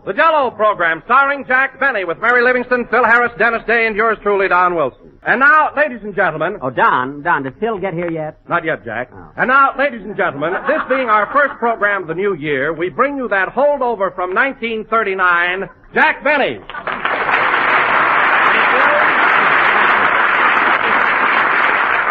The Jell-O program starring Jack Benny with Mary Livingston, Phil Harris, Dennis Day, and yours truly, Don Wilson. And now, ladies and gentlemen... Oh, Don, did Phil get here yet? Not yet, Jack. Oh. And now, ladies and gentlemen, this being our first program of the new year, we bring you that holdover from 1939, Jack Benny.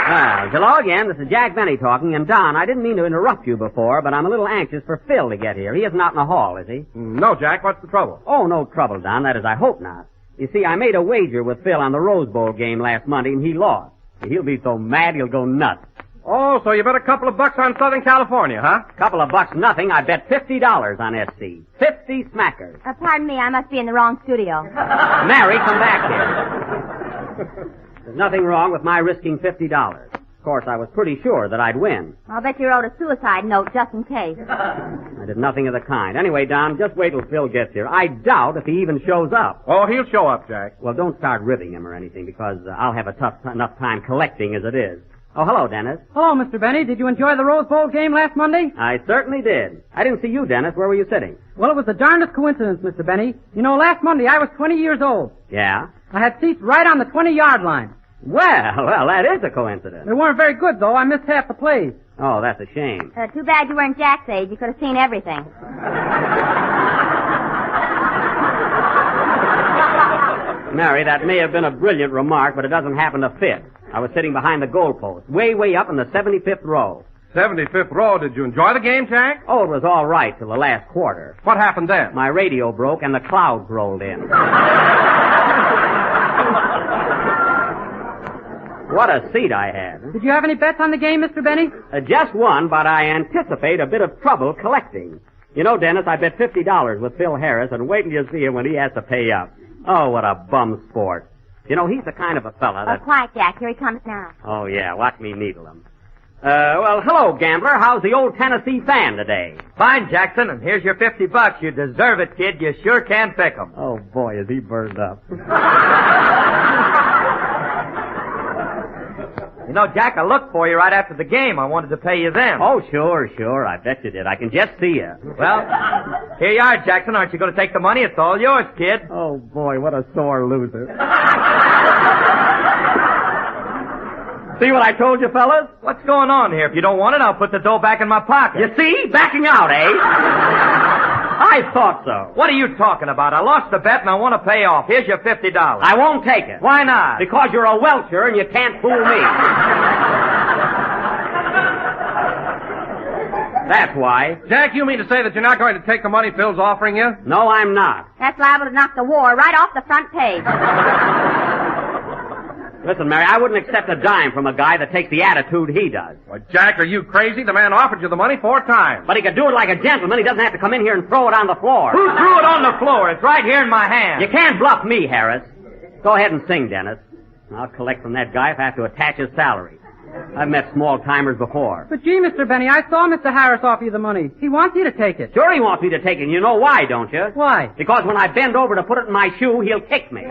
Well, hello again. This is Jack Benny talking. And, Don, I didn't mean to interrupt you before, but I'm a little anxious for Phil to get here. He isn't out in the hall, is he? No, Jack. What's the trouble? Oh, no trouble, Don. That is, I hope not. You see, I made a wager with Phil on the Rose Bowl game last Monday, and he lost. He'll be so mad he'll go nuts. Oh, so you bet a couple of bucks on Southern California, huh? Couple of bucks nothing. I bet $50 on SC. 50 smackers. Pardon me, I must be in the wrong studio. Mary, come back here. There's nothing wrong with my risking $50. Of course, I was pretty sure that I'd win. I'll bet you wrote a suicide note just in case. I did nothing of the kind. Anyway, Don, just wait till Phil gets here. I doubt if he even shows up. Oh, he'll show up, Jack. Well, don't start ribbing him or anything, because I'll have enough time collecting as it is. Oh, hello, Dennis. Hello, Mr. Benny. Did you enjoy the Rose Bowl game last Monday? I certainly did. I didn't see you, Dennis. Where were you sitting? Well, it was the darndest coincidence, Mr. Benny. You know, last Monday I was 20 years old. Yeah? I had seats right on the 20-yard line. Well, that is a coincidence. They weren't very good, though. I missed half the plays. Oh, that's a shame. Too bad you weren't Jack's age. You could have seen everything. Mary, that may have been a brilliant remark, but it doesn't happen to fit. I was sitting behind the goalpost, way up in the 75th row. 75th row. Did you enjoy the game, Jack? Oh, it was all right till the last quarter. What happened then? My radio broke and the clouds rolled in. What a seat I had. Did you have any bets on the game, Mr. Benny? Just one, but I anticipate a bit of trouble collecting. You know, Dennis, I bet $50 with Phil Harris, and wait till you see him when he has to pay up. Oh, what a bum sport. You know, he's the kind of a fella that... Oh, quiet, Jack. Here he comes now. Oh, yeah, watch me needle him. Well, hello, gambler. How's the old Tennessee fan today? Fine, Jackson, and here's your $50. You deserve it, kid. You sure can pick 'em. Oh, boy, is he burned up. You know, Jack, I looked for you right after the game. I wanted to pay you then. Oh, sure. I bet you did. I can just see you. Well, here you are, Jackson. Aren't you going to take the money? It's all yours, kid. Oh, boy, what a sore loser. See what I told you, fellas? What's going on here? If you don't want it, I'll put the dough back in my pocket. You see? Backing out, eh? I thought so. What are you talking about? I lost the bet and I want to pay off. Here's your $50. I won't take it. Why not? Because you're a welcher and you can't fool me. That's why. Jack, you mean to say that you're not going to take the money Phil's offering you? No, I'm not. That's liable to knock the war right off the front page. Listen, Mary, I wouldn't accept a dime from a guy that takes the attitude he does. Well, Jack, are you crazy? The man offered you the money 4 times. But he could do it like a gentleman. He doesn't have to come in here and throw it on the floor. Who threw it on the floor? It's right here in my hand. You can't bluff me, Harris. Go ahead and sing, Dennis. I'll collect from that guy if I have to attach his salary. I've met small-timers before. But gee, Mr. Benny, I saw Mr. Harris offer you the money. He wants you to take it. Sure he wants me to take it. You know why, don't you? Why? Because when I bend over to put it in my shoe, he'll kick me.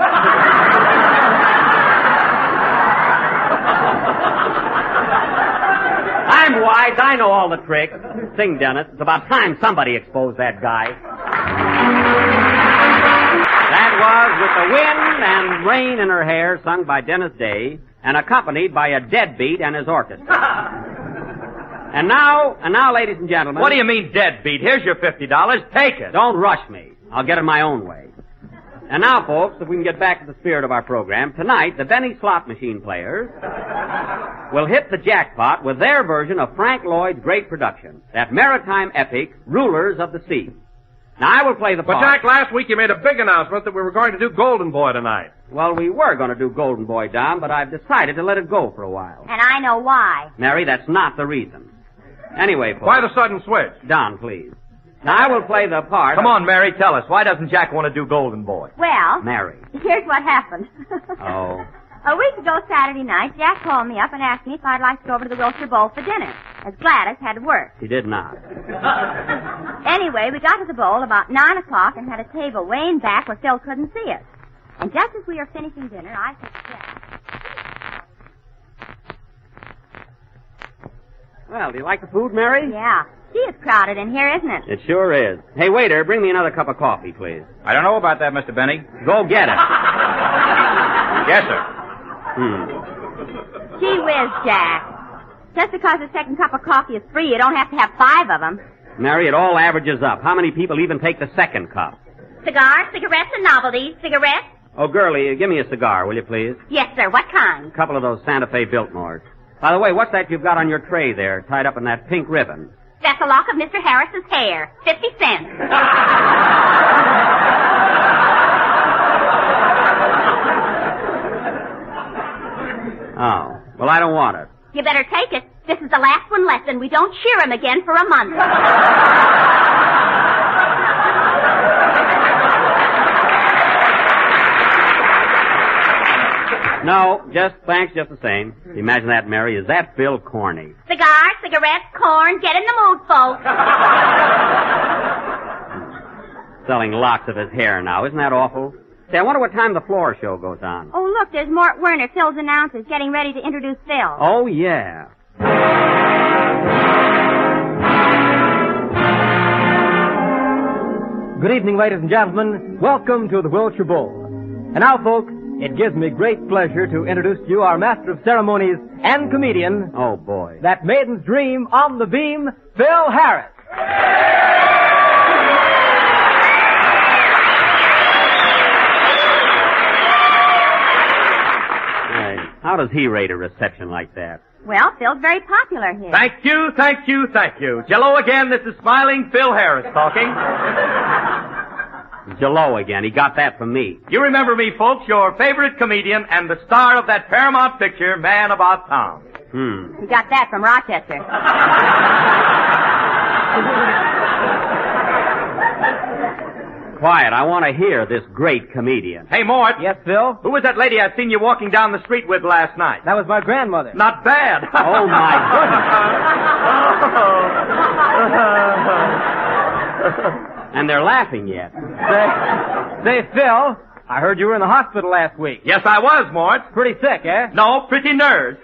I'm wise. I know all the tricks. Sing, Dennis. It's about time somebody exposed that guy. That was With the Wind and Rain in Her Hair, sung by Dennis Day, and accompanied by a deadbeat and his orchestra. And now, ladies and gentlemen... What do you mean, deadbeat? Here's your $50. Take it. Don't rush me. I'll get it my own way. And now, folks, if we can get back to the spirit of our program, tonight the Benny slot machine players will hit the jackpot with their version of Frank Lloyd's great production, that maritime epic, Rulers of the Sea. Now, I will play the part... But, Jack, last week you made a big announcement that we were going to do Golden Boy tonight. Well, we were going to do Golden Boy, Don, but I've decided to let it go for a while. And I know why. Mary, that's not the reason. Anyway, folks... Why the sudden switch? Don, please. Now, I will play the part... Come on, Mary, tell us. Why doesn't Jack want to do Golden Boy? Well... Mary. Here's what happened. Oh. A week ago Saturday night, Jack called me up and asked me if I'd like to go over to the Wilshire Bowl for dinner, as Gladys had to work. She did not. Anyway, we got to the bowl about 9 o'clock and had a table way in back where Phil couldn't see us. And just as we were finishing dinner, I said to Jack... Well, do you like the food, Mary? Yeah. Gee, it's crowded in here, isn't it? It sure is. Hey, waiter, bring me another cup of coffee, please. I don't know about that, Mr. Benny. Go get it. Yes, sir. Gee whiz, Jack. Just because the second cup of coffee is free, you don't have to have 5 of them. Mary, it all averages up. How many people even take the second cup? Cigars, cigarettes, and novelties. Cigarettes? Oh, girlie, give me a cigar, will you, please? Yes, sir. What kind? A couple of those Santa Fe Biltmores. By the way, what's that you've got on your tray there, tied up in that pink ribbon? That's a lock of Mr. Harris's hair. 50 cents. Oh, well, I don't want it. You better take it. This is the last one left, and we don't shear him again for a month. No, thanks just the same. Imagine that, Mary. Is that Phil corny? Cigars, cigarettes, corn. Get in the mood, folks. Selling locks of his hair now. Isn't that awful? Say, I wonder what time the floor show goes on. Oh, look, there's Mort Werner, Phil's announcer, getting ready to introduce Phil. Oh, yeah. Good evening, ladies and gentlemen. Welcome to the Wilshire Bowl. And now, folks, it gives me great pleasure to introduce to you our master of ceremonies and comedian. Oh, boy. That maiden's dream on the beam, Phil Harris. Hey, how does he rate a reception like that? Well, Phil's very popular here. Thank you, thank you, thank you. Jell-O again, this is smiling Phil Harris talking. Jell-O again. He got that from me. You remember me, folks, your favorite comedian and the star of that Paramount picture, Man About Town. You got that from Rochester. Quiet. I want to hear this great comedian. Hey, Mort. Yes, Phil? Who was that lady I seen you walking down the street with last night? That was my grandmother. Not bad. Oh, my goodness. And they're laughing yet. Say, Phil, I heard you were in the hospital last week. Yes, I was, Mort. Pretty sick, eh? No, pretty nerds.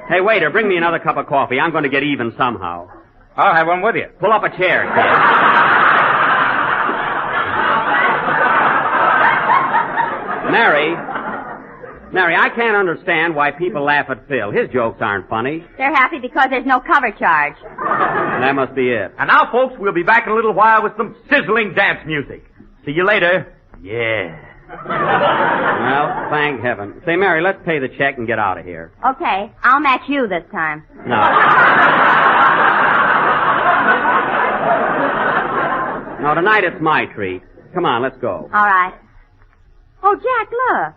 Hey, waiter, bring me another cup of coffee. I'm going to get even somehow. I'll have one with you. Pull up a chair, kid. Mary, I can't understand why people laugh at Phil. His jokes aren't funny. They're happy because there's no cover charge. That must be it. And now, folks, we'll be back in a little while with some sizzling dance music. See you later. Yeah. Well, thank heaven. Say, Mary, let's pay the check and get out of here. Okay, I'll match you this time. No. No, tonight it's my treat. Come on, let's go. All right. Oh, Jack, look.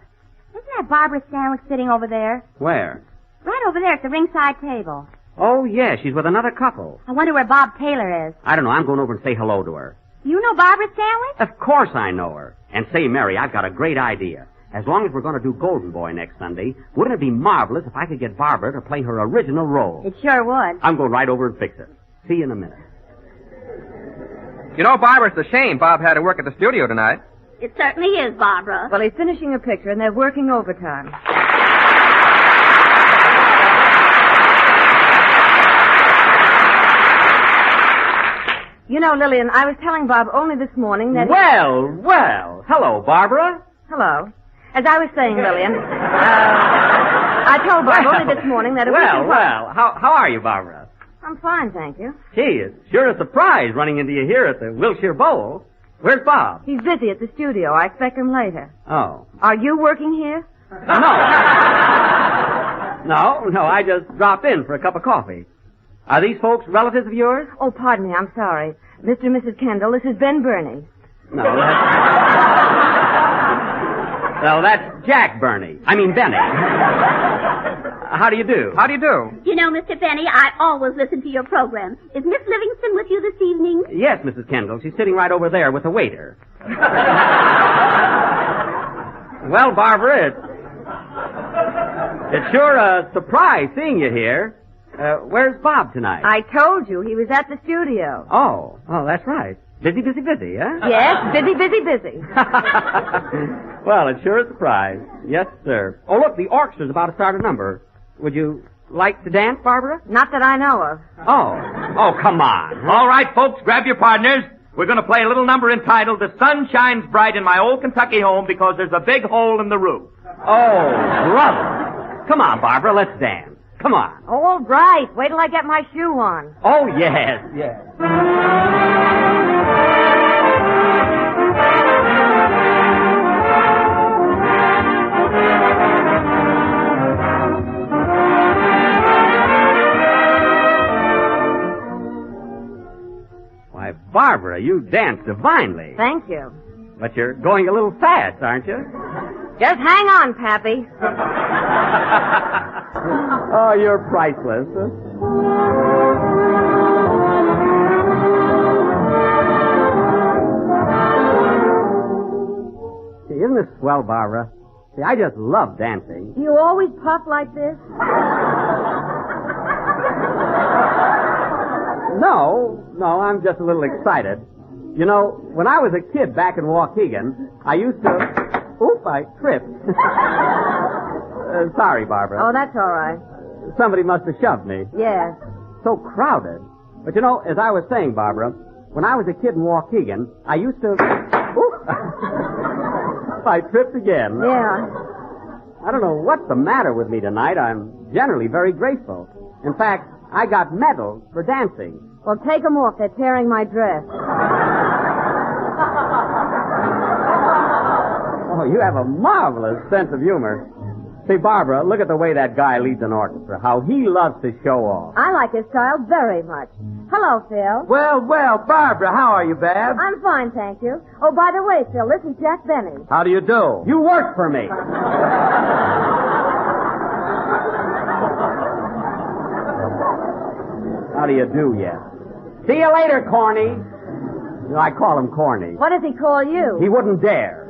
Isn't that Barbara Stanwyck sitting over there? Where? Right over there at the ringside table. Oh, yeah, she's with another couple. I wonder where Bob Taylor is. I don't know. I'm going over and say hello to her. You know Barbara Stanwyck? Of course I know her. And say, Mary, I've got a great idea. As long as we're going to do Golden Boy next Sunday, wouldn't it be marvelous if I could get Barbara to play her original role? It sure would. I'm going right over and fix it. See you in a minute. You know, Barbara, it's a shame Bob had to work at the studio tonight. It certainly is, Barbara. Well, he's finishing a picture, and they're working overtime. You know, Lillian, I was telling Bob only this morning that... Well. Hello, Barbara. Hello. As I was saying, Lillian, I told Bob only this morning that... How are you, Barbara? I'm fine, thank you. Gee, it's sure a surprise running into you here at the Wilshire Bowl. Where's Bob? He's busy at the studio. I expect him later. Oh. Are you working here? No, I just dropped in for a cup of coffee. Are these folks relatives of yours? Oh, pardon me, I'm sorry. Mr. and Mrs. Kendall, this is Ben Burney. No, that's Jack Burney. I mean, Benny. How do you do? How do you do? You know, Mr. Benny, I always listen to your program. Is Miss Livingston with you this evening? Yes, Mrs. Kendall. She's sitting right over there with the waiter. Well, Barbara, it's sure a surprise seeing you here. Where's Bob tonight? I told you he was at the studio. Oh, that's right. Busy, huh? Yes, busy. Well, it's sure a surprise. Yes, sir. Oh, look, the orchestra's about to start a number. Would you like to dance, Barbara? Not that I know of. Oh, come on. All right, folks, grab your partners. We're going to play a little number entitled The Sun Shines Bright in My Old Kentucky Home Because There's a Big Hole in the Roof. Oh, brother. Come on, Barbara, let's dance. Come on. All right. Wait till I get my shoe on. Oh, yes, yes. Why, Barbara, you dance divinely. Thank you. But you're going a little fast, aren't you? Just hang on, Pappy. Oh, you're priceless. See, isn't this swell, Barbara? See, I just love dancing. Do you always puff like this? No, I'm just a little excited. You know, when I was a kid back in Waukegan, I used to... Oop, I tripped. Sorry, Barbara. Oh, that's all right. Somebody must have shoved me. Yes. So crowded. But you know, as I was saying, Barbara, when I was a kid in Waukegan, I used to... Oop! I tripped again. Yeah. I don't know what's the matter with me tonight. I'm generally very graceful. In fact, I got medals for dancing. Well, take them off. They're tearing my dress. Oh, you have a marvelous sense of humor. See, Barbara, look at the way that guy leads an orchestra. How he loves to show off. I like his style very much. Hello, Phil. Well, Barbara, how are you, Babs? I'm fine, thank you. Oh, by the way, Phil, this is Jack Benny. How do you do? You work for me. How do you do, yes? See you later, Corny. You know, I call him Corny. What does he call you? He wouldn't dare.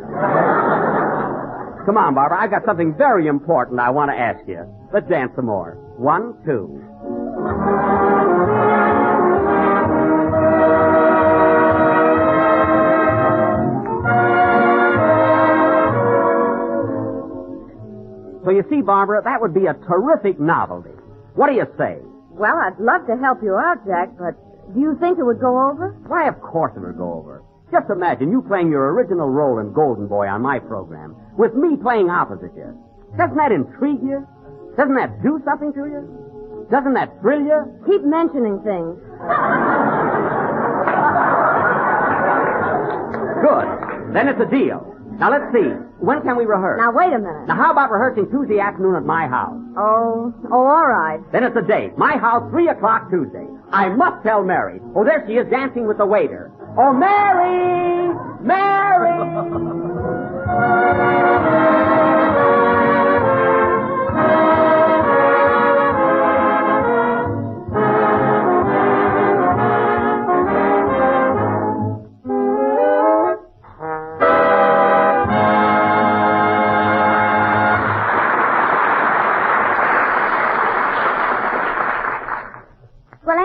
Come on, Barbara. I've got something very important I want to ask you. Let's dance some more. 1, 2. So you see, Barbara, that would be a terrific novelty. What do you say? Well, I'd love to help you out, Jack, but do you think it would go over? Why, of course it would go over. Just imagine you playing your original role in Golden Boy on my program, with me playing opposite you. Doesn't that intrigue you? Doesn't that do something to you? Doesn't that thrill you? Keep mentioning things. Good. Then it's a deal. Now, let's see. When can we rehearse? Now, wait a minute. Now, how about rehearsing Tuesday afternoon at my house? Oh, all right. Then it's a date. My house, 3 o'clock Tuesday. I must tell Mary. Oh, there she is dancing with the waiter. Oh, Mary! Mary!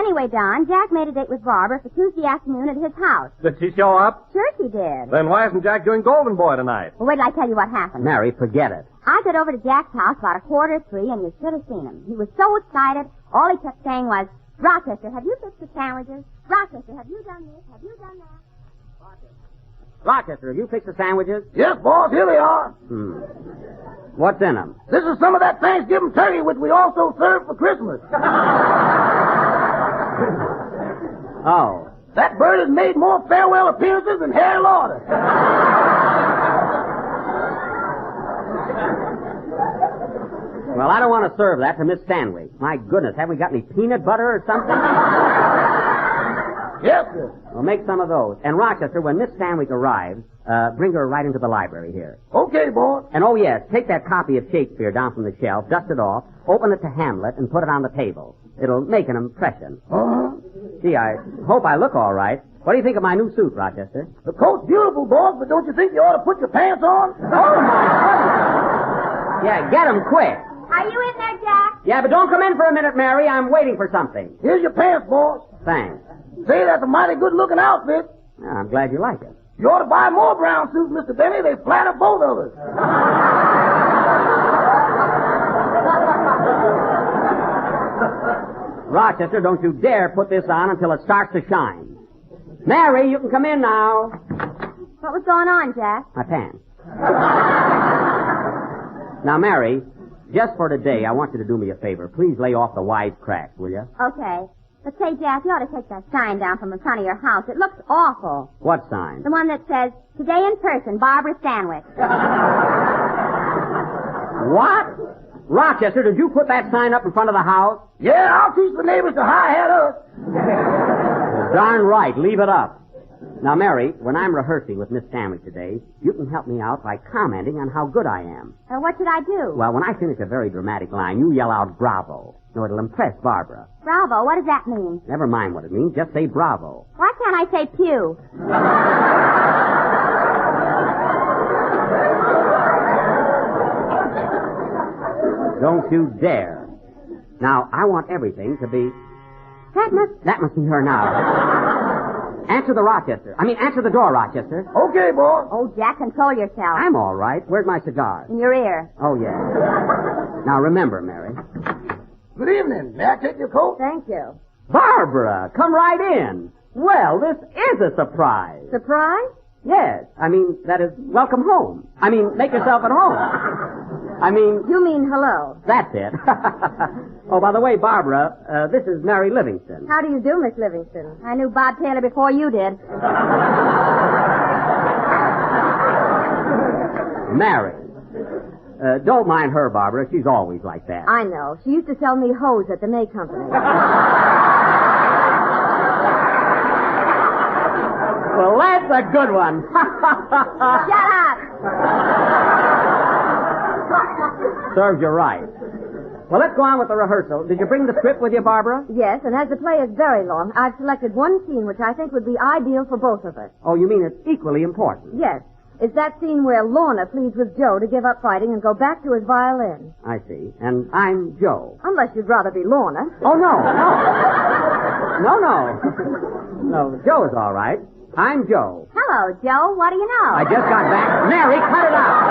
Anyway, Don, Jack made a date with Barbara for Tuesday afternoon at his house. Did she show up? Sure she did. Then why isn't Jack doing Golden Boy tonight? Well, wait till I tell you what happened. Mary, forget it. I got over to Jack's house about 2:45, and you should have seen him. He was so excited, all he kept saying was, Rochester, have you fixed the sandwiches? Rochester, have you done this? Have you done that? Rochester, have you fixed the sandwiches? Yes, boss, here they are. What's in them? This is some of that Thanksgiving turkey which we also serve for Christmas. Oh. That bird has made more farewell appearances than Harry Lauder. Well, I don't want to serve that to Miss Stanley. My goodness, have we got any peanut butter or something? Yes, sir. Well, make some of those. And Rochester, when Miss Stanwyck arrives, bring her right into the library here. Okay, boss. And oh yes, take that copy of Shakespeare down from the shelf, dust it off, open it to Hamlet, and put it on the table. It'll make an impression. Uh-huh. Gee, I hope I look all right. What do you think of my new suit, Rochester? The coat's beautiful, boss, but don't you think you ought to put your pants on? Oh, my goodness. Yeah, get 'em quick. Are you in there, Jack? Yeah, but don't come in for a minute, Mary. I'm waiting for something. Here's your pants, boss. Thanks. Say, that's a mighty good-looking outfit. Oh, I'm glad you like it. You ought to buy more brown suits, Mr. Benny. They flatter both of us. Rochester, don't you dare put this on until it starts to shine. Mary, you can come in now. What was going on, Jack? My pants. Now, Mary, just for today, I want you to do me a favor. Please lay off the wide cracks, will you? Okay. But say, Jack, you ought to take that sign down from the front of your house. It looks awful. What sign? The one that says, "Today in person, Barbara Stanwyck." What? Rochester, did you put that sign up in front of the house? Yeah, I'll teach the neighbors to hi-hat us. Darn right. Leave it up. Now, Mary, when I'm rehearsing with Miss Stanwyck today, you can help me out by commenting on how good I am. What should I do? Well, when I finish a very dramatic line, you yell out, "Bravo." No, it'll impress Barbara. Bravo, what does that mean? Never mind what it means. Just say bravo. Why can't I say pew? Don't you dare. Now, I want everything to be... That must be her now. Answer the door, Rochester. Okay, boy. Oh, Jack, control yourself. I'm all right. Where's my cigar? In your ear. Oh, yeah. Now, remember, Mary. Good evening. May I take your coat? Thank you. Barbara, come right in. Well, this is a surprise. Surprise? Yes. That is, welcome home. Make yourself at home. You mean hello. That's it. Oh, by the way, Barbara, this is Mary Livingston. How do you do, Miss Livingston? I knew Bob Taylor before you did. Mary. Don't mind her, Barbara. She's always like that. I know. She used to sell me hose at the May Company. Well, that's a good one. Shut up! Serves you right. Well, let's go on with the rehearsal. Did you bring the script with you, Barbara? Yes, and as the play is very long, I've selected one scene which I think would be ideal for both of us. Oh, you mean it's equally important? Yes. It's that scene where Lorna pleads with Joe to give up fighting and go back to his violin. I see. And I'm Joe. Unless you'd rather be Lorna. Oh, no. No, Joe's all right. I'm Joe. Hello, Joe. What do you know? I just got back. Mary, cut it out.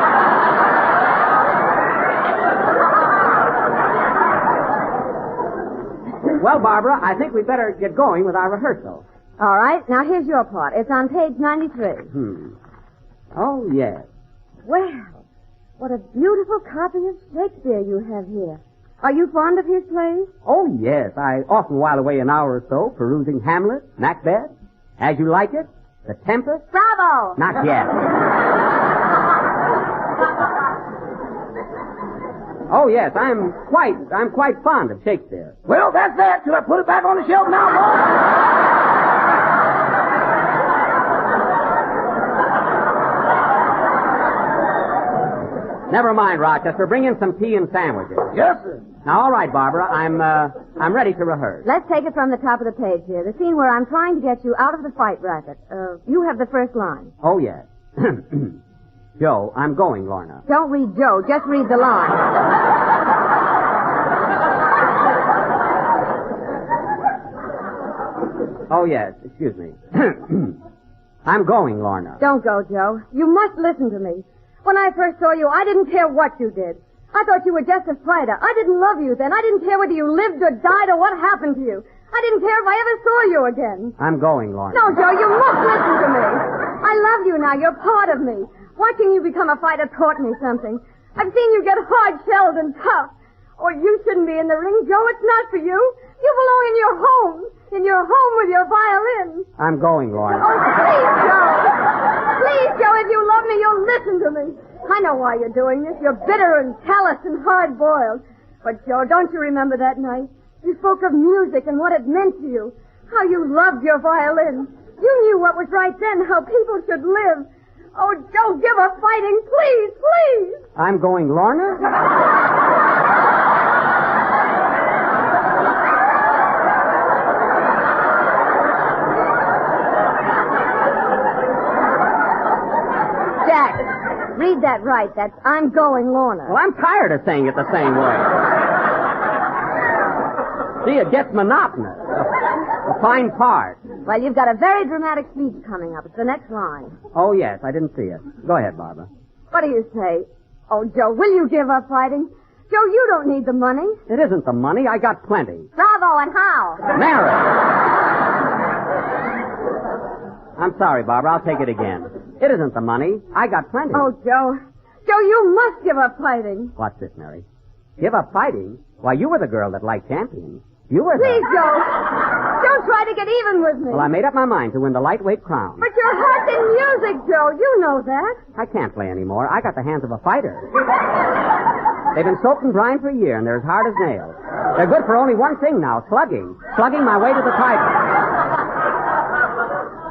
Well, Barbara, I think we'd better get going with our rehearsal. All right. Now, here's your part. It's on page 93. Oh, yes. Well, what a beautiful copy of Shakespeare you have here. Are you fond of his plays? Oh, yes. I often while away an hour or so perusing Hamlet, Macbeth, As You Like It, The Tempest. Bravo! Not yet. Oh, yes, I'm quite fond of Shakespeare. Well, that's that. Should I put it back on the shelf now, boy? Never mind, Rochester. Bring in some tea and sandwiches. Yes, sir. Now, all right, Barbara. I'm ready to rehearse. Let's take it from the top of the page here. The scene where I'm trying to get you out of the fight racket. You have the first line. Oh, yes. Joe, I'm going, Lorna. Don't read Joe. Just read the line. Oh, yes. Excuse me. I'm going, Lorna. Don't go, Joe. You must listen to me. When I first saw you, I didn't care what you did. I thought you were just a fighter. I didn't love you then. I didn't care whether you lived or died or what happened to you. I didn't care if I ever saw you again. I'm going, Lorna. No, Joe, you must listen to me. I love you now. You're part of me. Watching you become a fighter taught me something. I've seen you get hard-shelled and tough. Or you shouldn't be in the ring, Joe. It's not for you. You belong in your home. In your home with your violin. I'm going, Lorna. Oh, please, Joe. Please, Joe, if you love me, you'll listen to me. I know why you're doing this. You're bitter and callous and hard-boiled. But, Joe, don't you remember that night? You spoke of music and what it meant to you. How you loved your violin. You knew what was right then, how people should live. Oh, Joe, give up fighting. Please, please. I'm going, Lorna? Jack, read that right. That's I'm going, Lorna. Well, I'm tired of saying it the same way. See, it gets monotonous. A fine part. Well, you've got a very dramatic speech coming up. It's the next line. Oh, yes, I didn't see it. Go ahead, Barbara. What do you say? Oh, Joe, will you give up fighting? Joe, you don't need the money. It isn't the money. I got plenty. Bravo, and how? Mary! I'm sorry, Barbara. I'll take it again. It isn't the money. I got plenty. Oh, Joe. Joe, you must give up fighting. What's this, Mary? Give up fighting? Why, you were the girl that liked champions. You were Please, Joe. Don't try to get even with me. Well, I made up my mind to win the lightweight crown. But your heart's in music, Joe. You know that. I can't play anymore. I got the hands of a fighter. They've been soaked and brined for a year, and they're as hard as nails. They're good for only one thing now, slugging. Slugging my way to the title.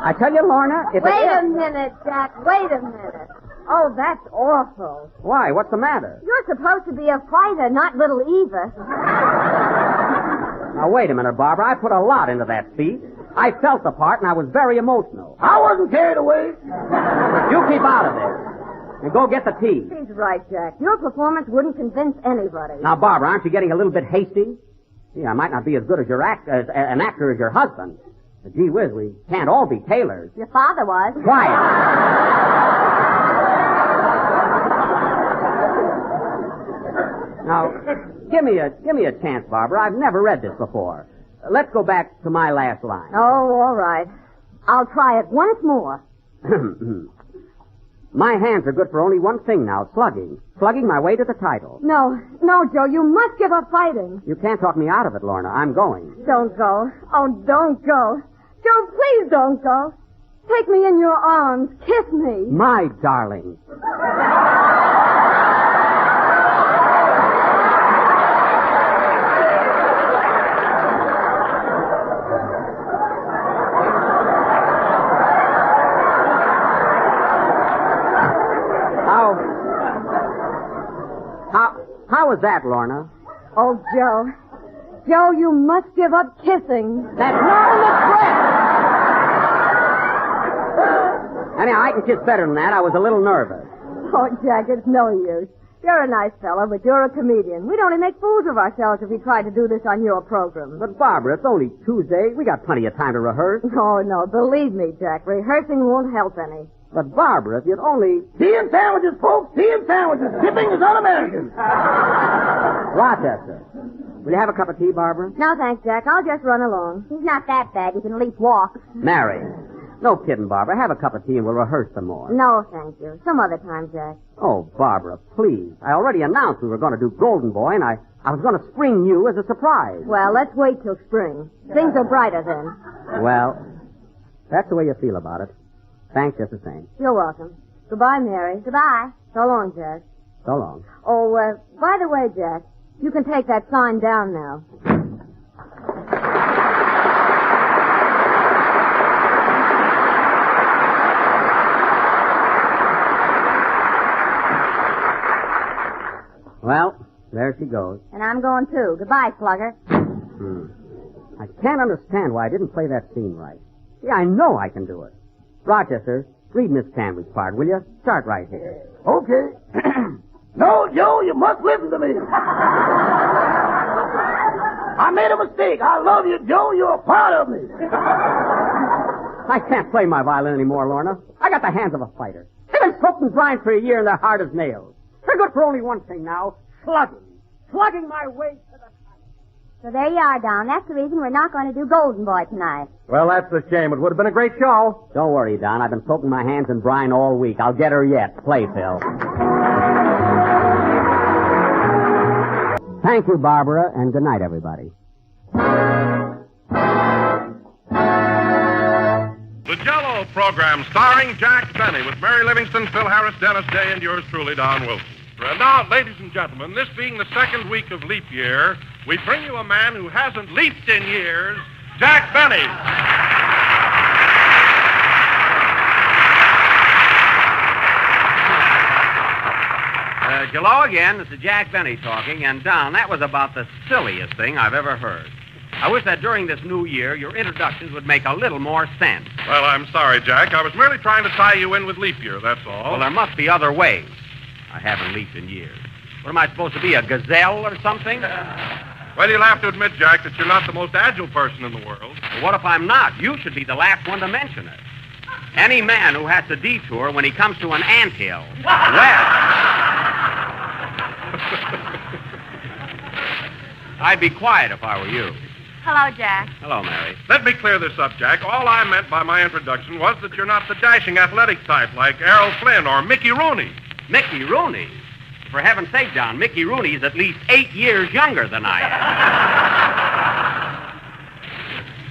I tell you, Lorna, if Wait a minute, Jack. Wait a minute. Oh, that's awful. Why? What's the matter? You're supposed to be a fighter, not little Eva. Now, wait a minute, Barbara. I put a lot into that speech. I felt the part, and I was very emotional. I wasn't carried away. You keep out of this. And go get the tea. He's right, Jack. Your performance wouldn't convince anybody. Now, Barbara, aren't you getting a little bit hasty? Gee, I might not be as good as an actor as your husband. But gee whiz, we can't all be tailors. Your father was. Quiet. Now, give me a chance, Barbara. I've never read this before. Let's go back to my last line. Oh, all right. I'll try it once more. My hands are good for only one thing now, slugging. Slugging my way to the title. No, Joe, you must give up fighting. You can't talk me out of it, Lorna. I'm going. Don't go. Oh, don't go. Joe, please don't go. Take me in your arms. Kiss me. My darling. How was that, Lorna? Oh, Joe. Joe, you must give up kissing. That's not in the script! Anyhow, I can kiss better than that. I was a little nervous. Oh, Jack, it's no use. You're a nice fellow, but you're a comedian. We'd only make fools of ourselves if we tried to do this on your program. But, Barbara, it's only Tuesday. We got plenty of time to rehearse. Oh, no, believe me, Jack. Rehearsing won't help any. But, Barbara, if you'd only... Tea and sandwiches, folks. Tea and sandwiches. Tipping is un-American. Rochester. Will you have a cup of tea, Barbara? No, thanks, Jack. I'll just run along. He's not that bad. He can at least walk. Mary. No kidding, Barbara. Have a cup of tea and we'll rehearse some more. No, thank you. Some other time, Jack. Oh, Barbara, please. I already announced we were going to do Golden Boy, and I was going to spring you as a surprise. Well, let's wait till spring. Things are brighter then. Well, that's the way you feel about it. Thanks just the same. You're welcome. Goodbye, Mary. Goodbye. So long, Jack. So long. Oh, by the way, Jack, you can take that sign down now. Well, there she goes. And I'm going too. Goodbye, Slugger. I can't understand why I didn't play that scene right. Yeah, I know I can do it. Rochester, read Miss Canway's part, will you? Start right here. Okay. No, Joe, you must listen to me. I made a mistake. I love you, Joe. You're a part of me. I can't play my violin anymore, Lorna. I got the hands of a fighter. They've been soaked and brined for a year and they're hard as nails. They're good for only one thing now, slugging. Slugging my way to the... So there you are, Don. That's the reason we're not going to do Golden Boy tonight. Well, that's a shame. It would have been a great show. Don't worry, Don. I've been soaking my hands in brine all week. I'll get her yet. Play, Phil. Thank you, Barbara, and good night, everybody. The Jell-O program starring Jack Benny with Mary Livingston, Phil Harris, Dennis Day, and yours truly, Don Wilson. And now, ladies and gentlemen, this being the second week of leap year, we bring you a man who hasn't leaped in years, Jack Benny. Jell-O again. This is Jack Benny talking, and Don, that was about the silliest thing I've ever heard. I wish that during this new year, your introductions would make a little more sense. Well, I'm sorry, Jack. I was merely trying to tie you in with leap year, that's all. Well, there must be other ways. I haven't leaped in years. What am I supposed to be, a gazelle or something? Well, you'll have to admit, Jack, that you're not the most agile person in the world. Well, what if I'm not? You should be the last one to mention it. Any man who has to detour when he comes to an anthill. Well... I'd be quiet if I were you. Hello, Jack. Hello, Mary. Let me clear this up, Jack. All I meant by my introduction was that you're not the dashing athletic type like Errol Flynn or Mickey Rooney. Mickey Rooney? For heaven's sake, John, Mickey Rooney's at least 8 years younger than I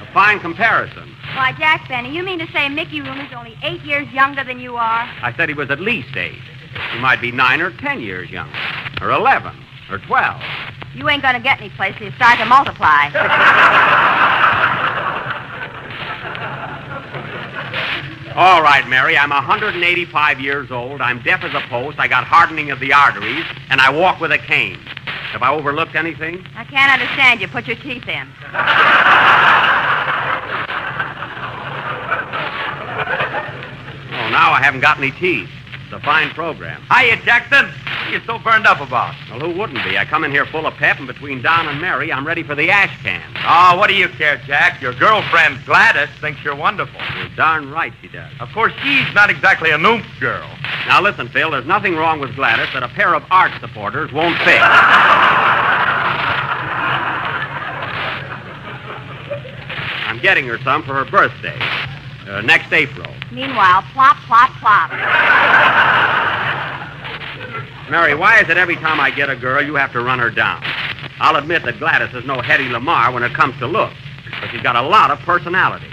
am. A fine comparison. Why, Jack Benny, you mean to say Mickey Rooney's only 8 years younger than you are? I said he was at least 8. He might be 9 or 10 years younger. Or 11. Or 12. You ain't going to get any place till you start to multiply. All right, Mary, I'm 185 years old. I'm deaf as a post. I got hardening of the arteries, and I walk with a cane. Have I overlooked anything? I can't understand you. Put your teeth in. Oh, now I haven't got any teeth. It's a fine program. Hiya, Jackson. What are you so burned up about? Well, who wouldn't be? I come in here full of pep, and between Don and Mary, I'm ready for the ash can. Oh, what do you care, Jack? Your girlfriend, Gladys, thinks you're wonderful. You're darn right she does. Of course, she's not exactly a noomph girl. Now, listen, Phil, there's nothing wrong with Gladys that a pair of art supporters won't fix. I'm getting her some for her birthday. Next April. Meanwhile, plop, plop, plop. Mary, why is it every time I get a girl, you have to run her down? I'll admit that Gladys is no Hedy Lamarr when it comes to looks, but she's got a lot of personality.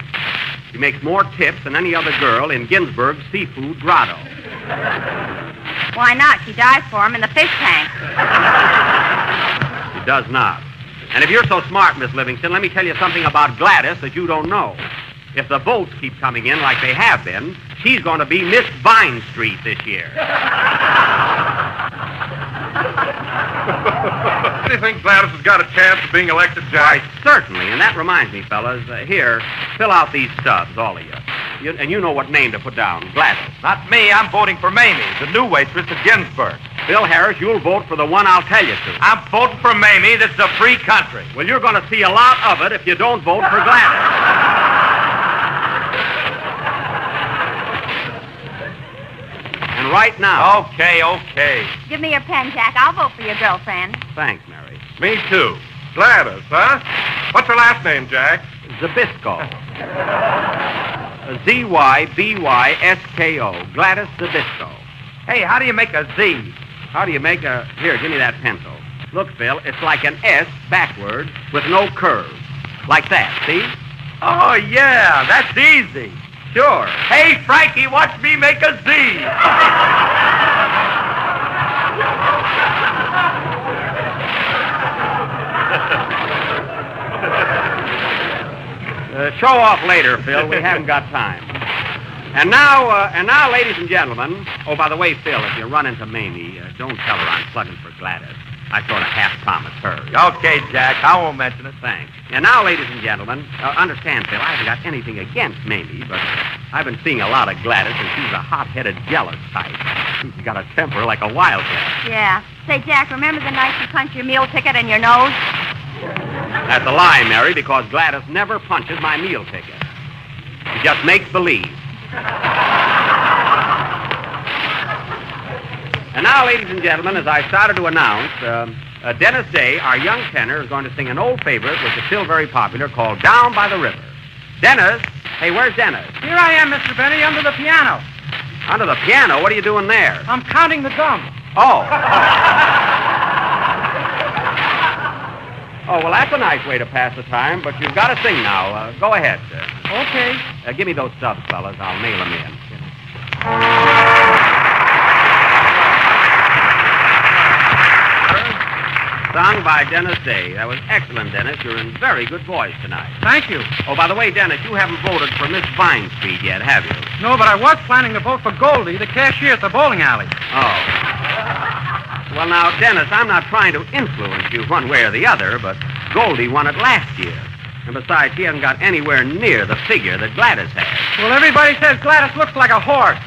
She makes more tips than any other girl in Ginsburg's Seafood Grotto. Why not? She dives for him in the fish tank. She does not. And if you're so smart, Miss Livingston, let me tell you something about Gladys that you don't know. If the votes keep coming in like they have been, she's going to be Miss Vine Street this year. Do you think Gladys has got a chance of being elected, Jack? Why, certainly. And that reminds me, fellas, here, fill out these stubs, all of you. And you know what name to put down, Gladys. Not me. I'm voting for Mamie, the new waitress at Ginsburg. Bill Harris, you'll vote for the one I'll tell you to. I'm voting for Mamie. This is a free country. Well, you're going to see a lot of it if you don't vote for Gladys. And right now... Okay. Give me your pen, Jack. I'll vote for your girlfriend. Thanks, Mary. Me too. Gladys, huh? What's her last name, Jack? Zybysko. Zybysko. Gladys Zybysko. Hey, how do you make a Z? How do you make a... Here, give me that pencil. Look, Phil, it's like an S backward with no curve. Like that, see? Oh, yeah, that's easy. Sure. Hey, Frankie, watch me make a Z. Show off later, Phil. We haven't got time. And now, ladies and gentlemen... Oh, by the way, Phil, if you run into Mamie, don't tell her I'm plugging for Gladys. I sort of half-promised her. Okay, Jack, I won't mention it. Thanks. And now, ladies and gentlemen, understand, Phil, I haven't got anything against Mamie, but I've been seeing a lot of Gladys, and she's a hot-headed, jealous type. She's got a temper like a wildcat. Yeah. Say, Jack, remember the night you punched your meal ticket in your nose? That's a lie, Mary, because Gladys never punches my meal ticket. She just makes believe. And now, ladies and gentlemen, as I started to announce, Dennis Day, our young tenor, is going to sing an old favorite, which is still very popular, called Down by the River. Dennis? Hey, where's Dennis? Here I am, Mr. Benny, under the piano. Under the piano? What are you doing there? I'm counting the gum. Oh, well, that's a nice way to pass the time, but you've got to sing now. Go ahead. Okay. Give me those stubs, fellas. I'll nail them in. Sung by Dennis Day. That was excellent, Dennis. You're in very good voice tonight. Thank you. Oh, by the way, Dennis, you haven't voted for Miss Vine Street yet, have you? No, but I was planning to vote for Goldie, the cashier at the bowling alley. Oh. Well, now, Dennis, I'm not trying to influence you one way or the other, but Goldie won it last year. And besides, she hasn't got anywhere near the figure that Gladys has. Well, everybody says Gladys looks like a horse.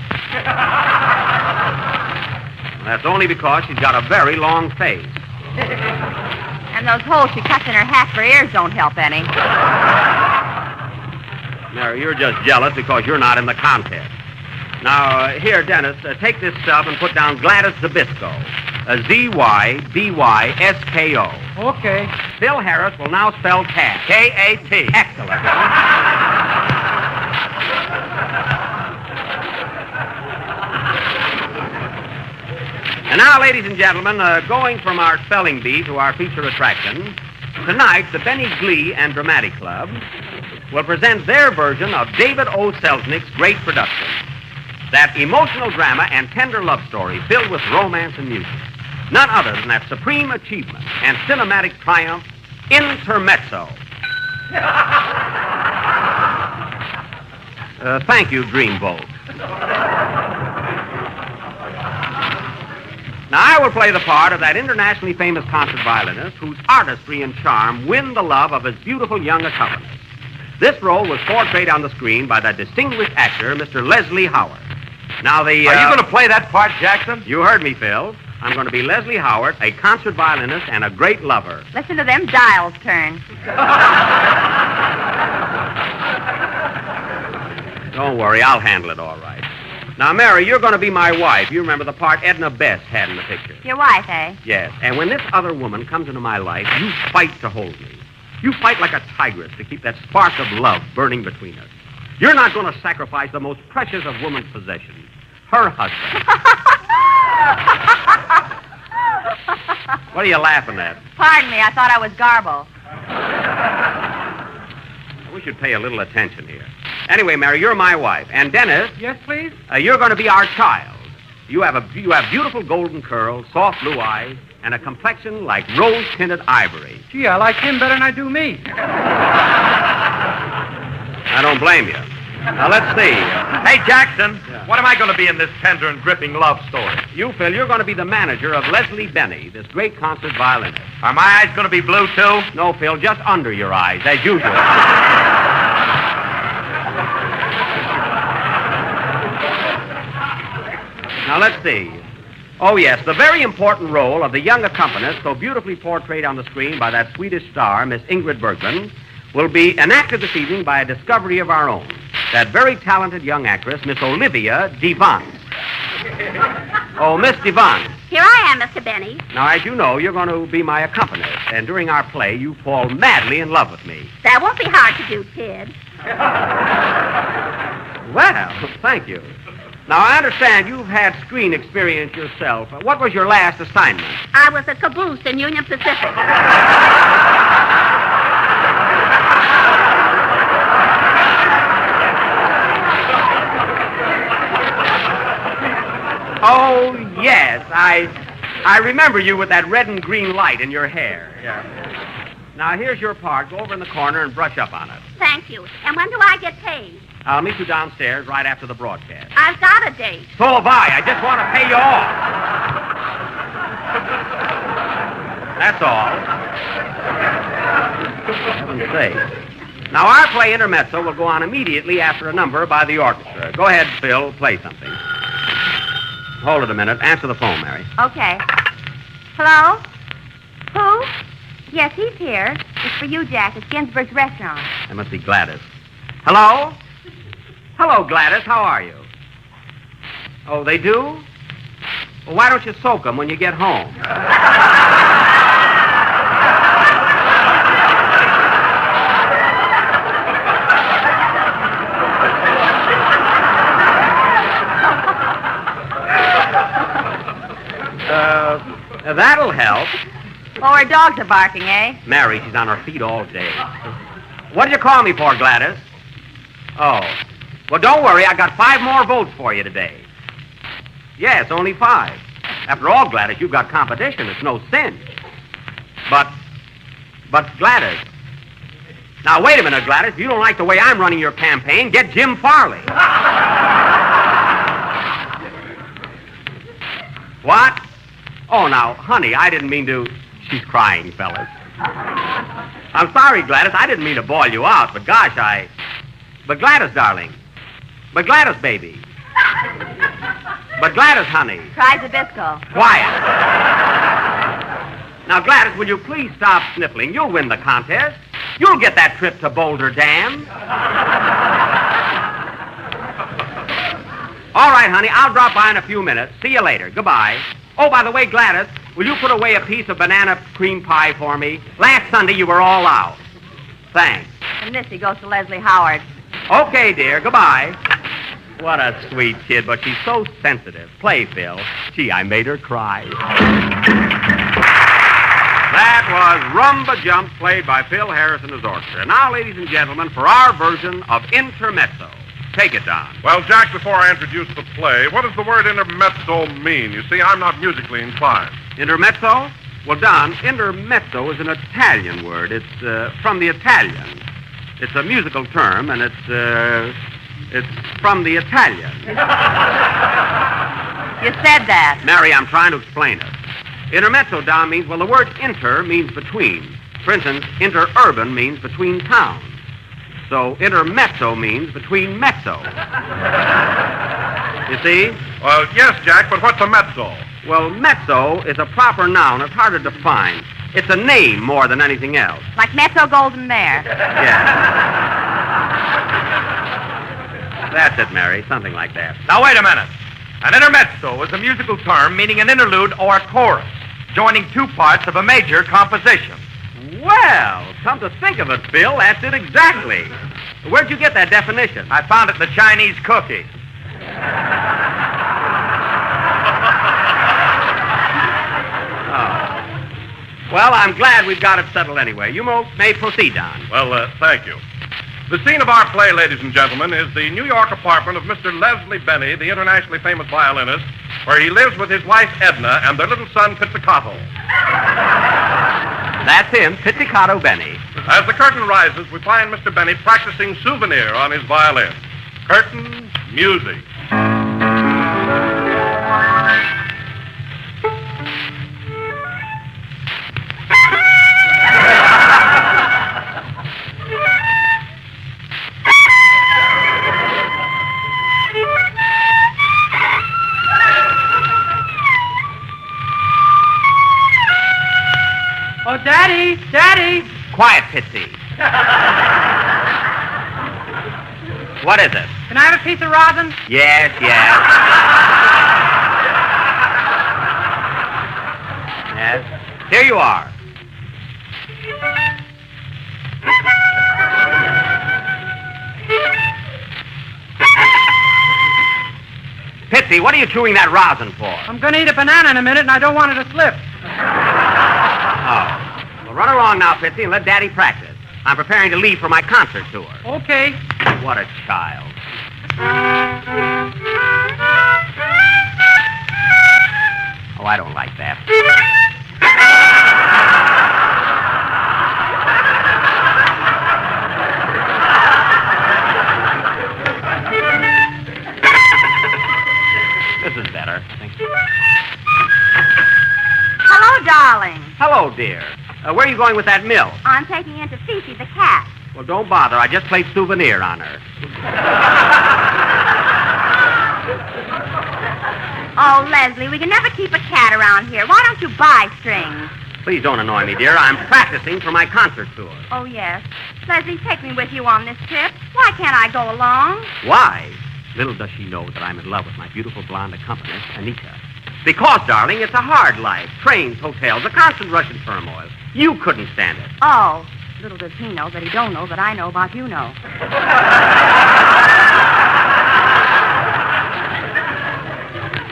That's only because she's got a very long face. And those holes she cuts in her hat for ears don't help any. Mary, you're just jealous because you're not in the contest. Now, here, Dennis, take this stub and put down Gladys Zybysko. Zybysko. Okay. Phil Harris will now spell cat. K-A-T. Excellent. And now, ladies and gentlemen, going from our spelling bee to our feature attraction, tonight the Benny Glee and Dramatic Club will present their version of David O. Selznick's great production. That emotional drama and tender love story filled with romance and music. None other than that supreme achievement and cinematic triumph, Intermezzo. Thank you, Dreamboat. Now, I will play the part of that internationally famous concert violinist whose artistry and charm win the love of his beautiful young accompanist. This role was portrayed on the screen by that distinguished actor, Mr. Leslie Howard. Now, Are you going to play that part, Jackson? You heard me, Phil. I'm going to be Leslie Howard, a concert violinist and a great lover. Listen to them dials turn. Don't worry, I'll handle it all right. Now, Mary, you're going to be my wife. You remember the part Edna Best had in the picture. Your wife, eh? Yes, and when this other woman comes into my life, you fight to hold me. You fight like a tigress to keep that spark of love burning between us. You're not going to sacrifice the most precious of woman's possessions, her husband. What are you laughing at? Pardon me, I thought I was garble. We should pay a little attention here. Anyway, Mary, you're my wife. And Dennis... Yes, please? You're going to be our child. You have beautiful golden curls, soft blue eyes, and a complexion like rose-tinted ivory. Gee, I like him better than I do me. I don't blame you. Now, let's see. Hey, Jackson, what am I going to be in this tender and gripping love story? You, Phil, you're going to be the manager of Leslie Benny, this great concert violinist. Are my eyes going to be blue, too? No, Phil, just under your eyes, as usual. Now, let's see. Oh, yes, the very important role of the young accompanist, so beautifully portrayed on the screen by that Swedish star, Miss Ingrid Bergman, will be enacted this evening by a discovery of our own. That very talented young actress, Miss Olivia Devance. Oh, Miss Devance. Here I am, Mr. Benny. Now, as you know, you're going to be my accompanist, and during our play, you fall madly in love with me. That won't be hard to do, kid. Well, thank you. Now, I understand you've had screen experience yourself. What was your last assignment? I was a caboose in Union Pacific. Oh, yes. I remember you with that red and green light in your hair. Yeah. Now, here's your part. Go over in the corner and brush up on it. Thank you. And when do I get paid? I'll meet you downstairs right after the broadcast. I've got a date. So have I. I just want to pay you off. That's all. Heaven's sake. Now, our play Intermezzo will go on immediately after a number by the orchestra. Go ahead, Phil. Play something. Hold it a minute. Answer the phone, Mary. Okay. Hello? Who? Yes, he's here. It's for you, Jack. It's Ginsberg's restaurant. That must be Gladys. Hello? Hello, Gladys. How are you? Oh, they do? Well, why don't you soak them when you get home? That'll help. Oh, her dogs are barking, eh? Mary, she's on her feet all day. What did you call me for, Gladys? Oh. Well, don't worry. I got 5 more votes for you today. Yes, only 5. After all, Gladys, you've got competition. It's no sin. But Gladys. Now, wait a minute, Gladys. If you don't like the way I'm running your campaign, get Jim Farley. What? Oh, now, honey, I didn't mean to... She's crying, fellas. I'm sorry, Gladys. I didn't mean to bawl you out, but gosh, But Gladys, darling. But Gladys, baby. But Gladys, honey. Try Zybysko. Quiet. Now, Gladys, will you please stop sniffling? You'll win the contest. You'll get that trip to Boulder Dam. All right, honey, I'll drop by in a few minutes. See you later. Goodbye. Oh, by the way, Gladys, will you put away a piece of banana cream pie for me? Last Sunday you were all out. Thanks. And this, he goes to Leslie Howard. Okay, dear. Goodbye. What a sweet kid, but she's so sensitive. Play, Phil. Gee, I made her cry. That was Rumba Jump, played by Phil Harris and his orchestra. And now, ladies and gentlemen, for our version of Intermezzo. Take it, Don. Well, Jack, before I introduce the play, what does the word intermezzo mean? You see, I'm not musically inclined. Intermezzo? Well, Don, intermezzo is an Italian word. It's from the Italian. It's a musical term, and it's from the Italian. You said that. Mary, I'm trying to explain it. Intermezzo, Don, means, well, the word inter means between. For instance, interurban means between towns. So intermezzo means between mezzo. You see? Well, yes, Jack, but what's a mezzo? Well, mezzo is a proper noun. It's hard to define. It's a name more than anything else. Like Mezzo Golden Mare. Yeah. That's it, Mary. Something like that. Now, wait a minute. An intermezzo is a musical term meaning an interlude or a chorus, joining two parts of a major composition. Well, come to think of it, Phil, that's it exactly. Where'd you get that definition? I found it in the Chinese cookie. Oh. Well, I'm glad we've got it settled anyway. You may proceed, Don. Well, thank you. The scene of our play, ladies and gentlemen, is the New York apartment of Mr. Leslie Benny, the internationally famous violinist, where he lives with his wife, Edna, and their little son, Pizzicato. That's him, Pizzicato Benny. As the curtain rises, we find Mr. Benny practicing Souvenir on his violin. Curtain, music. Oh, Daddy! Daddy! Quiet, Pizzy. What is it? Can I have a piece of rosin? Yes. Yes. Here you are. Pitsy, what are you chewing that rosin for? I'm going to eat a banana in a minute, and I don't want it to slip. Oh. Well, run along now, Pitsy, and let Daddy practice. I'm preparing to leave for my concert tour. Okay. What a child. Oh, I don't like that. This is better. Thank you. Hello, darling. Hello, dear. Where are you going with that milk? I'm taking in to Fifi, the cat. Well, don't bother. I just played Souvenir on her. Oh, Leslie, we can never keep a cat around here. Why don't you buy strings? Please don't annoy me, dear. I'm practicing for my concert tour. Oh, yes. Leslie, take me with you on this trip. Why can't I go along? Why? Little does she know that I'm in love with my beautiful blonde accompanist, Anita. Because, darling, it's a hard life. Trains, hotels, a constant rush and turmoil. You couldn't stand it. Oh, little does he know that he don't know that I know about you know.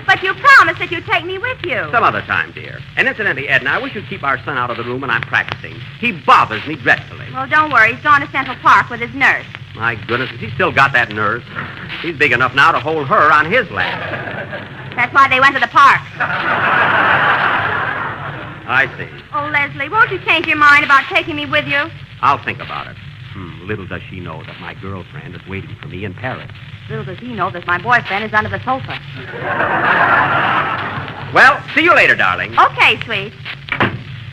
But you promised that you'd take me with you. Some other time, dear. And incidentally, Edna, I wish you'd keep our son out of the room when I'm practicing. He bothers me dreadfully. Well, don't worry. He's gone to Central Park with his nurse. My goodness, has he still got that nurse? He's big enough now to hold her on his lap. That's why they went to the park. I see. Oh, Leslie, won't you change your mind about taking me with you? I'll think about it. Little does she know that my girlfriend is waiting for me in Paris. Little does he know that my boyfriend is under the sofa. Well, see you later, darling. Okay, sweet.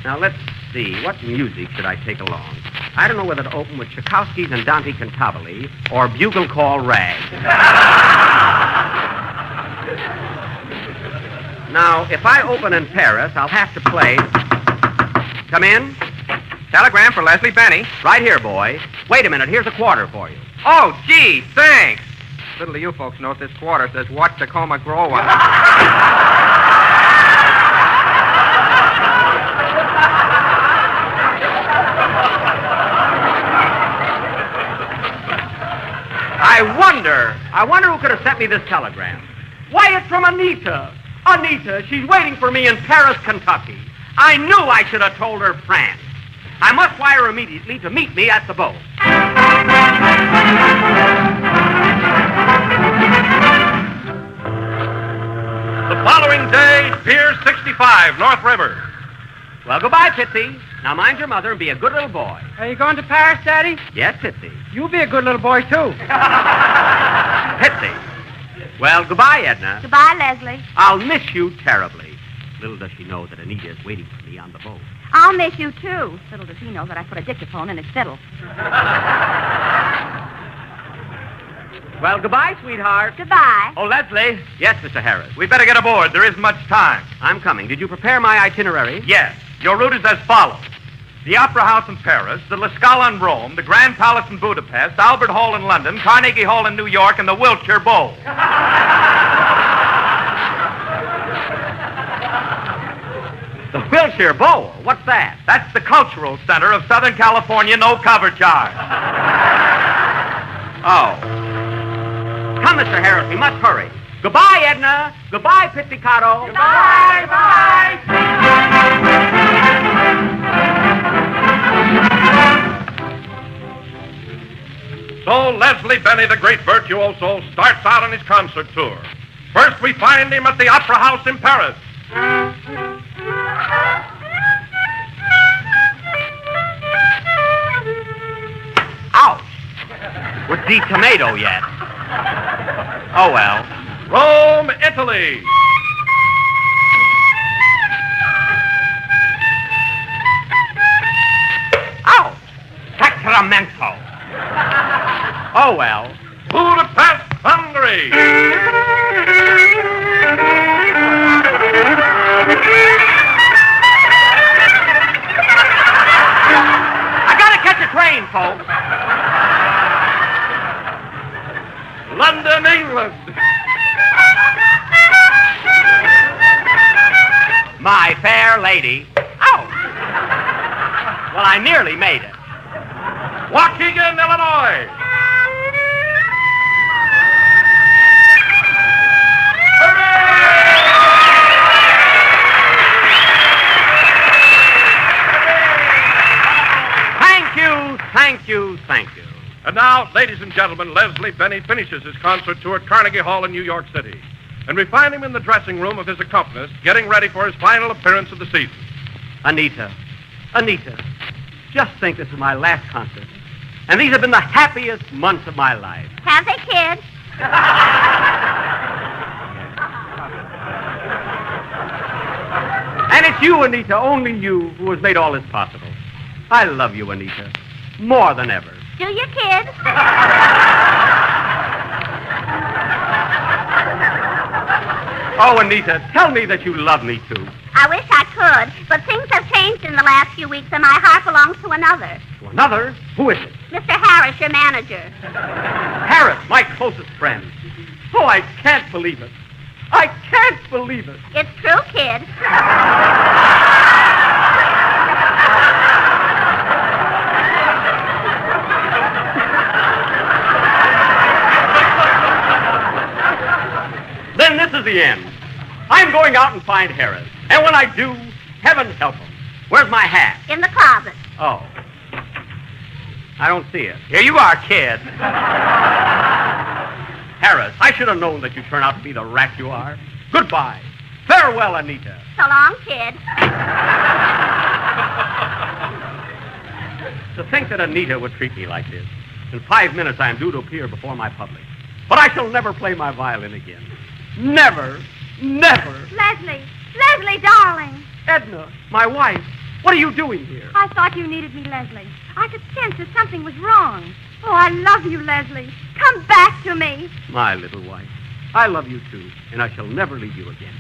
Now, let's see. What music should I take along? I don't know whether to open with Tchaikovsky's Andante Cantabile or Bugle Call Rag. Now, if I open in Paris, I'll have to play... Come in. Telegram for Leslie Benny. Right here, boy. Wait a minute. Here's a quarter for you. Oh, gee, thanks. Little do you folks know this quarter says, watch Tacoma grow on it. wonder who could have sent me this telegram. Why, it's from Anita. Anita, she's waiting for me in Paris, Kentucky. I knew I should have told her France. I must wire immediately to meet me at the boat. The following day, Pier 65, North River. Well, goodbye, Pitsy. Now mind your mother and be a good little boy. Are you going to Paris, Daddy? Yes, Pitsy. You be a good little boy, too. Pitsy. Well, goodbye, Edna. Goodbye, Leslie. I'll miss you terribly. Little does she know that Anita is waiting for me on the boat. I'll miss you, too. Little does he know that I put a dictaphone in his fiddle. Well, goodbye, sweetheart. Goodbye. Oh, Leslie, Yes, Mr. Harris. we better get aboard. There isn't much time. I'm coming. Did you prepare my itinerary? Yes. Your route is as follows. The Opera House in Paris, the La Scala in Rome, the Grand Palace in Budapest, Albert Hall in London, Carnegie Hall in New York, and the Wilshire Bowl. The Wilshire Bowl? What's that? That's the cultural center of Southern California, no cover charge. Oh. Come, Mr. Harris, we must hurry. Goodbye, Edna. Goodbye, Pizzicato. Goodbye. Bye. So Leslie Benny, the great virtuoso, starts out on his concert tour. First, we find him at the Opera House in Paris. Ouch. Was the tomato yet? Oh, well. Rome, Italy. Ouch. Sacramento. Oh, well. Budapest, Hungary. I gotta catch a train, folks. London, England. My fair lady. Ouch. Well, I nearly made it. Waukegan, Illinois. Thank you. And now, ladies and gentlemen, Leslie Benny finishes his concert tour at Carnegie Hall in New York City. And we find him in the dressing room of his accompanist, getting ready for his final appearance of the season. Anita, just think this is my last concert. And these have been the happiest months of my life. Have they, kid? And it's you, Anita, only you, who has made all this possible. I love you, Anita, more than ever. Do you, kid? Oh, Anita, tell me that you love me, too. I wish I could, but things have changed in the last few weeks, and my heart belongs to another. To another? Who is it? Mr. Harris, your manager. Harris, my closest friend. Oh, I can't believe it. I can't believe it. It's true, kid. Then this is the end. I'm going out and find Harris. And when I do, heaven help him. Where's my hat? In the closet. Oh. I don't see it. Here you are, kid. Harris, I should have known that you'd turn out to be the rat you are. Goodbye. Farewell, Anita. So long, kid. To think that Anita would treat me like this. In 5 minutes, I am due to appear before my public. But I shall never play my violin again. Never. Leslie, darling. Edna, my wife, what are you doing here? I thought you needed me, Leslie. I could sense that something was wrong. Oh, I love you, Leslie. Come back to me. My little wife, I love you too, and I shall never leave you again.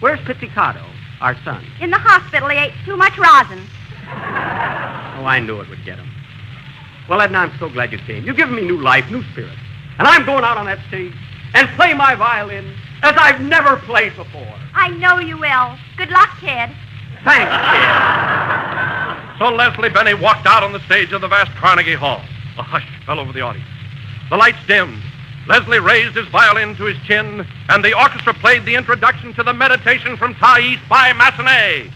Where's Pizzicato, our son? In the hospital, he ate too much rosin. Oh, I knew it would get him. Well, Edna, I'm so glad you came. You've given me new life, new spirit. And I'm going out on that stage and play my violin as I've never played before. I know you will. Good luck, kid. Thanks, kid. So Leslie Benny walked out on the stage of the vast Carnegie Hall. A hush fell over the audience. The lights dimmed. Leslie raised his violin to his chin, and the orchestra played the introduction to the Meditation from Thais by Massenet.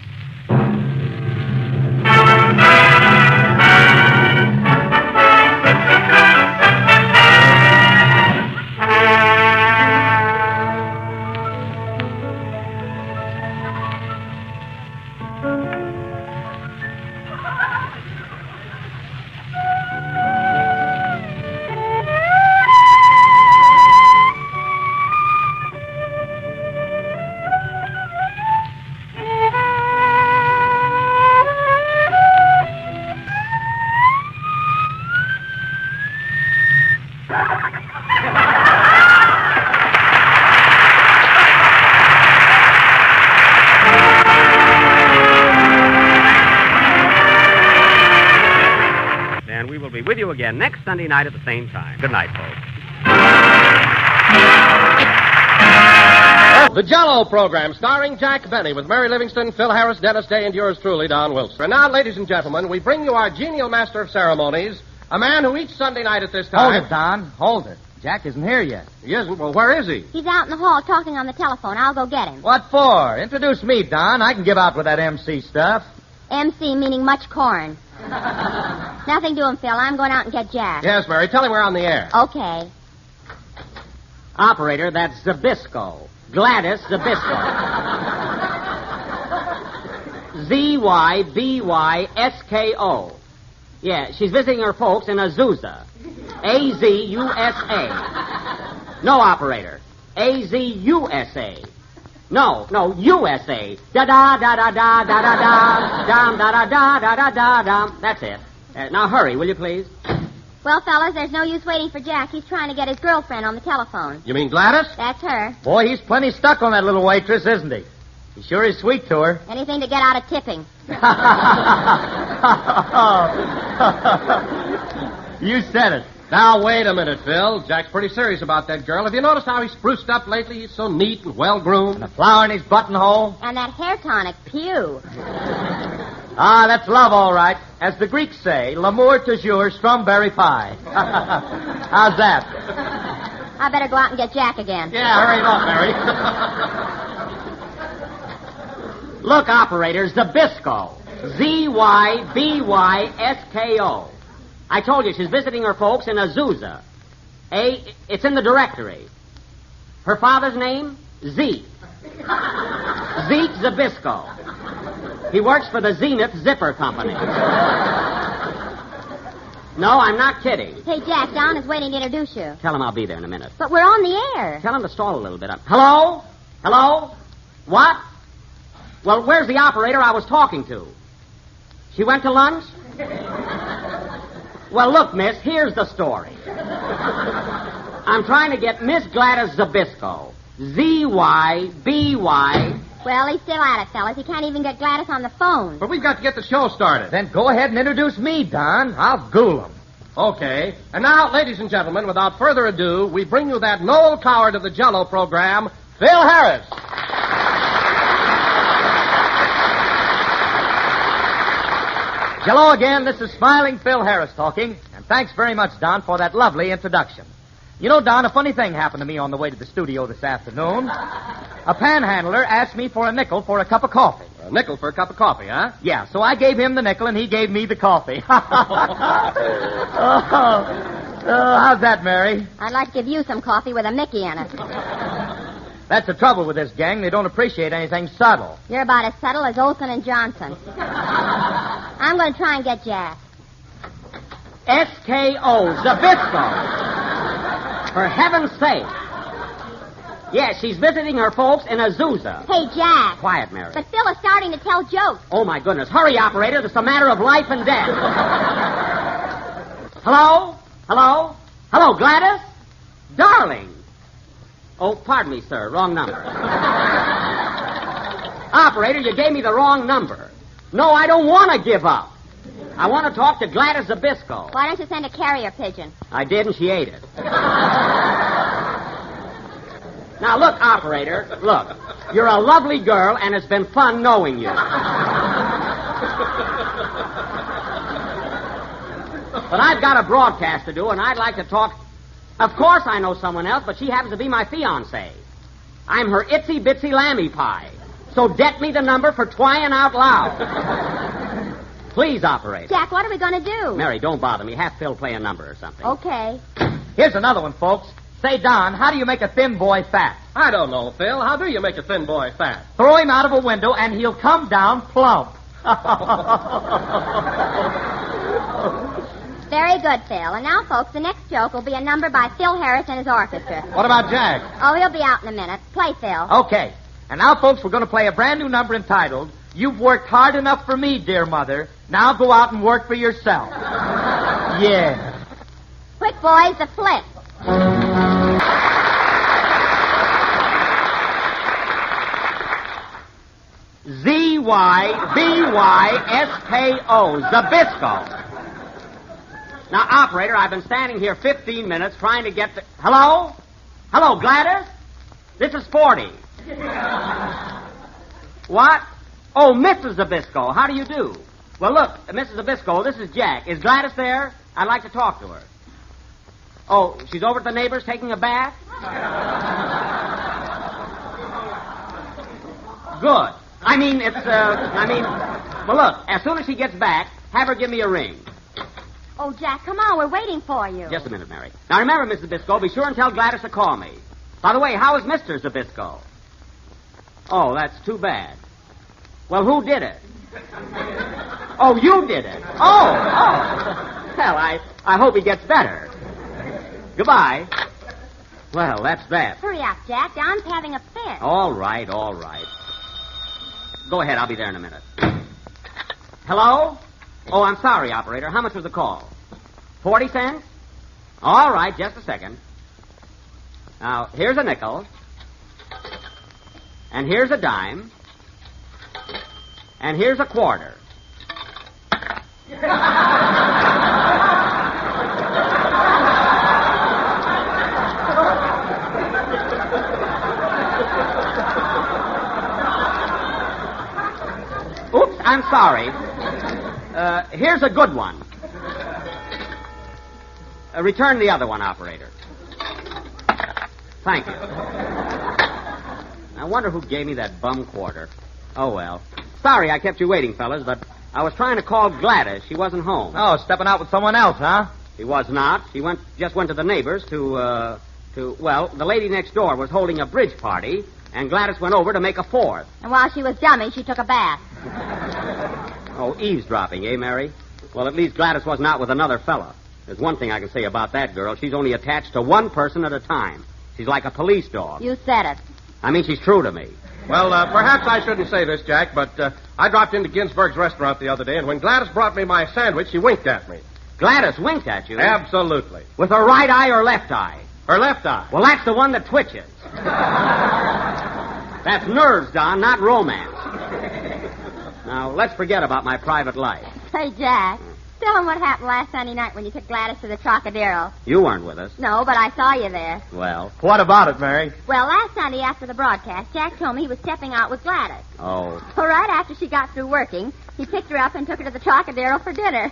With you again next Sunday night at the same time. Good night, folks. The Jell-O program, starring Jack Benny, with Mary Livingston, Phil Harris, Dennis Day, and yours truly, Don Wilson. And now, ladies and gentlemen, we bring you our genial master of ceremonies, a man who each Sunday night at this time... Hold it, Don. Hold it. Jack isn't here yet. He isn't? Well, where is he? He's out in the hall talking on the telephone. I'll go get him. What for? Introduce me, Don. I can give out with that MC stuff. MC meaning much corn. Nothing doing, Phil. I'm going out and get Jack. Yes, Mary. Tell him we're on the air. Okay. Operator, that's Zybysko. Gladys Zybysko. Zybysko. Yeah, she's visiting her folks in Azusa. Azusa. No, operator. Azusa. No, USA. Da-da-da-da-da-da-da-da. Dum-da-da-da-da-da-da-dum. That's it. Now hurry, will you please? Well, fellas, there's no use waiting for Jack. He's trying to get his girlfriend on the telephone. You mean Gladys? That's her. Boy, he's plenty stuck on that little waitress, isn't he? He sure is sweet to her. Anything to get out of tipping. You said it. Now, wait a minute, Phil. Jack's pretty serious about that girl. Have you noticed how he's spruced up lately? He's so neat and well-groomed. And a flower in his buttonhole. And that hair tonic, pew. Ah, that's love, all right. As the Greeks say, l'amour toujours, strawberry pie. How's that? I better go out and get Jack again. Yeah, hurry up, Mary. Look, operator, Zybysko. Zybysko. I told you she's visiting her folks in Azusa. It's in the directory. Her father's name? Zeke. Zeke Zybysko. He works for the Zenith Zipper Company. No, I'm not kidding. Hey, Jack, Don is waiting to introduce you. Tell him I'll be there in a minute. But we're on the air. Tell him to stall a little bit. Hello? Hello? What? Well, where's the operator I was talking to? She went to lunch? Well, look, miss, here's the story. I'm trying to get Miss Gladys Zybysko. Z-Y-B-Y. Well, he's still at it, fellas. He can't even get Gladys on the phone. But we've got to get the show started. Then go ahead and introduce me, Don. I'll ghoul him. Okay. And now, ladies and gentlemen, without further ado, we bring you that Noel Coward of the Jell-O program, Phil Harris. Hello again. This is smiling Phil Harris talking. And thanks very much, Don, for that lovely introduction. You know, Don, a funny thing happened to me on the way to the studio this afternoon. A panhandler asked me for a nickel for a cup of coffee. A nickel for a cup of coffee, huh? Yeah, so I gave him the nickel and he gave me the coffee. How's that, Mary? I'd like to give you some coffee with a Mickey in it. That's the trouble with this gang. They don't appreciate anything subtle. You're about as subtle as Olson and Johnson. I'm going to try and get Jack. S-K-O, Zybysko. For heaven's sake. Yes, she's visiting her folks in Azusa. Hey, Jack. Quiet, Mary. But Phil is starting to tell jokes. Oh, my goodness. Hurry, operator. This is a matter of life and death. Hello? Hello? Hello, Gladys? Darling. Oh, pardon me, sir. Wrong number. Operator, you gave me the wrong number. No, I don't want to give up. I want to talk to Gladys Zybysko. Why don't you send a carrier pigeon? I did, and she ate it. Now, look, operator, look. You're a lovely girl, and it's been fun knowing you. But I've got a broadcast to do, and I'd like to talk... Of course I know someone else, but she happens to be my fiancée. I'm her itsy-bitsy lammy pie. So get me the number for trying out loud. Please, operator. Jack, what are we going to do? Mary, don't bother me. Have Phil play a number or something. Okay. Here's another one, folks. Say, Don, how do you make a thin boy fat? I don't know, Phil. How do you make a thin boy fat? Throw him out of a window and he'll come down plump. Very good, Phil. And now, folks, the next joke will be a number by Phil Harris and his orchestra. What about Jack? Oh, he'll be out in a minute. Play, Phil. Okay. And now, folks, we're going to play a brand new number entitled, You've Worked Hard Enough for Me, Dear Mother. Now go out and work for yourself. Yeah. Quick, boys, the flip. Zybysko, Zybysko. Now, operator, I've been standing here 15 minutes trying to get the... Hello? Hello, Gladys? This is 40. What? Oh, Mrs. Zybysko, how do you do? Well, look, Mrs. Zybysko, this is Jack. Is Gladys there? I'd like to talk to her. Oh, she's over at the neighbor's taking a bath? Good. Well, look, as soon as she gets back, have her give me a ring. Oh, Jack, come on. We're waiting for you. Just a minute, Mary. Now, remember, Mrs. Zybysko, be sure and tell Gladys to call me. By the way, how is Mr. Zybysko? Oh, that's too bad. Well, who did it? Oh, you did it. Oh. Well, I hope he gets better. Goodbye. Well, that's that. Hurry up, Jack. Don's having a fit. All right. Go ahead. I'll be there in a minute. Hello? Oh, I'm sorry, operator. How much was the call? 40 cents? All right, just a second. Now, here's a nickel. And here's a dime. And here's a quarter. Oops, I'm sorry. Here's a good one. Return the other one, operator. Thank you. I wonder who gave me that bum quarter. Oh, well. Sorry I kept you waiting, fellas, but I was trying to call Gladys. She wasn't home. Oh, stepping out with someone else, huh? She was not. She just went to the neighbors well, the lady next door was holding a bridge party, and Gladys went over to make a fourth. And while she was dumbing, she took a bath. Oh, eavesdropping, eh, Mary? Well, at least Gladys wasn't out with another fella. There's one thing I can say about that girl. She's only attached to one person at a time. She's like a police dog. You said it. I mean, she's true to me. Well, perhaps I shouldn't say this, Jack, but I dropped into Ginsberg's restaurant the other day, and when Gladys brought me my sandwich, she winked at me. Gladys winked at you? Absolutely. With her right eye or left eye? Her left eye. Well, that's the one that twitches. That's nerves, Don, not romance. Now, let's forget about my private life. Say, Jack, tell him what happened last Sunday night when you took Gladys to the Trocadero. You weren't with us. No, but I saw you there. Well? What about it, Mary? Well, last Sunday after the broadcast, Jack told me he was stepping out with Gladys. Oh. Well, right after she got through working, he picked her up and took her to the Trocadero for dinner.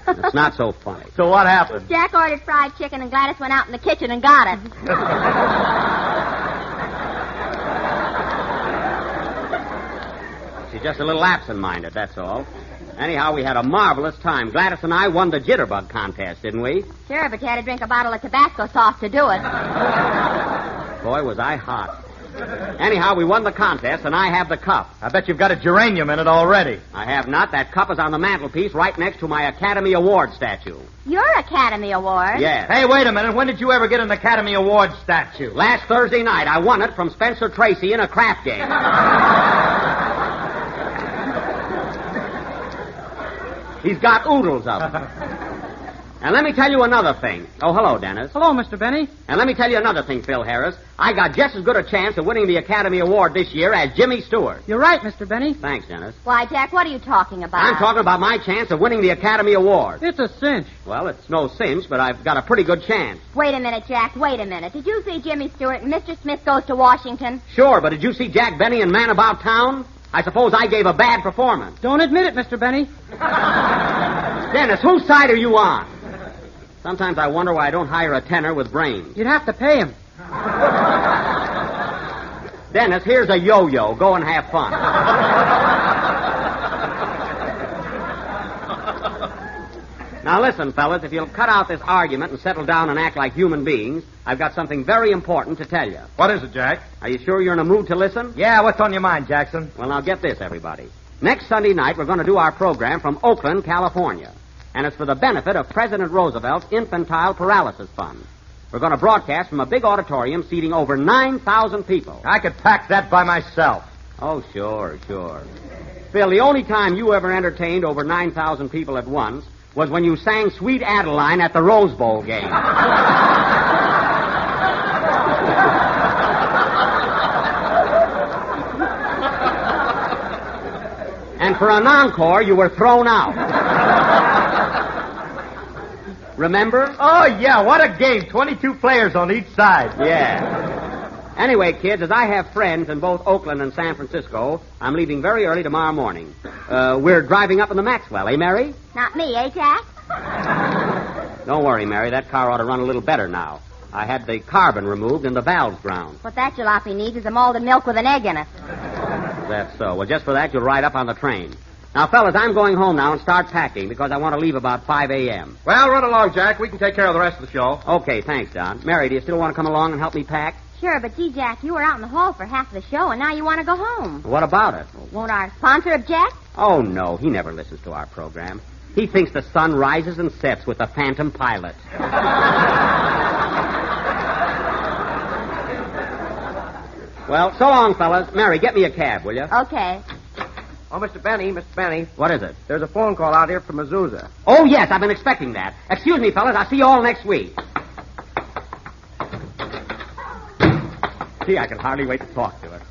It's not so funny. So what happened? Jack ordered fried chicken, and Gladys went out in the kitchen and got it. She's just a little absent-minded, that's all. Anyhow, we had a marvelous time. Gladys and I won the jitterbug contest, didn't we? Sure, but you had to drink a bottle of Tabasco sauce to do it. Boy, was I hot. Anyhow, we won the contest, and I have the cup. I bet you've got a geranium in it already. I have not. That cup is on the mantelpiece right next to my Academy Award statue. Your Academy Award? Yes. Hey, wait a minute. When did you ever get an Academy Award statue? Last Thursday night. I won it from Spencer Tracy in a crap game. He's got oodles of them. And let me tell you another thing. Oh, hello, Dennis. Hello, Mr. Benny. And let me tell you another thing, Phil Harris. I got just as good a chance of winning the Academy Award this year as Jimmy Stewart. You're right, Mr. Benny. Thanks, Dennis. Why, Jack, what are you talking about? I'm talking about my chance of winning the Academy Award. It's a cinch. Well, it's no cinch, but I've got a pretty good chance. Wait a minute, Jack. Wait a minute. Did you see Jimmy Stewart and Mr. Smith Goes to Washington? Sure, but did you see Jack Benny and Man About Town? I suppose I gave a bad performance. Don't admit it, Mr. Benny. Dennis, whose side are you on? Sometimes I wonder why I don't hire a tenor with brains. You'd have to pay him. Dennis, here's a yo-yo. Go and have fun. Now listen, fellas, if you'll cut out this argument and settle down and act like human beings, I've got something very important to tell you. What is it, Jack? Are you sure you're in a mood to listen? Yeah, what's on your mind, Jackson? Well, now get this, everybody. Next Sunday night, we're going to do our program from Oakland, California. And it's for the benefit of President Roosevelt's Infantile Paralysis Fund. We're going to broadcast from a big auditorium seating over 9,000 people. I could pack that by myself. Oh, sure. Phil, the only time you ever entertained over 9,000 people at once was when you sang Sweet Adeline at the Rose Bowl game. And for an encore, you were thrown out. Remember? Oh, yeah, what a game. 22 players on each side. Yeah. Anyway, kids, as I have friends in both Oakland and San Francisco, I'm leaving very early tomorrow morning. We're driving up in the Maxwell, eh, Mary? Not me, eh, Jack? Don't worry, Mary. That car ought to run a little better now. I had the carbon removed and the valves ground. What that jalopy needs is a malted milk with an egg in it. That's so. Well, just for that, you'll ride up on the train. Now, fellas, I'm going home now and start packing because I want to leave about 5 a.m. Well, run along, Jack. We can take care of the rest of the show. Okay, thanks, Don. Mary, do you still want to come along and help me pack? Sure, but gee, Jack, you were out in the hall for half the show, and now you want to go home. What about it? Won't our sponsor object? Oh, no. He never listens to our program. He thinks the sun rises and sets with the Phantom Pilot. Well, so long, fellas. Mary, get me a cab, will you? Okay. Oh, Mr. Benny. What is it? There's a phone call out here from Azusa. Oh, yes, I've been expecting that. Excuse me, fellas. I'll see you all next week. Gee, I can hardly wait to talk to her.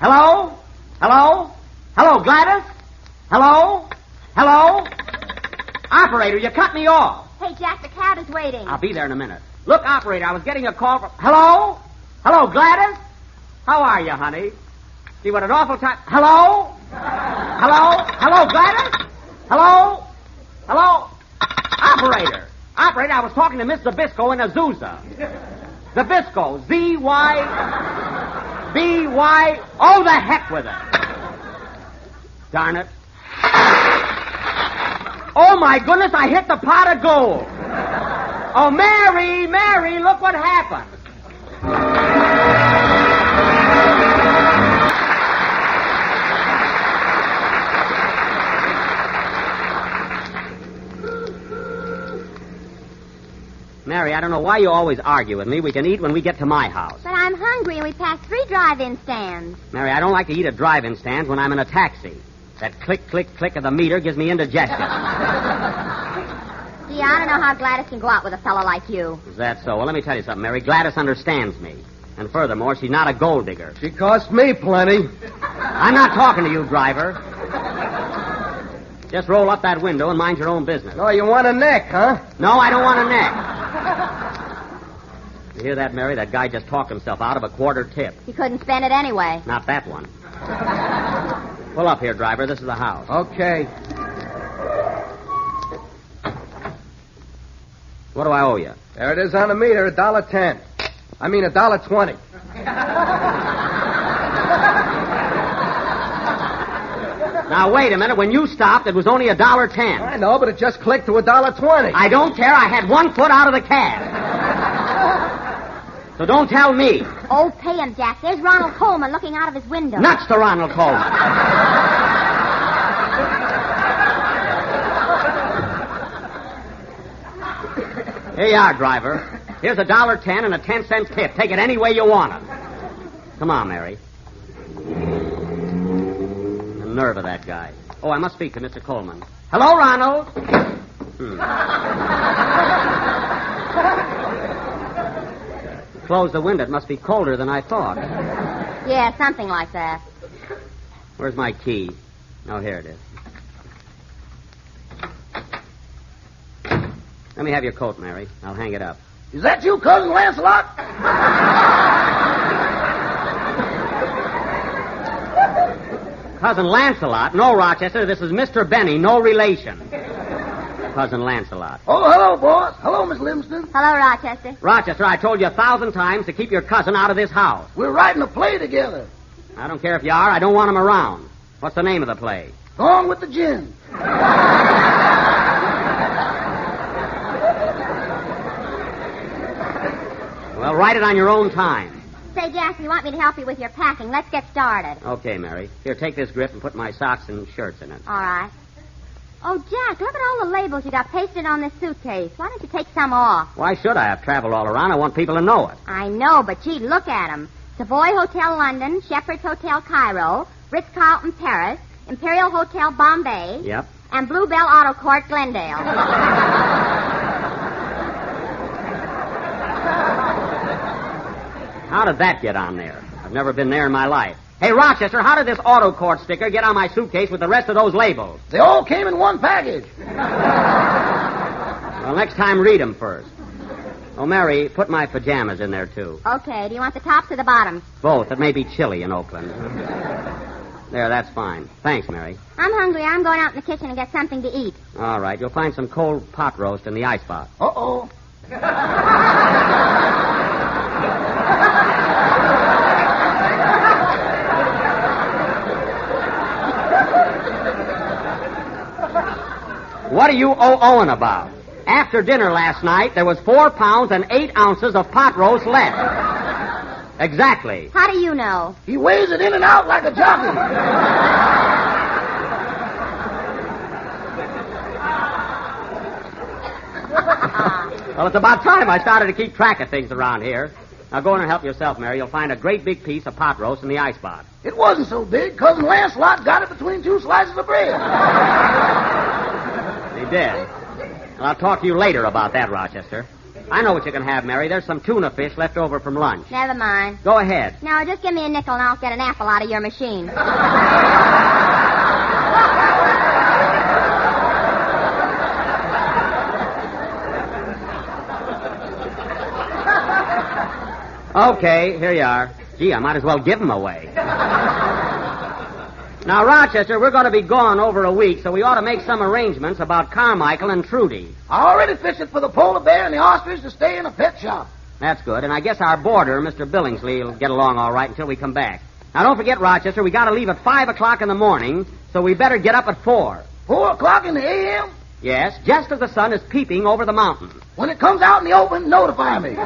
Hello? Hello, Gladys? Hello? Operator, you cut me off. Hey, Jack, the cab is waiting. I'll be there in a minute. Look, operator, I was getting a call from... Hello, Gladys? How are you, honey? See, what an awful time... Hello, Gladys? Hello? Operator, I was talking to Miss Zybysko in Azusa. Zybysko, Z-Y... Oh, the heck with it. Darn it. Oh, my goodness, I hit the pot of gold. Oh, Mary, look what happened. Mary, I don't know why you always argue with me. We can eat when we get to my house. But I'm hungry, and we passed 3 drive-in stands. Mary, I don't like to eat at drive-in stands when I'm in a taxi. That click, click, click of the meter gives me indigestion. Gee, I don't know how Gladys can go out with a fellow like you. Is that so? Well, let me tell you something, Mary. Gladys understands me. And furthermore, she's not a gold digger. She cost me plenty. I'm not talking to you, driver. Just roll up that window and mind your own business. Oh, you want a neck, huh? No, I don't want a neck. You hear that, Mary? That guy just talked himself out of a quarter tip. He couldn't spend it anyway. Not that one. Pull up here, driver. This is the house. Okay. What do I owe you? There it is on the meter, $1.10. I mean $1.20. Now, wait a minute. When you stopped, it was only $1.10. I know, but it just clicked to $1.20. I don't care. I had 1 foot out of the cab. So don't tell me. Oh, pay him, Jack. There's Ronald Coleman looking out of his window. Nuts to Ronald Coleman. Here you are, driver. Here's $1.10 and a 10-cent tip. Take it any way you want it. Come on, Mary. The nerve of that guy. Oh, I must speak to Mr. Coleman. Hello, Ronald. Close the window. It must be colder than I thought. Yeah, something like that. Where's my key? Oh, here it is. Let me have your coat, Mary. I'll hang it up. Is that you, Cousin Lancelot? Cousin Lancelot? No, Rochester. This is Mr. Benny. No relation. cousin Lancelot. Oh, hello, boss. Hello, Miss Livingston. Hello, Rochester. Rochester, I told you 1,000 times to keep your cousin out of this house. We're writing a play together. I don't care if you are. I don't want him around. What's the name of the play? Gone with the gin. Well, write it on your own time. Say, Jack, you want me to help you with your packing? Let's get started. Okay, Mary. Here, take this grip and put my socks and shirts in it. All right. Oh, Jack, look at all the labels you got pasted on this suitcase. Why don't you take some off? Why should I? I've traveled all around. I want people to know it. I know, but gee, look at them. Savoy Hotel London, Shepherd's Hotel Cairo, Ritz-Carlton Paris, Imperial Hotel Bombay, Yep. and Bluebell Auto Court Glendale. How did that get on there? I've never been there in my life. Hey, Rochester, how did this auto court sticker get on my suitcase with the rest of those labels? They all came in one package. Well, next time, read them first. Oh, Mary, put my pajamas in there, too. Okay, do you want the tops or the bottoms? Both. It may be chilly in Oakland. There, that's fine. Thanks, Mary. I'm hungry. I'm going out in the kitchen and get something to eat. All right, you'll find some cold pot roast in the icebox. Uh-oh. What are you oh-ohing about? After dinner last night, there was 4 pounds and 8 ounces of pot roast left. Exactly. How do you know? He weighs it in and out like a jockey. Well, it's about time I started to keep track of things around here. Now go in and help yourself, Mary. You'll find a great big piece of pot roast in the icebox. It wasn't so big. Cousin Lancelot got it between 2 slices of bread. He did. Well, I'll talk to you later about that, Rochester. I know what you can have, Mary. There's some tuna fish left over from lunch. Never mind. Go ahead. No, just give me a nickel and I'll get an apple out of your machine. Okay, here you are. Gee, I might as well give them away. Now, Rochester, we're going to be gone over a week, so we ought to make some arrangements about Carmichael and Trudy. I already fixed it for the polar bear and the ostrich to stay in a pet shop. That's good, and I guess our boarder, Mr. Billingsley, will get along all right until we come back. Now, don't forget, Rochester, we got to leave at 5 o'clock in the morning, so we better get up at 4. 4 o'clock in the a.m.? Yes, just as the sun is peeping over the mountain. When it comes out in the open, notify me.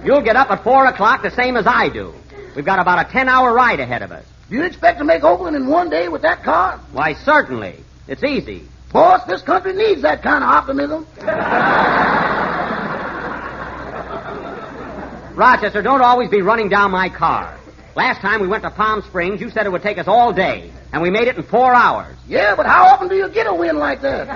You'll get up at 4 o'clock the same as I do. We've got about a 10-hour ride ahead of us. Do you expect to make Oakland in one day with that car? Why, certainly. It's easy. Boss, this country needs that kind of optimism. Rochester, don't always be running down my car. Last time we went to Palm Springs, you said it would take us all day, and we made it in 4 hours. Yeah, but how often do you get a win like that?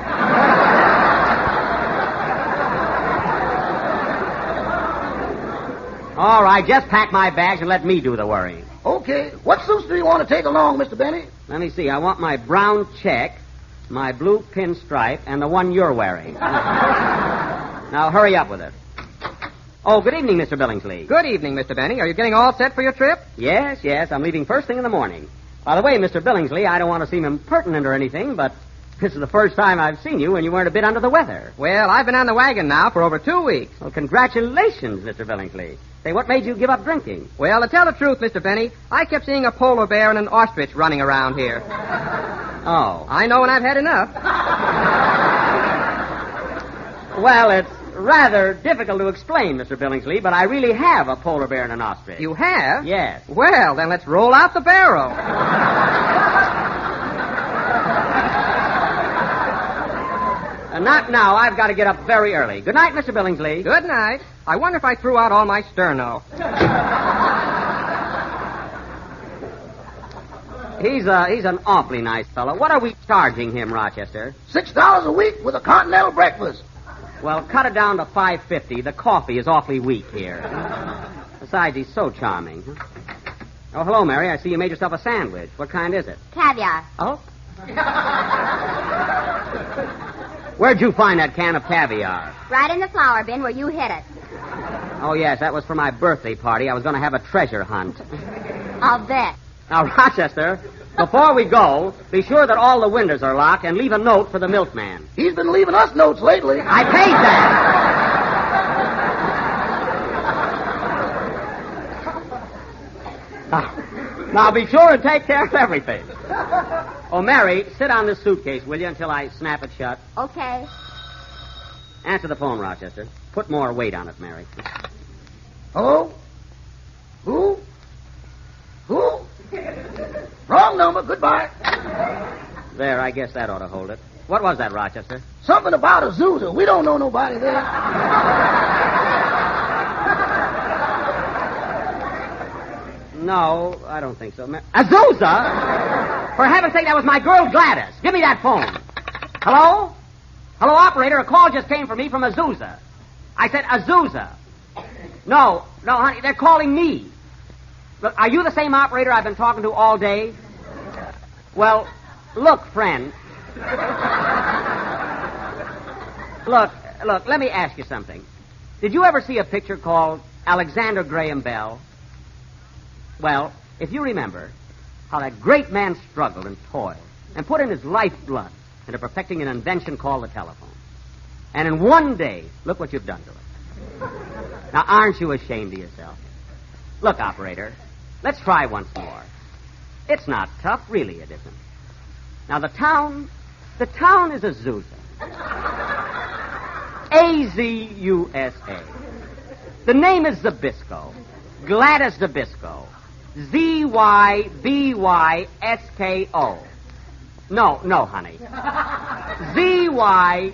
All right, just pack my bags and let me do the worrying. Okay. What suits do you want to take along, Mr. Benny? Let me see. I want my brown check, my blue pinstripe, and the one you're wearing. Now, hurry up with it. Oh, good evening, Mr. Billingsley. Good evening, Mr. Benny. Are you getting all set for your trip? Yes, yes. I'm leaving first thing in the morning. By the way, Mr. Billingsley, I don't want to seem impertinent or anything, but this is the first time I've seen you when you weren't a bit under the weather. Well, I've been on the wagon now for over 2 weeks. Well, congratulations, Mr. Billingsley. Say, what made you give up drinking? Well, to tell the truth, Mr. Benny, I kept seeing a polar bear and an ostrich running around here. Oh. I know when I've had enough. Well, it's rather difficult to explain, Mr. Billingsley, but I really have a polar bear and an ostrich. You have? Yes. Well, then let's roll out the barrel. Not now. I've got to get up very early. Good night, Mr. Billingsley. Good night. I wonder if I threw out all my sterno. He's an awfully nice fellow. What are we charging him, Rochester? $6 a week with a continental breakfast. Well, cut it down to $5.50. The coffee is awfully weak here. Besides, he's so charming. Oh, hello, Mary. I see you made yourself a sandwich. What kind is it? Caviar. Oh? Where'd you find that can of caviar? Right in the flour bin where you hid it. Oh, yes, that was for my birthday party. I was going to have a treasure hunt. I'll bet. Now, Rochester, Before we go, be sure that all the windows are locked and leave a note for the milkman. He's been leaving us notes lately. I paid that. Now be sure and take care of everything. Oh, Mary, sit on this suitcase, will you, until I snap it shut? Okay. Answer the phone, Rochester. Put more weight on it, Mary. Hello? Who? Wrong number. Goodbye. There, I guess that ought to hold it. What was that, Rochester? Something about Azusa. We don't know nobody there. No, I don't think so. Azusa? For heaven's sake, that was my girl Gladys. Give me that phone. Hello? Hello, operator. A call just came for me from Azusa. I said Azusa. No, honey, they're calling me. Look, are you the same operator I've been talking to all day? Well, look, friend. Look, let me ask you something. Did you ever see a picture called Alexander Graham Bell? Well, if you remember how that great man struggled and toiled and put in his lifeblood into perfecting an invention called the telephone. And in one day, look what you've done to it. Now, aren't you ashamed of yourself? Look, operator, let's try once more. It's not tough, really it isn't. Now, the town is Azusa. A-Z-U-S-A. The name is Zybysko. Gladys Zybysko. Z-Y-B-Y-S-K-O. No, honey. Z-Y-B-Y-S-K-O.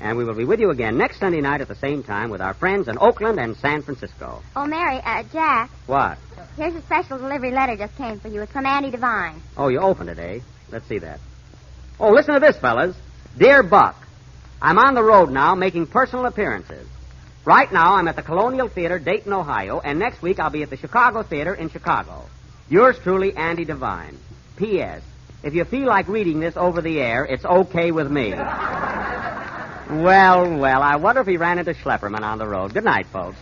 And we will be with you again next Sunday night at the same time with our friends in Oakland and San Francisco. Oh, Mary, Jack. What? Here's a special delivery letter just came for you. It's from Annie Devine. Oh, you opened it, eh? Let's see that. Oh, listen to this, fellas. Dear Buck, I'm on the road now making personal appearances. Right now, I'm at the Colonial Theater, Dayton, Ohio, and next week I'll be at the Chicago Theater in Chicago. Yours truly, Andy Devine. P.S. If you feel like reading this over the air, it's okay with me. Well, I wonder if he ran into Schlepperman on the road. Good night, folks.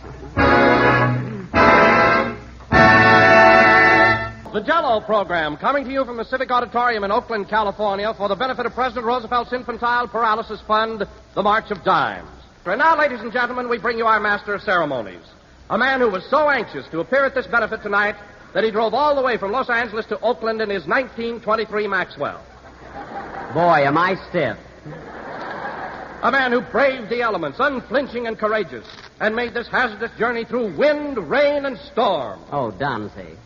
The Jell-O program, coming to you from the Civic Auditorium in Oakland, California, for the benefit of President Roosevelt's Infantile Paralysis Fund, the March of Dimes. And now, ladies and gentlemen, we bring you our master of ceremonies, a man who was so anxious to appear at this benefit tonight that he drove all the way from Los Angeles to Oakland in his 1923 Maxwell. Boy, am I stiff. A man who braved the elements, unflinching and courageous, and made this hazardous journey through wind, rain, and storm. Oh, Dunsey.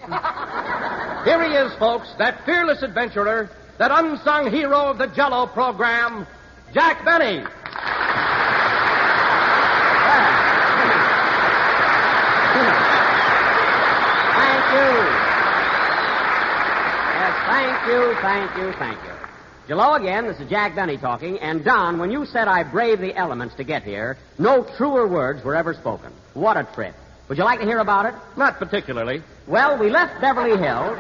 Here he is, folks, that fearless adventurer, that unsung hero of the Jell-O program, Jack Benny. Thank you. Jell-O again, this is Jack Benny talking. And, Don, when you said I braved the elements to get here, no truer words were ever spoken. What a trip. Would you like to hear about it? Not particularly. Well, we left Beverly Hills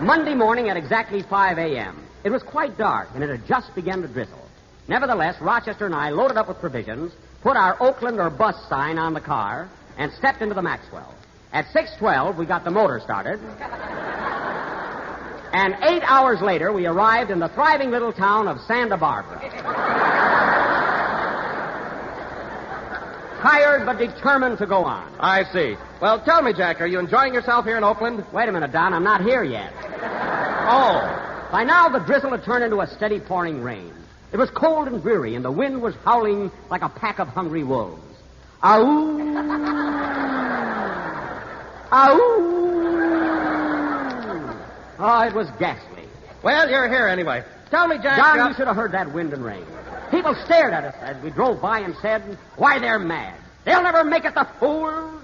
Monday morning at exactly 5 a.m. It was quite dark, and it had just begun to drizzle. Nevertheless, Rochester and I loaded up with provisions, put our Oakland or bus sign on the car, and stepped into the Maxwell. At 6:12, we got the motor started. And 8 hours later, we arrived in the thriving little town of Santa Barbara. Tired but determined to go on. I see. Well, tell me, Jack, are you enjoying yourself here in Oakland? Wait a minute, Don. I'm not here yet. Oh. By now, the drizzle had turned into a steady pouring rain. It was cold and dreary, and the wind was howling like a pack of hungry wolves. Ow! Ow! Oh, it was ghastly. Well, you're here anyway. Tell me, Jack... John, you should have heard that wind and rain. People stared at us as we drove by and said, "Why, they're mad. They'll never make it, the fools."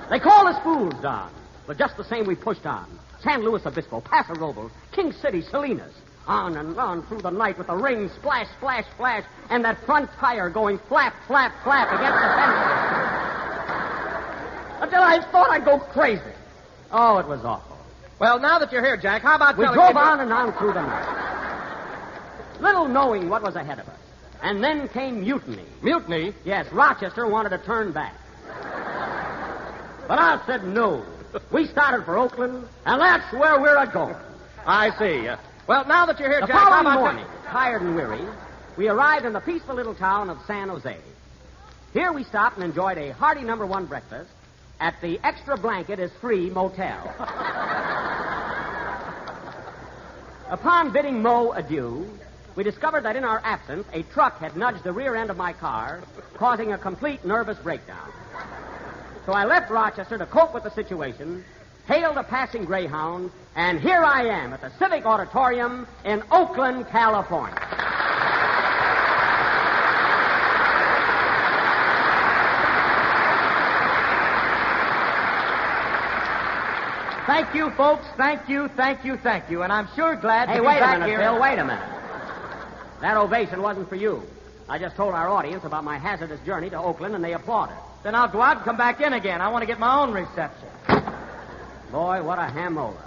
They called us fools, Don. But just the same, we pushed on. San Luis Obispo, Paso Robles, King City, Salinas. On and on through the night with the rain splash, splash, splash, and that front tire going flap, flap, flap against the fence. Until I thought I'd go crazy. Oh, it was awful. Well, now that you're here, Jack, how about we telling drove me... on and on through the night, little knowing what was ahead of us. And then came mutiny. Mutiny? Yes, Rochester wanted to turn back. But I said no. We started for Oakland, and that's where we're a-going. I see. Well, now that you're here, The Jack, how following about morning, tired and weary, we arrived in the peaceful little town of San Jose. Here we stopped and enjoyed a hearty #1 breakfast at the Extra Blanket is Free Motel. Upon bidding Mo adieu, we discovered that in our absence, a truck had nudged the rear end of my car, causing a complete nervous breakdown. So I left Rochester to cope with the situation, hailed a passing Greyhound, and here I am at the Civic Auditorium in Oakland, California. Thank you, folks. Thank you. And I'm sure glad to be wait a back minute, here. Phil. Wait a minute. That ovation wasn't for you. I just told our audience about my hazardous journey to Oakland, and they applauded. Then I'll go out and come back in again. I want to get my own reception. Boy, what a hamola.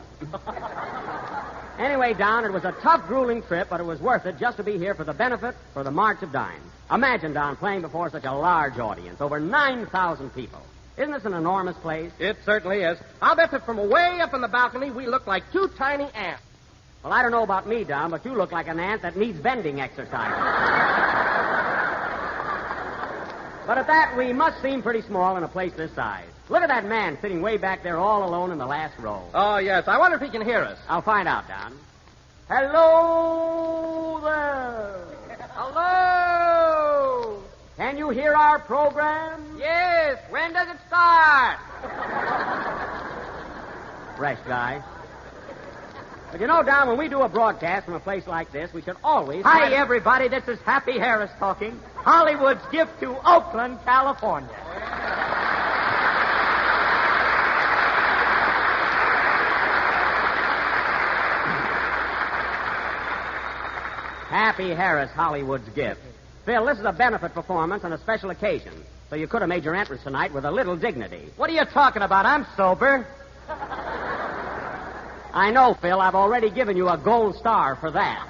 Anyway, Don, it was a tough, grueling trip, but it was worth it just to be here for the benefit for the March of Dimes. Imagine, Don, playing before such a large audience, over 9,000 people. Isn't this an enormous place? It certainly is. I'll bet that from way up in the balcony, we look like two tiny ants. Well, I don't know about me, Don, but you look like an ant that needs bending exercises. But at that, we must seem pretty small in a place this size. Look at that man sitting way back there all alone in the last row. Oh, yes. I wonder if he can hear us. I'll find out, Don. Hello there. Hello. Can you hear our program? Yes. When does it start? Fresh guy. But you know, Don, when we do a broadcast from a place like this, we should always... Hi, everybody. This is Happy Harris talking. Hollywood's gift to Oakland, California. Happy Harris, Hollywood's gift. Phil, this is a benefit performance on a special occasion, so you could have made your entrance tonight with a little dignity. What are you talking about? I'm sober. I know, Phil. I've already given you a gold star for that.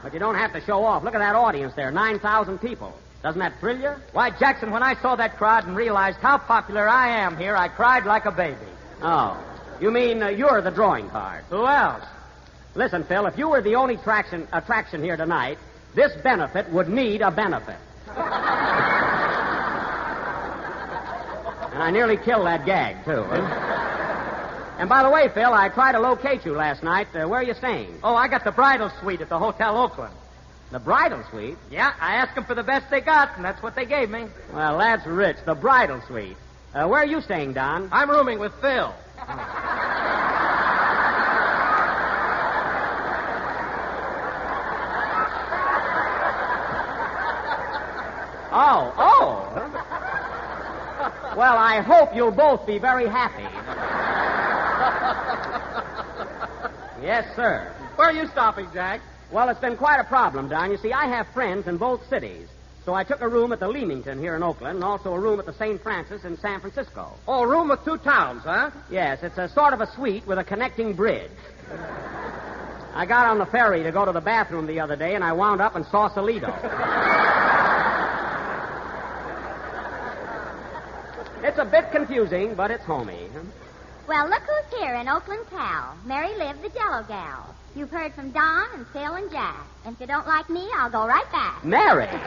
But you don't have to show off. Look at that audience there, 9,000 people. Doesn't that thrill you? Why, Jackson, when I saw that crowd and realized how popular I am here, I cried like a baby. Oh. You mean you're the drawing card? Who else? Listen, Phil, if you were the only attraction here tonight, this benefit would need a benefit. And I nearly killed that gag, too. And by the way, Phil, I tried to locate you last night. Where are you staying? Oh, I got the bridal suite at the Hotel Oakland. The bridal suite? Yeah, I asked them for the best they got, and that's what they gave me. Well, that's rich. The bridal suite. Where are you staying, Don? I'm rooming with Phil. Oh. Well, I hope you'll both be very happy. Yes, sir. Where are you stopping, Jack? Well, it's been quite a problem, Don. You see, I have friends in both cities. So I took a room at the Leamington here in Oakland and also a room at the St. Francis in San Francisco. Oh, a room with two towns, huh? Yes, it's a sort of a suite with a connecting bridge. I got on the ferry to go to the bathroom the other day, and I wound up in Sausalito. It's a bit confusing, but it's homey. Well, look who's here in Oakland, Cal. Mary Liv, the Jell-O gal. You've heard from Don and Phil and Jack. And if you don't like me, I'll go right back. Mary? There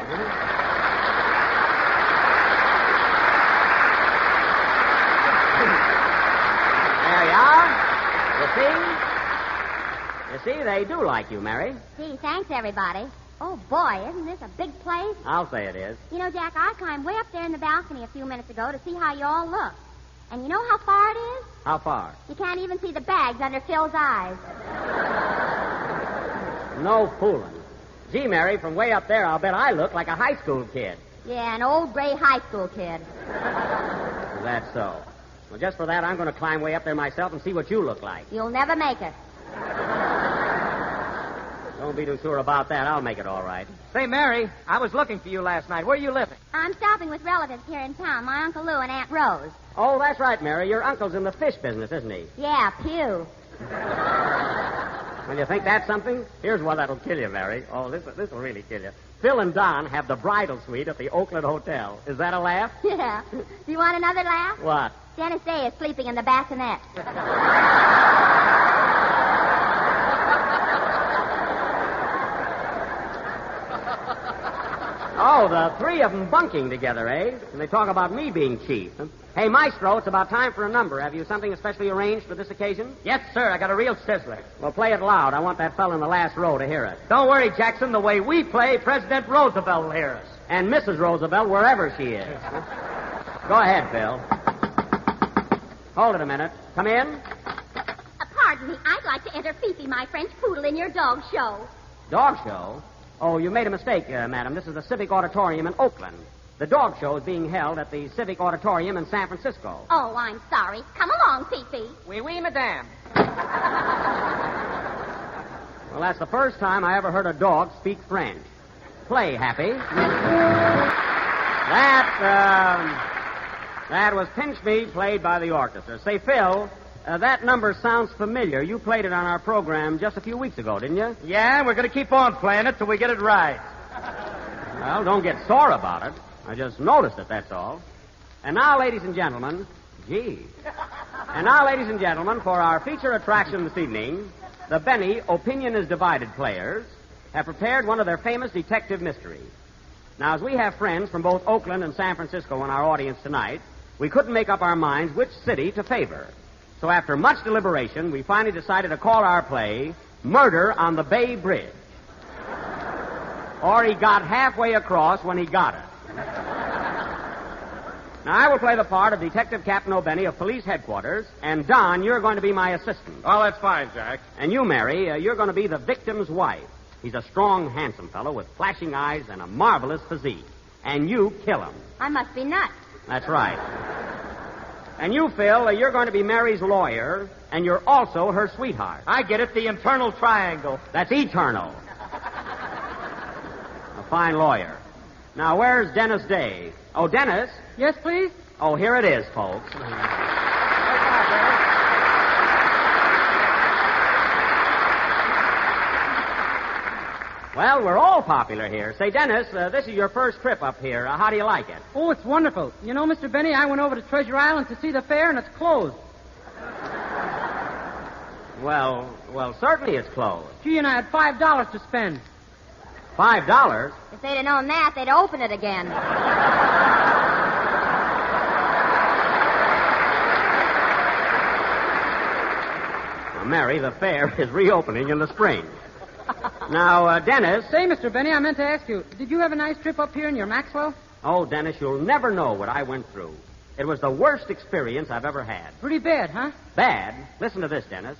you are. You see, they do like you, Mary. Gee, thanks, everybody. Oh, boy, isn't this a big place? I'll say it is. You know, Jack, I climbed way up there in the balcony a few minutes ago to see how you all look. And you know how far it is? How far? You can't even see the bags under Phil's eyes. No fooling. Gee, Mary, from way up there, I'll bet I look like a high school kid. Yeah, an old gray high school kid. That's so. Well, just for that, I'm going to climb way up there myself and see what you look like. You'll never make it. Don't be too sure about that. I'll make it all right. Say, Mary, I was looking for you last night. Where are you living? I'm stopping with relatives here in town, my Uncle Lou and Aunt Rose. Oh, that's right, Mary. Your uncle's in the fish business, isn't he? Yeah, Pew. Well, you think that's something? Here's one that'll kill you, Mary. Oh, this will really kill you. Phil and Don have the bridal suite at the Oakland Hotel. Is that a laugh? Yeah. Do you want another laugh? What? Dennis Day is sleeping in the bassinet. Oh, the three of them bunking together, eh? And they talk about me being chief. Hey, Maestro, it's about time for a number. Have you something especially arranged for this occasion? Yes, sir. I got a real sizzler. Well, play it loud. I want that fellow in the last row to hear it. Don't worry, Jackson. The way we play, President Roosevelt will hear us. And Mrs. Roosevelt, wherever she is. Go ahead, Phil. Hold it a minute. Come in. Pardon me. I'd like to enter Fifi, my French poodle, in your dog show. Dog show? Oh, you made a mistake, madam. This is the Civic Auditorium in Oakland. The dog show is being held at the Civic Auditorium in San Francisco. Oh, I'm sorry. Come along, Fifi. Oui, oui, madame. Well, that's the first time I ever heard a dog speak French. Play, Happy. That was Pinch Me, played by the orchestra. Say, Phil, that number sounds familiar. You played it on our program just a few weeks ago, didn't you? Yeah, we're going to keep on playing it till we get it right. Well, don't get sore about it. I just noticed it, that's all. And now, ladies and gentlemen, for our feature attraction this evening, the Benny Opinion is Divided players have prepared one of their famous detective mysteries. Now, as we have friends from both Oakland and San Francisco in our audience tonight, we couldn't make up our minds which city to favor. So after much deliberation, we finally decided to call our play Murder on the Bay Bridge. Or he got halfway across when he got it. Now, I will play the part of Detective Captain O'Benny of Police Headquarters, and Don, you're going to be my assistant. Oh, that's fine, Jack. And you, Mary, you're going to be the victim's wife. He's a strong, handsome fellow with flashing eyes and a marvelous physique. And you kill him. I must be nuts. That's right. And you, Phil, you're going to be Mary's lawyer, and you're also her sweetheart. I get it, the internal triangle. That's eternal. A fine lawyer. Now, where's Dennis Day? Oh, Dennis? Yes, please? Oh, here it is, folks. Well, we're all popular here. Say, Dennis, this is your first trip up here. How do you like it? Oh, it's wonderful. You know, Mr. Benny, I went over to Treasure Island to see the fair, and it's closed. Well, certainly it's closed. Gee, and I had $5 to spend. $5? If they'd have known that, they'd open it again. Well, Mary, the fair is reopening in the spring. Now, Dennis... Say, Mr. Benny, I meant to ask you, did you have a nice trip up here in your Maxwell? Oh, Dennis, you'll never know what I went through. It was the worst experience I've ever had. Pretty bad, huh? Bad? Listen to this, Dennis.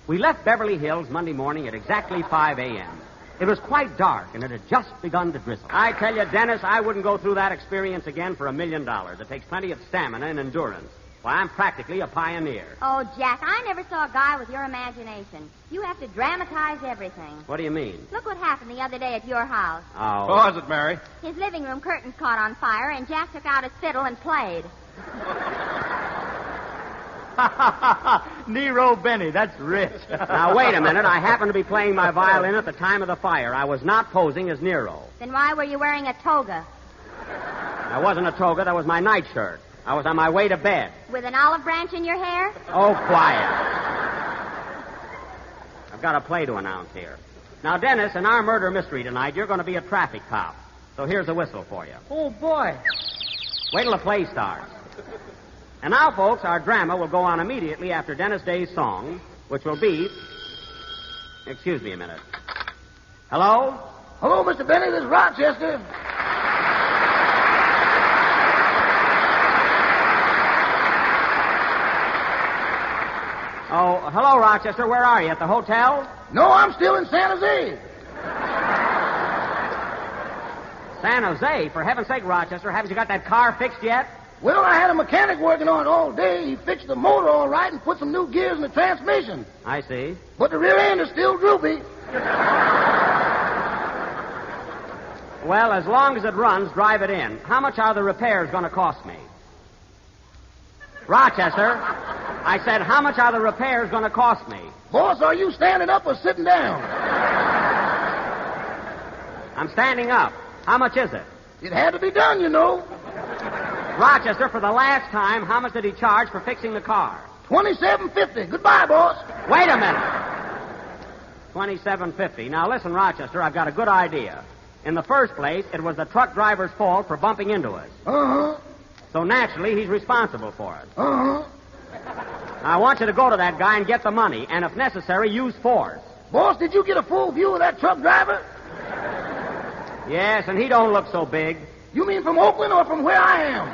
We left Beverly Hills Monday morning at exactly 5 a.m. It was quite dark, and it had just begun to drizzle. I tell you, Dennis, I wouldn't go through that experience again for $1 million. It takes plenty of stamina and endurance. Why, I'm practically a pioneer. Oh, Jack, I never saw a guy with your imagination. You have to dramatize everything. What do you mean? Look what happened the other day at your house. Oh. What was it, Mary? His living room curtains caught on fire, and Jack took out his fiddle and played. Nero Benny, that's rich. Now, wait a minute. I happened to be playing my violin at the time of the fire. I was not posing as Nero. Then why were you wearing a toga? That wasn't a toga. That was my nightshirt. I was on my way to bed. With an olive branch in your hair? Oh, quiet. I've got a play to announce here. Now, Dennis, in our murder mystery tonight, you're going to be a traffic cop. So here's a whistle for you. Oh, boy. Wait till the play starts. And now, folks, our drama will go on immediately after Dennis Day's song, which will be... Excuse me a minute. Hello? Hello, Mr. Benny. This is Rochester. Oh, hello, Rochester. Where are you? At the hotel? No, I'm still in San Jose. San Jose? For heaven's sake, Rochester, haven't you got that car fixed yet? Well, I had a mechanic working on it all day. He fixed the motor all right and put some new gears in the transmission. I see. But the rear end is still droopy. Well, as long as it runs, drive it in. How much are the repairs going to cost me? Rochester. I said, how much are the repairs going to cost me? Boss, are you standing up or sitting down? I'm standing up. How much is it? It had to be done, you know. Rochester, for the last time, how much did he charge for fixing the car? $27.50. Goodbye, boss. Wait a minute. $27.50. Now, listen, Rochester, I've got a good idea. In the first place, it was the truck driver's fault for bumping into us. Uh-huh. So, naturally, he's responsible for it. Uh-huh. I want you to go to that guy and get the money, and if necessary, use force. Boss, did you get a full view of that truck driver? Yes, and he don't look so big. You mean from Oakland or from where I am?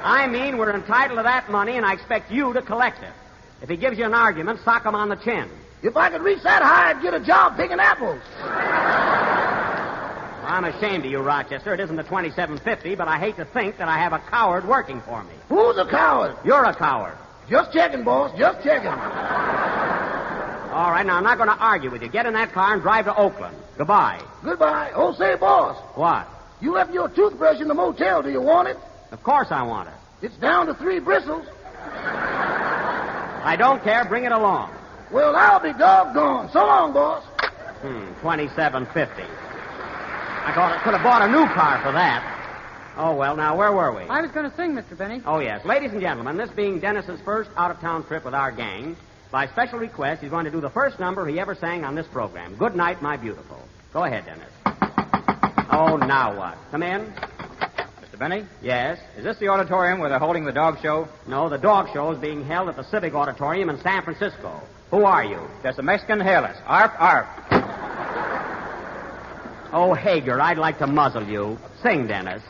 I mean, we're entitled to that money, and I expect you to collect it. If he gives you an argument, sock him on the chin. If I could reach that high, I'd get a job picking apples. I'm ashamed of you, Rochester. It isn't the $27.50, but I hate to think that I have a coward working for me. Who's a coward? You're a coward. Just checking, boss. Just checking. All right, now, I'm not going to argue with you. Get in that car and drive to Oakland. Goodbye. Goodbye. Oh, say, boss. What? You left your toothbrush in the motel. Do you want it? Of course I want it. It's down to 3 bristles. I don't care. Bring it along. Well, I'll be doggone. So long, boss. $27.50. I could have bought a new car for that. Oh, well, now, where were we? I was going to sing, Mr. Benny. Oh, yes. Ladies and gentlemen, this being Dennis's first out-of-town trip with our gang, by special request, he's going to do the first number he ever sang on this program. Good night, my beautiful. Go ahead, Dennis. Oh, now what? Come in. Mr. Benny? Yes? Is this the auditorium where they're holding the dog show? No, the dog show is being held at the Civic Auditorium in San Francisco. Who are you? Just a Mexican hairless. Arp, arp. Oh, Hager, I'd like to muzzle you. Sing, Dennis.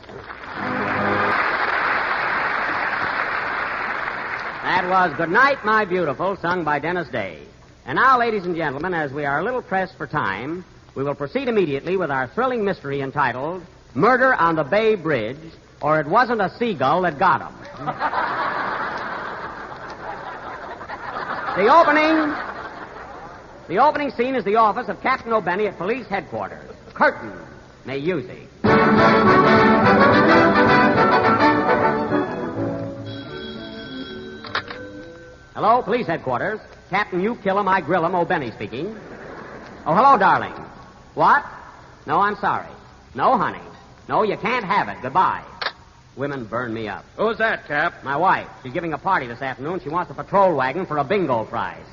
That was Good Night, My Beautiful, sung by Dennis Day. And now, ladies and gentlemen, as we are a little pressed for time, we will proceed immediately with our thrilling mystery entitled Murder on the Bay Bridge, or It Wasn't a Seagull That Got Him. The opening scene is the office of Captain O'Benny at police headquarters. Curtain, may use it. Hello, police headquarters. Captain, you kill him, I grill him, O'Benny speaking. Oh, hello, darling. What? No, I'm sorry. No, honey. No, you can't have it. Goodbye. Women burn me up. Who's that, Cap? My wife. She's giving a party this afternoon. She wants a patrol wagon for a bingo prize.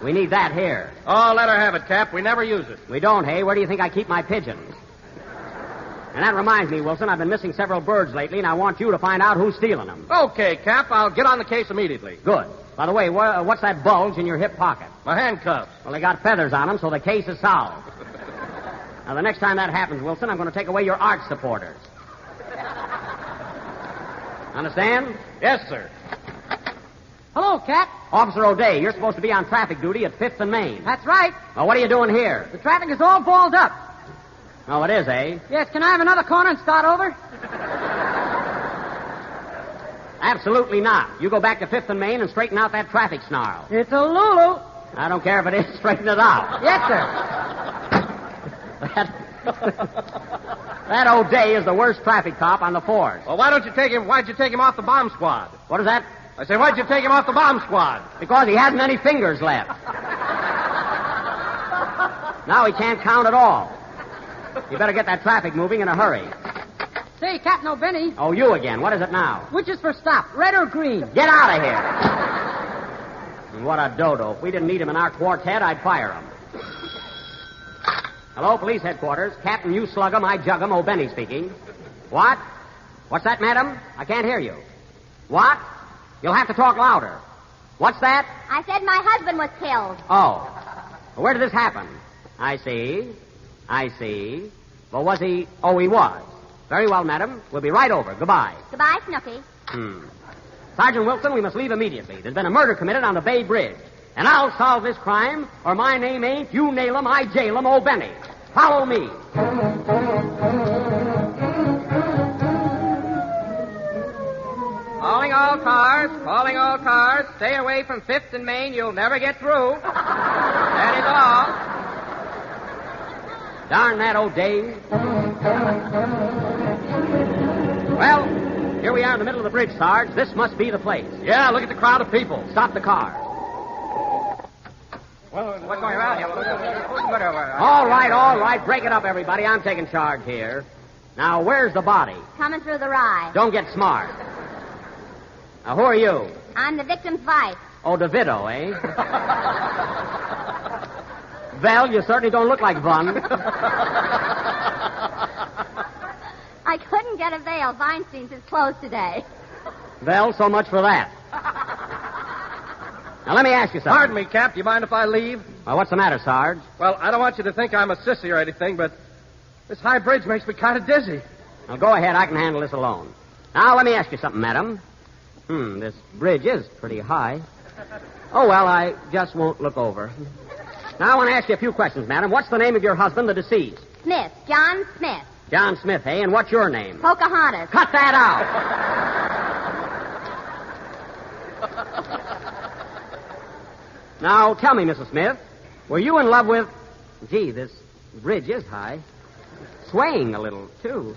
We need that here. Oh, let her have it, Cap. We never use it. We don't, hey? Where do you think I keep my pigeons? And that reminds me, Wilson, I've been missing several birds lately, and I want you to find out who's stealing them. Okay, Cap. I'll get on the case immediately. Good. By the way, what's that bulge in your hip pocket? My handcuffs. Well, they got feathers on them, so the case is solved. Now, the next time that happens, Wilson, I'm going to take away your arch supporters. Understand? Yes, sir. Hello, Cap. Officer O'Day, you're supposed to be on traffic duty at 5th and Main. That's right. Well, what are you doing here? The traffic is all balled up. Oh, it is, eh? Yes, can I have another corner and start over? Absolutely not. You go back to 5th and Main and straighten out that traffic snarl. It's a Lulu. I don't care if it is. Straighten it out. Yes, sir. That O'Day is the worst traffic cop on the force. Well, why'd you take him off the bomb squad? What is that? I say, why'd you take him off the bomb squad? Because he hasn't any fingers left. Now he can't count at all. You better get that traffic moving in a hurry. Say, Captain O'Benny. Oh, you again. What is it now? Which is for stop, red or green? Get out of here. What a dodo. If we didn't need him in our quartet, I'd fire him. Hello, police headquarters. Captain, you slug him, I jug him. O'Benny speaking. What? What's that, madam? I can't hear you. What? You'll have to talk louder. What's that? I said my husband was killed. Oh. Well, where did this happen? I see. Well, was he? Oh, he was. Very well, madam. We'll be right over. Goodbye. Goodbye, Snooky. Sergeant Wilson, we must leave immediately. There's been a murder committed on the Bay Bridge. And I'll solve this crime, or my name ain't you nail 'em, I jail 'em, O'Benny. Follow me. Calling all cars. Stay away from 5th and Main. You'll never get through. That is all. Darn that old Dave. Well, here we are in the middle of the bridge, Sarge. This must be the place. Yeah, look at the crowd of people. Stop the car. What's going around here? All right. Break it up, everybody. I'm taking charge here. Now, where's the body? Coming through the rye. Don't get smart. Now, who are you? I'm the victim's wife. Oh, the widow, eh? Well, you certainly don't look like one. I couldn't get a veil. Feinstein's is closed today. Well, so much for that. Now, let me ask you something. Pardon me, Cap. Do you mind if I leave? Well, what's the matter, Sarge? Well, I don't want you to think I'm a sissy or anything, but this high bridge makes me kind of dizzy. Now, go ahead. I can handle this alone. Now, let me ask you something, madam. This bridge is pretty high. Oh, well, I just won't look over. Now, I want to ask you a few questions, madam. What's the name of your husband, the deceased? Smith. John Smith. John Smith, eh? And what's your name? Pocahontas. Cut that out. Now, tell me, Mrs. Smith, were you in love with... Gee, this bridge is high. Swaying a little, too.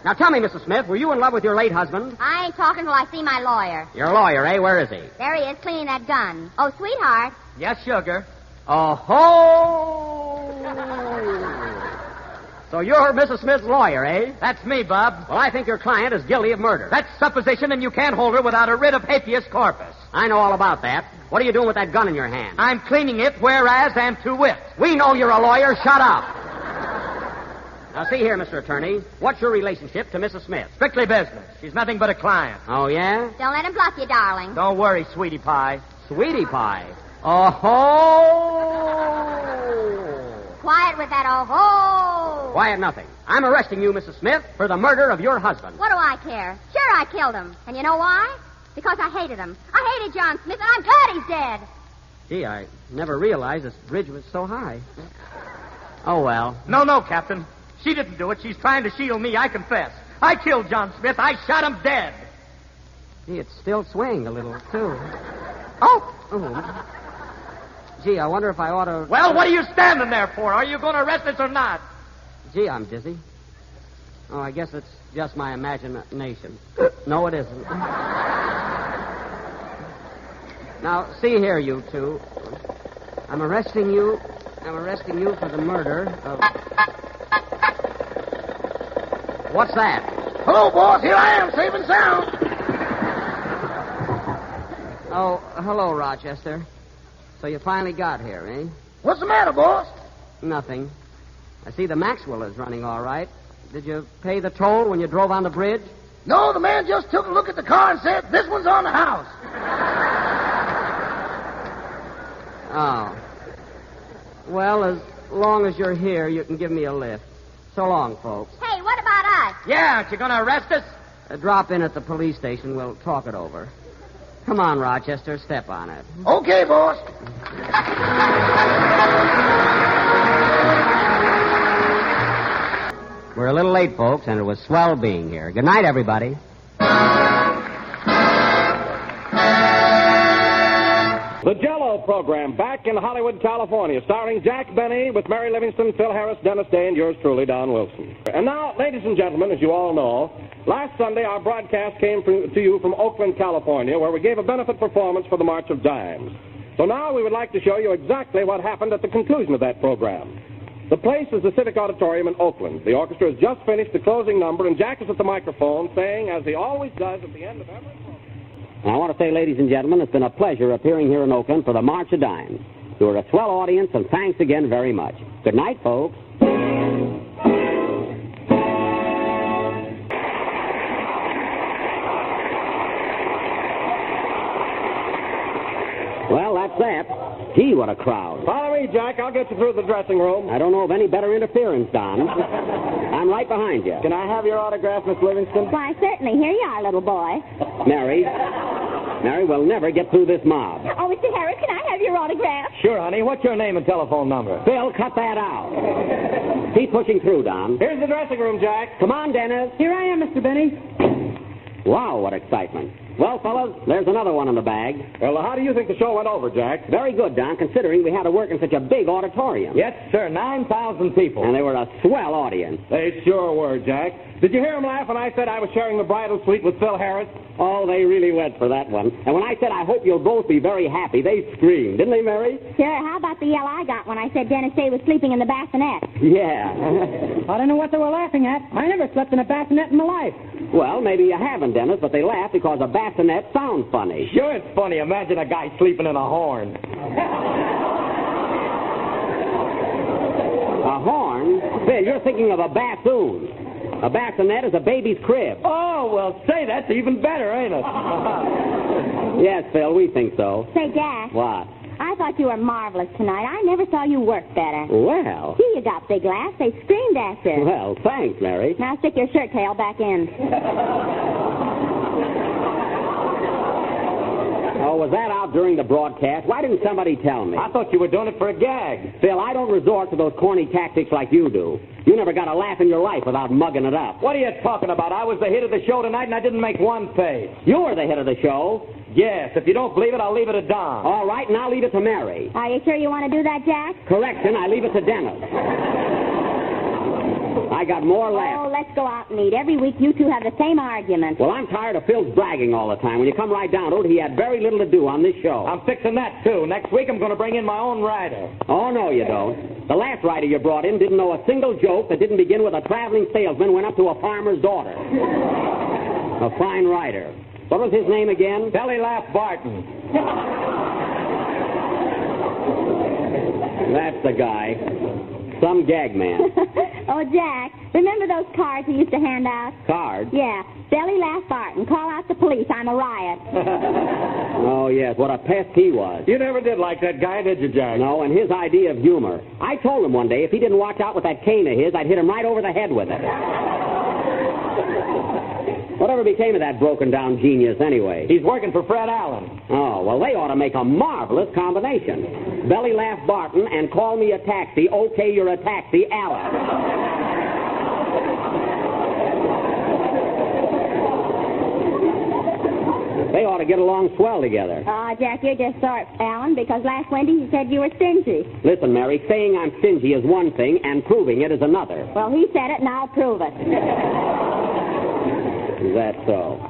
Now, tell me, Mrs. Smith, were you in love with your late husband? I ain't talking till I see my lawyer. Your lawyer, eh? Where is he? There he is, cleaning that gun. Oh, sweetheart. Yes, sugar. Oh-ho! So you're Mrs. Smith's lawyer, eh? That's me, Bob. Well, I think your client is guilty of murder. That's supposition, and you can't hold her without a writ of habeas corpus. I know all about that. What are you doing with that gun in your hand? I'm cleaning it, whereas and to wit. We know you're a lawyer. Shut up. Now, see here, Mr. Attorney. What's your relationship to Mrs. Smith? Strictly business. She's nothing but a client. Oh, yeah? Don't let him bluff you, darling. Don't worry, sweetie pie. Sweetie pie? Oh-ho! Quiet with that oh-ho! Quiet nothing. I'm arresting you, Mrs. Smith, for the murder of your husband. What do I care? Sure, I killed him. And you know why? Because I hated him. I hated John Smith, and I'm glad he's dead. Gee, I never realized this bridge was so high. Oh, well. No, Captain. She didn't do it. She's trying to shield me, I confess. I killed John Smith. I shot him dead. Gee, it's still swaying a little, too. Oh! Gee, I wonder if I ought to... Well, what are you standing there for? Are you going to arrest us or not? Gee, I'm dizzy. Oh, I guess it's just my imagination. No, it isn't. Now, see here, you two. I'm arresting you for the murder of... What's that? Hello, boss. Here I am, safe and sound. Oh, hello, Rochester. So you finally got here, eh? What's the matter, boss? Nothing. I see the Maxwell is running all right. Did you pay the toll when you drove on the bridge? No, the man just took a look at the car and said, this one's on the house. Oh. Well, as long as you're here, you can give me a lift. So long, folks. Hey, what about us? Yeah, aren't you going to arrest us? Drop in at the police station. We'll talk it over. Come on, Rochester. Step on it. Okay, boss. We're a little late, folks, and it was swell being here. Good night, everybody. The Jell-O program back in Hollywood, California, starring Jack Benny with Mary Livingston, Phil Harris, Dennis Day, and yours truly, Don Wilson. And now, ladies and gentlemen, as you all know, last Sunday our broadcast came to you from Oakland, California, where we gave a benefit performance for the March of Dimes. So now we would like to show you exactly what happened at the conclusion of that program. The place is the Civic Auditorium in Oakland. The orchestra has just finished the closing number, and Jack is at the microphone saying, as he always does at the end of every program... I want to say, ladies and gentlemen, it's been a pleasure appearing here in Oakland for the March of Dimes. You were a swell audience, and thanks again very much. Good night, folks. Well, that's that. Gee, what a crowd. Follow me, Jack. I'll get you through the dressing room. I don't know of any better interference, Don. I'm right behind you. Can I have your autograph, Miss Livingston? Why, certainly. Here you are, little boy. Mary, we'll never get through this mob. Oh, Mr. Harris, can I have your autograph? Sure, honey. What's your name and telephone number? Phil, cut that out. Keep pushing through, Don. Here's the dressing room, Jack. Come on, Dennis. Here I am, Mr. Benny. Wow, what excitement. Well, fellas, there's another one in the bag. Well, how do you think the show went over, Jack? Very good, Don, considering we had to work in such a big auditorium. Yes, sir. 9,000 people. And they were a swell audience. They sure were, Jack. Did you hear them laugh when I said I was sharing the bridal suite with Phil Harris? Oh, they really went for that one. And when I said I hope you'll both be very happy, they screamed. Didn't they, Mary? Sure, how about the yell I got when I said Dennis Day was sleeping in the bassinet? Yeah. I don't know what they were laughing at. I never slept in a bassinet in my life. Well, maybe you haven't, Dennis, but they laugh because a bassinet sounds funny. Sure, it's funny. Imagine a guy sleeping in a horn. A horn? Phil, you're thinking of a bassoon. A bassinet is a baby's crib. Oh, well, say, that's even better, ain't it? Yes, Phil, we think so. Say, Jack. What? I thought you were marvelous tonight. I never saw you work better. Well. Here you got big laughs. They screamed at you. Well, thanks, Mary. Now stick your shirt tail back in. Oh, was that out during the broadcast? Why didn't somebody tell me? I thought you were doing it for a gag. Phil, I don't resort to those corny tactics like you do. You never got a laugh in your life without mugging it up. What are you talking about? I was the hit of the show tonight, and I didn't make one page. You were the hit of the show. Yes, if you don't believe it, I'll leave it to Don. All right, and I'll leave it to Mary. Are you sure you want to do that, Jack? Correction, I leave it to Dennis. I got more laughs. Oh, let's go out and eat. Every week you two have the same argument. Well, I'm tired of Phil's bragging all the time. When you come right down to it, he had very little to do on this show. I'm fixing that, too. Next week I'm going to bring in my own writer. Oh, no, you don't. The last writer you brought in didn't know a single joke that didn't begin with a traveling salesman went up to a farmer's daughter. A fine writer. What was his name again? Belly Laugh Barton. That's the guy. Some gag man. Oh, Jack, remember those cards he used to hand out? Cards? Yeah. Belly Laugh Barton. Call out the police. I'm a riot. Oh, yes. What a pest he was. You never did like that guy, did you, Jack? No, and his idea of humor. I told him one day if he didn't watch out with that cane of his, I'd hit him right over the head with it. Whatever became of that broken-down genius, anyway? He's working for Fred Allen. Oh, well, they ought to make a marvelous combination. Belly Laugh Barton and Call Me a Taxi, Okay, You're a Taxi, Allen. They ought to get along swell together. Jack, you're just sort, Alan, because last Wednesday you said you were stingy. Listen, Mary, saying I'm stingy is one thing, and proving it is another. Well, he said it, and I'll prove it. Is that so?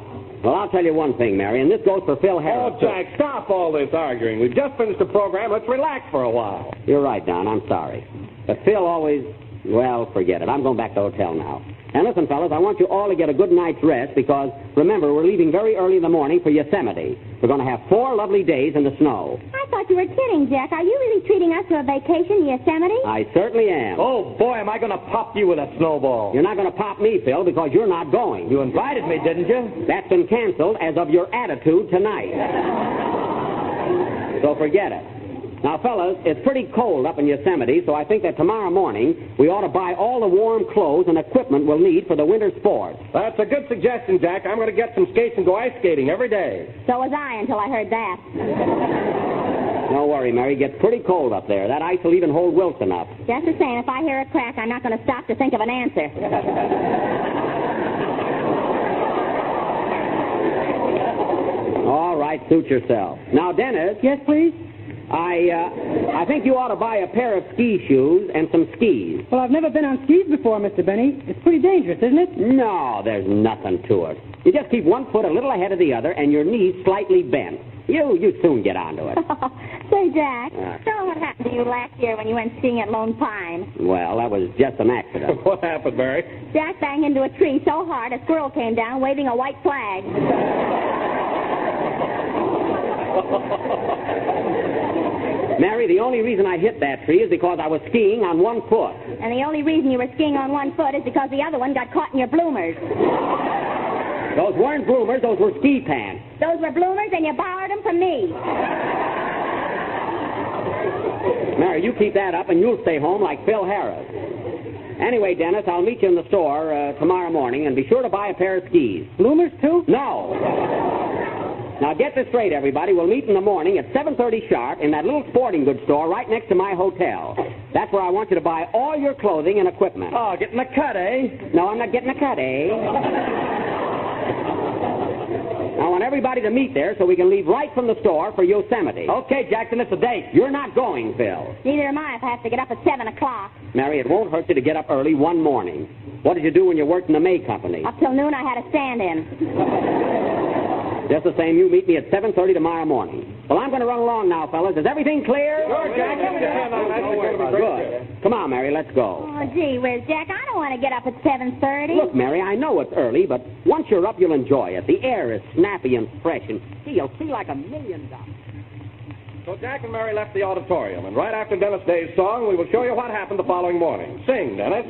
Well, I'll tell you one thing, Mary, and this goes for Phil Harris. Oh, Jack, stop all this arguing. We've just finished the program. Let's relax for a while. You're right, Don. I'm sorry. But Phil always... Well, forget it. I'm going back to the hotel now. And listen, fellas, I want you all to get a good night's rest because, remember, we're leaving very early in the morning for Yosemite. We're going to have 4 lovely days in the snow. I thought you were kidding, Jack. Are you really treating us to a vacation in Yosemite? I certainly am. Oh, boy, am I going to pop you with a snowball. You're not going to pop me, Phil, because you're not going. You invited me, didn't you? That's been canceled as of your attitude tonight. So forget it. Now, fellas, it's pretty cold up in Yosemite, so I think that tomorrow morning we ought to buy all the warm clothes and equipment we'll need for the winter sports. That's a good suggestion, Jack. I'm going to get some skates and go ice skating every day. So was I until I heard that. Don't worry, Mary. It gets pretty cold up there. That ice will even hold Wilson up. Just the same, if I hear a crack, I'm not going to stop to think of an answer. All right, suit yourself. Now, Dennis. Yes, please? I think you ought to buy a pair of ski shoes and some skis. Well, I've never been on skis before, Mr. Benny. It's pretty dangerous, isn't it? No, there's nothing to it. You just keep one foot a little ahead of the other and your knees slightly bent. You soon get onto it. Say, Jack, tell me what happened to you last year when you went skiing at Lone Pine. Well, that was just an accident. What happened, Mary? Jack banged into a tree so hard a squirrel came down waving a white flag. Mary, the only reason I hit that tree is because I was skiing on one foot. And the only reason you were skiing on one foot is because the other one got caught in your bloomers. Those weren't bloomers, those were ski pants. Those were bloomers, and you borrowed them from me. Mary, you keep that up, and you'll stay home like Phil Harris. Anyway, Dennis, I'll meet you in the store tomorrow morning, and be sure to buy a pair of skis. Bloomers, too? No. Now, get this straight, everybody. We'll meet in the morning at 7:30 sharp in that little sporting goods store right next to my hotel. That's where I want you to buy all your clothing and equipment. Oh, getting a cut, eh? No, I'm not getting a cut, eh? I want everybody to meet there so we can leave right from the store for Yosemite. Okay, Jackson, it's a date. You're not going, Phil. Neither am I if I have to get up at 7 o'clock. Mary, it won't hurt you to get up early one morning. What did you do when you worked in the May Company? Up till noon I had a stand-in. Just the same, you meet me at 7:30 tomorrow morning. Well, I'm going to run along now, fellas. Is everything clear? Sure, Jack. Good. Come on, Mary, let's go. Oh, gee whiz, Jack, I don't want to get up at 7:30. Look, Mary, I know it's early, but once you're up, you'll enjoy it. The air is snappy and fresh, and you'll feel like $1 million. So Jack and Mary left the auditorium, and right after Dennis Day's song, we will show you what happened the following morning. Sing, Dennis.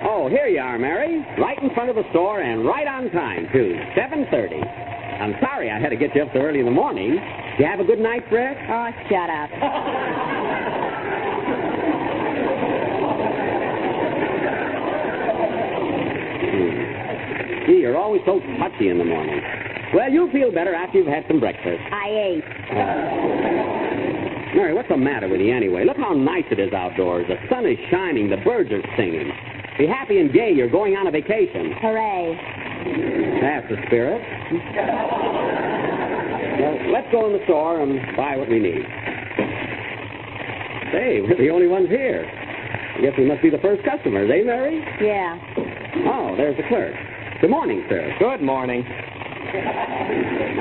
Oh, here you are, Mary. Right in front of the store and right on time, too. 7:30. I'm sorry I had to get you up so early in the morning. Did you have a good night's rest? Oh, shut up. Gee, you're always so touchy in the morning. Well, you'll feel better after you've had some breakfast. I ate. Mary, what's the matter with you anyway? Look how nice it is outdoors. The sun is shining. The birds are singing. Be happy and gay. You're going on a vacation. Hooray. That's the spirit. Well, let's go in the store and buy what we need. Say, we're the only ones here. I guess we must be the first customers, eh, Mary? Yeah. Oh, there's the clerk. Good morning, sir. Good morning.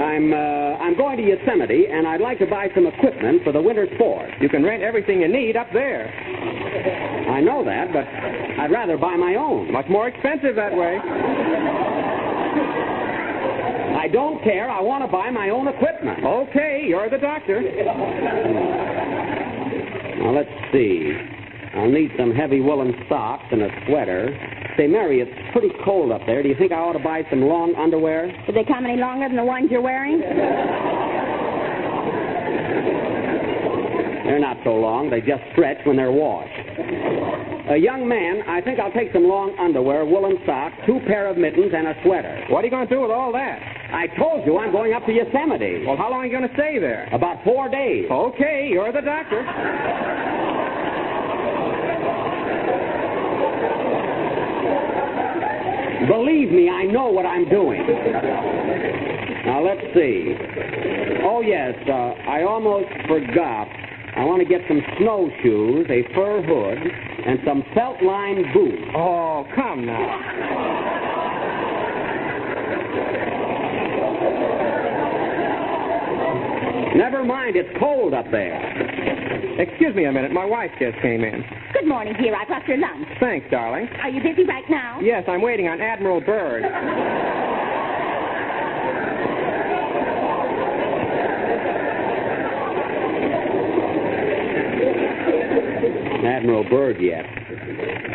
I'm going to Yosemite, and I'd like to buy some equipment for the winter sport. You can rent everything you need up there. I know that, but I'd rather buy my own. Much more expensive that way. I don't care. I want to buy my own equipment. Okay, you're the doctor. Now, let's see. I'll need some heavy woolen socks and a sweater. Say, Mary, it's pretty cold up there. Do you think I ought to buy some long underwear? Did they come any longer than the ones you're wearing? They're not so long. They just stretch when they're washed. Young man, I think I'll take some long underwear, woolen socks, 2 pair of mittens, and a sweater. What are you going to do with all that? I told you I'm going up to Yosemite. Well, how long are you going to stay there? About 4 days. Okay, you're the doctor. Believe me, I know what I'm doing. Now, let's see. Oh, yes, I almost forgot. I want to get some snowshoes, a fur hood, and some felt-lined boots. Oh, come now. Never mind, it's cold up there. Excuse me a minute. My wife just came in. Good morning, dear. I brought your lunch. Thanks, darling. Are you busy right now? Yes, I'm waiting on Admiral Byrd. Admiral Byrd yet.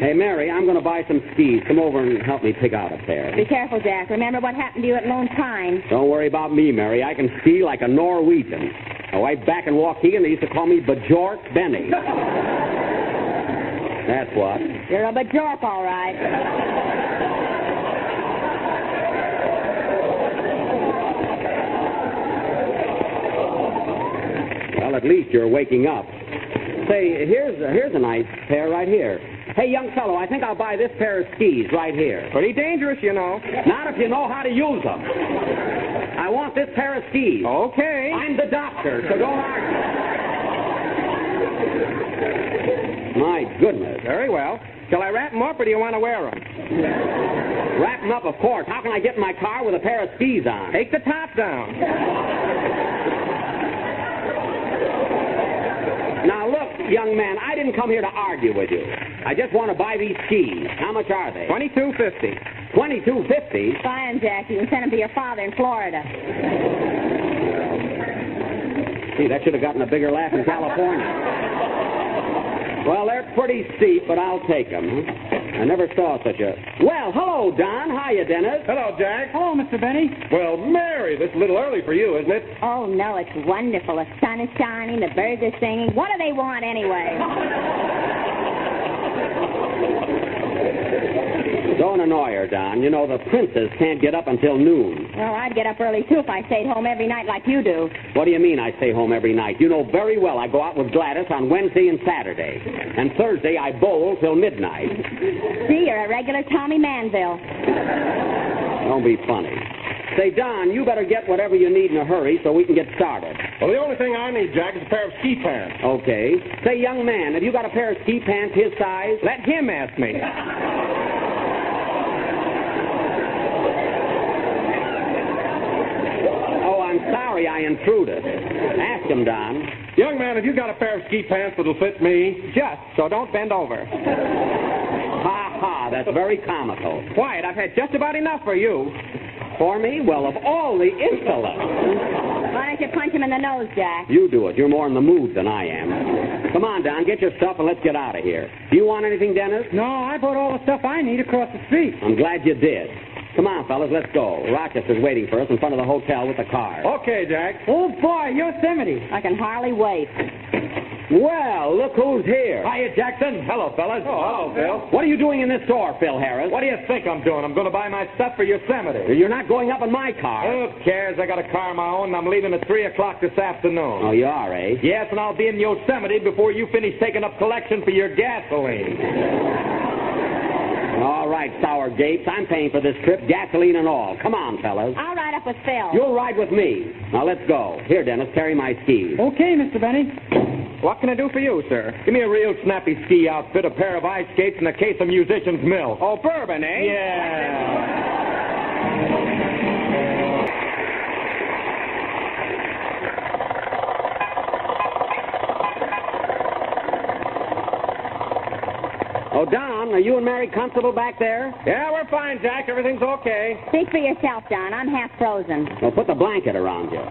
Hey, Mary, I'm going to buy some skis. Come over and help me pick out a pair. Be careful, Jack. Remember what happened to you at Lone Pine. Don't worry about me, Mary. I can ski like a Norwegian. Away back in Waukegan, they used to call me Bajork Benny. That's what. You're a Bajork, all right. Well, at least you're waking up. Say, here's a nice pair right here. Hey, young fellow, I think I'll buy this pair of skis right here. Pretty dangerous, you know. Not if you know how to use them. I want this pair of skis. Okay. I'm the doctor, so don't argue. My goodness. Very well. Shall I wrap them up, or do you want to wear them? Wrap them up, of course. How can I get in my car with a pair of skis on? Take the top down. Now, look, young man, I didn't come here to argue with you. I just want to buy these skis. How much are they? $22.50. $22.50? Fine, Jack. You can send them to your father in Florida. Gee, that should have gotten a bigger laugh in California. Well, they're pretty steep, but I'll take them. I never saw such a... Well, hello, Don. Hiya, Dennis. Hello, Jack. Hello, Mr. Benny. Well, Mary, this is a little early for you, isn't it? Oh, no, it's wonderful. The sun is shining, the birds are singing. What do they want, anyway? So Don't annoy her, Don. You know, the princess can't get up until noon. Well, I'd get up early, too, if I stayed home every night like you do. What do you mean I stay home every night? You know very well I go out with Gladys on Wednesday and Saturday. And Thursday I bowl till midnight. See, you're a regular Tommy Manville. Don't be funny. Say, Don, you better get whatever you need in a hurry so we can get started. Well, the only thing I need, Jack, is a pair of ski pants. Okay. Say, young man, have you got a pair of ski pants his size? Let him ask me. Oh, I'm sorry I intruded. Ask him, Don. Young man, have you got a pair of ski pants that'll fit me? Just, so don't bend over. Ha ha, that's very comical. Quiet, I've had just about enough for you. For me? Well, of all the insolence. Why don't you punch him in the nose, Jack? You do it. You're more in the mood than I am. Come on, Don, get your stuff and let's get out of here. Do you want anything, Dennis? No, I bought all the stuff I need across the street. I'm glad you did. Come on, fellas, let's go. Rochester's waiting for us in front of the hotel with the car. Okay, Jack. Oh, boy, Yosemite. I can hardly wait. Well, look who's here. Hiya, Jackson. Hello, fellas. Oh, hello, Phil. What are you doing in this store, Phil Harris? What do you think I'm doing? I'm going to buy my stuff for Yosemite. You're not going up in my car. Who cares? I got a car of my own, and I'm leaving at 3 o'clock this afternoon. Oh, you are, eh? Yes, and I'll be in Yosemite before you finish taking up collection for your gasoline. All right, sour gapes. I'm paying for this trip, gasoline and all. Come on, fellas. I'll ride up with Phil. You'll ride with me. Now, let's go. Here, Dennis, carry my skis. Okay, Mr. Benny. What can I do for you, sir? Give me a real snappy ski outfit, a pair of ice skates, and a case of musician's milk. Oh, bourbon, eh? Yeah. Oh, Don, are you and Mary comfortable back there? Yeah, we're fine, Jack. Everything's okay. Speak for yourself, Don. I'm half frozen. Well, put the blanket around you.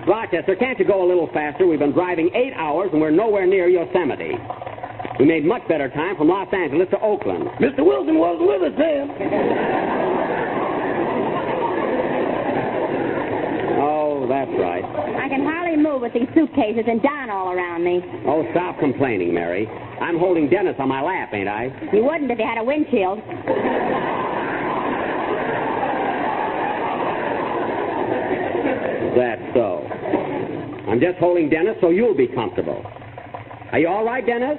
Rochester, can't you go a little faster? We've been driving 8 hours, and we're nowhere near Yosemite. We made much better time from Los Angeles to Oakland. Mr. Wilson was with us then. Oh, that's right. I can hardly move with these suitcases and Don all around me. Oh, stop complaining, Mary. I'm holding Dennis on my lap, ain't I? You wouldn't if you had a windshield. That's so. I'm just holding Dennis so you'll be comfortable. Are you all right, Dennis?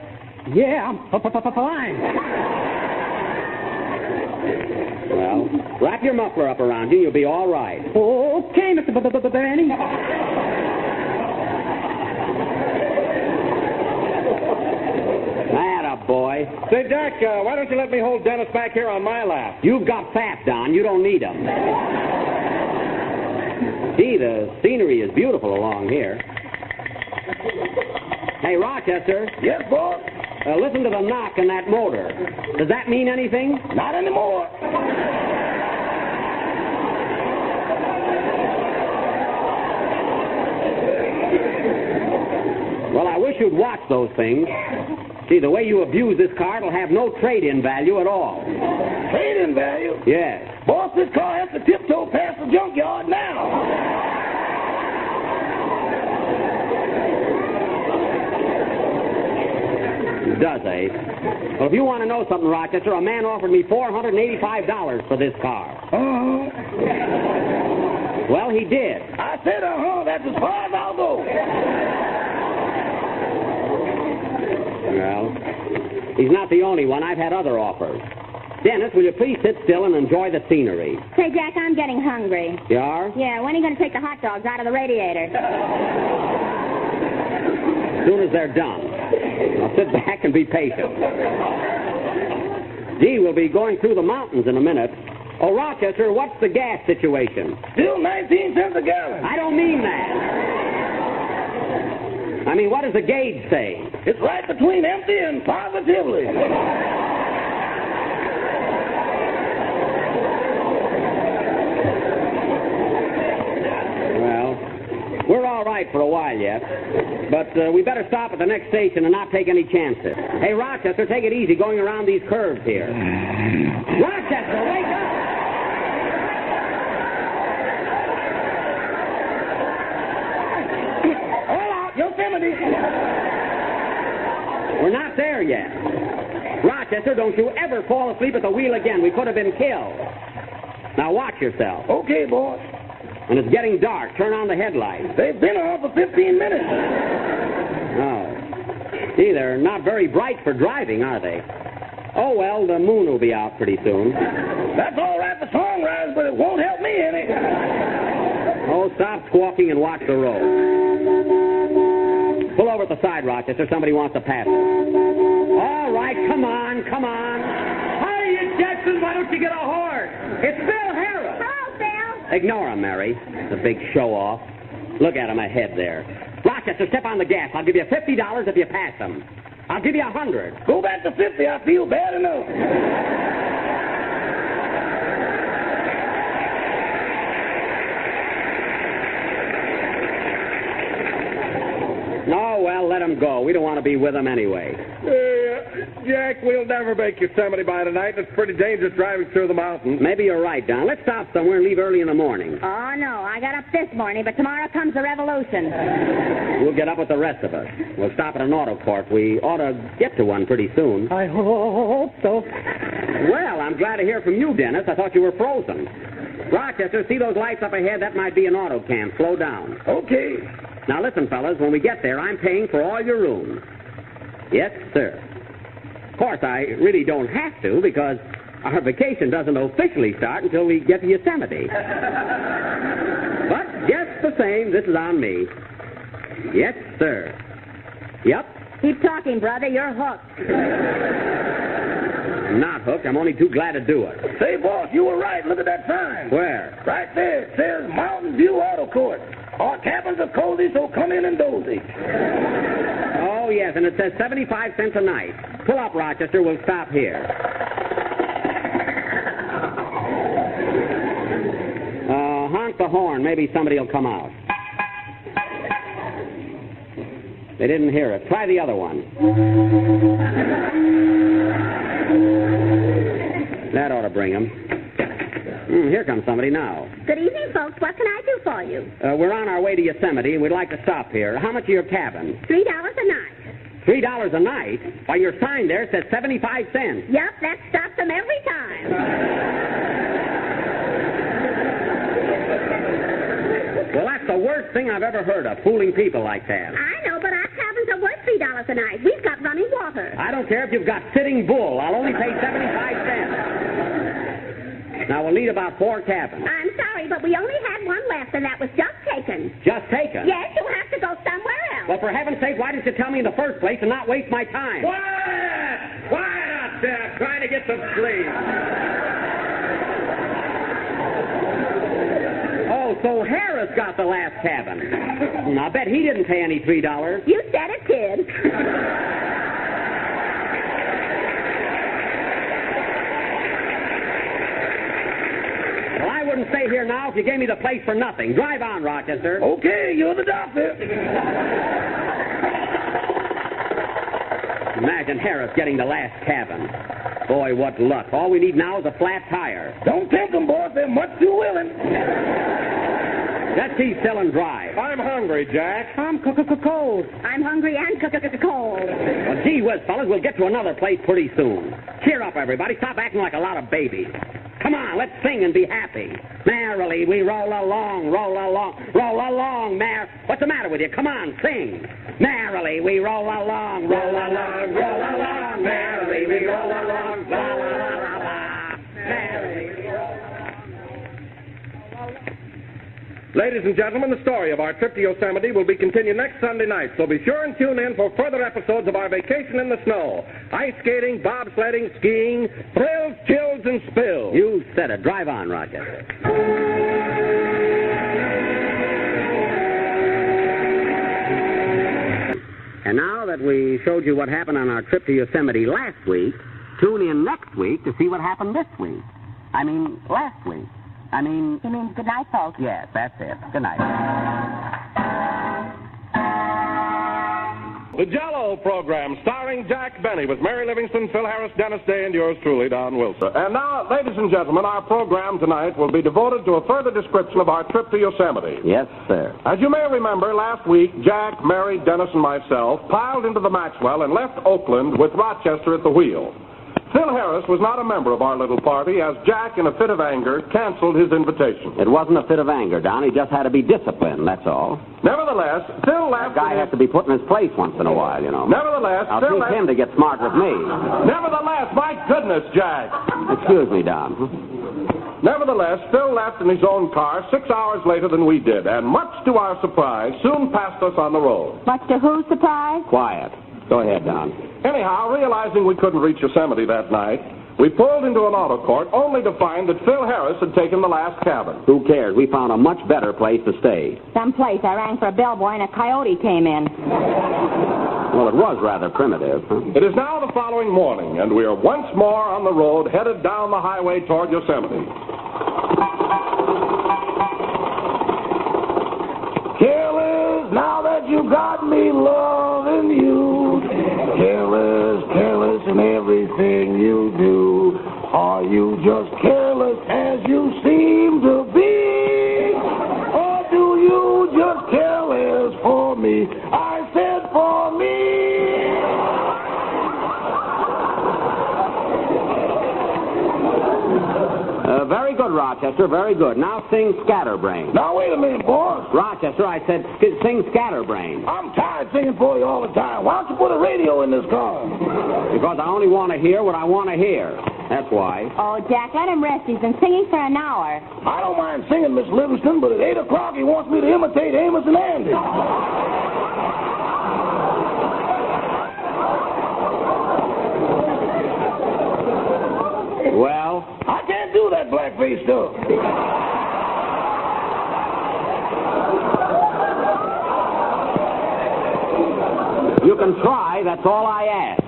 Yeah, I'm fine. Well, wrap your muffler up around you. You'll be all right. Okay, Mr. Benny. Atta boy. Say, Jack, why don't you let me hold Dennis back here on my lap? You've got fat, Don. You don't need him. Gee, the scenery is beautiful along here. Hey, Rochester. Yes, boss? Listen to the knock on that motor. Does that mean anything? Not anymore. Well, I wish you'd watch those things. See, the way you abuse this car, it'll have no trade-in value at all. Trade-in value? Yes. Boss, this car has to tiptoe past the junkyard now. Does, eh? Well, if you want to know something, Rochester, a man offered me $485 for this car. Well, he did. I said, that's as far as I'll go. Well, he's not the only one. I've had other offers. Dennis, will you please sit still and enjoy the scenery? Say, Jack, I'm getting hungry. You are? Yeah, when are you going to take the hot dogs out of the radiator? As soon as they're done. Now sit back and be patient. Gee, we'll be going through the mountains in a minute. Oh, Rochester, what's the gas situation? Still 19 cents a gallon. I don't mean that. I mean, what does the gauge say? It's right between empty and positively. Well, we're all right for a while yet. But we better stop at the next station and not take any chances. Hey, Rochester, take it easy going around these curves here. Rochester, wake up! Yosemite. We're not there yet. Rochester. Rochester, don't you ever fall asleep at the wheel again. We could have been killed. Now watch yourself. Okay, boss. When it's getting dark, turn on the headlights. They've been on for 15 minutes. Oh. Gee, they're not very bright for driving, are they? Oh, well, the moon will be out pretty soon. That's all right for songwriters, but it won't help me any. Oh, stop squawking and watch the road. Pull over at the side, Rochester. Somebody wants to pass us. All right, come on. Hiya, Jackson. Why don't you get a horse? It's Bill Harris. Hello, Bill. Ignore him, Mary. The big show-off. Look at him ahead there. Rochester, step on the gas. I'll give you $50 if you pass him. I'll give you $100. Go back to 50. I feel bad enough. Oh, well, let him go. We don't want to be with him anyway. Jack, we'll never make Yosemite by tonight. It's pretty dangerous driving through the mountains. Maybe you're right, Don. Let's stop somewhere and leave early in the morning. Oh, no. I got up this morning, but tomorrow comes the revolution. We'll get up with the rest of us. We'll stop at an auto court. We ought to get to one pretty soon. I hope so. Well, I'm glad to hear from you, Dennis. I thought you were frozen. Rochester, see those lights up ahead? That might be an auto camp. Slow down. Okay. Now, listen, fellas. When we get there, I'm paying for all your rooms. Yes, sir. Of course, I really don't have to because our vacation doesn't officially start until we get to Yosemite. But just the same, this is on me. Yes, sir. Yep. Keep talking, brother. You're hooked. I'm not hooked. I'm only too glad to do it. Say, boss, you were right. Look at that sign. Where? Right there. It says Mountain View Auto Court. Our cabins are cozy, so come in and dozy. Oh, yes, and it says 75 cents a night. Pull up, Rochester. We'll stop here. Honk the horn. Maybe somebody will come out. They didn't hear it. Try the other one. That ought to bring them. Here comes somebody now. Good evening, folks. What can I do for you? We're on our way to Yosemite, and we'd like to stop here. How much are your cabin? $3 a night. $3 a night? Why, your sign there says 75 cents. Yep, that stops them every time. Well, that's the worst thing I've ever heard of, fooling people like that. I know, but our cabins are worth $3 a night. We've got running water. I don't care if you've got Sitting Bull. I'll only pay 75 cents. Now, we'll need about 4 cabins. I'm sorry, but we only had one left, and that was just taken. Just taken? Yes, you'll have to go somewhere else. Well, for heaven's sake, why didn't you tell me in the first place and not waste my time? Quiet out there. Trying to get some sleep. Oh, so Harris got the last cabin. I bet he didn't pay any $3. You said it, kid. Well, I wouldn't stay here now if you gave me the place for nothing. Drive on, Rochester. Okay, you're the doctor. Imagine Harris getting the last cabin. Boy, what luck. All we need now is a flat tire. Don't take them, boss. They're much too willing. Let's keep still and drive. I'm hungry, Jack. I'm cold. I'm hungry and cold. Well, gee whiz, fellas, we'll get to another place pretty soon. Cheer up, everybody. Stop acting like a lot of babies. Come on, let's sing and be happy. Merrily we roll along, Mar. What's the matter with you? Come on, sing. Merrily we roll along, merrily we roll along, la la la la la. Merrily we roll along. Ladies and gentlemen, the story of our trip to Yosemite will be continued next Sunday night, so be sure and tune in for further episodes of our vacation in the snow. Ice skating, bobsledding, skiing, thrills, chills, and spills. You said it. Drive on, Roger. And now that we showed you what happened on our trip to Yosemite last week, tune in next week to see what happened this week. I mean, last week. You mean good night, folks? Yes, that's it. Good night. The Jell-O program, starring Jack Benny, with Mary Livingston, Phil Harris, Dennis Day, and yours truly, Don Wilson. And now, ladies and gentlemen, our program tonight will be devoted to a further description of our trip to Yosemite. Yes, sir. As you may remember, last week, Jack, Mary, Dennis, and myself piled into the Maxwell and left Oakland with Rochester at the wheel. Phil Harris was not a member of our little party as Jack, in a fit of anger, canceled his invitation. It wasn't a fit of anger, Don. He just had to be disciplined, that's all. Nevertheless, Phil left... That guy has to be put in his place once in a while, you know. Nevertheless, I'll Phil teach him to get smart with me. Nevertheless, my goodness, Jack. Excuse me, Don. Nevertheless, Phil left in his own car 6 hours later than we did, and much to our surprise, soon passed us on the road. Much to whose surprise? Quiet. Go ahead, Don. Anyhow, realizing we couldn't reach Yosemite that night, we pulled into an auto court only to find that Phil Harris had taken the last cabin. Who cares? We found a much better place to stay. Some place. I rang for a bellboy and a coyote came in. Well, it was rather primitive, huh? It is now the following morning, and we are once more on the road headed down the highway toward Yosemite. Careless, now that you got me loving you. Careless, careless in everything you do. Are you just careless as you seem to be? Or do you just careless for me? I said for me. Very good, Rochester, very good. Now sing Scatterbrain. Now, wait a minute, boss. Rochester, I said sing Scatterbrain. I'm tired singing for you all the time. Why don't you put a radio in this car? Because I only want to hear what I want to hear. That's why. Oh, Jack, let him rest. He's been singing for an hour. I don't mind singing, Miss Livingston, but at 8 o'clock he wants me to imitate Amos and Andy. Well? I can't do that blackface stuff. You can try, that's all I ask.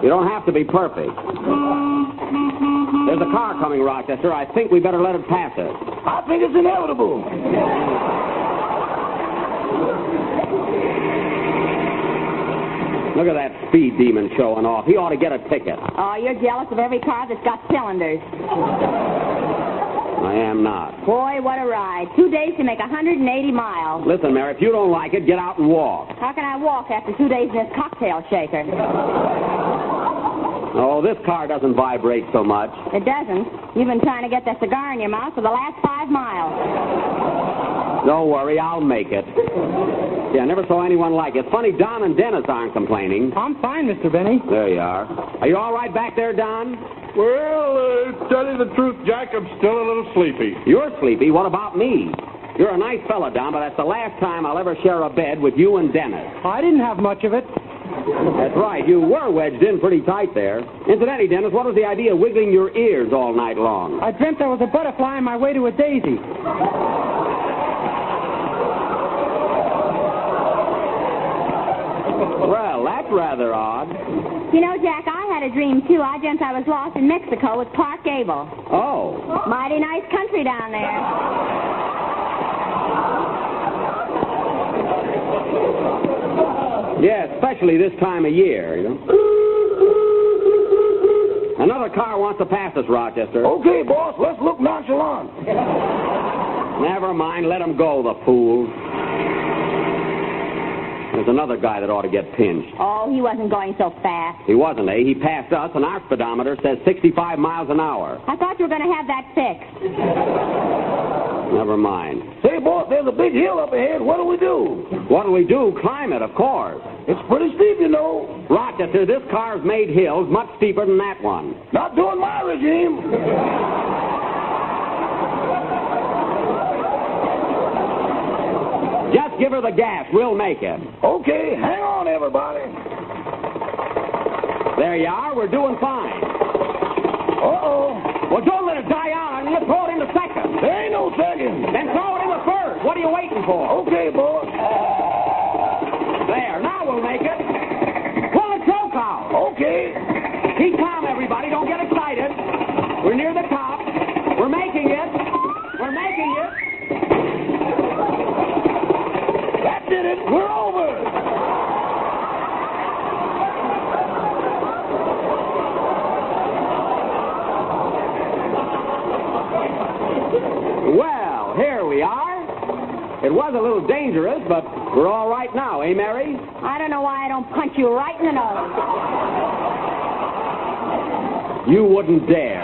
You don't have to be perfect. There's a car coming, Rochester. I think we better let it pass us. I think it's inevitable. Look at that speed demon showing off. He ought to get a ticket. Oh, you're jealous of every car that's got cylinders. I am not. Boy, what a ride. 2 days to make 180 miles. Listen, Mary, if you don't like it, get out and walk. How can I walk after 2 days in this cocktail shaker? Oh, this car doesn't vibrate so much. It doesn't. You've been trying to get that cigar in your mouth for the last 5 miles. Don't worry, I'll make it. Yeah, I never saw anyone like it. It's funny, Don and Dennis aren't complaining. I'm fine, Mr. Benny. There you are. Are you all right back there, Don? Well, tell you the truth, Jack, I'm still a little sleepy. You're sleepy? What about me? You're a nice fella, Don, but that's the last time I'll ever share a bed with you and Dennis. I didn't have much of it. That's right. You were wedged in pretty tight there. Incidentally, Dennis, what was the idea of wiggling your ears all night long? I dreamt there was a butterfly on my way to a daisy. Well, that's rather odd. You know, Jack, I had a dream, too. I dreamt I was lost in Mexico with Clark Gable. Oh. Mighty nice country down there. Yeah, especially this time of year, you know. Another car wants to pass us, Rochester. Okay, boss, let's look nonchalant. Never mind, let him go, the fool. There's another guy that ought to get pinched. Oh, he wasn't going so fast. He wasn't, eh? He passed us, and our speedometer says 65 miles an hour. I thought you were going to have that fixed. Never mind. Say, boss, there's a big hill up ahead. What do we do? What'll we do? Climb it, of course. It's pretty steep, you know. Rochester, this car's made hills much steeper than that one. Not doing my regime. Just give her the gas. We'll make it. Okay, hang on, everybody. There you are. We're doing fine. Uh-oh. Well, don't let it die out on you. Throw it into second. There ain't no second. Then throw it into third. What are you waiting for? Okay, boss. There. Now we'll make it. Pull the choke out. Okay. Keep calm, everybody. Don't get excited. We're near the top. We're making it. We're making it. That did it. We're over. Well, here we are. It was a little dangerous, but we're all right now, eh, Mary? I don't know why I don't punch you right in the nose. You wouldn't dare.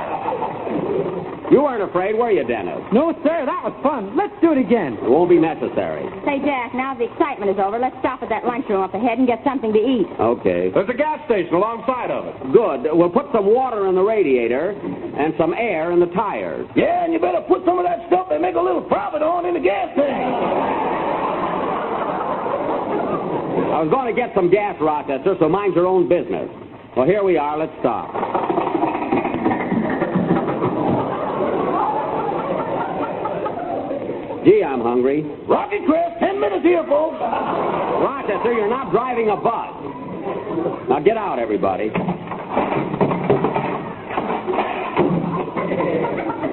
You weren't afraid, were you, Dennis? No, sir, that was fun. Let's do it again. It won't be necessary. Say, Jack, now the excitement is over. Let's stop at that lunchroom up ahead and get something to eat. Okay. There's a gas station alongside of it. Good. We'll put some water in the radiator and some air in the tires. Yeah, and you better put some of that stuff they make a little profit on in the gas tank. I was going to get some gas, Rochester, so mind your own business. Well, here we are. Let's stop. Gee, I'm hungry. Rocket Crest, 10 minutes here, folks. Rochester, you're not driving a bus. Now get out, everybody.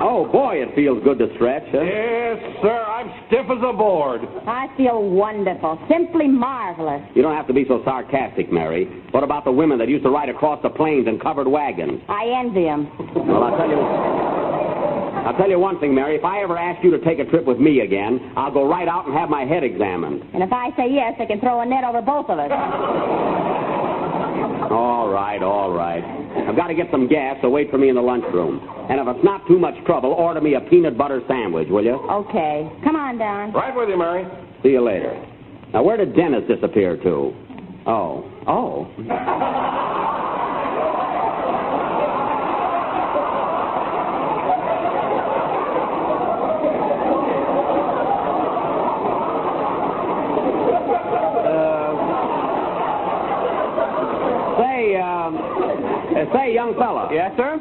Oh, boy, it feels good to stretch, huh? Yes, sir. I'm stiff as a board. I feel wonderful. Simply marvelous. You don't have to be so sarcastic, Mary. What about the women that used to ride across the plains in covered wagons? I envy them. Well, I'll tell you one thing, Mary. If I ever ask you to take a trip with me again, I'll go right out and have my head examined. And if I say yes, they can throw a net over both of us. All right, all right. I've got to get some gas, so wait for me in the lunchroom. And if it's not too much trouble, order me a peanut butter sandwich, will you? Okay. Come on, Don. Right with you, Mary. See you later. Now, where did Dennis disappear to? Oh. Say, young fella. Yes, sir?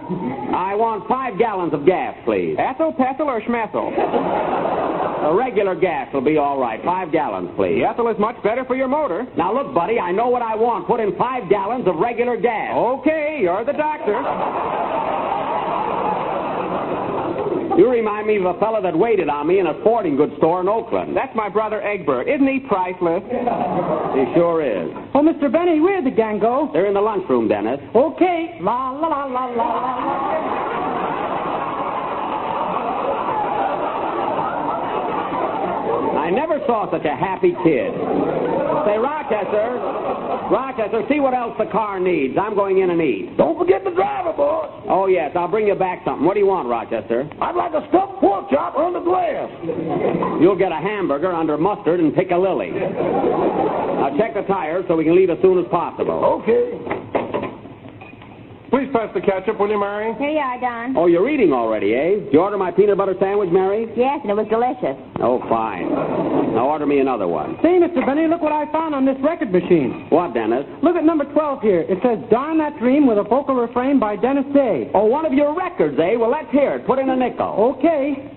I want 5 gallons of gas, please. Ethel, Pethel, or Schmethel? A regular gas will be all right. 5 gallons, please. The Ethel is much better for your motor. Now, look, buddy, I know what I want. Put in 5 gallons of regular gas. Okay, you're the doctor. You remind me of a fella that waited on me in a sporting goods store in Oakland. That's my brother Egbert. Isn't he priceless? He sure is. Oh, Mr. Benny, where'd the gang go? They're in the lunchroom, Dennis. Okay. La, la, la, la, la. I never saw such a happy kid. Say, Rochester, see what else the car needs. I'm going in and eat. Don't forget the driver, boss. Oh, yes, I'll bring you back something. What do you want, Rochester? I'd like a stuffed pork chop under glass. You'll get a hamburger under mustard and piccalilli. Now, check the tires so we can leave as soon as possible. Okay. Please pass the ketchup, will you, Mary? Here you are, Don. Oh, you're eating already, eh? Did you order my peanut butter sandwich, Mary? Yes, and it was delicious. Oh, fine. Now order me another one. Say, Mr. Benny, look what I found on this record machine. What, Dennis? Look at number 12 here. It says, Darn That Dream with a vocal refrain by Dennis Day. Oh, one of your records, eh? Well, let's hear it. Put in a nickel. Okay.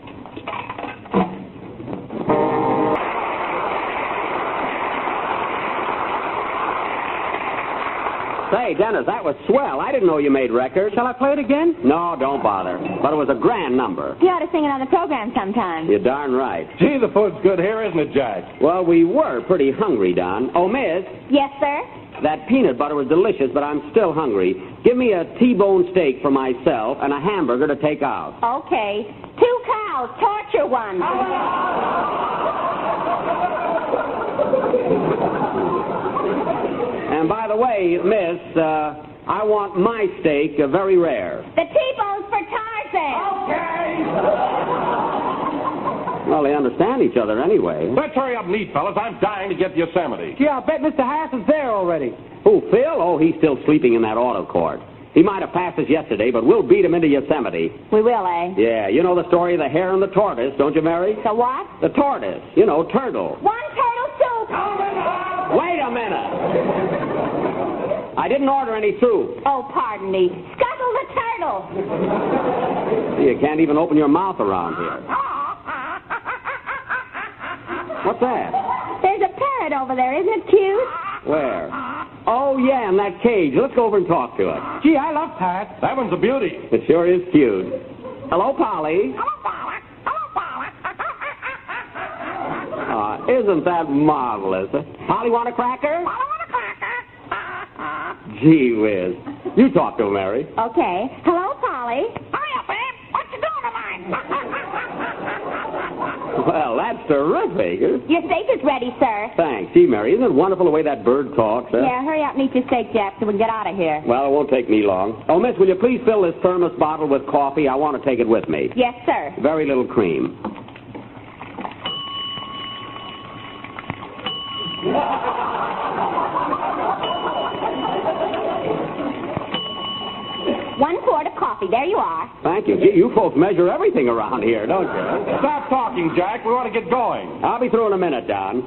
Say, Dennis, that was swell. I didn't know you made records. Shall I play it again? No, don't bother. But it was a grand number. You ought to sing it on the program sometime. You're darn right. Gee, the food's good here, isn't it, Jack? Well, we were pretty hungry, Don. Oh, miss, Yes, sir? that peanut butter was delicious, but I'm still hungry. Give me a T-bone steak for myself and a hamburger to take out. Okay. 2 cows. Torture one. And by the way, miss, I want my steak very rare. The T-bone's for Tarzan. Well, they understand each other anyway. Let's hurry up and eat, fellas. I'm dying to get to Yosemite. Gee, I'll bet Mr. Harris is there already. Who, Phil? Oh, he's still sleeping in that auto court. He might have passed us yesterday, but we'll beat him into Yosemite. We will, eh? Yeah, you know the story of the hare and the tortoise, don't you, Mary? The what? The tortoise. You know, turtle. 1 turtle soup. Wait a minute. I didn't order any soup. Oh, pardon me. Scuttle the turtle. You can't even open your mouth around here. What's that? There's a parrot over there. Isn't it cute? Where? Oh, yeah, in that cage. Let's go over and talk to it. Gee, I love parrots. That one's a beauty. It sure is cute. Hello, Polly. Isn't that marvelous? Polly, want a cracker? Gee whiz. You talk to him, Mary. Okay. Hello, Polly. Well, that's terrific. Your steak is ready, sir. Thanks. Gee, Mary, isn't it wonderful the way that bird talks? Huh? Yeah, hurry up and eat your steak, Jack, so we can get out of here. Well, it won't take me long. Oh, miss, will you please fill this thermos bottle with coffee? I want to take it with me. Yes, sir. Very little cream. One quart of coffee. There you are. Thank you. Gee, you folks measure everything around here, don't you? Stop talking, Jack. We want to get going. I'll be through in a minute, Don.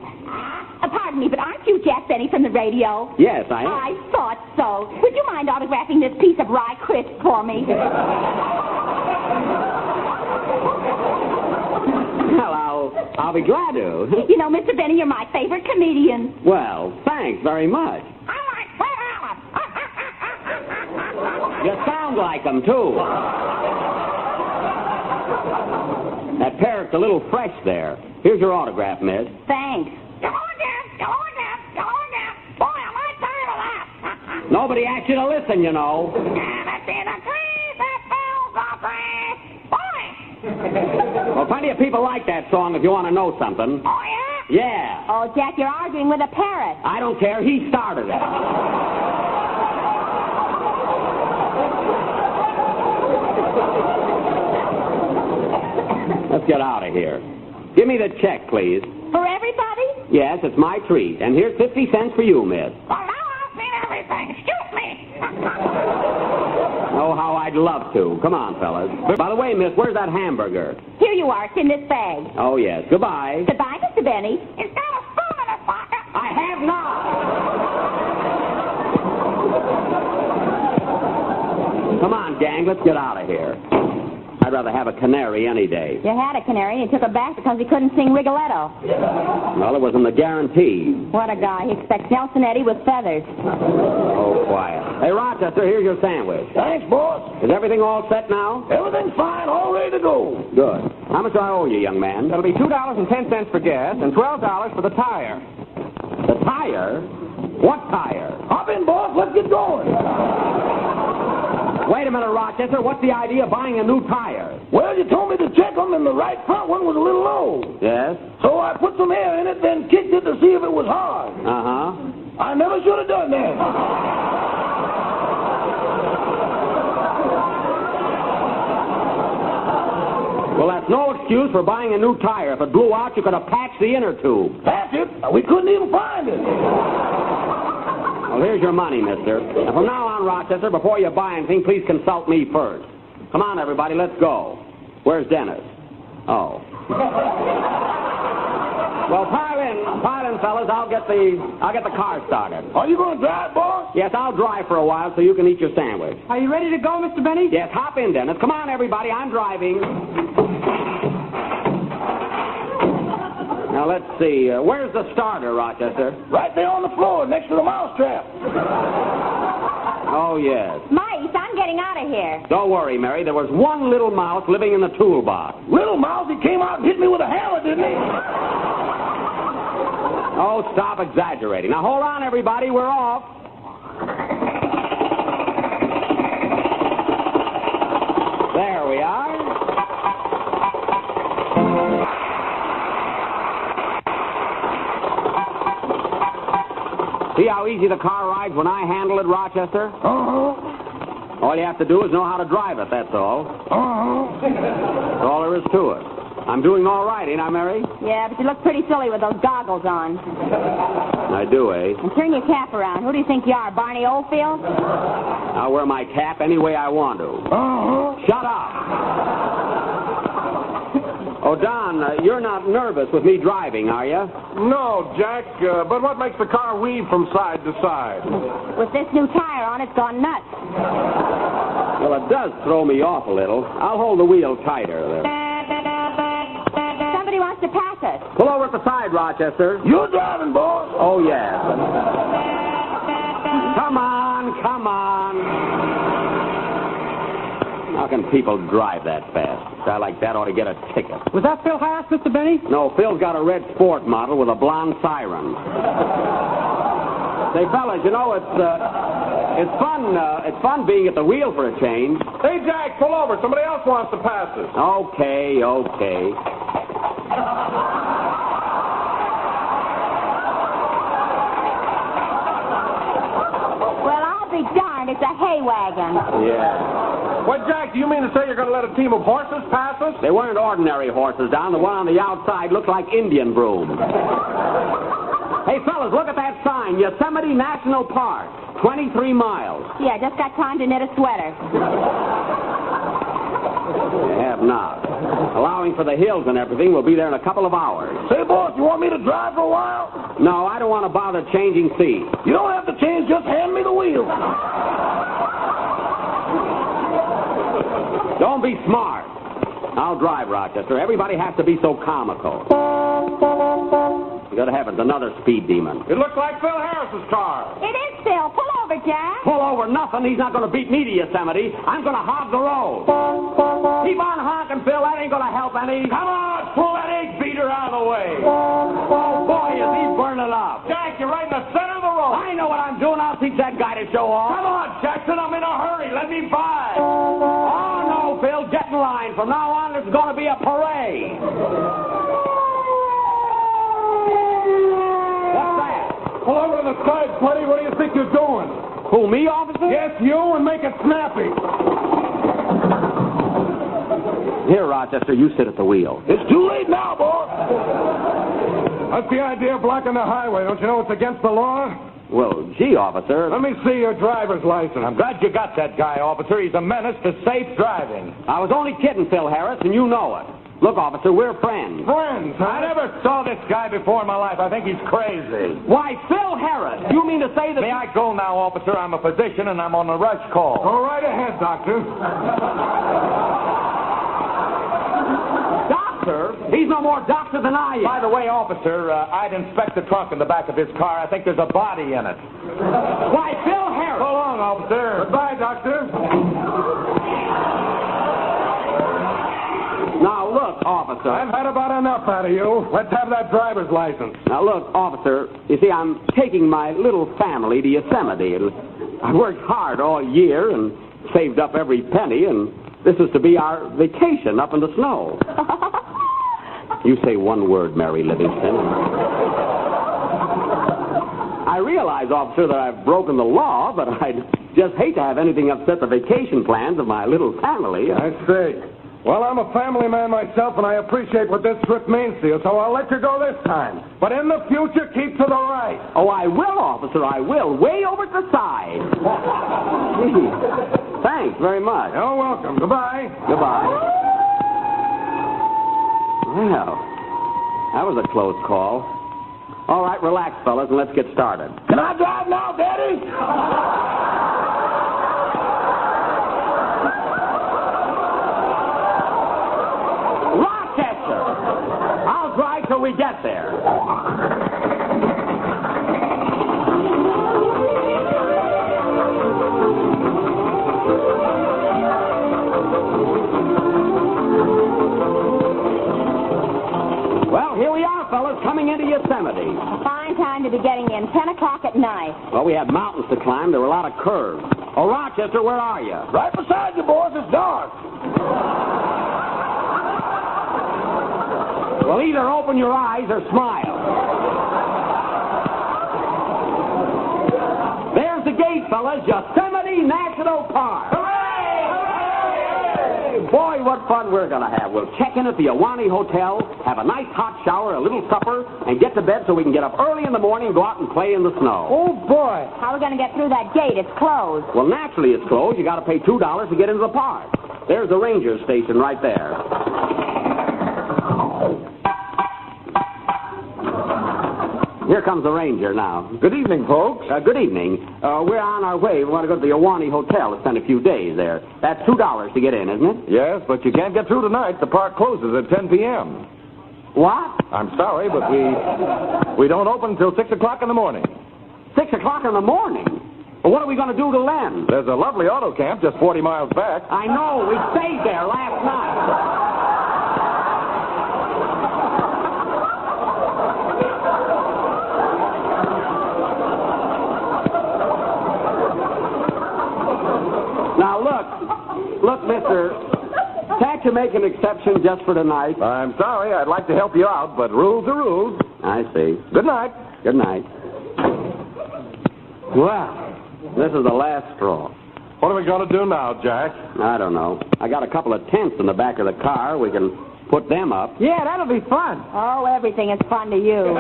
Pardon me, but aren't you Jack Benny from the radio? Yes, I am. I thought so. Would you mind autographing this piece of rye crisp for me? Well, I'll be glad to. You know, Mr. Benny, you're my favorite comedian. Well, thanks very much. You sound like them, too. That parrot's a little fresh there. Here's your autograph, miss. Thanks. Go again. Boy, am I tired of that. Nobody asked you to listen, you know. And it's in a tree that fills the tree. Boy. Well, plenty of people like that song if you want to know something. Oh, yeah? Yeah. Oh, Jack, you're arguing with a parrot. I don't care. He started it. Let's get out of here. Give me the check, please. For everybody? Yes, it's my treat. And here's 50 cents for you, miss. Well, now I've seen everything. Shoot me. Oh, how I'd love to. Come on, fellas. By the way, miss, where's that hamburger? Here you are. It's in this bag. Oh, yes. Goodbye. Goodbye, Mr. Benny. He's got a spoon in his pocket. I have not. Come on, gang. Let's get out of here. I'd rather have a canary any day. You had a canary and you took her back because he couldn't sing Rigoletto. Well, it wasn't the guarantee. What a guy. He expects Nelson Eddy with feathers. Oh, quiet. Hey, Rochester, here's your sandwich. Thanks, boss. Is everything all set now? Everything's fine, all ready to go. Good. How much do I owe you, young man? That'll be $2.10 for gas and $12 for the tire. The tire? What tire? Hop in, boss. Let's get going. Wait a minute, Rochester. What's the idea of buying a new tire? Well, you told me to check them, and the right front one was a little low. Yes? So I put some air in it, then kicked it to see if it was hard. Uh-huh. I never should have done that. Well, that's no excuse for buying a new tire. If it blew out, you could have patched the inner tube. Patch it? We couldn't even find it. Well, here's your money, mister. And from now on, Rochester, before you buy anything, please consult me first. Come on, everybody, let's go. Where's Dennis? Oh. Well, pile in, fellas. I'll get the car started. Are you going to drive, boss? Yes, I'll drive for a while so you can eat your sandwich. Are you ready to go, Mr. Benny? Yes, hop in, Dennis. Come on, everybody. I'm driving. Now, let's see. Where's the starter, Rochester? Right there on the floor, next to the mousetrap. Oh, yes. Mice, I'm getting out of here. Don't worry, Mary. There was one little mouse living in the toolbox. Little mouse, he came out and hit me with a hammer, didn't he? Oh, stop exaggerating. Now, hold on, everybody. We're off. There we are. See how easy the car rides when I handle it, Rochester? Uh-huh. All you have to do is know how to drive it, that's all. Uh-huh. That's all there is to it. I'm doing all right, ain't I, Mary? Yeah, but you look pretty silly with those goggles on. I do, eh? And turn your cap around. Who do you think you are, Barney Oldfield? I'll wear my cap any way I want to. Uh-huh. Shut up! Oh, Don, you're not nervous with me driving, are you? No, Jack, but what makes the car weave from side to side? With this new tire on, it's gone nuts. Well, it does throw me off a little. I'll hold the wheel tighter there. Somebody wants to pass us. Pull over at the side, Rochester. You're driving, boss. Oh, yes. Come on, come on. How can people drive that fast? A guy like that ought to get a ticket. Was that Phil Harris, Mr. Benny? No, Phil's got a red sport model with a blonde siren. Say, fellas, you know, it's fun being at the wheel for a change. Hey, Jack, pull over. Somebody else wants to pass us. Okay. aren't. It's a hay wagon. Yeah. What, Jack, do you mean to say you're going to let a team of horses pass us? They weren't ordinary horses, Don. The one on the outside looked like Indian broom. Hey, fellas, look at that sign. Yosemite National Park. 23 miles. Yeah, just got time to knit a sweater. You have not. Allowing for the hills and everything, we'll be there in a couple of hours. Say, boss, you want me to drive for a while? No, I don't want to bother changing seats. You don't have to change, just hand me the wheel. Don't be smart. I'll drive, Rochester. Everybody has to be so comical. Good heavens, another speed demon. It looks like Phil Harris's car. It is Phil. Pull over, Jack. Pull over nothing. He's not going to beat me to Yosemite. I'm going to hog the road. Keep on honking, Phil. That ain't going to help any. Come on, pull that egg beater out of the way. Oh, boy, is he burning up. Jack, you're right in the center of the road. I know what I'm doing. I'll teach that guy to show off. Come on, Jackson. I'm in a hurry. Let me by. Oh, no, Phil. Get in line. From now on, there's going to be a parade. What's that? Pull over to the side, buddy. What do you think you're doing? Who, me, officer? Yes, you, and make it snappy. Here, Rochester, you sit at the wheel. It's too late now, boss. What's the idea of blocking the highway? Don't you know it's against the law? Well, gee, officer. Let me see your driver's license. I'm glad you got that guy, officer. He's a menace to safe driving. I was only kidding, Phil Harris, and you know it. Look, officer, we're friends. Friends, huh? I never saw this guy before in my life. I think he's crazy. Why, Phil Harris, you mean to say that... May I go now, officer? I'm a physician, and I'm on a rush call. Go right ahead, Doctor. Doctor? He's no more doctor than I am. By the way, officer, I'd inspect the trunk in the back of his car. I think there's a body in it. Why, Phil Harris... So long, officer. Goodbye, Doctor. Now, look, officer. I've had about enough out of you. Let's have that driver's license. Now, look, officer, you see, I'm taking my little family to Yosemite. I worked hard all year and saved up every penny, and this is to be our vacation up in the snow. You say one word, Mary Livingston. I realize, officer, that I've broken the law, but I'd just hate to have anything upset the vacation plans of my little family. I see. Well, I'm a family man myself, and I appreciate what this trip means to you, so I'll let you go this time. But in the future, keep to the right. Oh, I will, officer, I will. Way over to the side. Gee, thanks very much. You're welcome. Goodbye. Goodbye. Well, that was a close call. All right, relax, fellas, and let's get started. Can I drive now, Daddy? I'll drive till we get there. Well, here we are, fellas, coming into Yosemite. A fine time to be getting in. 10 o'clock at night. Well, we had mountains to climb. There were a lot of curves. Oh, Rochester, where are you? Right beside you, boss. It's dark. Well, either open your eyes or smile. There's the gate, fellas. Yosemite National Park. Hooray! Hooray! Boy, what fun we're going to have. We'll check in at the Ahwahnee Hotel, have a nice hot shower, a little supper, and get to bed so we can get up early in the morning and go out and play in the snow. Oh, boy. How are we going to get through that gate? It's closed. Well, naturally it's closed. You got to pay $2 to get into the park. There's the ranger station right there. Here comes the ranger now. Good evening, folks. Good evening. We're on our way. We want to go to the Ahwahnee Hotel to spend a few days there. That's $2 to get in, isn't it? Yes, but you can't get through tonight. The park closes at 10 p.m. What? I'm sorry, but we don't open until 6 o'clock in the morning. 6 o'clock in the morning? Well, what are we going to do till then? There's a lovely auto camp just 40 miles back. I know. We stayed there last night. Now, look, mister, can't you make an exception just for tonight? I'm sorry. I'd like to help you out, but rules are rules. I see. Good night. Good night. Well, This is the last straw. What are we going to do now, Jack? I don't know. I got a couple of tents in the back of the car. We can put them up. Yeah, that'll be fun. Oh, everything is fun to you.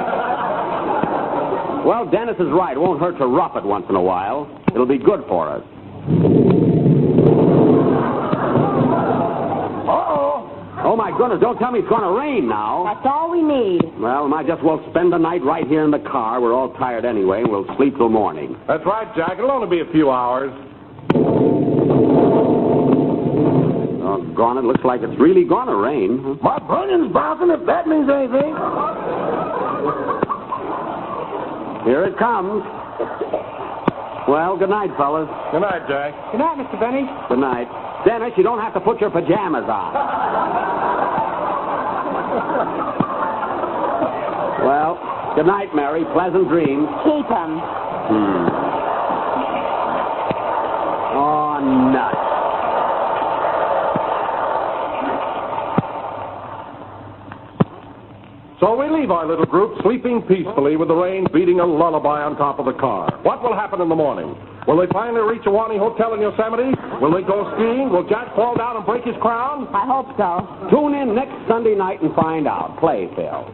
Well, Dennis is right. It won't hurt to rough it once in a while. It'll be good for us. Oh, my goodness, don't tell me it's going to rain now. That's all we need. Well, we might just well spend the night right here in the car. We're all tired anyway, and we'll sleep till morning. That's right, Jack. It'll only be a few hours. Doggone, it looks like it's really going to rain. My bunion's bouncing, if that means anything. Here it comes. Well, good night, fellas. Good night, Jack. Good night, Mr. Benny. Good night. Dennis, you don't have to put your pajamas on. Well, good night, Mary. Pleasant dreams. Keep 'em. Oh, nuts. So we leave our little group sleeping peacefully with the rain beating a lullaby on top of the car. What will happen in the morning? Will they finally reach a Wani Hotel in Yosemite? Will they go skiing? Will Jack fall down and break his crown? I hope so. Tune in next Sunday night and find out. Play, Phil.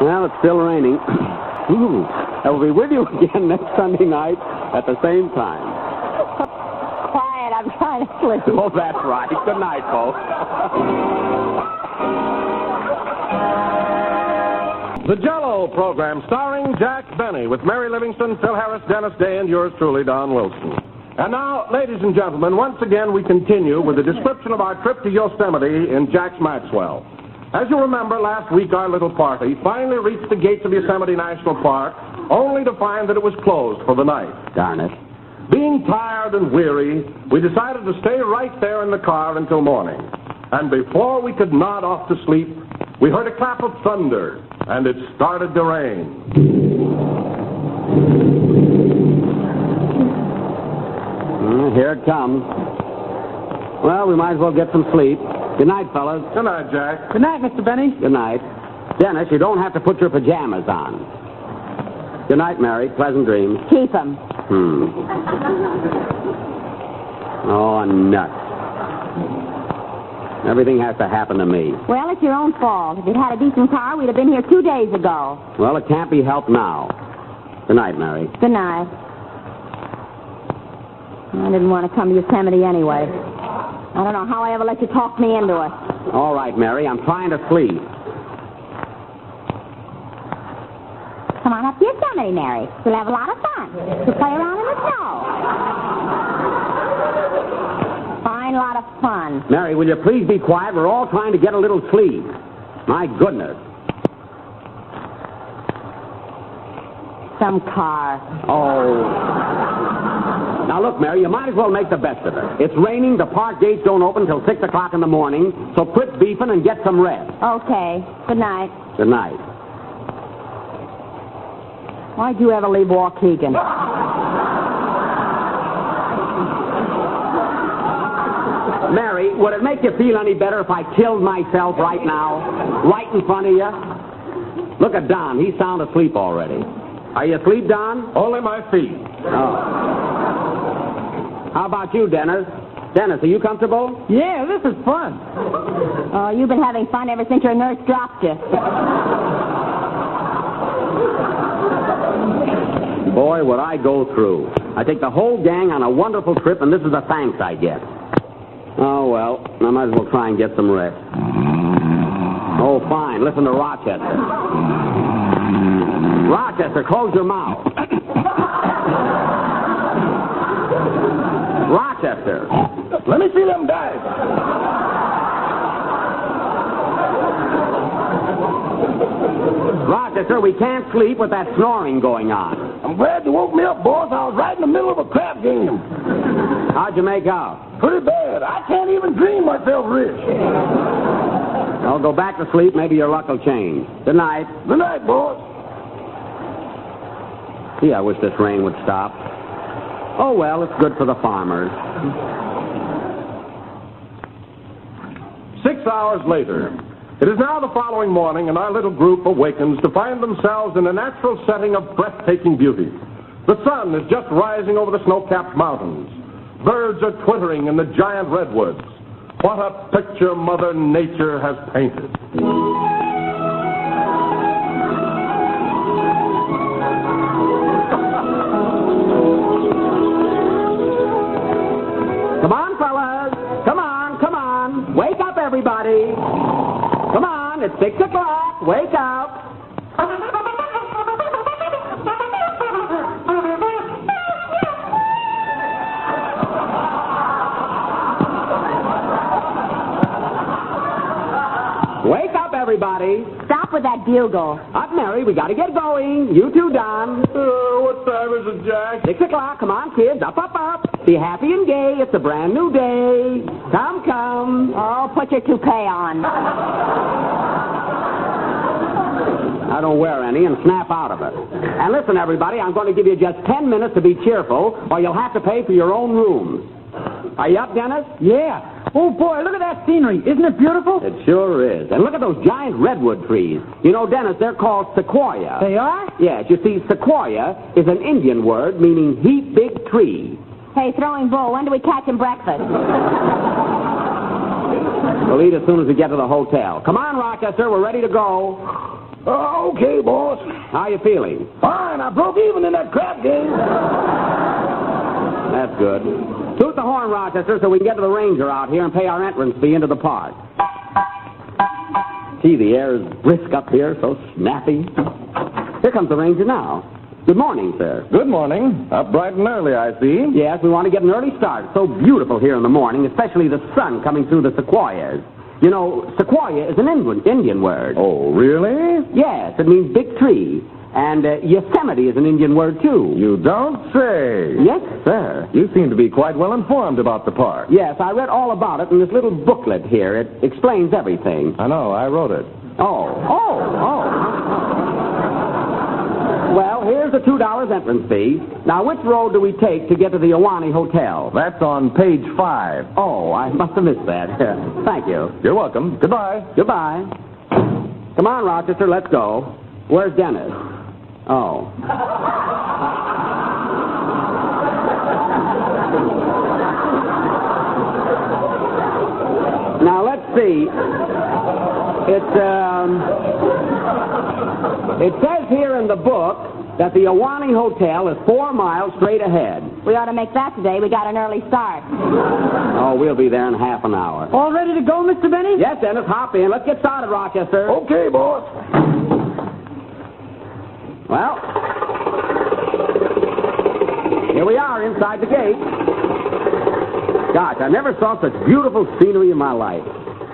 Well, it's still raining. Ooh, I will be with you again next Sunday night at the same time. Quiet, I'm trying to sleep. Oh, that's right. Good night, folks. The Jell-O program starring Jack Benny with Mary Livingston, Phil Harris, Dennis Day, and yours truly, Don Wilson. And now, ladies and gentlemen, once again we continue with the description of our trip to Yosemite in Jack's Maxwell. As you remember, last week our little party finally reached the gates of Yosemite National Park, only to find that it was closed for the night. Darn it. Being tired and weary, we decided to stay right there in the car until morning. And before we could nod off to sleep, we heard a clap of thunder, and it started to rain. Here it comes. Well, we might as well get some sleep. Good night, fellas. Good night, Jack. Good night, Mr. Benny. Good night. Dennis, you don't have to put your pajamas on. Good night, Mary. Pleasant dreams. Keep 'em. Oh, nuts. Everything has to happen to me. Well, it's your own fault. If you'd had a decent car, we'd have been here 2 days ago. Well, it can't be helped now. Good night, Mary. Good night. I didn't want to come to Yosemite anyway. I don't know how I ever let you talk me into it. All right, Mary. I'm trying to sleep. Come on up to Yosemite, Mary. We'll have a lot of fun. We'll play around in the snow. Fine lot of fun. Mary, will you please be quiet? We're all trying to get a little sleep. My goodness. Some car. Oh. Now, look, Mary, you might as well make the best of it. It's raining. The park gates don't open till 6 o'clock in the morning, so quit beefing and get some rest. Okay. Good night. Good night. Why'd you ever leave Waukegan? Mary, would it make you feel any better if I killed myself right now? Right in front of you? Look at Don. He's sound asleep already. Are you asleep, Don? Only my feet. Oh. How about you, Dennis? Dennis, are you comfortable? Yeah, this is fun. Oh, you've been having fun ever since your nurse dropped you. Boy, what I go through. I take the whole gang on a wonderful trip, and this is the thanks I get. Oh, well, I might as well try and get some rest. Oh, fine. Listen to Rochester. Rochester, close your mouth. Rochester. Let me see them dive. Rochester, we can't sleep with that snoring going on. I'm glad you woke me up, boss. I was right in the middle of a crap game. How'd you make out? Pretty bad. I can't even dream myself rich. I'll go back to sleep. Maybe your luck will change. Good night. Good night, boss. Gee, I wish this rain would stop. Oh, well, it's good for the farmers. 6 hours later, It is now the following morning, and our little group awakens to find themselves in a natural setting of breathtaking beauty. The sun is just rising over the snow-capped mountains. Birds are twittering in the giant redwoods. What a picture Mother Nature has painted. Come on, fellas. Come on, come on. Wake up, everybody. Come on, it's 6 o'clock. Wake up. Wake up, everybody. Stop with that bugle. Up, Mary. We got to get going. You too, Don. What time is it, Jack? 6 o'clock. Come on, kids. Up, up, up. Be happy and gay. It's a brand new day. Come, come. Oh, put your toupee on. I don't wear any and snap out of it. And listen, everybody, I'm going to give you just 10 minutes to be cheerful, or you'll have to pay for your own rooms. Are you up, Dennis? Yeah. Oh, boy, look at that scenery. Isn't it beautiful? It sure is. And look at those giant redwood trees. You know, Dennis, they're called sequoia. They are? Yes, you see, sequoia is an Indian word meaning heap big tree. Hey, Throwing Bull, when do we catch him breakfast? We'll eat as soon as we get to the hotel. Come on, Rochester, we're ready to go. Okay, boss. How you feeling? Fine. I broke even in that crap game. That's good. Toot the horn, Rochester, so we can get to the ranger out here and pay our entrance fee into the park. Gee, the air is brisk up here, so snappy. Here comes the ranger now. Good morning, sir. Good morning. Up bright and early, I see. Yes, we want to get an early start. It's so beautiful here in the morning, especially the sun coming through the sequoias. You know, sequoia is an Indian word. Oh, really? Yes, it means big tree. And Yosemite is an Indian word, too. You don't say. Yes, sir. You seem to be quite well informed about the park. Yes, I read all about it in this little booklet here. It explains everything. I know, I wrote it. Oh. Well, here's the $2 entrance fee. Now, which road do we take to get to the Ahwahnee Hotel? That's on page 5. Oh, I must have missed that. Thank you. You're welcome. Goodbye. Goodbye. Come on, Rochester, let's go. Where's Dennis? Oh. Now, let's see. It says here in the book that the Ahwahnee Hotel is 4 miles straight ahead. We ought to make that today. We got an early start. Oh, we'll be there in half an hour. All ready to go, Mr. Benny? Yes, Dennis, hop in. Let's get started, Rochester. Okay, boss. Well, here we are inside the gate. Gosh, I never saw such beautiful scenery in my life.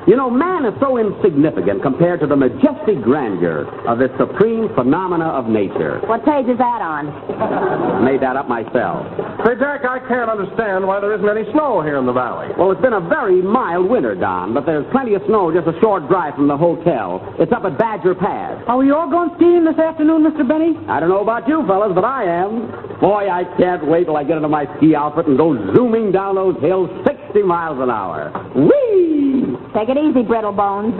You know, man is so insignificant compared to the majestic grandeur of this supreme phenomena of nature. What page is that on? I made that up myself. Say, Jack, I can't understand why there isn't any snow here in the valley. Well, it's been a very mild winter, Don, but there's plenty of snow just a short drive from the hotel. It's up at Badger Pass. Are we all going skiing this afternoon, Mr. Benny? I don't know about you fellas, but I am. Boy, I can't wait till I get into my ski outfit and go zooming down those hills 60 miles an hour. Whee! Take it easy, brittle bones.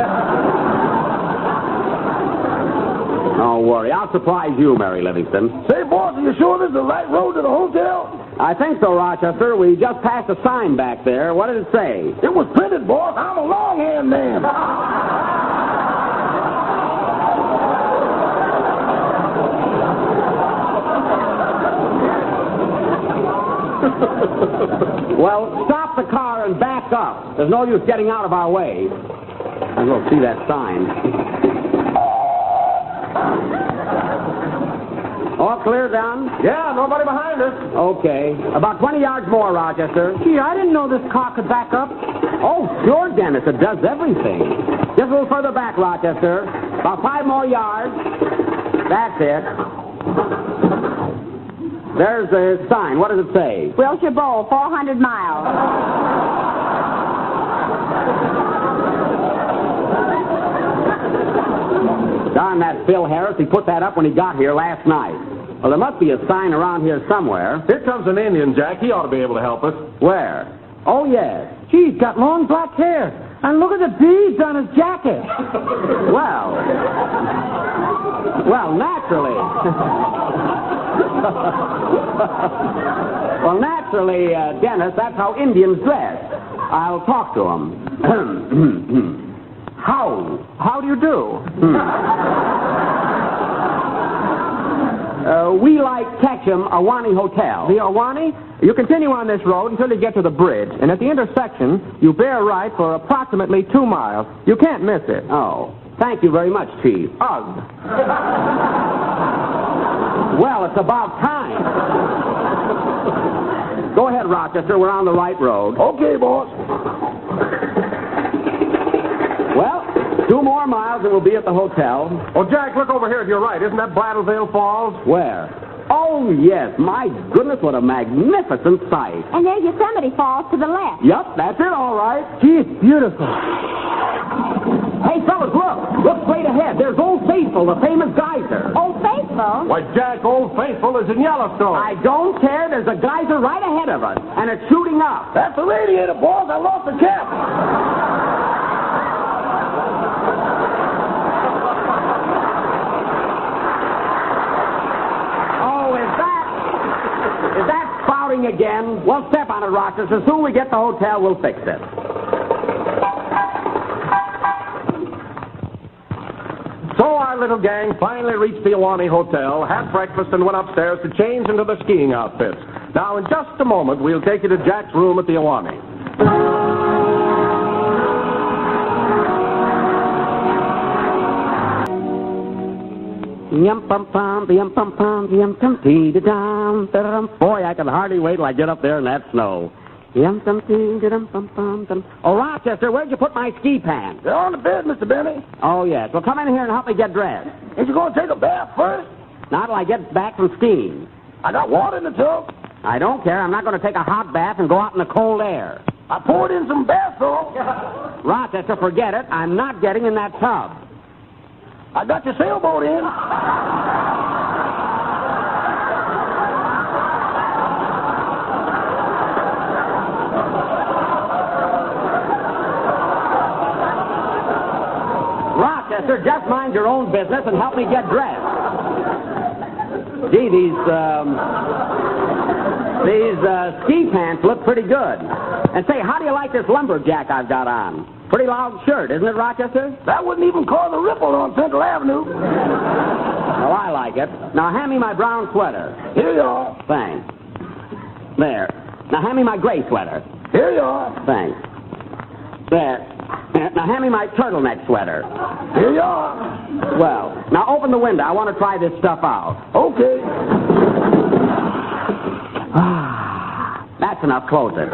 Don't worry, I'll surprise you, Mary Livingston. Say, boss, are you sure this is the right road to the hotel? I think so, Rochester. We just passed a sign back there. What did it say? It was printed, boss. I'm a longhand man. Well, stop the car and back up. There's no use getting out of our way. I'll go see that sign. All clear, Don? Yeah, nobody behind us. Okay. About 20 yards more, Rochester. Gee, I didn't know this car could back up. Oh, sure, Dennis. It does everything. Just a little further back, Rochester. About 5 more yards. That's it. There's the sign. What does it say? Wilshire Bowl, 400 miles. Darn that Phil Harris. He put that up when he got here last night. Well, there must be a sign around here somewhere. Here comes an Indian, Jack. He ought to be able to help us. Where? Oh, yes. Gee, he's got long black hair. And look at the beads on his jacket. Well, naturally. Well, naturally, Dennis, that's how Indians dress. I'll talk to him. How do you do? We like Ketchum Awani Hotel. The Awani? You continue on this road until you get to the bridge, and at the intersection, you bear right for approximately 2 miles. You can't miss it. Oh, thank you very much, Chief. Ugh. Well, it's about time. Go ahead, Rochester. We're on the right road. Okay, boss. Well, 2 more miles and we'll be at the hotel. Oh, Jack, look over here to your right. Isn't that Blattleville Falls? Where? Oh, yes. My goodness, what a magnificent sight. And there's Yosemite Falls to the left. Yep, that's it, all right. Gee, it's beautiful. Hey, fellas, look. Look straight ahead. There's Old Faithful, the famous geyser. Old Faithful? Why, Jack, Old Faithful is in Yellowstone. I don't care. There's a geyser right ahead of us, and it's shooting up. That's the radiator, boss. I lost the cap. Is that spouting again? Well, step on it, Rochester. As soon as we get to the hotel, we'll fix it. So our little gang finally reached the Awani Hotel, had breakfast, and went upstairs to change into the skiing outfits. Now, in just a moment, we'll take you to Jack's room at the Awani. Yum pum pum, yum pum pum, yum tum tee da dum. Boy, I can hardly wait till I get up there in that snow. Yum tum tee da dum pum pum dum. Oh, Rochester, where'd you put my ski pants? They're on the bed, Mr. Benny. Oh, yes. Well, come in here and help me get dressed. Ain't you going to take a bath first? Not till I get back from skiing. I got water in the tub. I don't care. I'm not going to take a hot bath and go out in the cold air. I poured in some bath salts. Rochester, forget it. I'm not getting in that tub. I got your sailboat in. Rochester, just mind your own business and help me get dressed. Gee, these ski pants look pretty good. And say, how do you like this lumberjack I've got on? Pretty long shirt, isn't it, Rochester? That wouldn't even cause a ripple on Central Avenue. Well, I like it. Now, hand me my brown sweater. Here you are. Thanks. There. Now, hand me my gray sweater. Here you are. Thanks. There. Now, hand me my turtleneck sweater. Here you are. Well, now open the window. I want to try this stuff out. Okay. That's enough. Close it.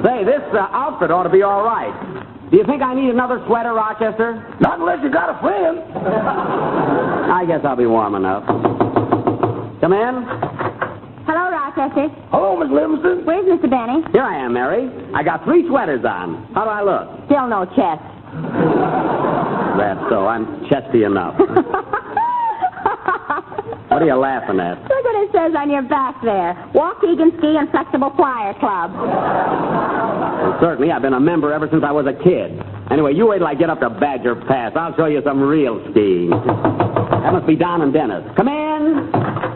Say, this outfit ought to be all right. Do you think I need another sweater, Rochester? Not unless you got a friend. I guess I'll be warm enough. Come in. Hello, Rochester. Hello, Miss Livingston. Where's Mr. Benny? Here I am, Mary. I got 3 sweaters on. How do I look? Still no chest. That's so. I'm chesty enough. What are you laughing at? Look what it says on your back there. Waukegan Ski and Flexible Flyer Club. Well, certainly, I've been a member ever since I was a kid. Anyway, you wait till I get up to Badger Pass. I'll show you some real skiing. That must be Don and Dennis. Come in.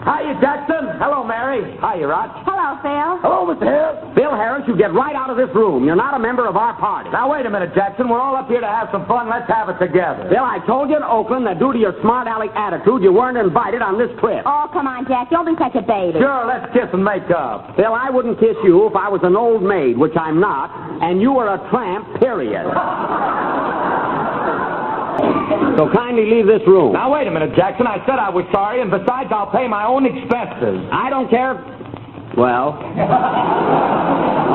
Hiya, Jackson. Hello, Mary. Hiya, Roch. Hello, Phil. Hello, Mr. Harris. Bill Harris, you get right out of this room. You're not a member of our party. Now, wait a minute, Jackson. We're all up here to have some fun. Let's have it together. Bill, I told you in Oakland that due to your smart aleck attitude, you weren't invited on this trip. Oh, come on, Jack. Don't be such a baby. Sure, let's kiss and make up. Bill, I wouldn't kiss you if I was an old maid, which I'm not, and you were a tramp, period. So kindly leave this room. Now, wait a minute, Jackson. I said I was sorry, and besides, I'll pay my own expenses. I don't care. Well,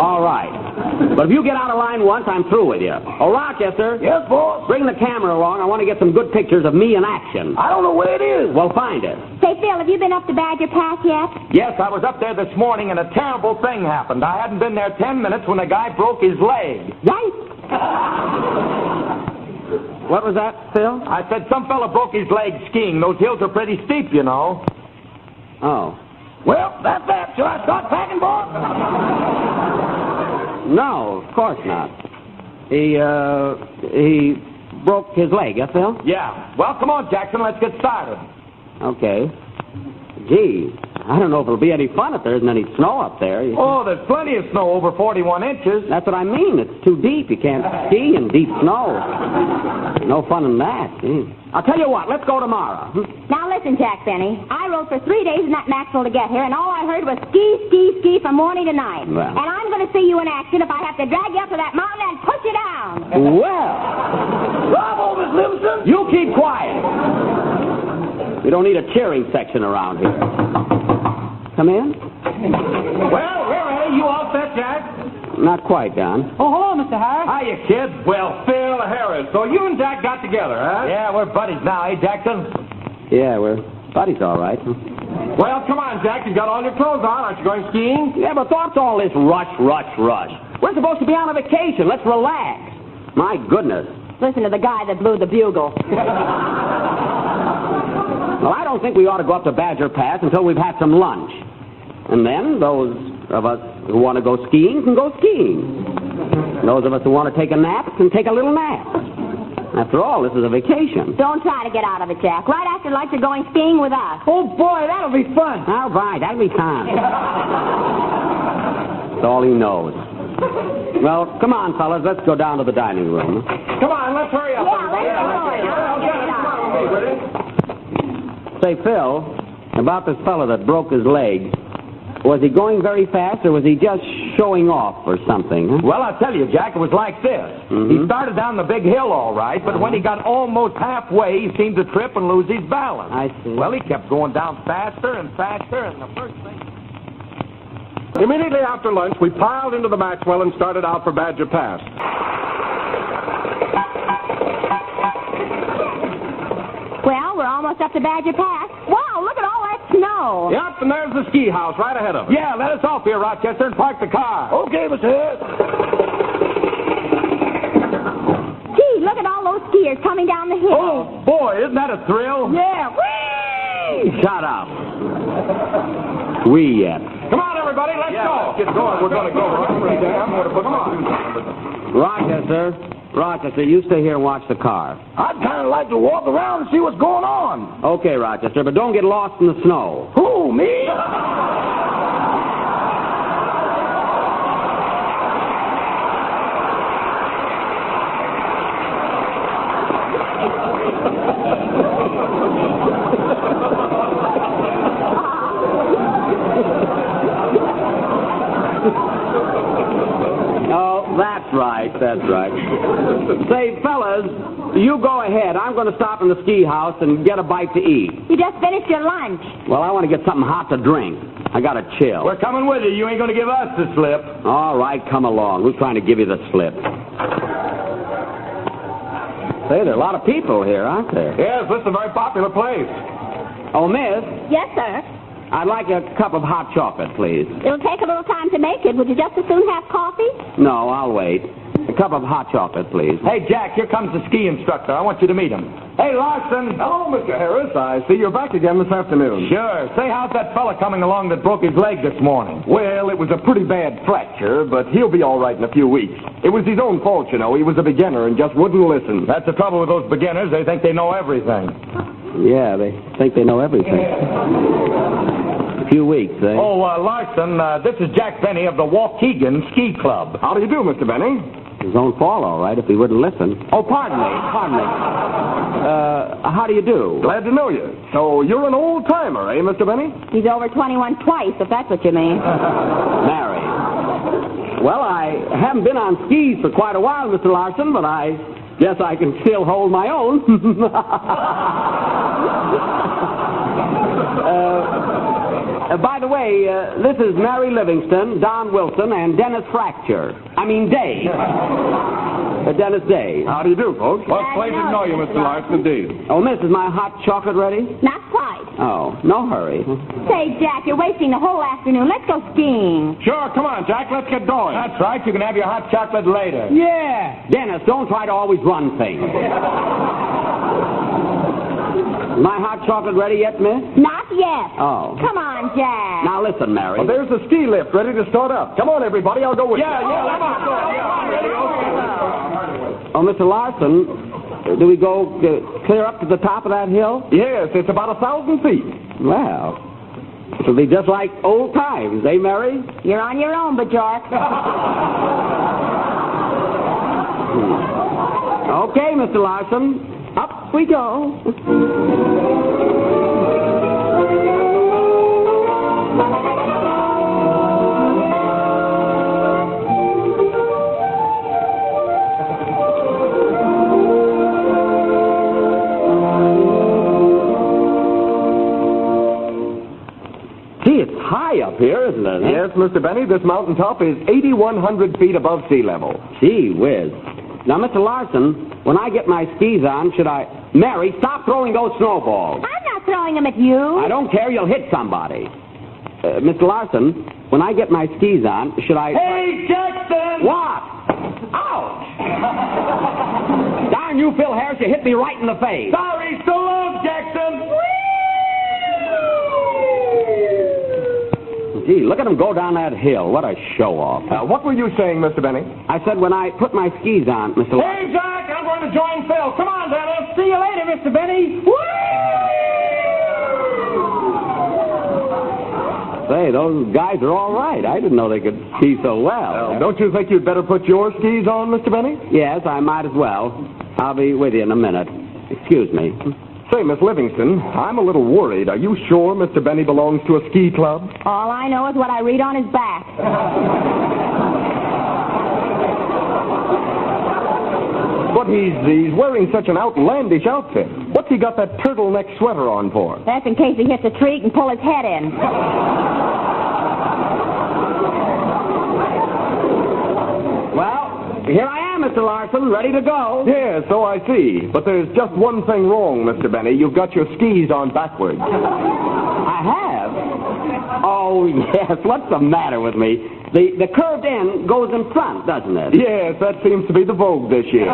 all right. But if you get out of line once, I'm through with you. Oh, Rochester. Yes, boss? Bring the camera along. I want to get some good pictures of me in action. I don't know where it is. Well, find it. Say, Phil, have you been up to Badger Pass yet? Yes, I was up there this morning, and a terrible thing happened. I hadn't been there 10 minutes when a guy broke his leg. Right? What was that, Phil? I said some fella broke his leg skiing. Those hills are pretty steep, you know. Oh. Well, that's that. Shall I start packing, boss? No, of course not. He broke his leg, huh, Phil? Yeah. Well, come on, Jackson. Let's get started. Okay. Gee, I don't know if it'll be any fun if there isn't any snow up there. Oh, there's plenty of snow, over 41 inches. That's what I mean. It's too deep. You can't ski in deep snow. No fun in that. I'll tell you what. Let's go tomorrow. Now listen, Jack Benny. I rode for 3 days in that Maxwell to get here, and all I heard was ski, ski, ski from morning to night. Well. And I'm going to see you in action if I have to drag you up to that mountain and push you down. Well. Bravo, Miss Livingston. You keep quiet. We don't need a cheering section around here. Come in. Well, we're ready. You all set, Jack? Not quite, Don. Oh, hello, Mr. Harris. Hiya, kids. Well, Phil Harris. So you and Jack got together, huh? Yeah, we're buddies now, eh, Jackson? Yeah, we're buddies, all right. Well, come on, Jack. You've got all your clothes on. Aren't you going skiing? Yeah, but what's all this rush? We're supposed to be on a vacation. Let's relax. My goodness. Listen to the guy that blew the bugle. Well, I don't think we ought to go up to Badger Pass until we've had some lunch. And then those of us who want to go skiing can go skiing. Those of us who want to take a nap can take a little nap. After all, this is a vacation. Don't try to get out of it, Jack. Right after lunch, you're going skiing with us. Oh, boy, that'll be fun. All right, that'll be fun. That's all he knows. Well, come on, fellas. Let's go down to the dining room. Come on, let's hurry up. Say, Phil, about this fellow that broke his leg, was he going very fast or was he just showing off or something? Huh? Well, I'll tell you, Jack, it was like this. He started down the big hill all right, but when he got almost halfway, he seemed to trip and lose his balance. I see. Well, he kept going down faster and faster, and the first thing... Immediately after lunch, we piled into the Maxwell and started out for Badger Pass. Well, we're almost up to Badger Pass. Wow, look at all that snow. Yep, and there's the ski house right ahead of us. Yeah, let us off here, Rochester, and park the car. Okay, Mr. Harris. Gee, look at all those skiers coming down the hill. Oh, boy, isn't that a thrill? Yeah. Whee! Shut up. We yet. Come on, everybody, let's go. Let's get going. We're going to go. Come on. Rochester, you stay here and watch the car. I'd kind of like to walk around and see what's going on. Okay, Rochester, but don't get lost in the snow. Who, me? That's right. Say, fellas, you go ahead. I'm going to stop in the ski house and get a bite to eat. You just finished your lunch. Well, I want to get something hot to drink. I got to chill. We're coming with you. You ain't going to give us the slip. All right, come along. We're trying to give you the slip. Say, there are a lot of people here, aren't there? Yes, this is a very popular place. Oh, miss? Yes, sir. I'd like a cup of hot chocolate, please. It'll take a little time to make it. Would you just as soon have coffee? No, I'll wait. A cup of hot chocolate, please. Hey, Jack, here comes the ski instructor. I want you to meet him. Hey, Larson. Hello, Mr. Harris. I see you're back again this afternoon. Sure. Say, how's that fella coming along that broke his leg this morning? Well, it was a pretty bad fracture, but he'll be all right in a few weeks. It was his own fault, you know. He was a beginner and just wouldn't listen. That's the trouble with those beginners. They think they know everything. Yeah, they think they know everything. A few weeks, eh? Oh, Larson, this is Jack Benny of the Waukegan Ski Club. How do you do, Mr. Benny? His own fault, all right, if he wouldn't listen. Oh, pardon me. How do you do? Glad to know you. So you're an old-timer, eh, Mr. Benny? He's over 21 twice, if that's what you mean. Married. Well, I haven't been on skis for quite a while, Mr. Larson, but I guess I can still hold my own. By the way, this is Mary Livingston, Don Wilson, and Dennis Day. Dennis Day. How do you do, folks? Well, pleasure to know you, Mr. Larson, indeed. Oh, miss, is my hot chocolate ready? Not quite. Oh, no hurry. Say, Jack, you're wasting the whole afternoon. Let's go skiing. Sure, come on, Jack, let's get going. That's right, you can have your hot chocolate later. Yeah. Dennis, don't try to always run things. My hot chocolate ready yet, miss? Not yet. Oh. Come on, Jack. Now listen, Mary. Well, there's the ski lift ready to start up. Come on, everybody. I'll go with you. Come on. Oh, Mr. Larson, do we go clear up to the top of that hill? Yes, it's about 1,000 feet. Well, it'll be just like old times, eh, Mary? You're on your own, Bajork. Okay, Mr. Larson. Up we go. Gee, it's high up here, isn't it? Yes, Mr. Benny, this mountaintop is 8,100 feet above sea level. Gee whiz. Now, Mr. Larson, when I get my skis on, should I... Mary, stop throwing those snowballs. I'm not throwing them at you. I don't care. You'll hit somebody. Mr. Larson, when I get my skis on, should I... Hey, Jackson! What? Ouch! Darn you, Phil Harris, you hit me right in the face. Sorry, so long, Jackson! Gee, look at him go down that hill. What a show-off. What were you saying, Mr. Benny? I said when I put my skis on, Mr. Hey, Jack, I'm going to join Phil. Come on, Dennis. See you later, Mr. Benny. Say, those guys are all right. I didn't know they could ski so well. Don't you think you'd better put your skis on, Mr. Benny? Yes, I might as well. I'll be with you in a minute. Excuse me. Say, Miss Livingston, I'm a little worried. Are you sure Mr. Benny belongs to a ski club? All I know is what I read on his back. But he's wearing such an outlandish outfit. What's he got that turtleneck sweater on for? That's in case he hits a tree and pull his head in. Well, here I am, Mr. Larson, ready to go. Yeah, so I see. But there's just one thing wrong, Mr. Benny. You've got your skis on backwards. I have? Oh, yes. What's the matter with me? The curved end goes in front, doesn't it? Yes, that seems to be the vogue this year.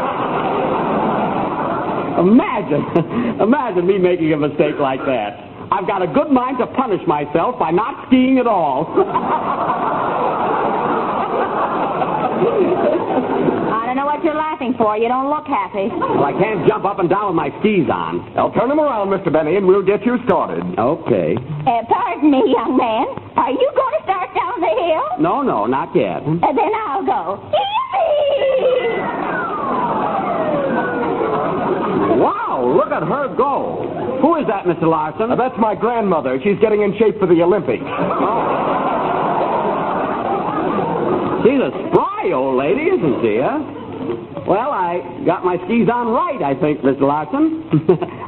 Imagine me making a mistake like that. I've got a good mind to punish myself by not skiing at all. I don't know what you're laughing for. You don't look happy. Well, I can't jump up and down with my skis on. I'll turn them around, Mr. Benny, and we'll get you started. Okay. Pardon me, young man. Are you going to start down the hill? No, not yet. Then I'll go. Yippee! Wow, look at her go. Who is that, Mr. Larson? That's my grandmother. She's getting in shape for the Olympics. She's a spry old lady, isn't she, huh? Well, I got my skis on right, I think, Mr. Larson.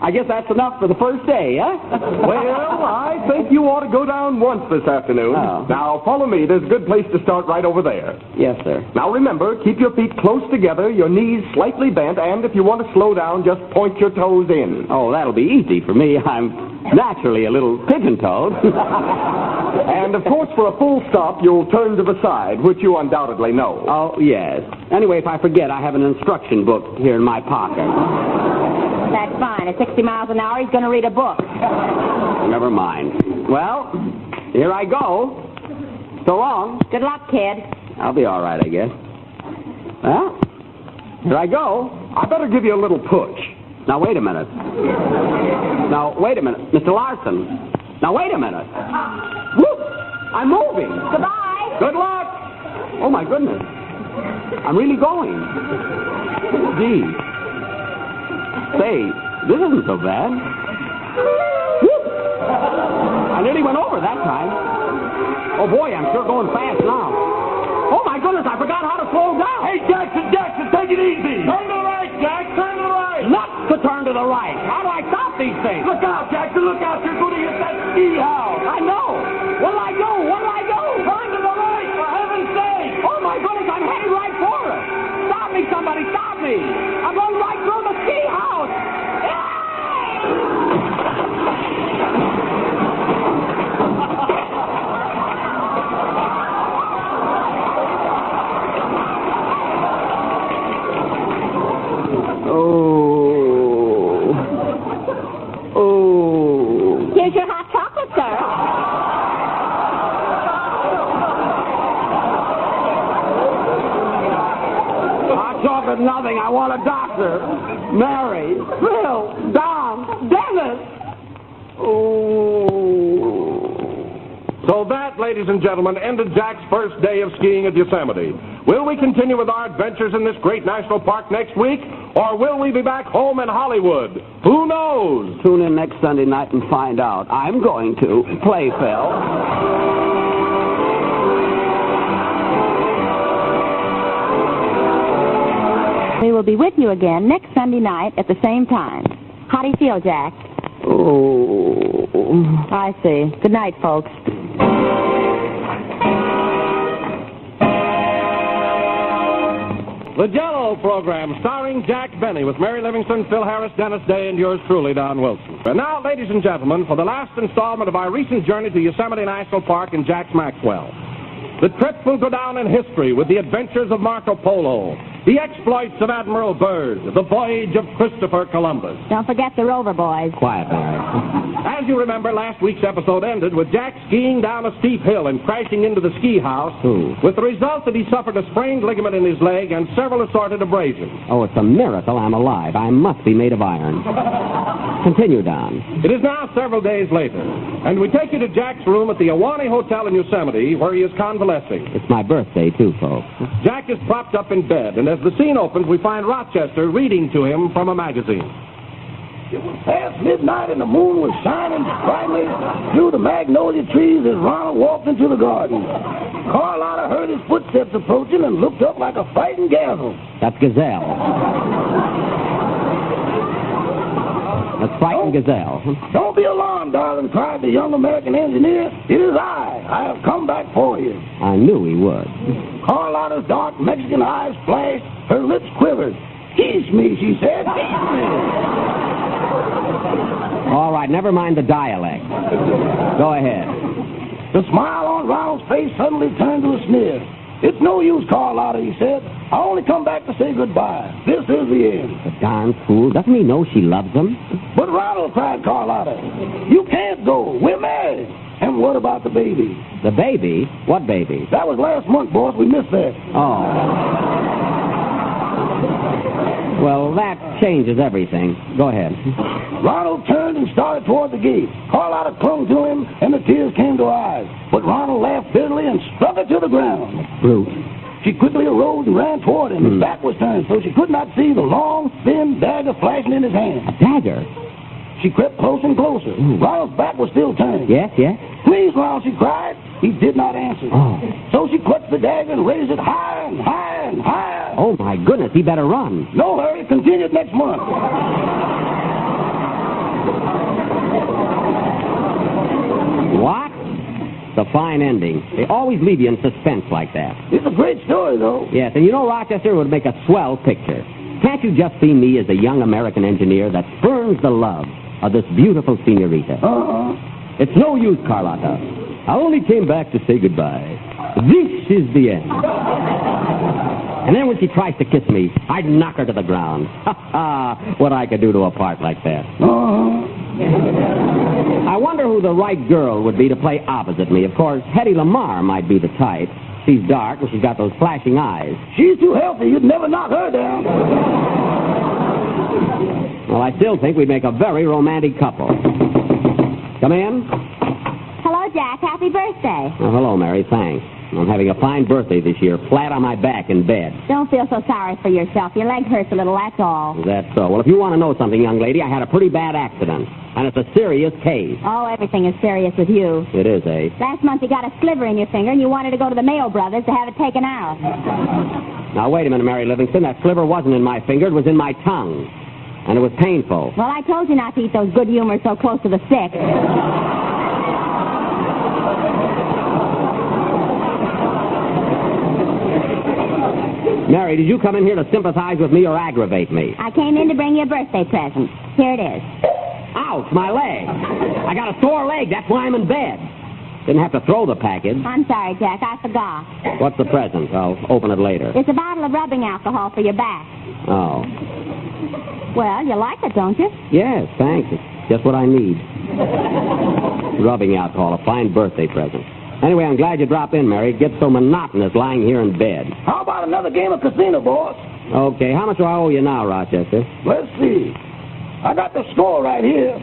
I guess that's enough for the first day, huh? Well, I think you ought to go down once this afternoon. Oh. Now, follow me. There's a good place to start right over there. Yes, sir. Now, remember, keep your feet close together, your knees slightly bent, and if you want to slow down, just point your toes in. Oh, that'll be easy for me. I'm naturally a little pigeon-toed. And, of course, for a full stop, you'll turn to the side, which you undoubtedly know. Oh, yes. Anyway, if I forget, I have an instruction book here in my pocket. That's fine. At 60 miles an hour, he's going to read a book. Never mind. Well, here I go. So long. Good luck, kid. I'll be all right, I guess. Well, here I go. I better give you a little push. Now, wait a minute. Mr. Larson. Now, wait a minute. Whoop! I'm moving. Goodbye. Good luck. Oh, my goodness. I'm really going. Gee. Say, this isn't so bad. Whoop! I nearly went over that time. Oh, boy, I'm sure going fast now. Oh, my goodness, I forgot how to slow down. Hey, Jackson, take it easy. Turn to the right, Jack. Turn to the right. Nuts to turn to the right. How do I stop these things? Look out, Jackson. Look out. You're going to hit that ski house. I know. What'll I do? Turn to the right, for heaven's sake. Oh, my goodness, I'm heading right for it. Stop me, somebody. Stop me. I'm going right through the ski house. Oh. nothing. I want a doctor. Mary, Phil, Don, Dennis. Oh. So that, ladies and gentlemen, ended Jack's first day of skiing at Yosemite. Will we continue with our adventures in this great national park next week, or will we be back home in Hollywood? Who knows? Tune in next Sunday night and find out. I'm going to. Play, Phil. We will be with you again next Sunday night at the same time. How do you feel, Jack? Oh. I see. Good night, folks. The Jell-O program, starring Jack Benny, with Mary Livingston, Phil Harris, Dennis Day, and yours truly, Don Wilson. And now, ladies and gentlemen, for the last installment of our recent journey to Yosemite National Park and Jack Maxwell. The trip will go down in history with the adventures of Marco Polo, the exploits of Admiral Byrd, the voyage of Christopher Columbus. Don't forget the Rover Boys. Quiet, Mary. As you remember, last week's episode ended with Jack skiing down a steep hill and crashing into the ski house, with the result that he suffered a sprained ligament in his leg and several assorted abrasions. Oh, it's a miracle I'm alive. I must be made of iron. Continue, Don. It is now several days later, and we take you to Jack's room at the Ahwahnee Hotel in Yosemite, where he is convalescing. It's my birthday, too, folks. Jack is propped up in bed, and as the scene opens, we find Rochester reading to him from a magazine. It was past midnight and the moon was shining brightly through the magnolia trees as Ronald walked into the garden. Carlotta heard his footsteps approaching and looked up like a frightened gazelle. That's Gazelle. That's frightened Gazelle. Don't be alarmed, darling, cried the young American engineer. It is I. I have come back for you. I knew he would. Carlotta's dark Mexican eyes flashed. Her lips quivered. Kiss me, she said. Kiss me. All right, never mind the dialect. Go ahead. The smile on Ronald's face suddenly turned to a sneer. It's no use, Carlotta, he said. I only come back to say goodbye. This is the end. The darn fool. Doesn't he know she loves him? But Ronald, cried Carlotta, you can't go. We're married. And what about the baby? The baby? What baby? That was last month, boss. We missed that. Oh. Well, that changes everything. Go ahead. Ronald turned and started toward the gate. Carlotta clung to him, and the tears came to her eyes. But Ronald laughed bitterly and struck her to the ground. Brute. She quickly arose and ran toward him. His back was turned, so she could not see the long, thin dagger flashing in his hand. A dagger? She crept closer and closer. Ronald's back was still turned. Yes, yes. Please, Ronald, she cried. He did not answer. Oh. So she clutched the dagger and raised it higher and higher and higher. Oh, my goodness, he better run. No hurry. Continued next month. What? The fine ending. They always leave you in suspense like that. It's a great story, though. Yes, and you know, Rochester would make a swell picture. Can't you just see me as a young American engineer that spurns the love of this beautiful senorita? It's no use, Carlotta. I only came back to say goodbye. This is the end. And then when she tries to kiss me, I'd knock her to the ground. Ha ha! What I could do to a part like that. I wonder who the right girl would be to play opposite me. Of course, Hedy Lamarr might be the type. She's dark and she's got those flashing eyes. She's too healthy. You'd never knock her down. Well, I still think we'd make a very romantic couple. Come in. Hello, Jack. Happy birthday. Oh, hello, Mary. Thanks. I'm having a fine birthday this year, flat on my back in bed. Don't feel so sorry for yourself. Your leg hurts a little, that's all. Is that so? Well, if you want to know something, young lady, I had a pretty bad accident. And it's a serious case. Oh, everything is serious with you. It is, eh? Last month you got a sliver in your finger and you wanted to go to the Mayo Brothers to have it taken out. Now, wait a minute, Mary Livingston. That sliver wasn't in my finger. It was in my tongue. And it was painful. Well, I told you not to eat those good humors so close to the sick. Mary, did you come in here to sympathize with me or aggravate me? I came in to bring you a birthday present. Here it is. Ouch, my leg. I got a sore leg. That's why I'm in bed. Didn't have to throw the package. I'm sorry, Jack. I forgot. What's the present? I'll open it later. It's a bottle of rubbing alcohol for your back. Oh. Well, you like it, don't you? Yes, thanks. It's just what I need. Rubbing alcohol, a fine birthday present. Anyway, I'm glad you dropped in, Mary. It gets so monotonous lying here in bed. How about another game of casino, boss? Okay, how much do I owe you now, Rochester? Let's see. I got the score right here.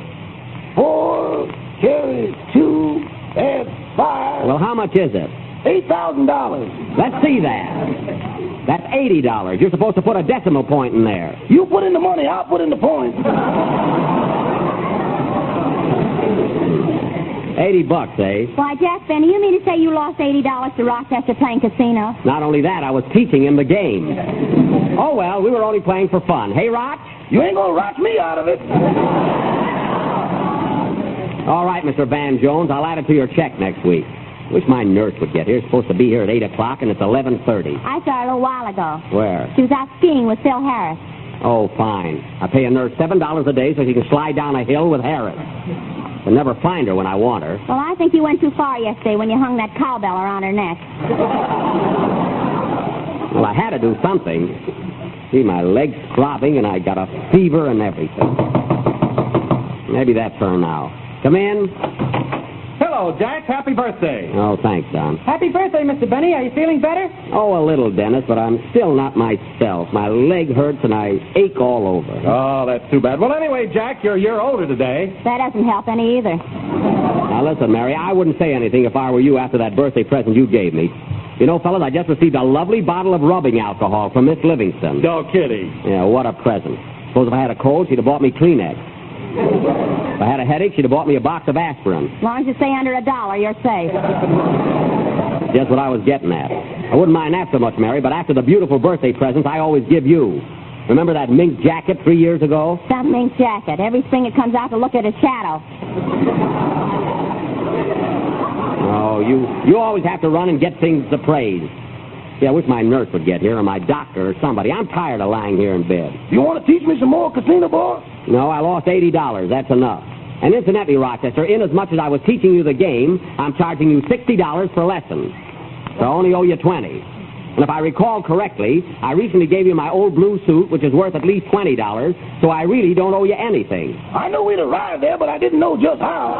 4 carries 2 and 5. Well, how much is it? $8,000. Let's see that. That's $80. You're supposed to put a decimal point in there. You put in the money, I'll put in the points. $80, eh? Why, Jack Benny, you mean to say you lost $80 to Rochester playing casino? Not only that, I was teaching him the game. Oh, well, we were only playing for fun. Hey, Roch? You ain't gonna rock me out of it. All right, Mr. Van Jones, I'll add it to your check next week. Wish my nurse would get here. She's supposed to be here at 8 o'clock, and it's 11:30. I saw her a little while ago. Where? She was out skiing with Phil Harris. Oh, fine. I pay a nurse $7 a day so she can slide down a hill with Harris. I'll never find her when I want her. Well, I think you went too far yesterday when you hung that cowbell around her neck. Well, I had to do something. See, my leg's throbbing, and I got a fever and everything. Maybe that's her now. Come in. Hello, Jack. Happy birthday. Oh, thanks, Don. Happy birthday, Mr. Benny. Are you feeling better? Oh, a little, Dennis, but I'm still not myself. My leg hurts, and I ache all over. Oh, that's too bad. Well, anyway, Jack, you're a year older today. That doesn't help any either. Now, listen, Mary, I wouldn't say anything if I were you after that birthday present you gave me. You know, fellas, I just received a lovely bottle of rubbing alcohol from Miss Livingston. No kidding. Yeah, what a present. Suppose if I had a cold, she'd have bought me Kleenex. If I had a headache, she'd have bought me a box of aspirin. As long as you stay under $1, you're safe. Just what I was getting at. I wouldn't mind that so much, Mary, but after the beautiful birthday presents I always give you. Remember that mink jacket 3 years ago? That mink jacket. Every spring it comes out to look at its shadow. Oh, you always have to run and get things to praise. Yeah, I wish my nurse would get here, or my doctor, or somebody. I'm tired of lying here in bed. You want to teach me some more casino, boy? No, I lost $80. That's enough. And incidentally, Rochester, inasmuch as I was teaching you the game, I'm charging you $60 per lesson. So I only owe you $20. And if I recall correctly, I recently gave you my old blue suit, which is worth at least $20, so I really don't owe you anything. I know we'd arrive there, but I didn't know just how.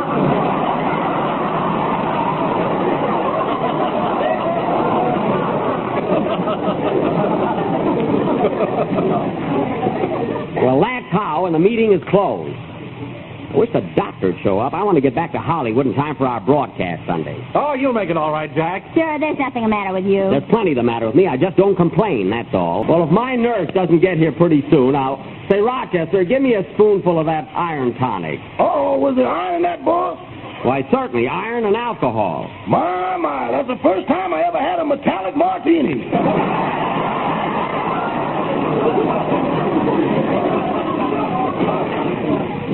Well, that's how, and the meeting is closed. I wish the doctor'd show up. I want to get back to Hollywood in time for our broadcast Sunday. Oh, you'll make it all right, Jack. Sure, there's nothing the matter with you. There's plenty the matter with me. I just don't complain, that's all. Well, if my nurse doesn't get here pretty soon, I'll say, Rochester, give me a spoonful of that iron tonic. Oh, was there iron in that, boss? Why, certainly, iron and alcohol. My, that's the first time I ever had a metallic martini.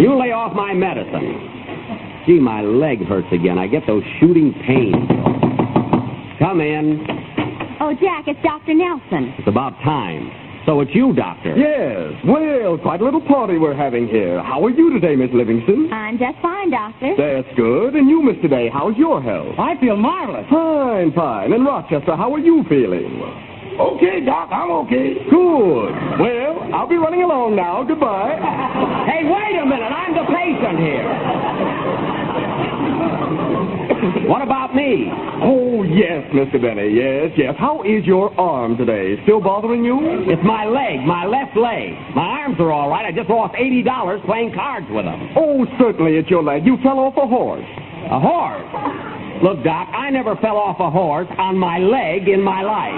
You lay off my medicine. Gee, my leg hurts again. I get those shooting pains. Come in. Oh, Jack, it's Dr. Nelson. It's about time. So it's you, Doctor. Yes. Well, quite a little party we're having here. How are you today, Miss Livingston? I'm just fine, Doctor. That's good. And you, Mr. Day, how's your health? I feel marvelous. Fine, fine. And Rochester, how are you feeling? Okay, Doc, I'm okay. Good. Well, I'll be running along now. Goodbye. Hey, wait a minute. I'm the patient here. What about me? Oh, yes, Mr. Benny. Yes, yes. How is your arm today? Still bothering you? It's my leg, my left leg. My arms are all right. I just lost $80 playing cards with them. Oh, certainly it's your leg. You fell off a horse. A horse? Look, Doc, I never fell off a horse on my leg in my life.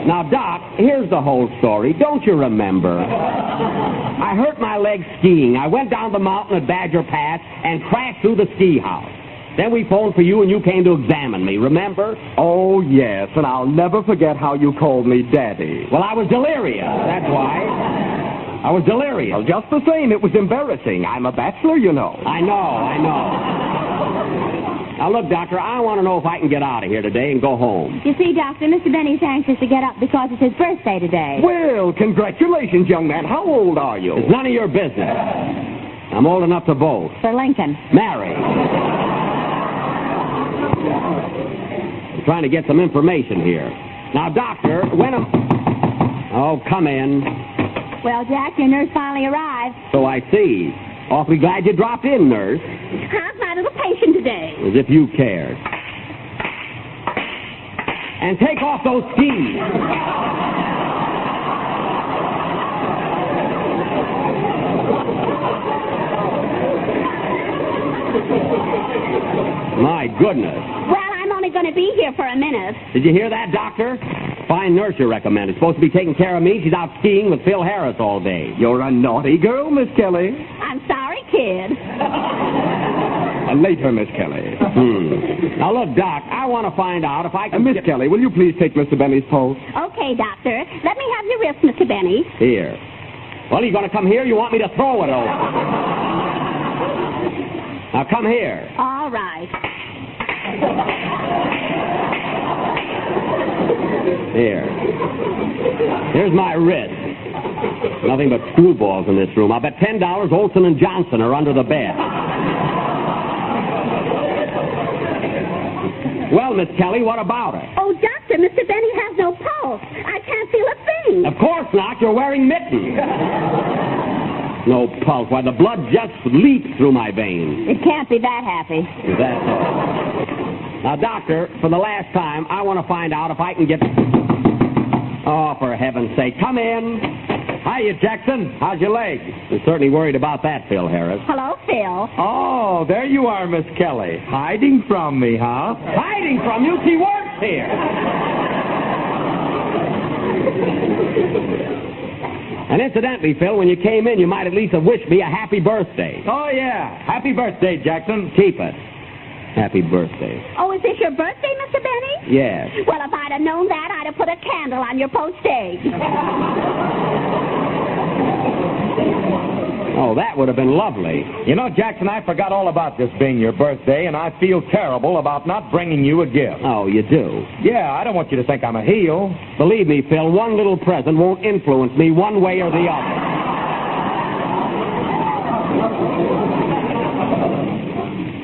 Now, Doc, here's the whole story. Don't you remember? I hurt my leg skiing. I went down the mountain at Badger Pass and crashed through the ski house. Then we phoned for you and you came to examine me, remember? Oh, yes, and I'll never forget how you called me Daddy. Well, I was delirious, that's why. I was delirious. Well, just the same, it was embarrassing. I'm a bachelor, you know. I know. Now, look, Doctor, I want to know if I can get out of here today and go home. You see, Doctor, Mr. Benny's anxious to get up because it's his birthday today. Well, congratulations, young man. How old are you? It's none of your business. I'm old enough to vote. For Lincoln. Mary. I'm trying to get some information here. Now, Doctor, when am... Oh, come in. Well, Jack, your nurse finally arrived. So I see. Awfully glad you dropped in, nurse. How's my little patient today? As if you cared. And take off those skis. My goodness. Well, I'm only going to be here for a minute. Did you hear that, Doctor? Fine nurse you recommended. Supposed to be taking care of me. She's out skiing with Phil Harris all day. You're a naughty girl, Miss Kelly. I'm sorry, kid. Later, Miss Kelly. Now, look, Doc, I want to find out if I can... Miss Kelly, will you please take Mr. Benny's pulse? Okay, Doctor. Let me have your wrist, Mr. Benny. Here. Well, you going to come here? You want me to throw it over? Now, come here. All right. Here. Here's my wrist. Nothing but screwballs in this room. I'll bet $10 Olson and Johnson are under the bed. Well, Miss Kelly, what about it? Oh, Doctor, Mr. Benny has no pulse. I can't feel a thing. Of course not. You're wearing mittens. No pulse. Why, the blood just leaps through my veins. It can't be that happy. That's all. Now, Doctor, for the last time, I want to find out if I can get... Oh, for heaven's sake, come in. Hiya, Jackson. How's your leg? I'm certainly worried about that, Phil Harris. Hello, Phil. Oh, there you are, Miss Kelly. Hiding from me, huh? Hiding from you? She works here. And incidentally, Phil, when you came in, you might at least have wished me a happy birthday. Oh, yeah. Happy birthday, Jackson. Keep it. Happy birthday. Oh, is this your birthday, Mr. Benny? Yes. Well, if I'd have known that, I'd have put a candle on your poached egg. Oh, that would have been lovely. You know, Jackson, I forgot all about this being your birthday, and I feel terrible about not bringing you a gift. Oh, you do? Yeah, I don't want you to think I'm a heel. Believe me, Phil, one little present won't influence me one way or the other.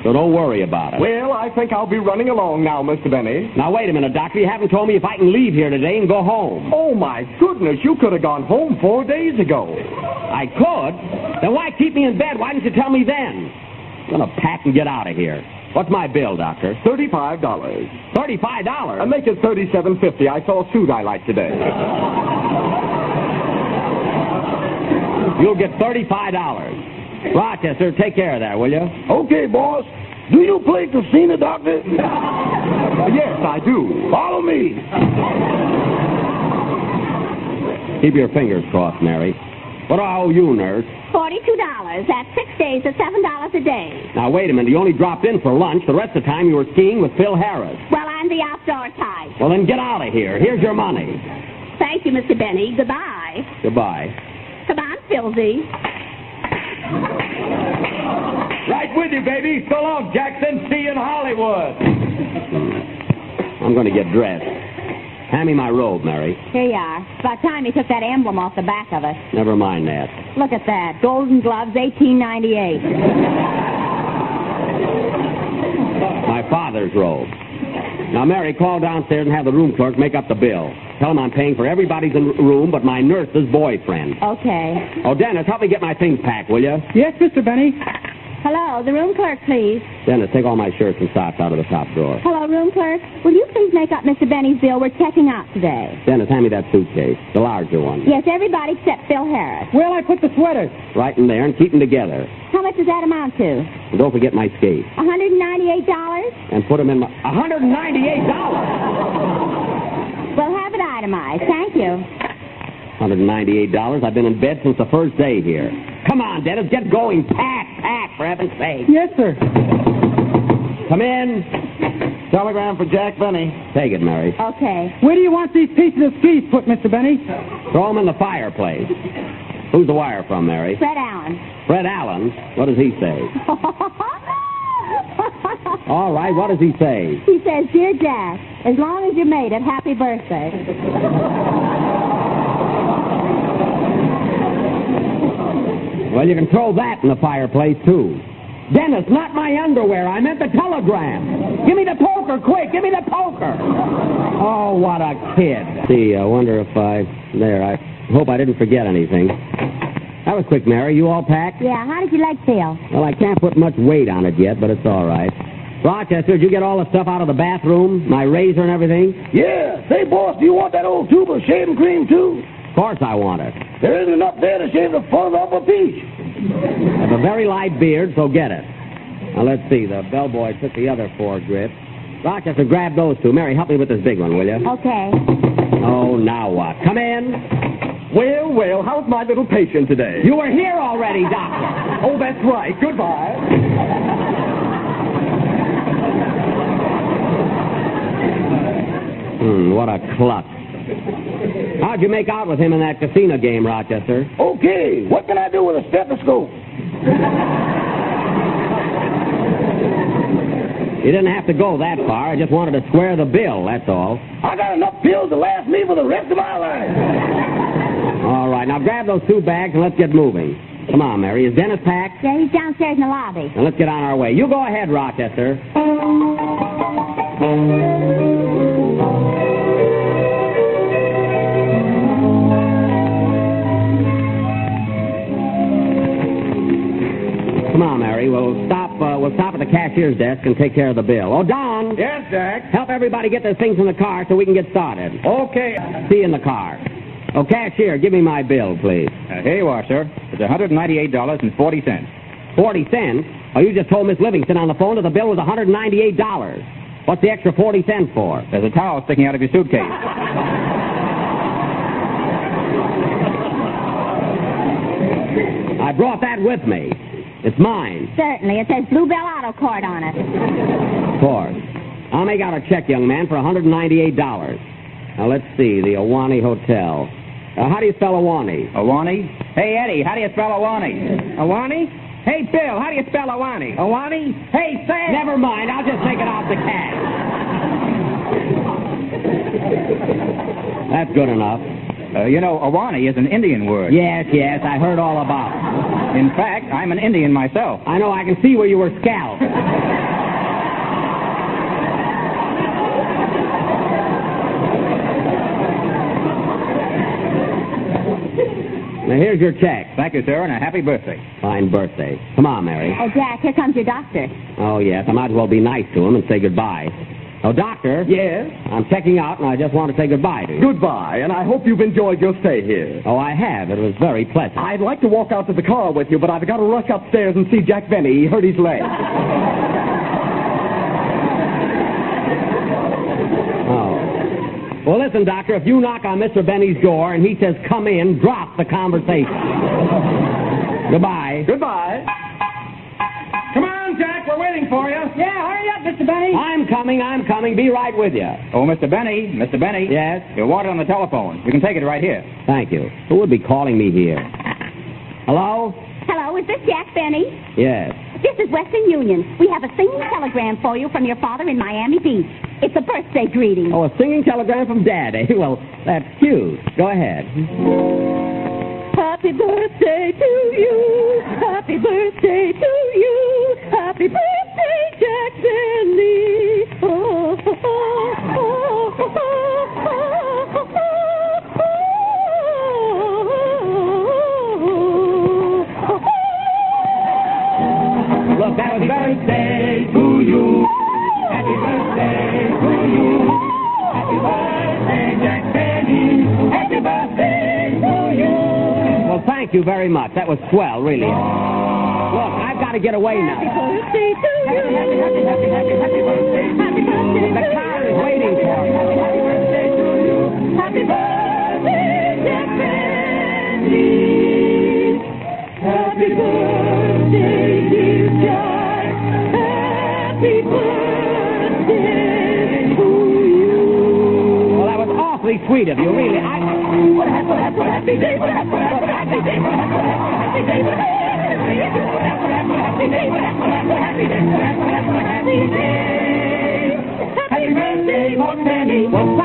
So don't worry about it. Well, I think I'll be running along now, Mr. Benny. Now, wait a minute, Doctor. You haven't told me if I can leave here today and go home. Oh, my goodness. You could have gone home 4 days ago. I could? Then why keep me in bed? Why didn't you tell me then? I'm going to pack and get out of here. What's my bill, Doctor? $35. $35? I'll make it $37.50. I saw a suit I like today. You'll get $35. Rochester, take care of that, will you? Okay, boss. Do you play casino, Doctor? Yes, I do. Follow me. Keep your fingers crossed, Mary. What do I owe you, nurse? $42. That's 6 days at $7 a day. Now, wait a minute. You only dropped in for lunch. The rest of the time you were skiing with Phil Harris. Well, I'm the outdoor type. Well, then get out of here. Here's your money. Thank you, Mr. Benny. Goodbye. Goodbye. Come on, Philzy. Right with you, baby. So long, Jackson. See you in Hollywood. I'm going to get dressed. Hand me my robe, Mary. Here you are. It's about time you took that emblem off the back of it. Never mind that. Look at that. Golden Gloves, 1898. My father's robe. Now, Mary, call downstairs and have the room clerk make up the bill. Tell him I'm paying for everybody's room but my nurse's boyfriend. Okay. Oh, Dennis, help me get my things packed, will you? Yes, Mr. Benny. Hello, the room clerk, please. Dennis, take all my shirts and socks out of the top drawer. Hello, room clerk. Will you please make up Mr. Benny's bill? We're checking out today. Dennis, hand me that suitcase, the larger one. Yes, everybody except Phil Harris. Where'll I put the sweaters? Right in there and keep them together. How much does that amount to? And don't forget my skates. $198? And put them in my... $198? We'll have it itemized. Thank you. $198. I've been in bed since the first day here. Come on, Dennis, get going. Pack, for heaven's sake. Yes, sir. Come in. Telegram for Jack Benny. Take it, Mary. Okay. Where do you want these pieces of skis put, Mr. Benny? Throw them in the fireplace. Who's the wire from, Mary? Fred Allen. Fred Allen? What does he say? All right, what does he say? He says, Dear Jack, as long as you made it, happy birthday. Well, you can throw that in the fireplace, too. Dennis, not my underwear. I meant the telegram. Give me the poker, quick. Give me the poker. Oh, what a kid. See, I wonder if There, I hope I didn't forget anything. That was quick, Mary. You all packed? Yeah, how did your leg feel? Well, I can't put much weight on it yet, but it's all right. Rochester, did you get all the stuff out of the bathroom? My razor and everything? Yeah. Say, boss, do you want that old tube of shaving cream, too? Of course I want it. There isn't enough there to shave the fuzz off a peach. I have a very light beard, so get it. Now, let's see. The bellboy took the other 4 grips. Rochester, grab those 2. Mary, help me with this big one, will you? Okay. Oh, now what? Come in. Well, well, how's my little patient today? You were here already, Doctor. Oh, that's right. Goodbye. What a klutz. How'd you make out with him in that casino game, Rochester? Okay. What can I do with a stethoscope? You didn't have to go that far. I just wanted to square the bill, that's all. I got enough pills to last me for the rest of my life. All right, now grab those 2 bags and let's get moving. Come on, Mary. Is Dennis packed? Yeah, he's downstairs in the lobby. Now let's get on our way. You go ahead, Rochester. Come on, Mary. We'll stop at the cashier's desk and take care of the bill. Oh, Don. Yes, Jack? Help everybody get their things in the car so we can get started. Okay. See you in the car. Oh, cashier, give me my bill, please. Here you are, sir. It's $198.40. 40 cents? Oh, you just told Miss Livingston on the phone that the bill was $198. What's the extra 40 cents for? There's a towel sticking out of your suitcase. I brought that with me. It's mine. Certainly. It says Bluebell Auto Court on it. Of course. I'll make out a check, young man, for $198. Now, let's see. The Awani Hotel. How do you spell Awani? Awani? Hey, Eddie, how do you spell Awani? Awani? Hey, Bill, how do you spell Awani? Awani? Hey, Sam! Never mind. I'll just take it off the cash. That's good enough. Awani is an Indian word. Yes, I heard all about it. In fact, I'm an Indian myself. I know. I can see where you were scalped. Now, here's your check. Thank you, sir, and a happy birthday. Fine birthday. Come on, Mary. Oh, Jack, here comes your doctor. Oh, yes. I might as well be nice to him and say goodbye. Oh, Doctor. Yes? I'm checking out, and I just want to say goodbye to you. Goodbye, and I hope you've enjoyed your stay here. Oh, I have. It was very pleasant. I'd like to walk out to the car with you, but I've got to rush upstairs and see Jack Benny. He hurt his leg. Well, listen, Doctor, if you knock on Mr. Benny's door and he says, come in, drop the conversation. Goodbye. Goodbye. Come on, Jack. We're waiting for you. Yeah, hurry up, Mr. Benny. I'm coming. Be right with you. Oh, Mr. Benny. Yes? You're wanted on the telephone. You can take it right here. Thank you. Who would be calling me here? Hello? Hello, is this Jack Benny? Yes. This is Western Union. We have a singing telegram for you from your father in Miami Beach. It's a birthday greeting. Oh, a singing telegram from Dad, eh? Well, that's cute. Go ahead. Happy birthday to you. Happy birthday to you. Happy birthday, Jack Benny. Oh, oh, oh, oh, oh, oh, Look, that was birthday to you. Happy birthday to you. Happy birthday, Jack Benny. Happy birthday to you. Well, thank you very much. That was swell, really. Look, I've got to get away now. happy birthday to you. Happy birthday. Happy birthday. The car is waiting for me. Happy birthday to you. Happy birthday, Jack Benny. Happy birthday, dear Jack. Happy birthday to you. Well, that was awfully sweet of you, really. What happy day, what happy day, what happy day, what happy day, happy birthday, Lord Benny. Well,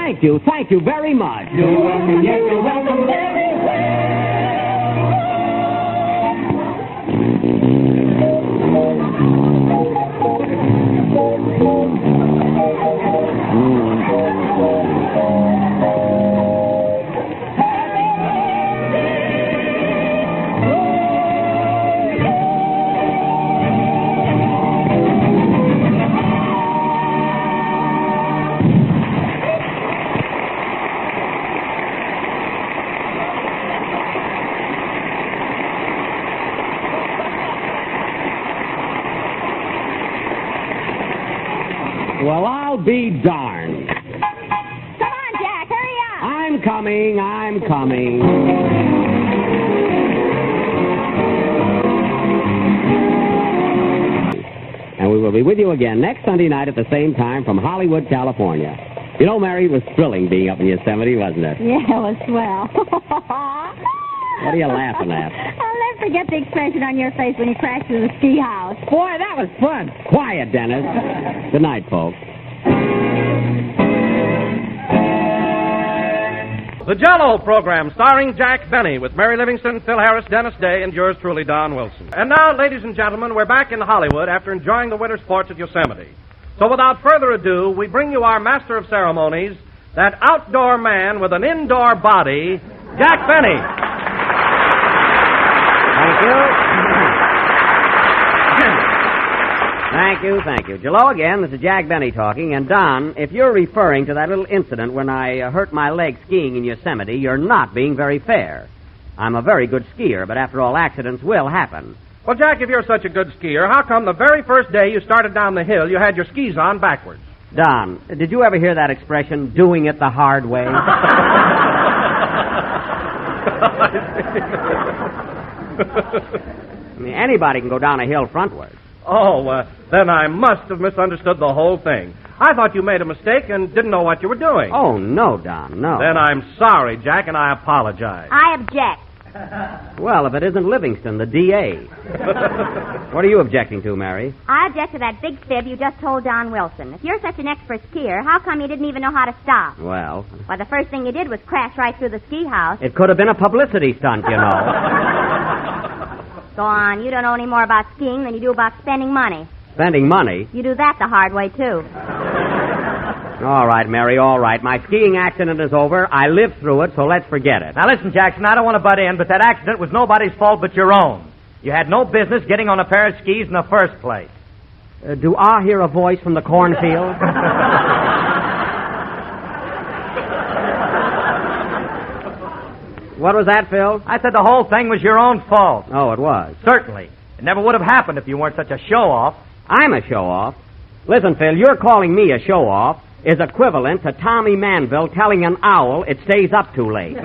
thank you very much. You're welcome, yes, you're welcome very well. Well, I'll be darned. Come on, Jack, hurry up. I'm coming. And we will be with you again next Sunday night at the same time from Hollywood, California. You know, Mary, it was thrilling being up in Yosemite, wasn't it? Yeah, it was swell. What are you laughing at? I'll never forget the expression on your face when you crashed through the ski house. Boy, that was fun. Quiet, Dennis. Good night, folks. The Jell-O program starring Jack Benny with Mary Livingston, Phil Harris, Dennis Day, and yours truly, Don Wilson. And now, ladies and gentlemen, we're back in Hollywood after enjoying the winter sports at Yosemite. So without further ado, we bring you our master of ceremonies, that outdoor man with an indoor body, Jack Benny. Thank you. Jell-O again, this is Jack Benny talking. And Don, if you're referring to that little incident when I hurt my leg skiing in Yosemite, you're not being very fair. I'm a very good skier, but after all, accidents will happen. Well, Jack, if you're such a good skier, how come the very first day you started down the hill, you had your skis on backwards? Don, did you ever hear that expression, doing it the hard way? I mean, anybody can go down a hill frontward. Oh, then I must have misunderstood the whole thing. I thought you made a mistake and didn't know what you were doing. Oh, no, Don, no. Then I'm sorry, Jack, and I apologize. I object. Well, if it isn't Livingston, the D.A. What are you objecting to, Mary? I object to that big fib you just told Don Wilson. If you're such an expert skier, how come you didn't even know how to stop? Well... Why, the first thing you did was crash right through the ski house. It could have been a publicity stunt, you know. Go on. You don't know any more about skiing than you do about spending money. Spending money? You do that the hard way, too. All right, Mary, all right. My skiing accident is over. I lived through it, so let's forget it. Now, listen, Jackson, I don't want to butt in, but that accident was nobody's fault but your own. You had no business getting on a pair of skis in the first place. Do I hear a voice from the cornfield? What was that, Phil? I said the whole thing was your own fault. Oh, it was? Certainly. It never would have happened if you weren't such a show-off. I'm a show-off? Listen, Phil, you're calling me a show-off is equivalent to Tommy Manville telling an owl it stays up too late.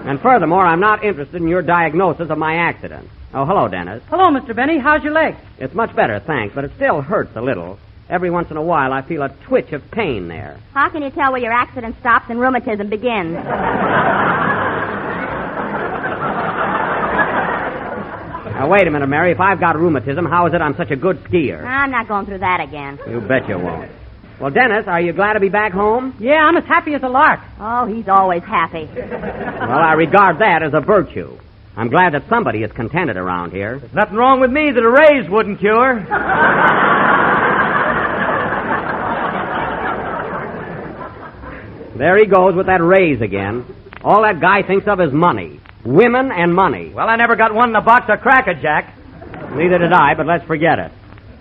And furthermore, I'm not interested in your diagnosis of my accident. Oh, hello, Dennis. Hello, Mr. Benny. How's your leg? It's much better, thanks, but it still hurts a little. Every once in a while, I feel a twitch of pain there. How can you tell where your accident stops and rheumatism begins? Now, wait a minute, Mary. If I've got rheumatism, how is it I'm such a good skier? I'm not going through that again. You bet you won't. Well, Dennis, are you glad to be back home? Yeah, I'm as happy as a lark. Oh, he's always happy. Well, I regard that as a virtue. I'm glad that somebody is contented around here. There's nothing wrong with me that a raise wouldn't cure. There he goes with that raise again. All that guy thinks of is money. Women and money. Well, I never got one in a box of Cracker Jack. Neither did I, but let's forget it.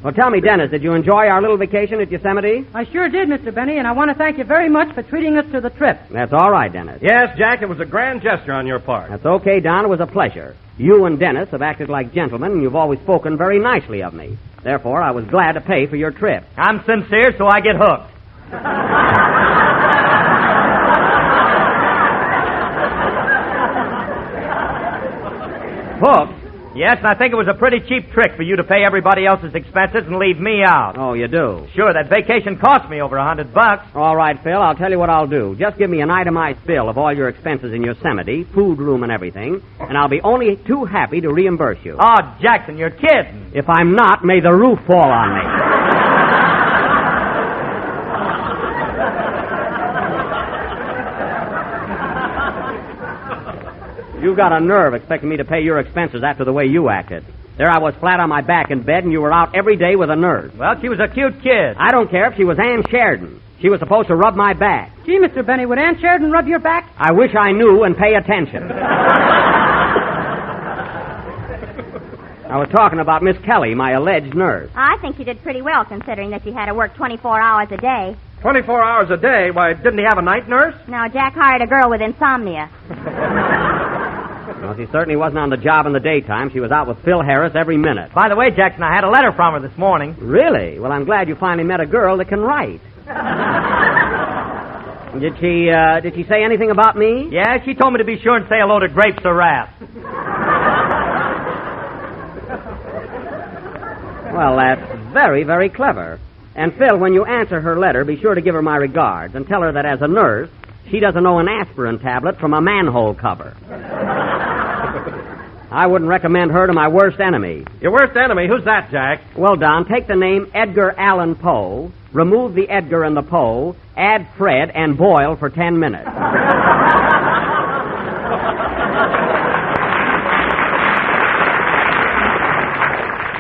Well, tell me, Dennis, did you enjoy our little vacation at Yosemite? I sure did, Mr. Benny, and I want to thank you very much for treating us to the trip. That's all right, Dennis. Yes, Jack, it was a grand gesture on your part. That's okay, Don. It was a pleasure. You and Dennis have acted like gentlemen, and you've always spoken very nicely of me. Therefore, I was glad to pay for your trip. I'm sincere, so I get hooked. Hooked? Yes, and I think it was a pretty cheap trick for you to pay everybody else's expenses and leave me out. Oh, you do? Sure, that vacation cost me over $100. All right, Phil, I'll tell you what I'll do. Just give me an itemized bill of all your expenses in Yosemite, food, room, and everything, and I'll be only too happy to reimburse you. Oh, Jackson, you're kidding. If I'm not, may the roof fall on me. You've got a nerve expecting me to pay your expenses after the way you acted. There I was flat on my back in bed, and you were out every day with a nurse. Well, she was a cute kid. I don't care if she was Ann Sheridan. She was supposed to rub my back. Gee, Mr. Benny, would Ann Sheridan rub your back? I wish I knew and pay attention. I was talking about Miss Kelly, my alleged nurse. I think you did pretty well, considering that you had to work 24 hours a day. 24 hours a day? Why, didn't he have a night nurse? No, Jack hired a girl with insomnia. Well, she certainly wasn't on the job in the daytime. She was out with Phil Harris every minute. By the way, Jackson, I had a letter from her this morning. Really? Well, I'm glad you finally met a girl that can write. Did she say anything about me? Yeah, she told me to be sure and say hello to Grapes of Wrath. Well, that's very, very clever. And, Phil, when you answer her letter, be sure to give her my regards and tell her that as a nurse, she doesn't know an aspirin tablet from a manhole cover. I wouldn't recommend her to my worst enemy. Your worst enemy? Who's that, Jack? Well, Don, take the name Edgar Allan Poe, remove the Edgar and the Poe, add Fred, and boil for 10 minutes.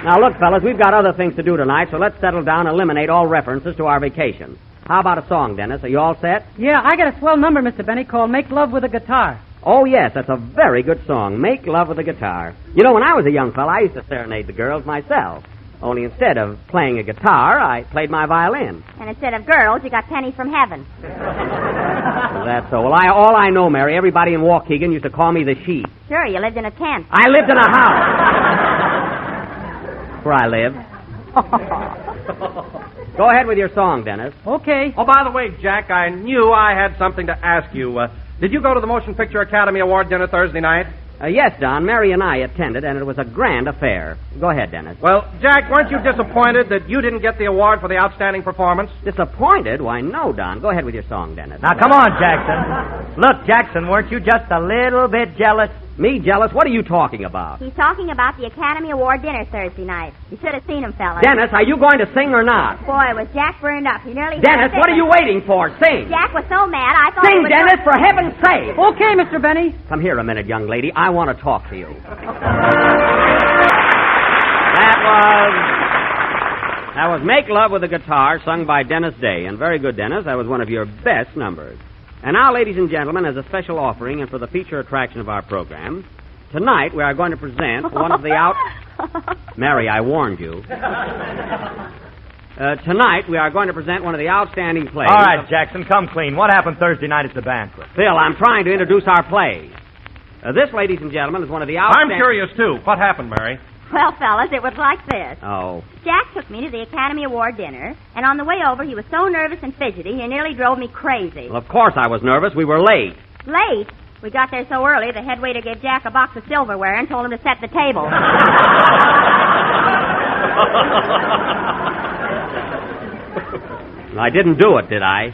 Now, look, fellas, we've got other things to do tonight, so let's settle down and eliminate all references to our vacation. How about a song, Dennis? Are you all set? Yeah, I got a swell number, Mr. Benny, called Make Love with a Guitar. Oh, yes, that's a very good song, Make Love with a Guitar. You know, when I was a young fella, I used to serenade the girls myself. Only instead of playing a guitar, I played my violin. And instead of girls, you got pennies from heaven. That's so. Well, all I know, Mary, everybody in Waukegan used to call me the Sheep. Sure, you lived in a tent. I lived in a house. Where I lived. Go ahead with your song, Dennis. Okay. Oh, by the way, Jack, I knew I had something to ask you. Did you go to the Motion Picture Academy Award dinner Thursday night? Yes, Don. Mary and I attended, and it was a grand affair. Go ahead, Dennis. Well, Jack, weren't you disappointed that you didn't get the award for the outstanding performance? Disappointed? Why, no, Don. Go ahead with your song, Dennis. Now, come on, Jackson. Look, Jackson, weren't you just a little bit jealous? Me jealous? What are you talking about? He's talking about the Academy Award dinner Thursday night. You should have seen him, fellas. Dennis, are you going to sing or not? Boy, was Jack burned up. He nearly... Dennis, what are you waiting for? Sing. Jack was so mad, I thought... Sing, Dennis, for heaven's sake. Okay, Mr. Benny. Come here a minute, young lady. I want to talk to you. That was Make Love with a Guitar, sung by Dennis Day. And very good, Dennis. That was one of your best numbers. And now, ladies and gentlemen, as a special offering and for the feature attraction of our program, tonight we are going to present one of the Mary, I warned you. Tonight we are going to present one of the outstanding plays. All right, Jackson, come clean. What happened Thursday night at the banquet? Phil, I'm trying to introduce our play. This, ladies and gentlemen, is one of the outstanding... I'm curious, too. What happened, Mary? Well, fellas, it was like this. Oh. Jack took me to the Academy Award dinner, and on the way over, he was so nervous and fidgety, he nearly drove me crazy. Well, of course I was nervous. We were late. Late? We got there so early, the head waiter gave Jack a box of silverware and told him to set the table. I didn't do it, did I?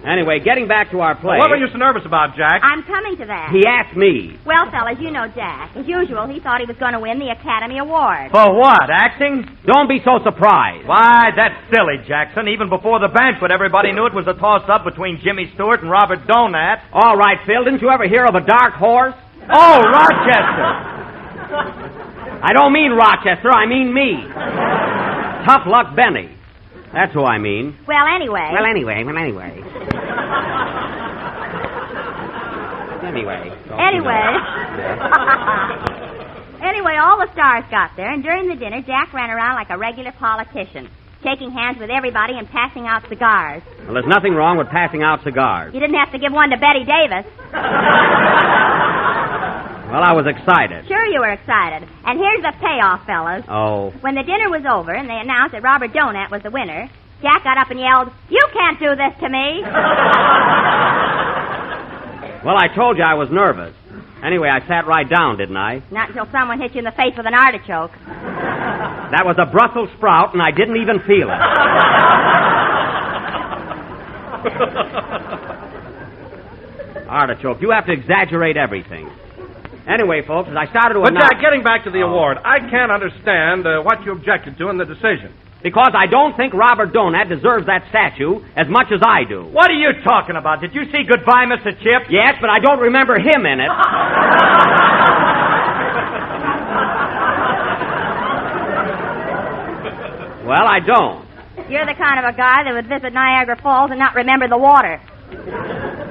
Anyway, getting back to our play... Well, what were you so nervous about, Jack? I'm coming to that. He asked me. Well, fellas, you know Jack. As usual, he thought he was going to win the Academy Award. For what, acting? Don't be so surprised. Why, that's silly, Jackson. Even before the banquet, everybody knew it was a toss-up between Jimmy Stewart and Robert Donat. All right, Phil, didn't you ever hear of a dark horse? Oh, Rochester. I don't mean Rochester, I mean me. Tough Luck Benny. That's who I mean. Well, anyway. Anyway. Anyway, all the stars got there, and during the dinner, Jack ran around like a regular politician, shaking hands with everybody and passing out cigars. Well, there's nothing wrong with passing out cigars. You didn't have to give one to Betty Davis. Well, I was excited. Sure you were excited. And here's the payoff, fellas. Oh. When the dinner was over and they announced that Robert Donat was the winner, Jack got up and yelled, "You can't do this to me!" Well, I told you I was nervous. Anyway, I sat right down, didn't I? Not until someone hit you in the face with an artichoke. That was a Brussels sprout, and I didn't even feel it. Artichoke, you have to exaggerate everything. Anyway, folks, as I started to But, announce... Jack, getting back to the award, I can't understand what you objected to in the decision. Because I don't think Robert Donat deserves that statue as much as I do. What are you talking about? Did you see Goodbye, Mr. Chip? Yes, but I don't remember him in it. Well, I don't. You're the kind of a guy that would visit Niagara Falls and not remember the water.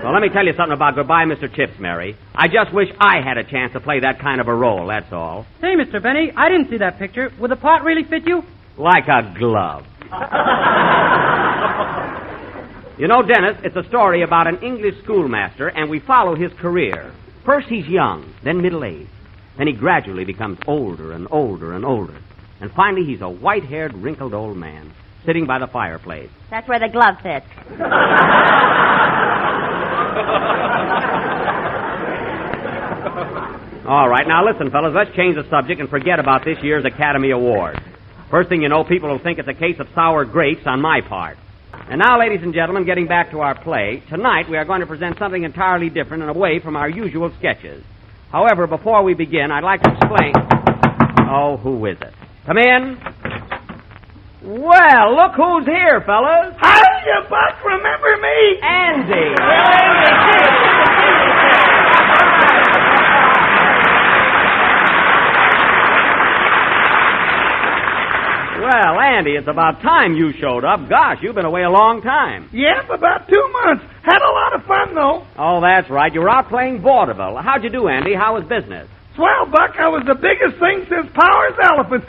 Well, let me tell you something about Goodbye, Mr. Chips, Mary. I just wish I had a chance to play that kind of a role, that's all. Hey, Mr. Benny, I didn't see that picture. Would the part really fit you? Like a glove. You know, Dennis, it's a story about an English schoolmaster, and we follow his career. First he's young, then middle-aged. Then he gradually becomes older and older and older. And finally he's a white-haired, wrinkled old man, sitting by the fireplace. That's where the glove fits. All right, now listen, fellas, let's change the subject and forget about this year's Academy Award. First thing you know, people will think it's a case of sour grapes on my part. And now, ladies and gentlemen, getting back to our play, tonight we are going to present something entirely different and away from our usual sketches. However, before we begin, I'd like to explain... Oh, who is it? Come in. Well, look who's here, fellas. Hiya, Buck, remember me? Andy. Well, Andy, it's about time you showed up. Gosh, you've been away a long time. Yep, about 2 months. Had a lot of fun, though. Oh, that's right. You were out playing vaudeville. How'd you do, Andy? How was business? Swell, Buck. I was the biggest thing since Power's elephants.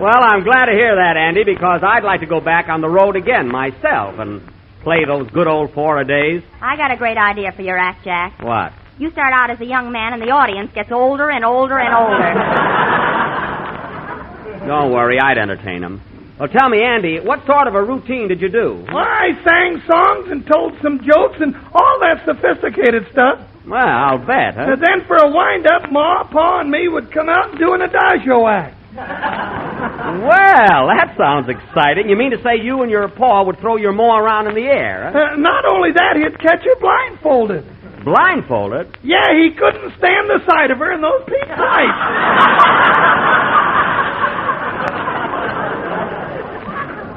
Well, I'm glad to hear that, Andy, because I'd like to go back on the road again myself and play those good old 4 days. I got a great idea for your act, Jack. What? You start out as a young man, and the audience gets older and older and older. Don't worry, I'd entertain them. Well, tell me, Andy, what sort of a routine did you do? Well, I sang songs and told some jokes and all that sophisticated stuff. Well, I'll bet, huh? And then for a wind-up, Ma, Pa, and me would come out and do an adagio act. Well, that sounds exciting. You mean to say you and your Pa would throw your Ma around in the air, huh? Not only that, he'd catch her blindfolded. Blindfolded? Yeah, he couldn't stand the sight of her in those pink tights.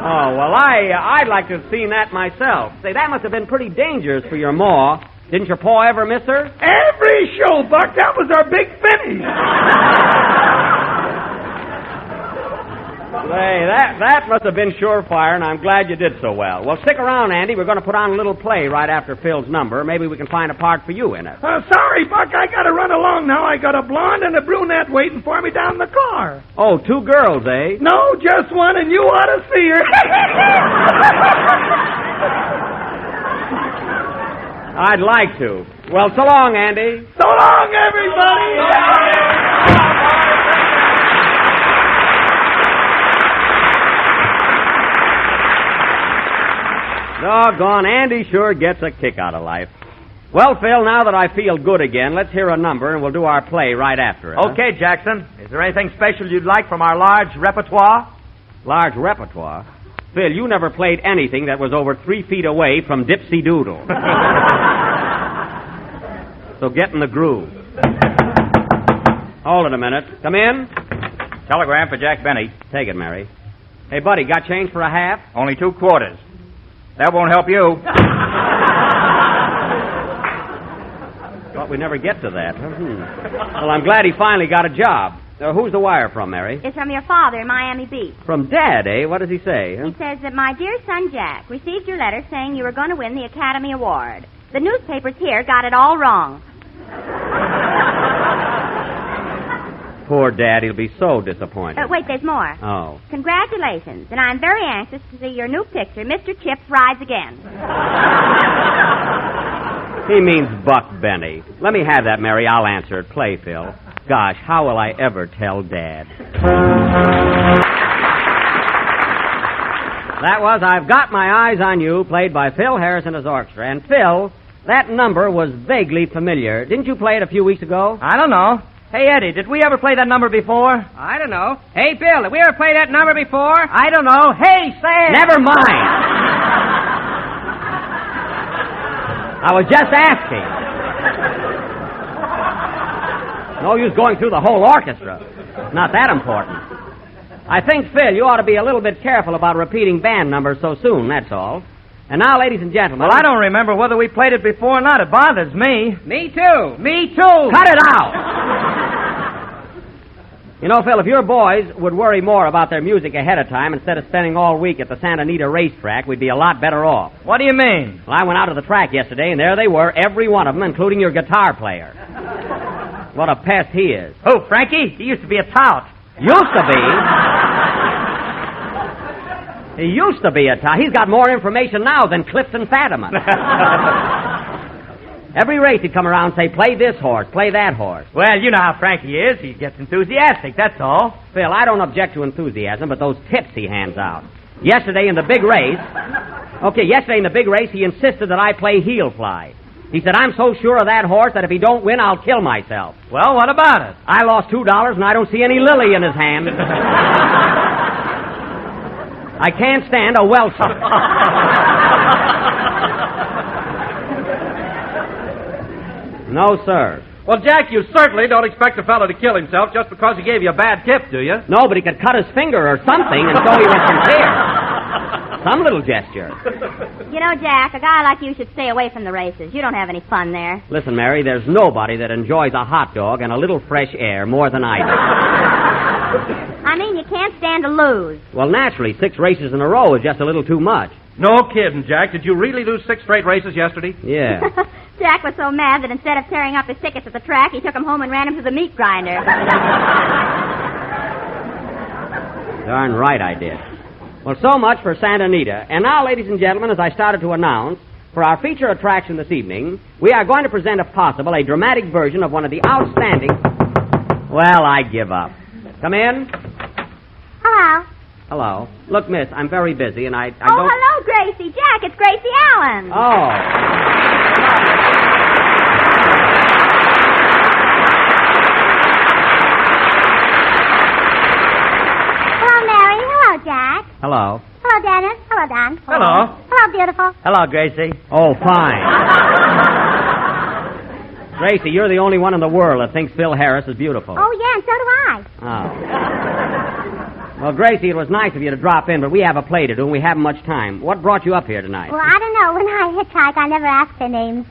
Oh, well, I'd like to have seen that myself. Say, that must have been pretty dangerous for your Ma. Didn't your Pa ever miss her? Every show, Buck. That was our big finish. Say, that must have been surefire, and I'm glad you did so well. Well, stick around, Andy. We're going to put on a little play right after Phil's number. Maybe we can find a part for you in it. Sorry, Buck. I got to run along now. I got a blonde and a brunette waiting for me down the car. Oh, 2 girls, eh? No, just one, and you ought to see her. I'd like to. Well, so long, Andy. So long, everybody. Doggone, Andy sure gets a kick out of life. Well, Phil, now that I feel good again, let's hear a number and we'll do our play right after it. Okay, Jackson. Is there anything special you'd like from our large repertoire? Large repertoire? Phil, you never played anything that was over 3 feet away from Dipsy Doodle. So get in the groove. Hold it a minute. Come in. Telegram for Jack Benny. Take it, Mary. Hey, buddy, got change for a half? Only 2 quarters. That won't help you. Thought we'd never get to that. Well, I'm glad he finally got a job. Who's the wire from, Mary? It's from your father in Miami Beach. From Dad, eh? What does he say? He says that my dear son Jack received your letter saying you were going to win the Academy Award. The newspapers here got it all wrong. Poor Dad, he'll be so disappointed. Wait, there's more. Oh. Congratulations, and I'm very anxious to see your new picture, Mr. Chips Rides Again. He means Buck Benny. Let me have that, Mary. I'll answer it. Play, Phil. Gosh, how will I ever tell Dad? That was I've Got My Eyes on You, played by Phil Harris and his orchestra. And, Phil, that number was vaguely familiar. Didn't you play it a few weeks ago? I don't know. Hey, Eddie, did we ever play that number before? I don't know. Hey, Bill, did we ever play that number before? I don't know. Hey, Sam! Never mind. I was just asking. No use going through the whole orchestra. Not that important. I think, Phil, you ought to be a little bit careful about repeating band numbers so soon, that's all. And now, ladies and gentlemen... Well, I don't remember whether we played it before or not. It bothers me. Me too. Me too. Cut it out! You know, Phil, if your boys would worry more about their music ahead of time instead of spending all week at the Santa Anita racetrack, we'd be a lot better off. What do you mean? Well, I went out to the track yesterday, and there they were, every one of them, including your guitar player. What a pest he is. Who, Frankie? He used to be a tout. Used to be? He used to be a tout. He's got more information now than Clifton Fadiman. Every race he'd come around and say, play this horse, play that horse. Well, you know how Frankie is. He gets enthusiastic, that's all. Phil, I don't object to enthusiasm, but those tips he hands out. Yesterday in the big race, he insisted that I play heel fly. He said, I'm so sure of that horse that if he don't win, I'll kill myself. Well, what about it? I lost $2 and I don't see any lily in his hand. I can't stand a Welshman. No, sir. Well, Jack, you certainly don't expect a fellow to kill himself just because he gave you a bad tip, do you? No, but he could cut his finger or something and so he was sincere. Some little gesture. You know, Jack, a guy like you should stay away from the races. You don't have any fun there. Listen, Mary, there's nobody that enjoys a hot dog and a little fresh air more than I do. I mean, you can't stand to lose. Well, naturally, 6 races in a row is just a little too much. No kidding, Jack. Did you really lose 6 straight races yesterday? Yeah. Jack was so mad that instead of tearing up his tickets at the track, he took them home and ran them to the meat grinder. Darn right I did. Well, so much for Santa Anita. And now, ladies and gentlemen, as I started to announce, for our feature attraction this evening, we are going to present, if possible, a dramatic version of one of the outstanding... Well, I give up. Come in. Hello. Hello. Look, miss, I'm very busy, and I don't... Oh, hello, Gracie. Jack, it's Gracie Allen. Oh. Hello, Mary. Hello, Jack. Hello. Hello, Dennis. Hello, Don. Hello. Hello, beautiful. Hello, Gracie. Oh, fine. Gracie, you're the only one in the world that thinks Phil Harris is beautiful. Oh, yeah, and so do I. Oh. Well, Gracie, it was nice of you to drop in, but we have a play to do, and we haven't much time. What brought you up here tonight? Well, I don't know. When I hitchhike, I never ask their names.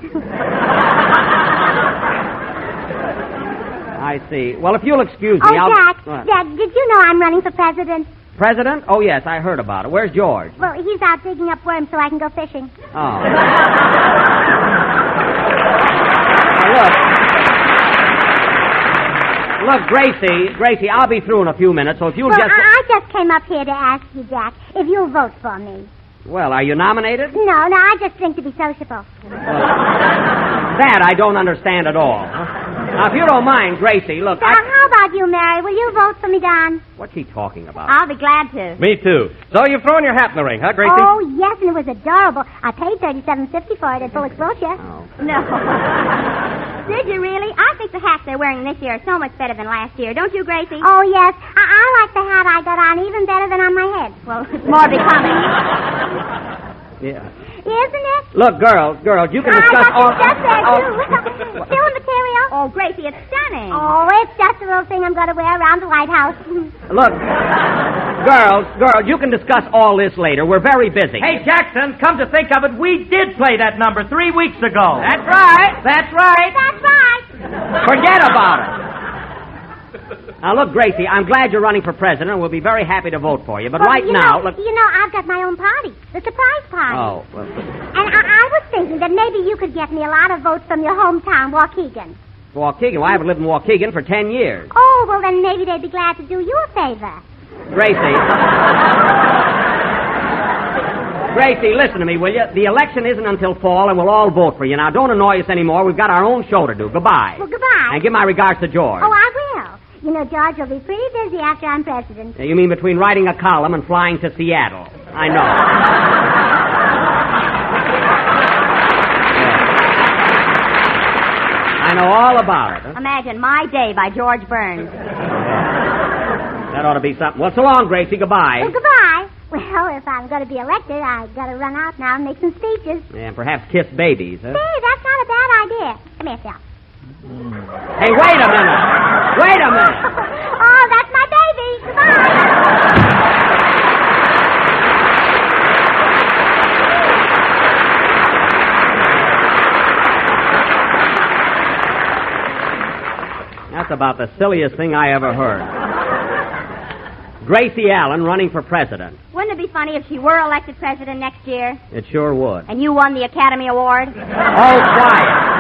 I see. Well, if you'll excuse me, Jack, Jack, did you know I'm running for president? President? Oh, yes, I heard about it. Where's George? Well, he's out digging up worms so I can go fishing. Oh. Look, Gracie, I'll be through in a few minutes, so if you'll I just came up here to ask you, Jack, if you'll vote for me. Well, are you nominated? No, I just think to be sociable. That I don't understand at all. Now, if you don't mind, Gracie, look... Now, how about you, Mary? Will you vote for me, Don? What's he talking about? I'll be glad to. Me too. So you've thrown your hat in the ring, huh, Gracie? Oh, yes, and it was adorable. I paid $37.50 for it at full exposure. Oh. No. Did you really? I think the hats they're wearing this year are so much better than last year. Don't you, Gracie? Oh, yes. I like the hat I got on even better than on my head. Well, it's more becoming. Yeah. Isn't it? Look, girls, you can discuss all... Just there, too. Still material? Oh, Gracie, it's stunning. Oh, it's just a little thing I'm going to wear around the White House. Look, girls, you can discuss all this later. We're very busy. Hey, Jackson, come to think of it, we did play that number 3 weeks ago. That's right. That's right. Forget about it. Now, look, Gracie, I'm glad you're running for president, and we'll be very happy to vote for you. But look... You know, I've got my own party, the surprise party. Oh, well... And I was thinking that maybe you could get me a lot of votes from your hometown, Waukegan. Waukegan? Well, I haven't lived in Waukegan for 10 years. Oh, well, then maybe they'd be glad to do you a favor. Gracie, listen to me, will you? The election isn't until fall, and we'll all vote for you. Now, don't annoy us anymore. We've got our own show to do. Goodbye. Well, goodbye. And give my regards to George. Oh, I will. You know, George will be pretty busy after I'm president. You mean between writing a column and flying to Seattle? I know. I know all about it. Huh? Imagine My Day by George Burns. That ought to be something. Well, so long, Gracie. Goodbye. Well, goodbye. Well, if I'm going to be elected, I've got to run out now and make some speeches. And perhaps kiss babies, huh? Hey, that's not a bad idea. Come here, Phil. Hey, wait a minute. Oh, that's my baby. Goodbye. That's about the silliest thing I ever heard. Gracie Allen running for president. Wouldn't it be funny if she were elected president next year? It sure would. And you won the Academy Award? Oh, quiet.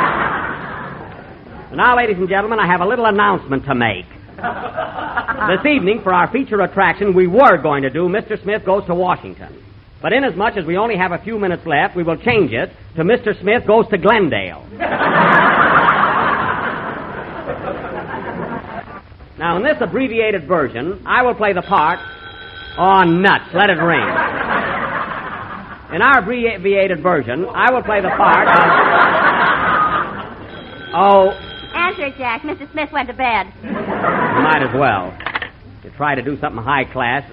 Now, ladies and gentlemen, I have a little announcement to make. This evening, for our feature attraction, we were going to do Mr. Smith Goes to Washington. But inasmuch as we only have a few minutes left, we will change it to Mr. Smith Goes to Glendale. Now, in this abbreviated version, I will play the part... Oh, nuts, let it ring. In our abbreviated version, I will play the part of... Answer it, Jack. Mr. Smith went to bed. Might as well. You try to do something high class.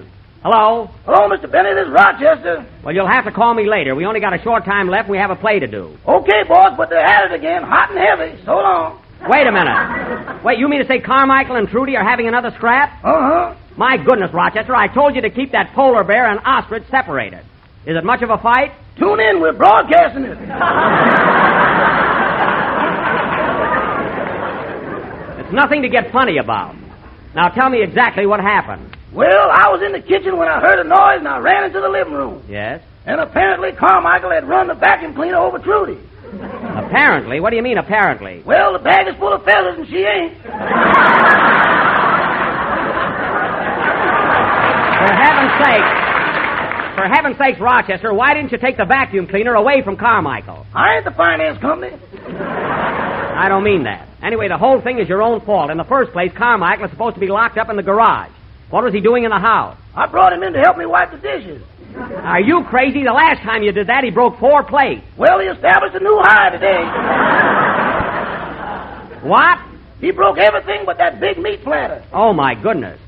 Hello? Hello, Mr. Benny. This is Rochester. Well, you'll have to call me later. We only got a short time left and we have a play to do. Okay, boss, but they're at it again. Hot and heavy. So long. Wait a minute. Wait, you mean to say Carmichael and Trudy are having another scrap? Uh-huh. My goodness, Rochester, I told you to keep that polar bear and ostrich separated. Is it much of a fight? Tune in. We're broadcasting it. It's nothing to get funny about. Now tell me exactly what happened. Well, I was in the kitchen when I heard a noise and I ran into the living room. Yes? And apparently Carmichael had run the vacuum cleaner over Trudy. Apparently? What do you mean, apparently? Well, the bag is full of feathers and she ain't. For heaven's sakes, Rochester, why didn't you take the vacuum cleaner away from Carmichael? I ain't the finance company. I don't mean that. Anyway, the whole thing is your own fault. In the first place, Carmichael is supposed to be locked up in the garage. What was he doing in the house? I brought him in to help me wipe the dishes. Are you crazy? The last time you did that, he broke 4 plates. Well, he established a new high today. What? He broke everything but that big meat platter. Oh, my goodness.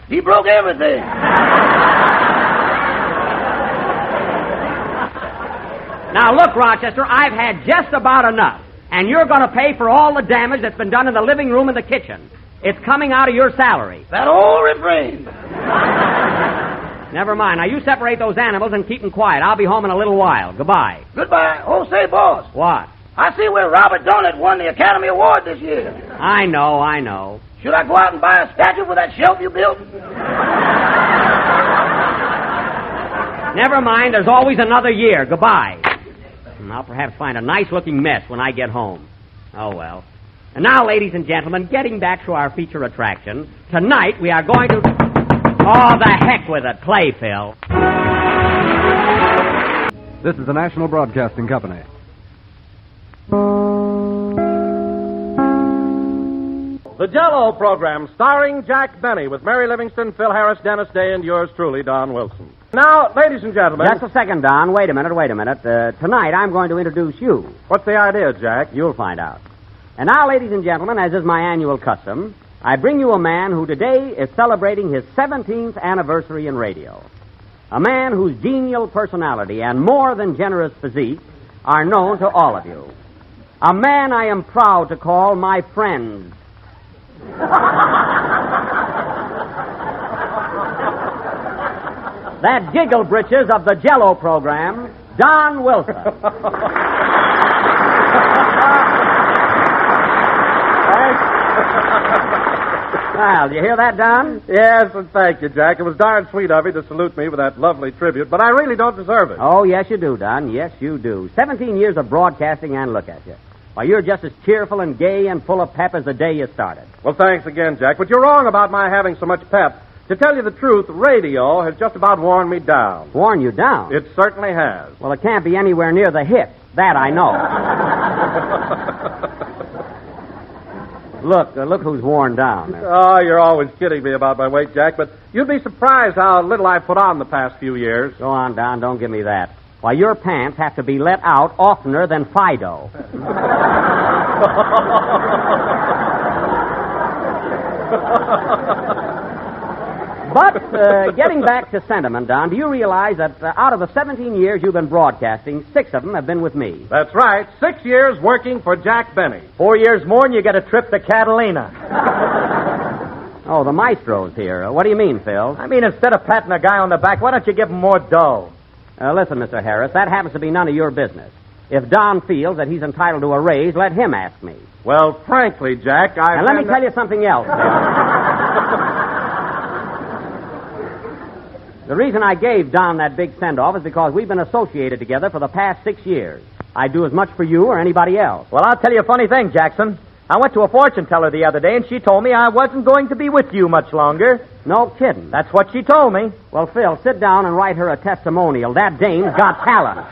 He broke everything. Now, look, Rochester, I've had just about enough. And you're going to pay for all the damage that's been done in the living room and the kitchen. It's coming out of your salary. That old refrain. Never mind. Now, you separate those animals and keep them quiet. I'll be home in a little while. Goodbye. Goodbye. Oh, say, boss. What? I see where Robert Donut won the Academy Award this year. I know. Should I go out and buy a statue for that shelf you built? Never mind. There's always another year. Goodbye. And I'll perhaps find a nice-looking mess when I get home. Oh, well. And now, ladies and gentlemen, getting back to our feature attraction, tonight we are going to... Oh, the heck with it. Play, Phil. This is the National Broadcasting Company. The Jell-O program, starring Jack Benny, with Mary Livingston, Phil Harris, Dennis Day, and yours truly, Don Wilson. Now, ladies and gentlemen... Just a second, Don. Wait a minute. Tonight, I'm going to introduce you. What's the idea, Jack? You'll find out. And now, ladies and gentlemen, as is my annual custom, I bring you a man who today is celebrating his 17th anniversary in radio. A man whose genial personality and more than generous physique are known to all of you. A man I am proud to call my friend. That giggle britches of the Jell-O program, Don Wilson. Well, you hear that, Don? Yes, and thank you, Jack. It was darn sweet of you to salute me with that lovely tribute, but I really don't deserve it. Oh, yes, you do, Don. Yes, you do. 17 years of broadcasting, and look at you. Why, you're just as cheerful and gay and full of pep as the day you started. Well, thanks again, Jack, but you're wrong about my having so much pep. To tell you the truth, radio has just about worn me down. Worn you down? It certainly has. Well, it can't be anywhere near the hits. That I know. Look who's worn down. Oh, you're always kidding me about my weight, Jack, but you'd be surprised how little I've put on the past few years. Go on, Don. Don't give me that. Why, your pants have to be let out oftener than Fido. But getting back to sentiment, Don, do you realize that out of the 17 years you've been broadcasting, 6 of them have been with me? That's right. 6 years working for Jack Benny. 4 years more and you get a trip to Catalina. Oh, the maestro's here. What do you mean, Phil? I mean, instead of patting a guy on the back, why don't you give him more dough? Listen, Mr. Harris, that happens to be none of your business. If Don feels that he's entitled to a raise, let him ask me. Well, frankly, Jack, And let me tell you something else, Phil. The reason I gave Don that big send-off is because we've been associated together for the past 6 years. I'd do as much for you or anybody else. Well, I'll tell you a funny thing, Jackson. I went to a fortune teller the other day, and she told me I wasn't going to be with you much longer. No kidding. That's what she told me. Well, Phil, sit down and write her a testimonial. That dame's got talent.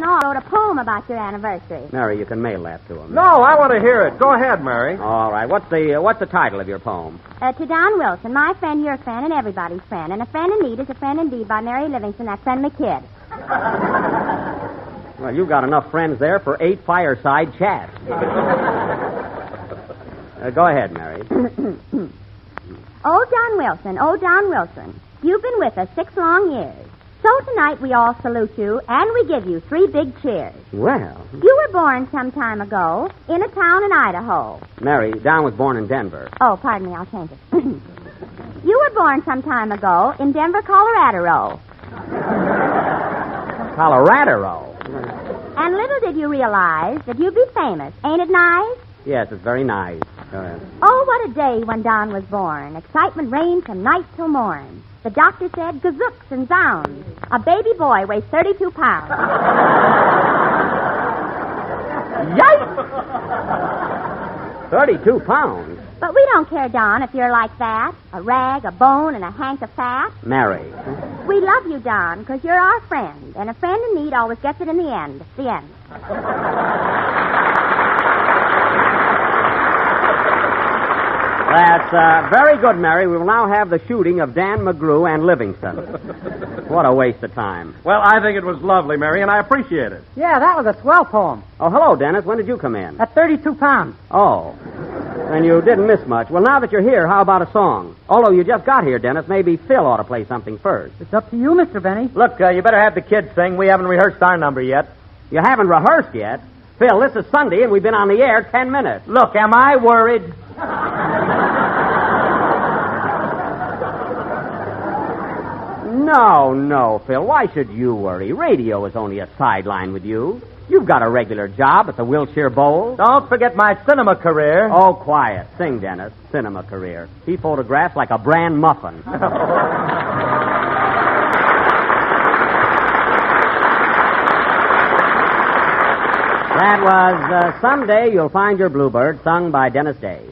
No, I wrote a poem about your anniversary. Mary, you can mail that to him. No, I want to hear it. Go ahead, Mary. All right. What's the title of your poem? To Don Wilson, my friend, your friend, and everybody's friend. And a friend in need is a friend indeed by Mary Livingston, that friendly kid. Well, you've got enough friends there for 8 fireside chats. Go ahead, Mary. Oh, Don Wilson, you've been with us 6 long years. So tonight we all salute you, and we give you 3 big cheers. Well. You were born some time ago in a town in Idaho. Mary, Don was born in Denver. Oh, pardon me, I'll change it. You were born some time ago in Denver, Colorado. Colorado? And little did you realize that you'd be famous. Ain't it nice? Yes, it's very nice. Go ahead. Oh, what a day when Don was born. Excitement reigned from night till morn. The doctor said, gazooks and zounds. A baby boy weighs 32 pounds. Yikes! 32 pounds? But we don't care, Don, if you're like that. A rag, a bone, and a hank of fat. Mary. We love you, Don, because you're our friend. And a friend in need always gets it in the end. The end. That's very good, Mary. We will now have the shooting of Dan McGrew and Livingston. What a waste of time. Well, I think it was lovely, Mary, and I appreciate it. Yeah, that was a swell poem. Oh, hello, Dennis. When did you come in? At 32 pounds. Oh. And you didn't miss much. Well, now that you're here, how about a song? Although you just got here, Dennis, maybe Phil ought to play something first. It's up to you, Mr. Benny. Look, you better have the kids sing. We haven't rehearsed our number yet. You haven't rehearsed yet? Phil, this is Sunday, and we've been on the air 10 minutes. Look, am I worried? No, Phil. Why should you worry? Radio is only a sideline with you. You've got a regular job at the Wilshire Bowl. Don't forget my cinema career. Oh, quiet. Sing, Dennis. Cinema career. He photographs like a bran muffin. That was Someday You'll Find Your Bluebird, sung by Dennis Day.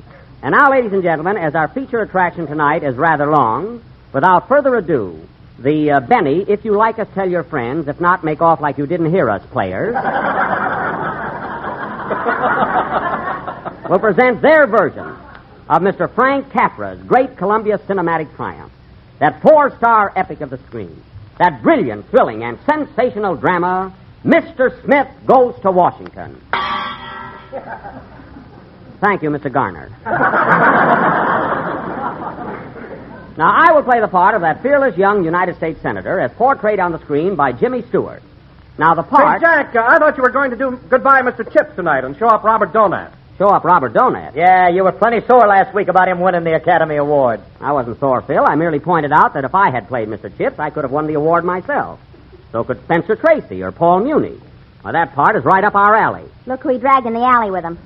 And now, ladies and gentlemen, as our feature attraction tonight is rather long, without further ado, the Benny, If You Like Us, Tell Your Friends. If not, make off like you didn't hear us, players. will present their version of Mr. Frank Capra's great Columbia cinematic triumph. That 4-star epic of the screen. That brilliant, thrilling, and sensational drama, Mr. Smith Goes to Washington. Thank you, Mr. Garner. Now, I will play the part of that fearless young United States Senator as portrayed on the screen by Jimmy Stewart. Now, the part... Hey, Jack, I thought you were going to do Goodbye, Mr. Chips tonight and show up Robert Donat. Show up Robert Donat? Yeah, you were plenty sore last week about him winning the Academy Award. I wasn't sore, Phil. I merely pointed out that if I had played Mr. Chips, I could have won the award myself. So could Spencer Tracy or Paul Muni. Well, that part is right up our alley. Look who he dragged in the alley with him.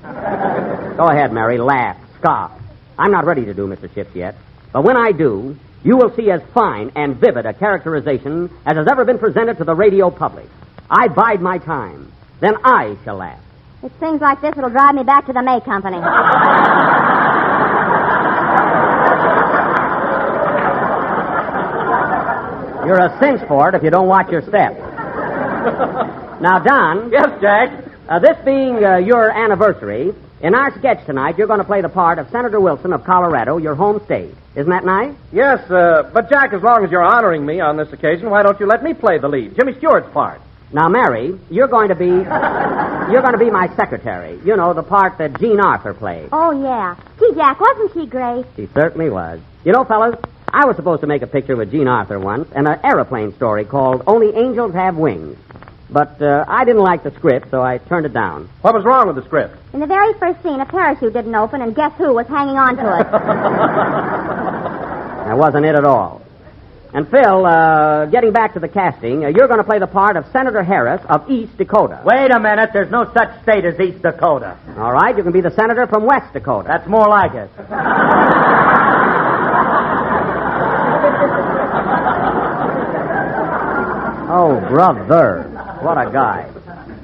Go ahead, Mary. Laugh. Scoff. I'm not ready to do Mr. Chips yet. But when I do, you will see as fine and vivid a characterization as has ever been presented to the radio public. I bide my time. Then I shall laugh. It's things like this that'll drive me back to the May Company. You're a cinch for it if you don't watch your step. Now, Don. Yes, Jack? This being your anniversary, in our sketch tonight, you're going to play the part of Senator Wilson of Colorado, your home state. Isn't that nice? Yes, but Jack, as long as you're honoring me on this occasion, why don't you let me play the lead? Jimmy Stewart's part. Now, Mary, you're going to be my secretary. You know, the part that Jean Arthur played. Oh, yeah. Gee, Jack, wasn't she great? She certainly was. You know, fellas, I was supposed to make a picture with Jean Arthur once, and an aeroplane story called Only Angels Have Wings. But I didn't like the script, so I turned it down. What was wrong with the script? In the very first scene, a parachute didn't open, and guess who was hanging on to it? That wasn't it at all. And, Phil, getting back to the casting, you're going to play the part of Senator Harris of East Dakota. Wait a minute. There's no such state as East Dakota. All right, you can be the senator from West Dakota. That's more like it. Oh, brother. What a guy.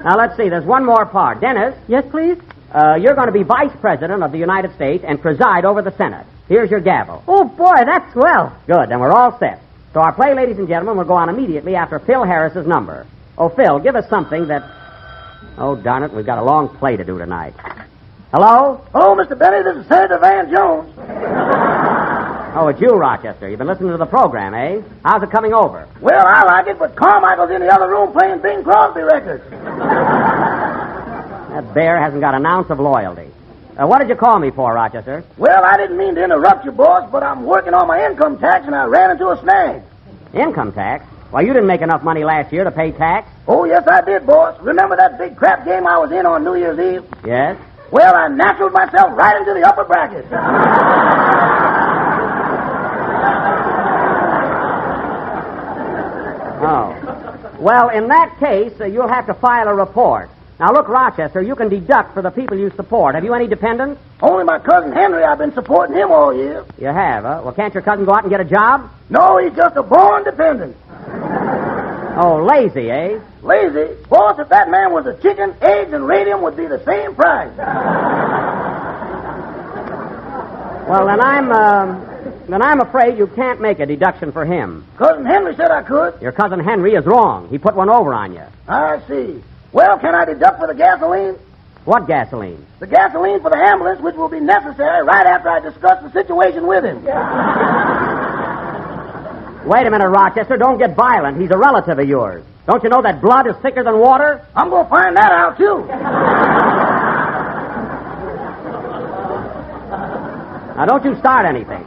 Now, let's see. There's one more part. Dennis. Yes, please? You're going to be Vice President of the United States and preside over the Senate. Here's your gavel. Oh, boy, that's swell. Good. Then we're all set. So our play, ladies and gentlemen, will go on immediately after Phil Harris's number. Oh, Phil, give us something that... Oh, darn it, we've got a long play to do tonight. Hello? Oh, Mr. Benny, this is Senator Van Jones. Oh, it's you, Rochester. You've been listening to the program, eh? How's it coming over? Well, I like it, but Carmichael's in the other room playing Bing Crosby records. That bear hasn't got an ounce of loyalty. What did you call me for, Rochester? Well, I didn't mean to interrupt you, boss, but I'm working on my income tax and I ran into a snag. Income tax? Why, you didn't make enough money last year to pay tax. Oh, yes, I did, boss. Remember that big crap game I was in on New Year's Eve? Yes? Well, I naturaled myself right into the upper bracket. Oh. Well, in that case, you'll have to file a report. Now, look, Rochester, you can deduct for the people you support. Have you any dependents? Only my cousin Henry. I've been supporting him all year. You have, huh? Well, can't your cousin go out and get a job? No, he's just a born dependent. Oh, lazy, eh? Lazy? Boss, if that man was a chicken, eggs and radium would be the same price. Well, then I'm afraid you can't make a deduction for him. Cousin Henry said I could. Your cousin Henry is wrong. He put one over on you. I see. Well, can I deduct for the gasoline? What gasoline? The gasoline for the ambulance, which will be necessary right after I discuss the situation with him. Wait a minute, Rochester. Don't get violent. He's a relative of yours. Don't you know that blood is thicker than water? I'm going to find that out, too. Now, don't you start anything.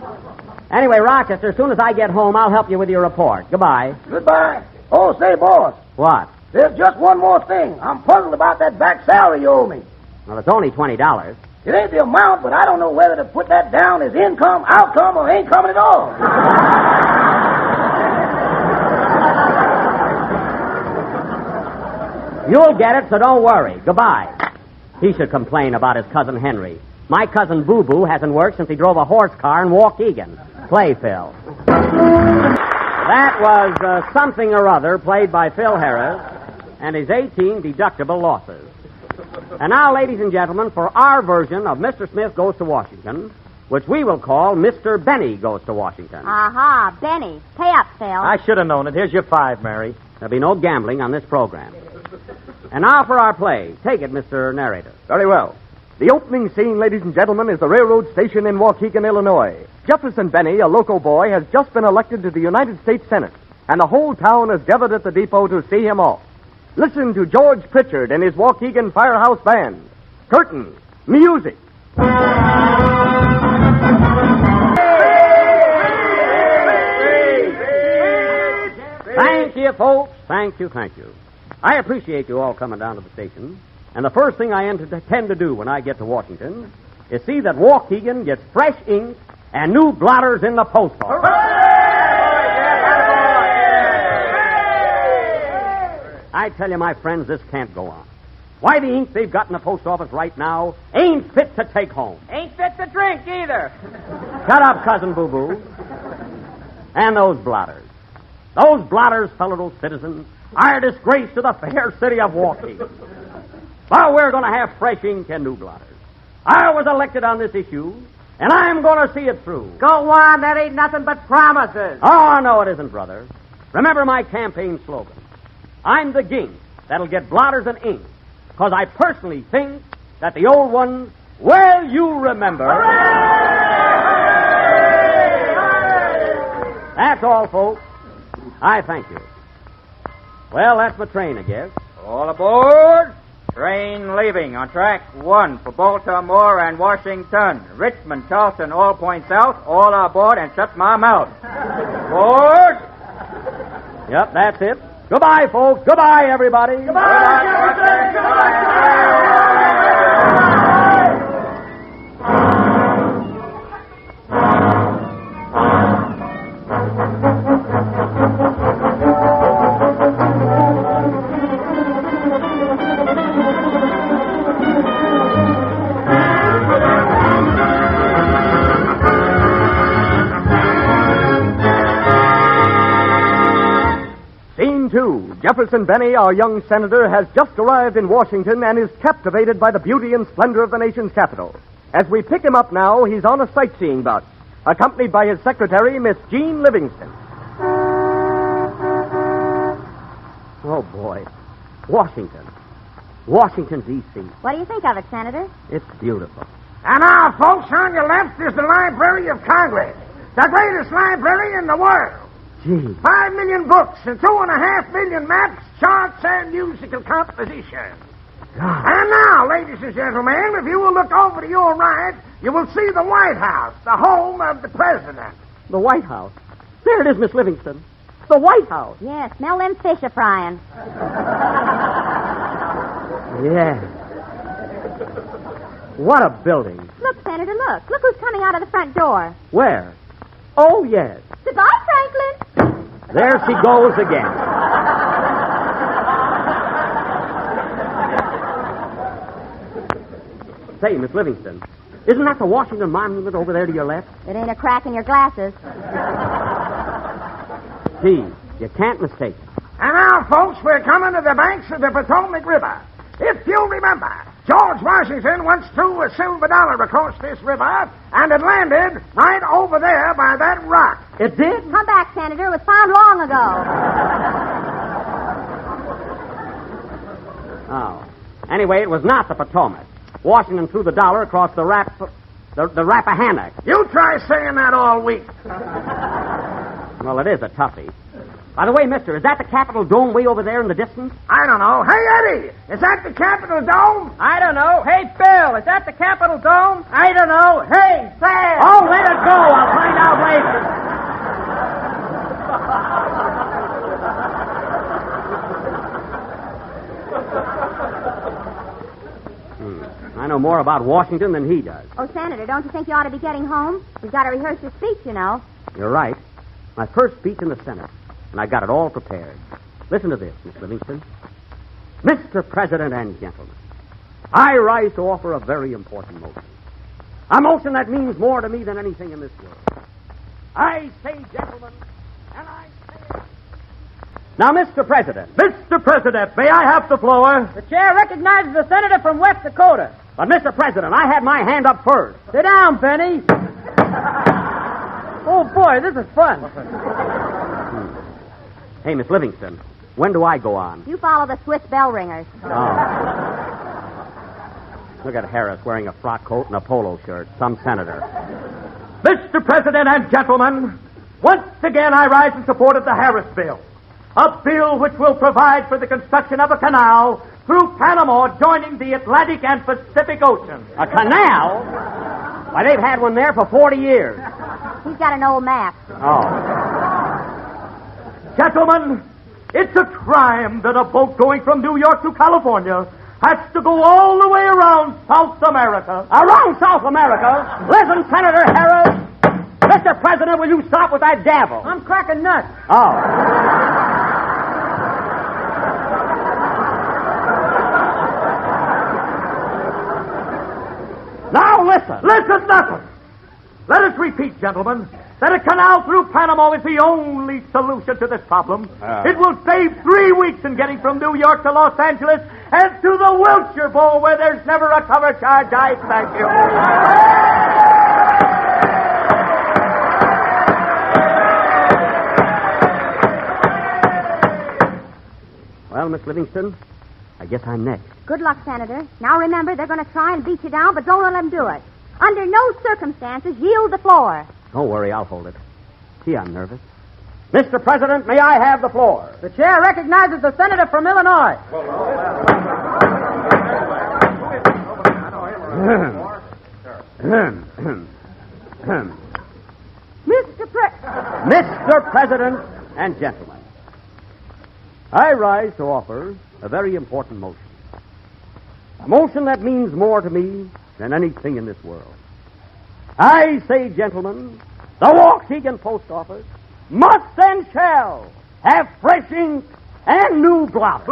Anyway, Rochester, as soon as I get home, I'll help you with your report. Goodbye. Goodbye. Oh, say, boss. What? There's just one more thing. I'm puzzled about that back salary you owe me. Well, it's only $20. It ain't the amount, but I don't know whether to put that down as income, outcome, or ain't coming at all. You'll get it, so don't worry. Goodbye. He should complain about his cousin Henry. My cousin Boo Boo hasn't worked since he drove a horse car in Waukegan. Play, Phil. That was Something or Other, played by Phil Harris, and his 18 deductible losses. And now, ladies and gentlemen, for our version of Mr. Smith Goes to Washington, which we will call Mr. Benny Goes to Washington. Aha, Benny. Pay up, Phil. I should have known it. Here's your $5, Mary. There'll be no gambling on this program. And now for our play. Take it, Mr. Narrator. Very well. The opening scene, ladies and gentlemen, is the railroad station in Waukegan, Illinois. Jefferson Benny, a local boy, has just been elected to the United States Senate, and the whole town has gathered at the depot to see him off. Listen to George Pritchard and his Waukegan Firehouse Band. Curtain, music. Thank you, folks. Thank you. I appreciate you all coming down to the station. And the first thing I intend to do when I get to Washington is see that Waukegan gets fresh ink and new blotters in the post office. I tell you, my friends, this can't go on. Why, the ink they've got in the post office right now ain't fit to take home. Ain't fit to drink either. Shut up, Cousin Boo Boo. And those blotters. Those blotters, fellow citizens, are a disgrace to the fair city of Waukegan. Well, we're going to have fresh ink and new blotters. I was elected on this issue, and I'm going to see it through. Go on, that ain't nothing but promises. Oh, no, it isn't, brother. Remember my campaign slogan. I'm the gink that'll get blotters and ink, because I personally think that the old ones, well, you remember. Hooray! That's all, folks. I thank you. Well, that's my train, I guess. All aboard. Train leaving on track 1 for Baltimore and Washington. Richmond, Charleston, all points south. All aboard and shut my mouth. Aboard. Yep, that's it. Goodbye, folks. Goodbye, everybody. Goodbye, Jefferson. Jefferson Benny, our young senator, has just arrived in Washington and is captivated by the beauty and splendor of the nation's capital. As we pick him up now, he's on a sightseeing bout, accompanied by his secretary, Miss Jean Livingston. Oh, boy. Washington. Washington, D.C. What do you think of it, Senator? It's beautiful. And now, folks, on your left is the Library of Congress, the greatest library in the world. Gee. 5 million books and 2.5 million maps, charts, and musical compositions. God. And now, ladies and gentlemen, if you will look over to your right, you will see the White House, the home of the president. The White House? There it is, Miss Livingston. The White House. Yes, smell them fish a-frying. Yeah. What a building. Look, Senator, look. Look who's coming out of the front door. Where? Oh, yes. Goodbye, Franklin. There she goes again. Say, Miss Livingston, isn't that the Washington Monument over there to your left? It ain't a crack in your glasses. Gee, you can't mistake it. And now, folks, we're coming to the banks of the Potomac River. If you remember, George Washington once threw a silver dollar across this river, and it landed right over there by that rock. It did? Come back, Senator. It was found long ago. Oh. Anyway, it was not the Potomac. Washington threw the dollar across the Rappahannock. You try saying that all week. Well, it is a toughie. By the way, mister, is that the Capitol Dome way over there in the distance? I don't know. Hey, Eddie, is that the Capitol Dome? I don't know. Hey, Bill, is that the Capitol Dome? I don't know. Hey, Sam! Oh, let it go. I'll find out later. I know more about Washington than he does. Oh, Senator, don't you think you ought to be getting home? You've got to rehearse your speech, you know. You're right. My first speech in the Senate, and I got it all prepared. Listen to this, Miss Livingston. Mr. President and gentlemen, I rise to offer a very important motion. A motion that means more to me than anything in this world. I say, gentlemen, and I say... Now, Mr. President. Mr. President, may I have the floor? The chair recognizes the senator from West Dakota. But, Mr. President, I had my hand up first. Sit down, Benny. Oh, boy, this is fun. Hey, Miss Livingston, when do I go on? You follow the Swiss bell ringers. Oh. Look at Harris wearing a frock coat and a polo shirt. Some senator. Mr. President and gentlemen, once again I rise in support of the Harris bill. A bill which will provide for the construction of a canal through Panama joining the Atlantic and Pacific Ocean. A canal? Why, they've had one there for 40 years. He's got an old map. Oh. Gentlemen, it's a crime that a boat going from New York to California has to go all the way around South America. Around South America? Listen, Senator Harris. Mr. President, will you stop with that gavel? I'm cracking nuts. Oh. Now listen. Listen, nothing. Let us repeat, gentlemen, that a canal through Panama is the only solution to this problem. It will save 3 weeks in getting from New York to Los Angeles and to the Wilshire Bowl where there's never a cover charge. I thank you. Well, Miss Livingston, I guess I'm next. Good luck, Senator. Now remember, they're going to try and beat you down, but don't let them do it. Under no circumstances yield the floor. Don't worry, I'll hold it. Gee, I'm nervous. Mr. President, may I have the floor? The chair recognizes the senator from Illinois. Mr. President and gentlemen, I rise to offer a very important motion. A motion that means more to me than anything in this world. I say, gentlemen, the Waukegan Post Office must and shall have fresh ink and new gloss.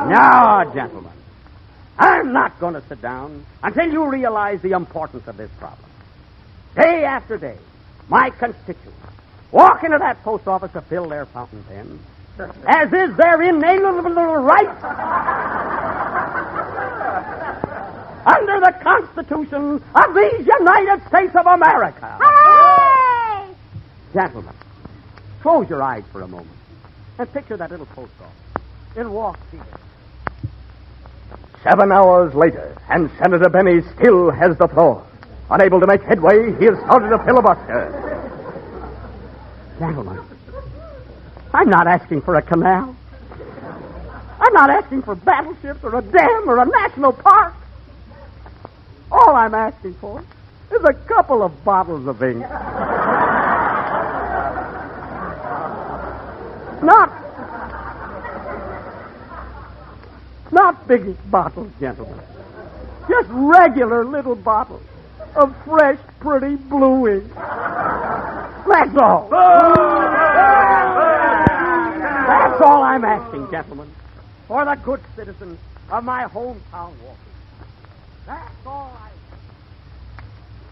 Now, gentlemen, I'm not going to sit down until you realize the importance of this problem. Day after day, my constituents, walk into that post office to fill their fountain pen, as is their inalienable right under the Constitution of these United States of America. Hooray! Gentlemen, close your eyes for a moment and picture that little post office in Walk Hill. 7 hours later, and Senator Benny still has the floor. Unable to make headway, he has started a filibuster. Gentlemen, I'm not asking for a canal. I'm not asking for battleships or a dam or a national park. All I'm asking for is a couple of bottles of ink. Not big bottles, gentlemen. Just regular little bottles of fresh, pretty blue ink. That's all. That's all I'm asking, gentlemen, for the good citizens of my hometown Walking. That's all I...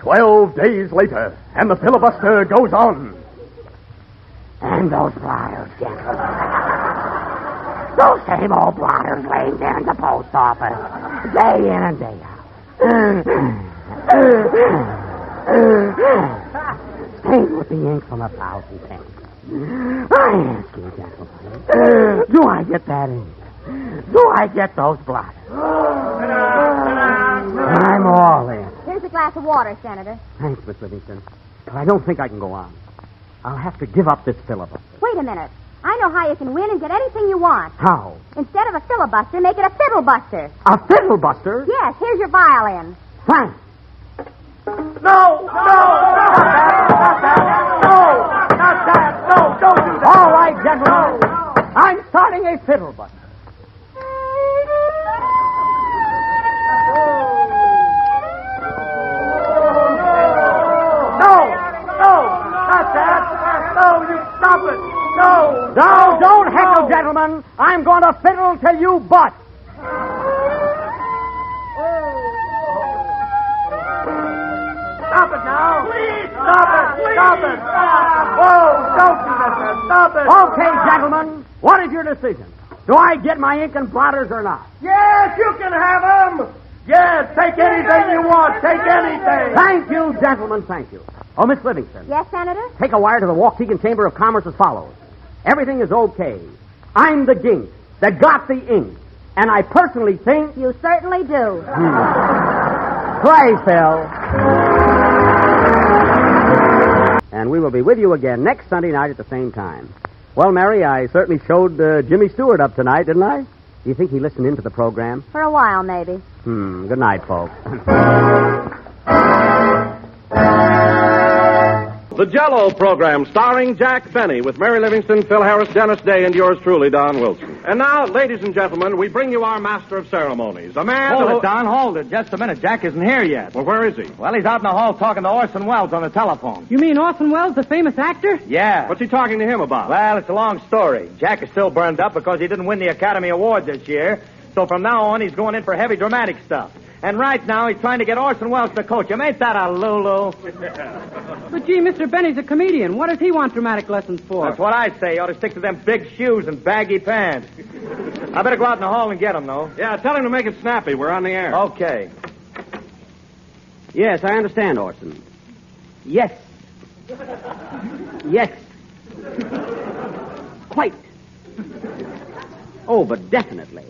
12 days later, and the filibuster goes on. And those blotters, gentlemen. Those same old blotters laying there in the post office, day in and day out. Stained with the ink from 1,000 pens. I ask you, gentlemen, do I get that ink? Do I get those blotters? I'm all in. Here's a glass of water, Senator. Thanks, Miss Livingston. But I don't think I can go on. I'll have to give up this filibuster. Wait a minute. I know how you can win and get anything you want. How? Instead of a filibuster, make it a fiddlebuster. A fiddlebuster? Yes, here's your violin. Thanks. No! Don't do that! All right, gentlemen. I'm starting a fiddlebuster. No, don't heckle, gentlemen. I'm going to fiddle till you bust. Stop it now. Please, stop it. Whoa, don't do that, man. Stop it. Okay, gentlemen. What is your decision? Do I get my ink and blotters or not? Yes, you can have them. Yes, take anything you want. Take anything. Thank you, gentlemen. Thank you. Oh, Miss Livingston. Yes, Senator? Take a wire to the Waukegan Chamber of Commerce as follows. Everything is okay. I'm the gink that got the ink. And I personally think... You certainly do. Play, Phil. And we will be with you again next Sunday night at the same time. Well, Mary, I certainly showed Jimmy Stewart up tonight, didn't I? Do you think he listened into the program? For a while, maybe. Good night, folks. The Jell-O program starring Jack Benny with Mary Livingston, Phil Harris, Dennis Day, and yours truly, Don Wilson. And now, ladies and gentlemen, we bring you our master of ceremonies, a man Hold who... it, Don, hold it. Just a minute. Jack isn't here yet. Well, where is he? Well, he's out in the hall talking to Orson Welles on the telephone. You mean Orson Welles, the famous actor? Yeah. What's he talking to him about? Well, it's a long story. Jack is still burned up because he didn't win the Academy Award this year. So from now on, he's going in for heavy dramatic stuff. And right now, he's trying to get Orson Welles to coach him. Ain't that a Lulu? But, gee, Mr. Benny's a comedian. What does he want dramatic lessons for? That's what I say. You ought to stick to them big shoes and baggy pants. I better go out in the hall and get him, though. Yeah, tell him to make it snappy. We're on the air. Okay. Yes, I understand, Orson. Yes. Yes. Quite. Oh, but definitely.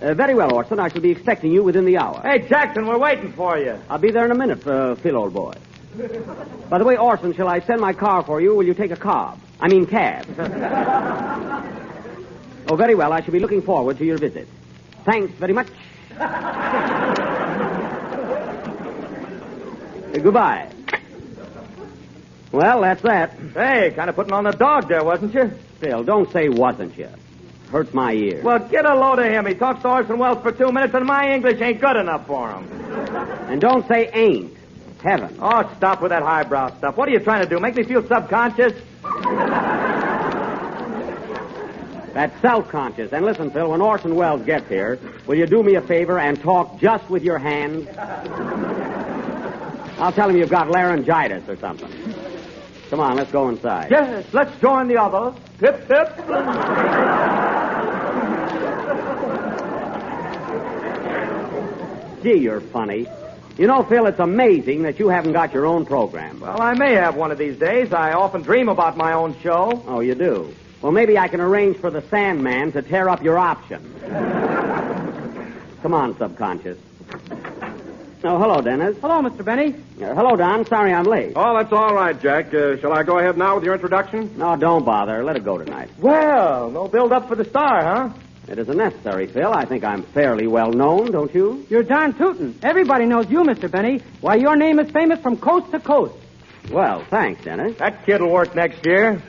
Very well, Orson. I shall be expecting you within the hour. Hey, Jackson, we're waiting for you. I'll be there in a minute, Phil, old boy. By the way, Orson, shall I send my car for you, or will you take a cab? Oh, very well. I shall be looking forward to your visit. Thanks very much. Goodbye. Well, that's that. Hey, kind of putting on the dog there, wasn't you? Phil, don't say wasn't you. Hurts my ears. Well, get a load of him. He talks to Orson Welles for 2 minutes, and my English ain't good enough for him. And don't say ain't. Heaven. Oh, stop with that highbrow stuff. What are you trying to do? Make me feel subconscious? That's self-conscious. And listen, Phil, when Orson Welles gets here, will you do me a favor and talk just with your hands? I'll tell him you've got laryngitis or something. Come on, let's go inside. Yes, let's join the others. Hip, hip. Gee, you're funny. You know, Phil, it's amazing that you haven't got your own program. Well, I may have one of these days. I often dream about my own show. Oh, you do? Well, maybe I can arrange for the Sandman to tear up your option. Come on, subconscious. Oh, hello, Dennis. Hello, Mr. Benny. Hello, Don. Sorry I'm late. Oh, that's all right, Jack. Shall I go ahead now with your introduction? No, don't bother. Let it go tonight. Well, no build-up for the star, huh? It isn't necessary, Phil. I think I'm fairly well known, don't you? You're darn tootin'. Everybody knows you, Mr. Benny. Why, your name is famous from coast to coast. Well, thanks, Dennis. That kid'll work next year.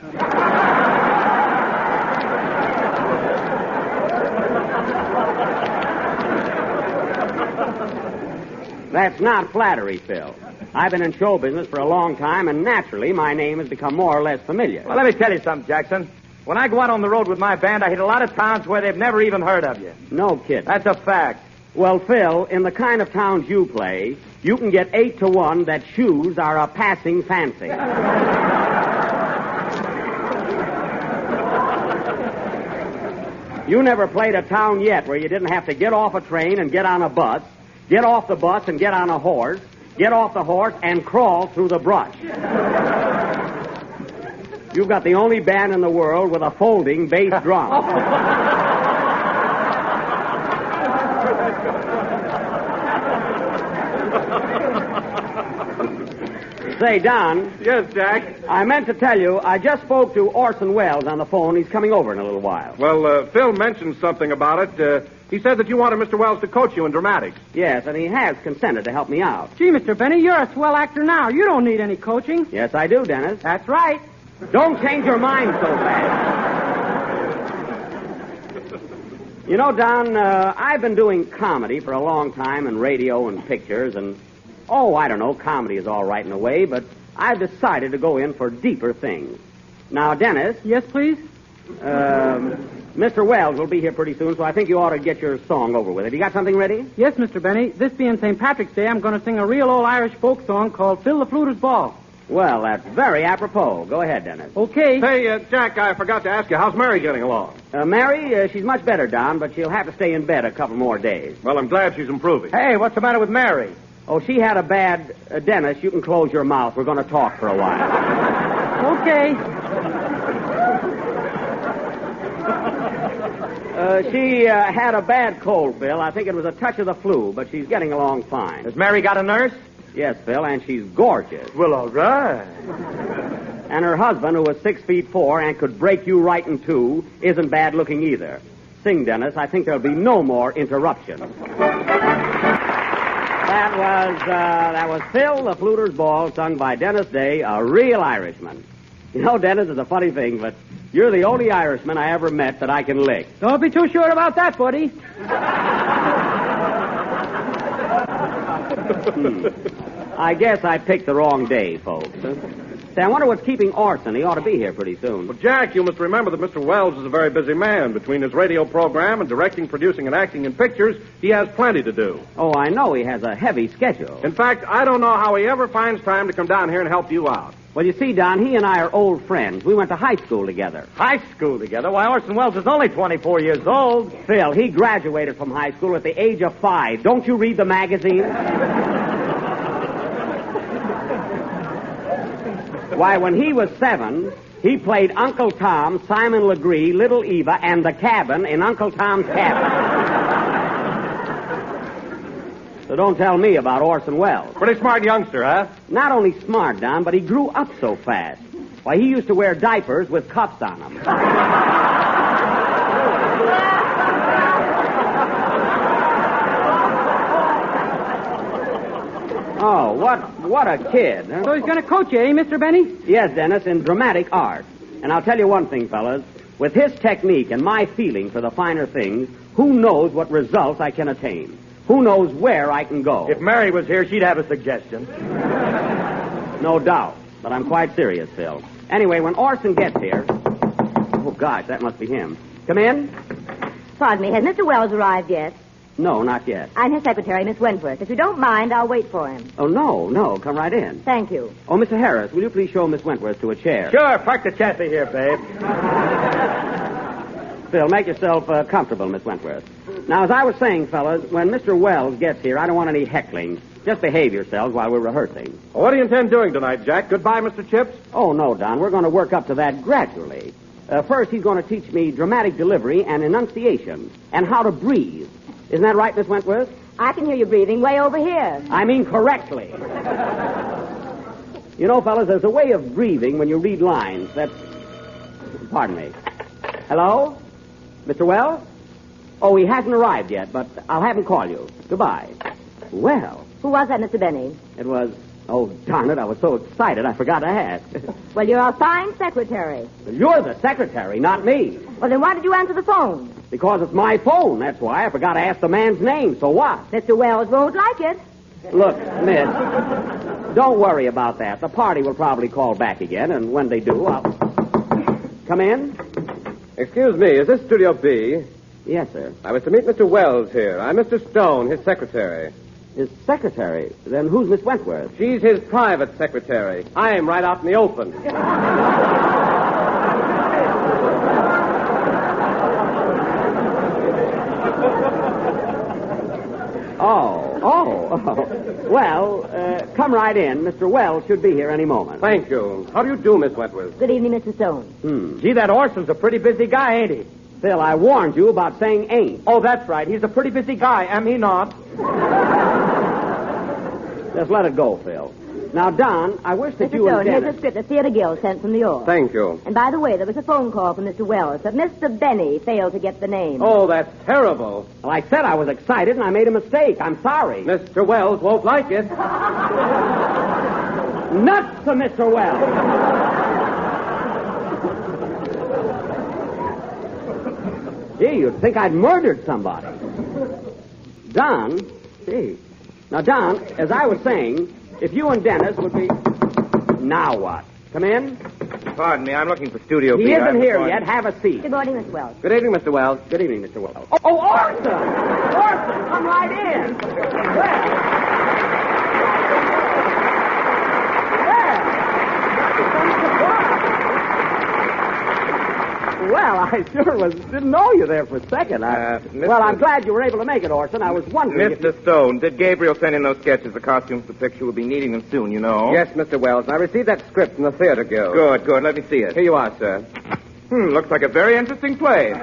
That's not flattery, Phil. I've been in show business for a long time, and naturally, my name has become more or less familiar. Well, let me tell you something, Jackson. When I go out on the road with my band, I hit a lot of towns where they've never even heard of you. No kidding. That's a fact. Well, Phil, in the kind of towns you play, you can get 8 to 1 that shoes are a passing fancy. You never played a town yet where you didn't have to get off a train and get on a bus, get off the bus and get on a horse, get off the horse and crawl through the brush. You've got the only band in the world with a folding bass drum. Say, Don. Yes, Jack? I meant to tell you, I just spoke to Orson Welles on the phone. He's coming over in a little while. Well, Phil mentioned something about it. He said that you wanted Mr. Wells to coach you in dramatics. Yes, and he has consented to help me out. Gee, Mr. Benny, you're a swell actor now. You don't need any coaching. Yes, I do, Dennis. That's right. Don't change your mind so fast. You know, Don, I've been doing comedy for a long time in radio and pictures, and, I don't know, comedy is all right in a way, but I've decided to go in for deeper things. Now, Dennis. Yes, please? Mr. Wells will be here pretty soon, so I think you ought to get your song over with. Have you got something ready? Yes, Mr. Benny. This being St. Patrick's Day, I'm going to sing a real old Irish folk song called Fill the Fluter's Ball. Well, that's very apropos. Go ahead, Dennis. Okay. Hey, Jack, I forgot to ask you, how's Mary getting along? Mary, she's much better, Don, but she'll have to stay in bed a couple more days. Well, I'm glad she's improving. Hey, what's the matter with Mary? Oh, she had a bad... Dennis, you can close your mouth. We're going to talk for a while. Okay. She had a bad cold, Phil. I think it was a touch of the flu, but she's getting along fine. Has Mary got a nurse? Yes, Phil, and she's gorgeous. Well, all right. And her husband, who was 6'4" and could break you right in two, isn't bad looking either. Sing, Dennis. I think there'll be no more interruptions. That was Phil the Fluter's Ball, sung by Dennis Day, a real Irishman. You know, Dennis, it's a funny thing, but you're the only Irishman I ever met that I can lick. Don't be too sure about that, buddy. I guess I picked the wrong day, folks. Say, I wonder what's keeping Orson. He ought to be here pretty soon. Well, Jack, you must remember that Mr. Wells is a very busy man. Between his radio program and directing, producing, and acting in pictures, he has plenty to do. Oh, I know he has a heavy schedule. In fact, I don't know how he ever finds time to come down here and help you out. Well, you see, Don, he and I are old friends. We went to high school together. High school together? Why, Orson Welles is only 24 years old. Phil, he graduated from high school at the age of 5. Don't you read the magazine? Why, when he was 7, he played Uncle Tom, Simon Legree, Little Eva, and the cabin in Uncle Tom's Cabin. So don't tell me about Orson Welles. Pretty smart youngster, huh? Not only smart, Don, but he grew up so fast. Why, he used to wear diapers with cuffs on them. Oh, what a kid. Huh? So he's going to coach you, eh, Mr. Benny? Yes, Dennis, in dramatic art. And I'll tell you one thing, fellas. With his technique and my feeling for the finer things, who knows what results I can attain? Who knows where I can go? If Mary was here, she'd have a suggestion. No doubt. But I'm quite serious, Phil. Anyway, when Orson gets here... Oh, gosh, that must be him. Come in. Pardon me, has Mr. Wells arrived yet? No, not yet. I'm his secretary, Miss Wentworth. If you don't mind, I'll wait for him. Oh, no. Come right in. Thank you. Oh, Mr. Harris, will you please show Miss Wentworth to a chair? Sure, park the chassis here, babe. Phil, make yourself comfortable, Miss Wentworth. Now, as I was saying, fellas, when Mr. Wells gets here, I don't want any heckling. Just behave yourselves while we're rehearsing. Well, what do you intend doing tonight, Jack? Goodbye, Mr. Chips? Oh, no, Don. We're going to work up to that gradually. First, he's going to teach me dramatic delivery and enunciation and how to breathe. Isn't that right, Miss Wentworth? I can hear you breathing way over here. I mean correctly. You know, fellas, there's a way of breathing when you read lines that's... Pardon me. Hello? Mr. Wells? Oh, he hasn't arrived yet, but I'll have him call you. Goodbye. Well... Who was that, Mr. Benny? It was... Oh, darn it, I was so excited I forgot to ask. Well, you're a fine secretary. You're the secretary, not me. Well, then why did you answer the phone? Because it's my phone, that's why. I forgot to ask the man's name, so what? Mr. Wells won't like it. Look, miss, don't worry about that. The party will probably call back again, and when they do, I'll... Come in? Excuse me, is this Studio B? Yes, sir. I was to meet Mr. Wells here. I'm Mr. Stone, his secretary. His secretary? Then who's Miss Wentworth? She's his private secretary. I'm right out in the open. Well, come right in. Mr. Wells should be here any moment. Thank you. How do you do, Miss Wentworth? Good evening, Mr. Stone. Gee, that Orson's a pretty busy guy, ain't he? Phil, I warned you about saying ain't. Oh, that's right. He's a pretty busy guy, am he not? Just let it go, Phil. Now, Don, I wish that Mr. you Stone, and Dennis... here's a script the Theater Guild sent from New York. Thank you. And by the way, there was a phone call from Mr. Wells, but Mr. Benny failed to get the name. Oh, that's terrible. Well, I said I was excited, and I made a mistake. I'm sorry. Mr. Wells won't like it. Nuts to Mr. Wells. Gee, you'd think I'd murdered somebody. Don, gee. Now, Don, as I was saying, if you and Dennis would be... Now what? Come in? Pardon me, I'm looking for Studio B. He isn't here yet. Have a seat. Good morning, Miss Wells. Good evening, Mr. Wells. Good evening, Mr. Wells. Oh, Orson! Orson, come right in. Well, I sure didn't know you there for a second. Well, I'm glad you were able to make it, Orson. I was wondering Mr. Stone, did Gabriel send in those sketches? The costumes for the picture will be needing them soon, you know. Yes, Mr. Wells. I received that script from the Theater Guild. Good. Let me see it. Here you are, sir. Looks like a very interesting play.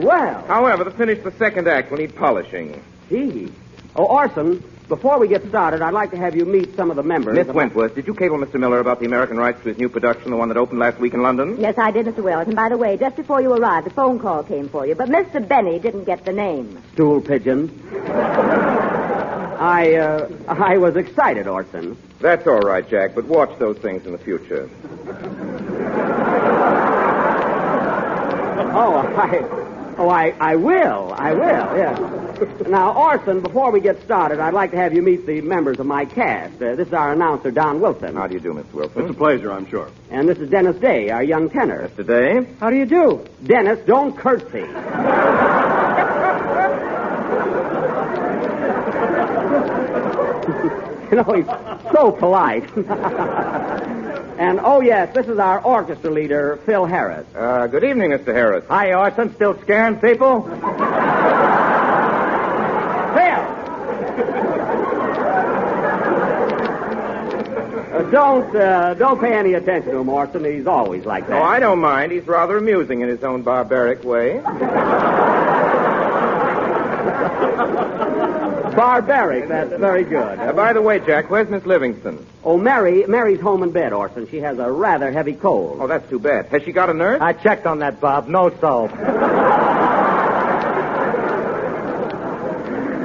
Well. However, to finish the second act, we'll need polishing. Gee. Oh, Orson, before we get started, I'd like to have you meet some of the members. Miss Wentworth, did you cable Mr. Miller about the American rights to his new production, the one that opened last week in London? Yes, I did, Mr. Wells. And by the way, just before you arrived, a phone call came for you. But Mr. Benny didn't get the name. Stool pigeon. I was excited, Orson. That's all right, Jack, but watch those things in the future. I will, yes. Now, Orson, before we get started, I'd like to have you meet the members of my cast. This is our announcer, Don Wilson. How do you do, Mr. Wilson? It's a pleasure, I'm sure. And this is Dennis Day, our young tenor. Mr. Day? How do you do? Dennis, don't curtsy. You know, he's so polite. And, oh, yes, this is our orchestra leader, Phil Harris. Good evening, Mr. Harris. Hi, Orson. Still scaring people? Don't pay any attention to him, Orson. He's always like that. Oh, I don't mind. He's rather amusing in his own barbaric way. Barbaric, that's very good. By the way, Jack, where's Miss Livingston? Oh, Mary's home in bed, Orson. She has a rather heavy cold. Oh, that's too bad. Has she got a nurse? I checked on that, Bob. No soap.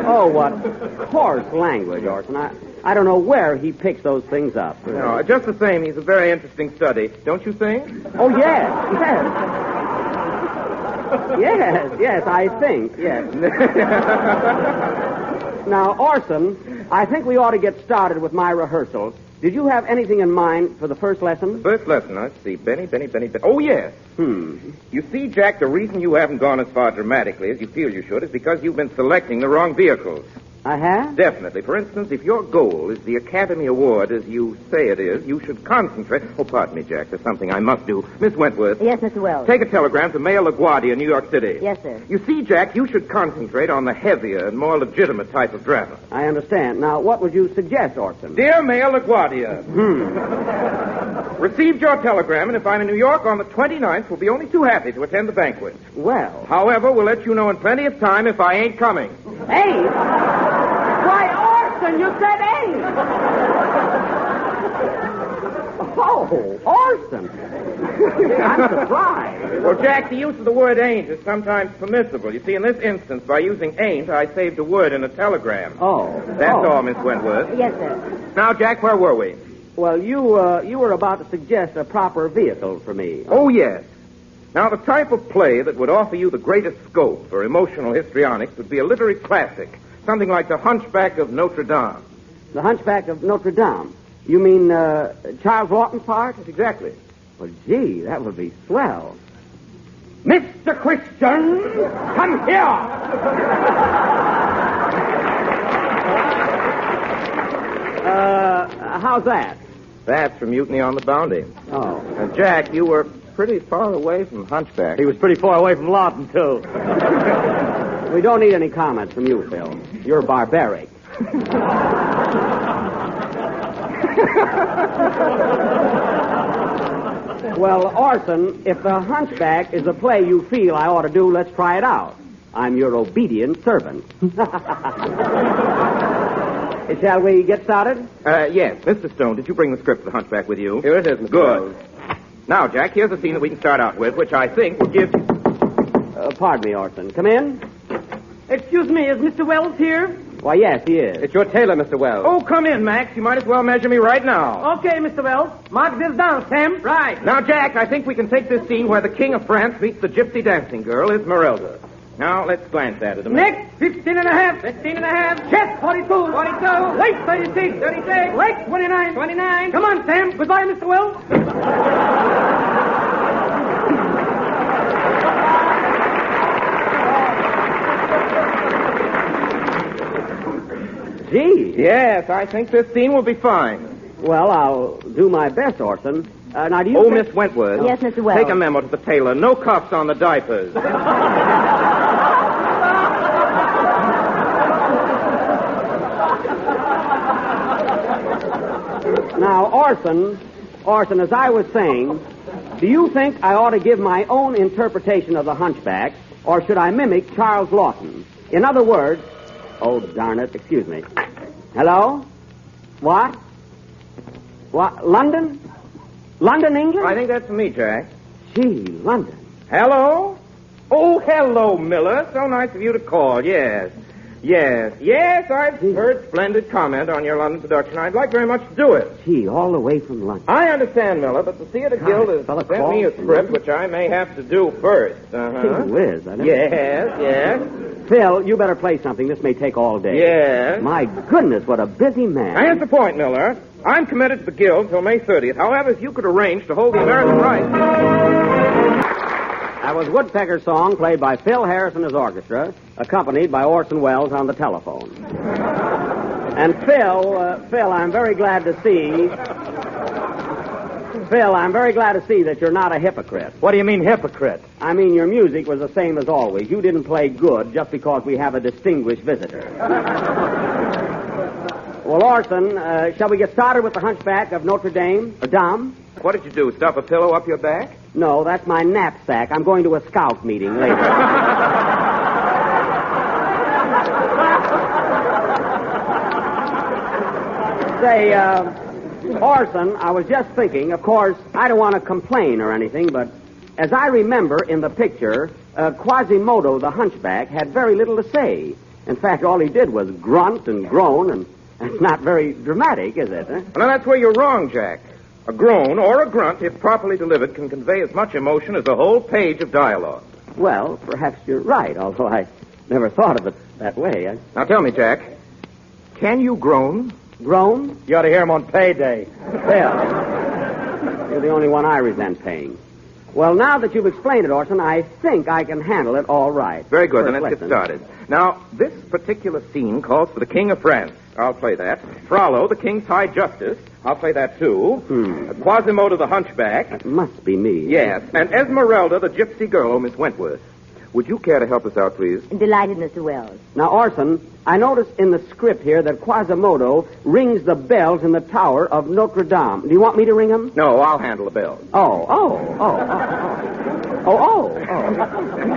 Oh, what coarse language, Orson. I don't know where he picks those things up. No, just the same, he's a very interesting study. Don't you think? Oh, yes. Yes, I think, yes. Now, Orson, I think we ought to get started with my rehearsal. did you have anything in mind for the first lesson? First lesson, let's see. Benny. Oh, yes. You see, Jack, the reason you haven't gone as far dramatically as you feel you should is because you've been selecting the wrong vehicles. I have? Definitely. For instance, if your goal is the Academy Award, as you say it is, you should concentrate... Oh, pardon me, Jack. There's something I must do. Miss Wentworth. Yes, Mr. Wells. Take a telegram to Mayor LaGuardia in New York City. Yes, sir. You see, Jack, you should concentrate on the heavier and more legitimate type of drama. I understand. Now, what would you suggest, Orson? Dear Mayor LaGuardia. Received your telegram, and if I'm in New York on the 29th, we'll be only too happy to attend the banquet. Well. However, we'll let you know in plenty of time if I ain't coming. Hey! Why, Orson, you said ain't! Oh, Orson! I'm surprised. Well, Jack, the use of the word ain't is sometimes permissible. You see, in this instance, by using ain't, I saved a word in a telegram. Oh. That's all, Miss Wentworth. Yes, sir. Now, Jack, where were we? Well, you were about to suggest a proper vehicle for me. Oh, yes. Now, the type of play that would offer you the greatest scope for emotional histrionics would be a literary classic, something like The Hunchback of Notre Dame. The Hunchback of Notre Dame? You mean Charles Lawton's part? Yes, exactly. Well, gee, that would be swell. Mr. Christian, come here! How's that? That's from Mutiny on the Bounty. Oh. Jack, you were pretty far away from Hunchback. He was pretty far away from Lawton, too. We don't need any comments from you, Phil. You're barbaric. Well, Orson, if The Hunchback is a play you feel I ought to do, let's try it out. I'm your obedient servant. Shall we get started? Yes. Mr. Stone, did you bring the script of The Hunchback with you? Here it is, Mr. Good. Now, Jack, here's a scene that we can start out with, which I think will give... Pardon me, Orson. Come in. Excuse me, is Mr. Wells here? Why, yes, he is. It's your tailor, Mr. Wells. Oh, come in, Max. You might as well measure me right now. Okay, Mr. Wells. Mark this down, Sam. Right. Now, Jack, I think we can take this scene where the King of France meets the gypsy dancing girl, Esmeralda. Now, let's glance at it a minute. Neck, 15 and a half. 15 and a half. Chest, 42. 42. Waist, 36. 36. Legs, 29. 29. Come on, Sam. Goodbye, Mr. Wells. Gee. Yes, I think this scene will be fine. Well, I'll do my best, Orson. Now, do you... Oh, Miss Wentworth. Yes, Mr. Wells. Take a memo to the tailor. No cuffs on the diapers. Now, Orson, as I was saying, do you think I ought to give my own interpretation of The Hunchback, or should I mimic Charles Lawton? In other words... Oh, darn it. Excuse me. Hello? What? What? London? London, England? I think that's for me, Jack. Gee, London. Hello? Oh, hello, Miller. So nice of you to call. Yes. Yes, I've heard splendid comment on your London production. I'd like very much to do it. Gee, all the way from London. I understand, Miller, but the Theater Guild has sent me a script which I may have to do first. Gee whiz, I know. Yes. Phil, you better play something. This may take all day. Yes. My goodness, what a busy man. Now, here's the point, Miller. I'm committed to the Guild till May 30th. However, if you could arrange to hold the American rights... That was Woodpecker's song played by Phil Harris and his orchestra, accompanied by Orson Welles on the telephone. And Phil, I'm very glad to see... Phil, I'm very glad to see that you're not a hypocrite. What do you mean, hypocrite? I mean, your music was the same as always. You didn't play good just because we have a distinguished visitor. Well, Orson, shall we get started with The Hunchback of Notre Dame? Or Dame? What did you do, stuff a pillow up your back? No, that's my knapsack. I'm going to a scout meeting later. Say, Orson, I was just thinking, of course, I don't want to complain or anything, but as I remember in the picture, Quasimodo the Hunchback had very little to say. In fact, all he did was grunt and groan, and it's not very dramatic, is it? Well, now, that's where you're wrong, Jack. A groan or a grunt, if properly delivered, can convey as much emotion as a whole page of dialogue. Well, perhaps you're right, although I never thought of it that way. Now, tell me, Jack, can you groan? Groans? You ought to hear him on payday. Phil, you're the only one I resent paying. Well, now that you've explained it, Orson, I think I can handle it all right. Very good, then First let's get lesson. started. Now, this particular scene calls for the King of France. I'll play that. Frollo, the King's High Justice. I'll play that, too. Quasimodo, the Hunchback. That must be me. Yes, and Esmeralda, the gypsy girl, Miss Wentworth. Would you care to help us out, please? Delighted, Mr. Wells. Now, Orson, I noticed in the script here that Quasimodo rings the bells in the tower of Notre Dame. Do you want me to ring them? No, I'll handle the bells. Oh.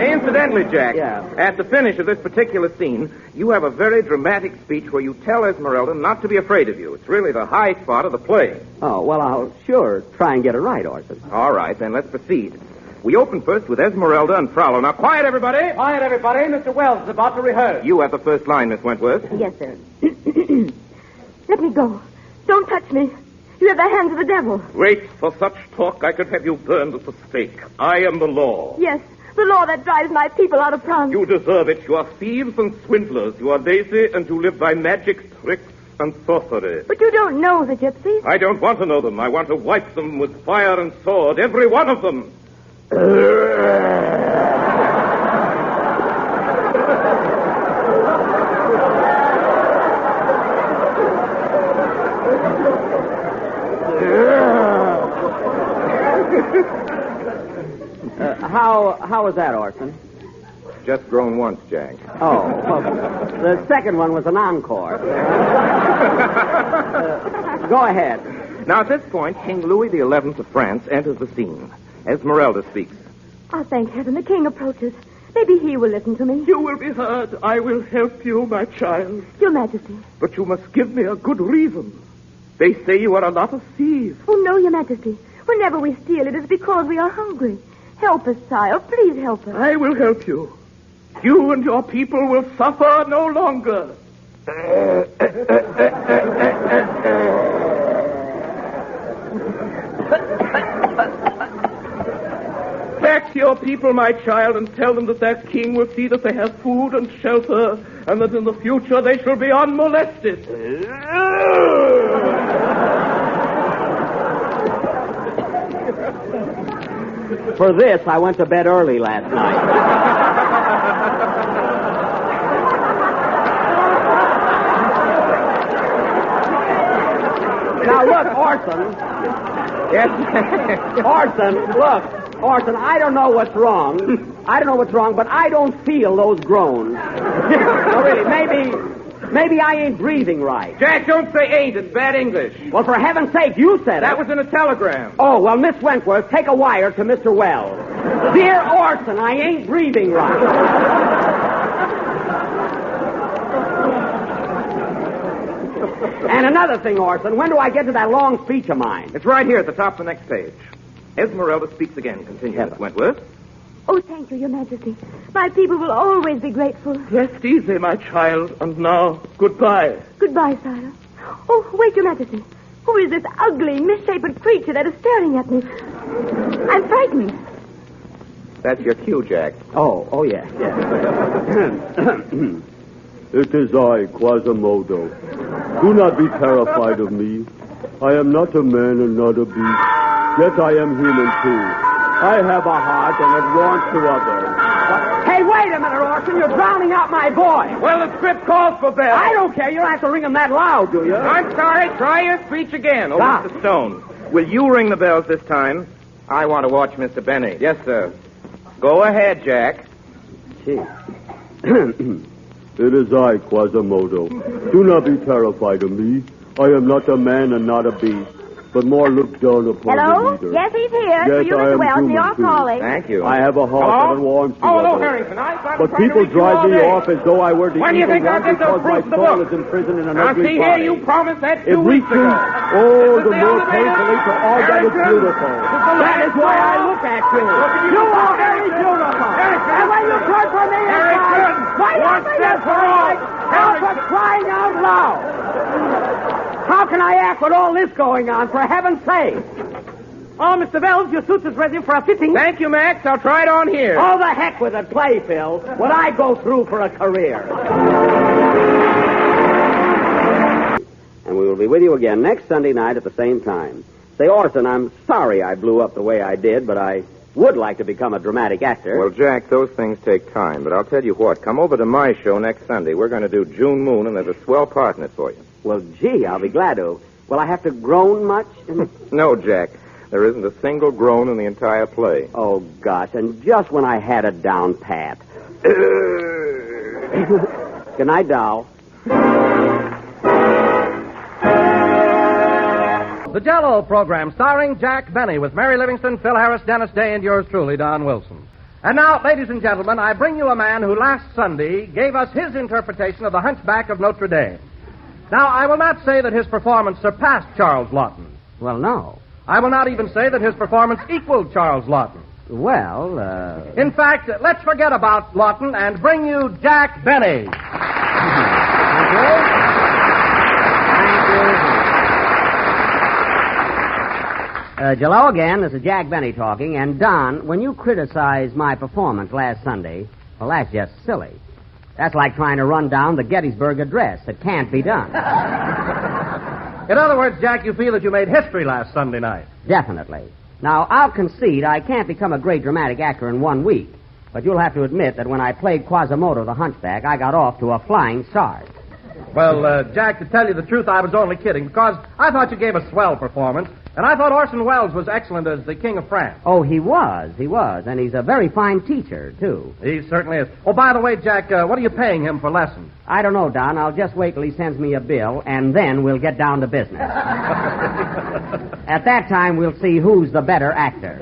Incidentally, Jack, Yeah. at the finish of this particular scene, you have a very dramatic speech where you tell Esmeralda not to be afraid of you. It's really the high spot of the play. Oh, well, I'll sure try and get it right, Orson. All right, then let's proceed. We open first with Esmeralda and Frollo. Now, quiet, everybody. Quiet, everybody. Mr. Wells is about to rehearse. You have the first line, Miss Wentworth. Yes, sir. Let me go. Don't touch me. You have the hands of the devil. Wait, for such talk, I could have you burned at the stake. I am the law. Yes, the law that drives my people out of France. You deserve it. You are thieves and swindlers. You are lazy, and you live by magic, tricks, and sorcery. But you don't know the gypsies. I don't want to know them. I want to wipe them with fire and sword, every one of them. How was that, Orson? Just grown once, Jack. Oh, well, the second one was an encore. Go ahead. Now, at this point, King Louis XI of France enters the scene. Esmeralda speaks. Oh, thank heaven, the king approaches. Maybe he will listen to me. You will be heard. I will help you, my child. Your Majesty. But you must give me a good reason. They say you are a lot of thieves. Oh, no, Your Majesty. Whenever we steal, it is because we are hungry. Help us, sire. Please help us. I will help you. You and your people will suffer no longer. Back to your people, my child, and tell them that their king will see that they have food and shelter, and that in the future they shall be unmolested. For this, I went to bed early last night. Now, look, Orson. Yes. Orson, I don't know what's wrong. But I don't feel those groans. No, really, maybe I ain't breathing right. Jack, don't say ain't. It's bad English. Well, for heaven's sake, you said it. That was in a telegram. Oh, well, Miss Wentworth, take a wire to Mr. Wells. Dear Orson, I ain't breathing right. And another thing, Orson, when do I get to that long speech of mine? It's right here at the top of the next page. Esmeralda speaks again. Continue, Miss Wentworth. Oh, thank you, Your Majesty. My people will always be grateful. Rest easy, my child. And now, goodbye. Goodbye, sire. Oh, wait, Your Majesty. Who is this ugly, misshapen creature that is staring at me? I'm frightened. That's your cue, Jack. Oh, yeah. It is I, Quasimodo. Do not be terrified of me. I am not a man and not a beast. Yet I am human, too. I have a heart and it warms to others. Hey, wait a minute, Orson. You're drowning out my boy. Well, the script calls for bells. I don't care. You don't have to ring them that loud, do you? I'm sorry. Try your speech again. Oh, Stop. Mr. Stone. Will you ring the bells this time? I want to watch Mr. Benny. Yes, sir. Go ahead, Jack. It is I, Quasimodo. Do not be terrified of me. I am not a man and not a beast, but more look down upon Hello? the leader. Yes, he's here. Yes, For you, I Mr. am Wells, human, you're too. calling. Thank you. I have a heart that warms to hello, others. Harrington. But people drive me off as though I were the When do you evil think I'll one get those because my proofs of the soul book? is imprisoned in an Now, ugly see body. here, you promised that It 2 weeks reaches, ago. the This more is the elevator. painfully to all that is Harrington. beautiful. That is why I look at you. You are very beautiful. And when you pray for me inside, why not me inside? Help for crying out loud. How can I act with all this going on, for heaven's sake? Oh, Mr. Wells, your suit is ready for a fitting. Thank you, Max. I'll try it on here. Oh, the heck with it. Play, Phil. What I go through for a career. And we will be with you again next Sunday night at the same time. Say, Orson, I'm sorry I blew up the way I did, but I would like to become a dramatic actor. Well, Jack, those things take time, but I'll tell you what. Come over to my show next Sunday. We're going to do June Moon, and there's a swell part in it for you. Well, gee, I'll be glad to. Will I have to groan much? No, Jack. There isn't a single groan in the entire play. Oh, gosh, and just when I had it down pat. Good night, doll. The Jell-O program starring Jack Benny with Mary Livingston, Phil Harris, Dennis Day, and yours truly, Don Wilson. And now, ladies and gentlemen, I bring you a man who last Sunday gave us his interpretation of the Hunchback of Notre Dame. Now, I will not say that his performance surpassed Charles Laughton. Well, no. I will not even say that his performance equaled Charles Laughton. Well, In fact, let's forget about Laughton and bring you Jack Benny. Thank you. Jell-O again, this is Jack Benny talking. And, Don, when you criticize my performance last Sunday, well, that's just silly. That's like trying to run down the Gettysburg Address. It can't be done. In other words, Jack, you feel that you made history last Sunday night. Definitely. Now, I'll concede I can't become a great dramatic actor in 1 week, but you'll have to admit that when I played Quasimodo the Hunchback, I got off to a flying start. Well, Jack, to tell you the truth, I was only kidding, because I thought you gave a swell performance, and I thought Orson Welles was excellent as the King of France. Oh, he was, and he's a very fine teacher, too. He certainly is. Oh, by the way, Jack, what are you paying him for lessons? I don't know, Don. I'll just wait till he sends me a bill, and then we'll get down to business. At that time, we'll see who's the better actor.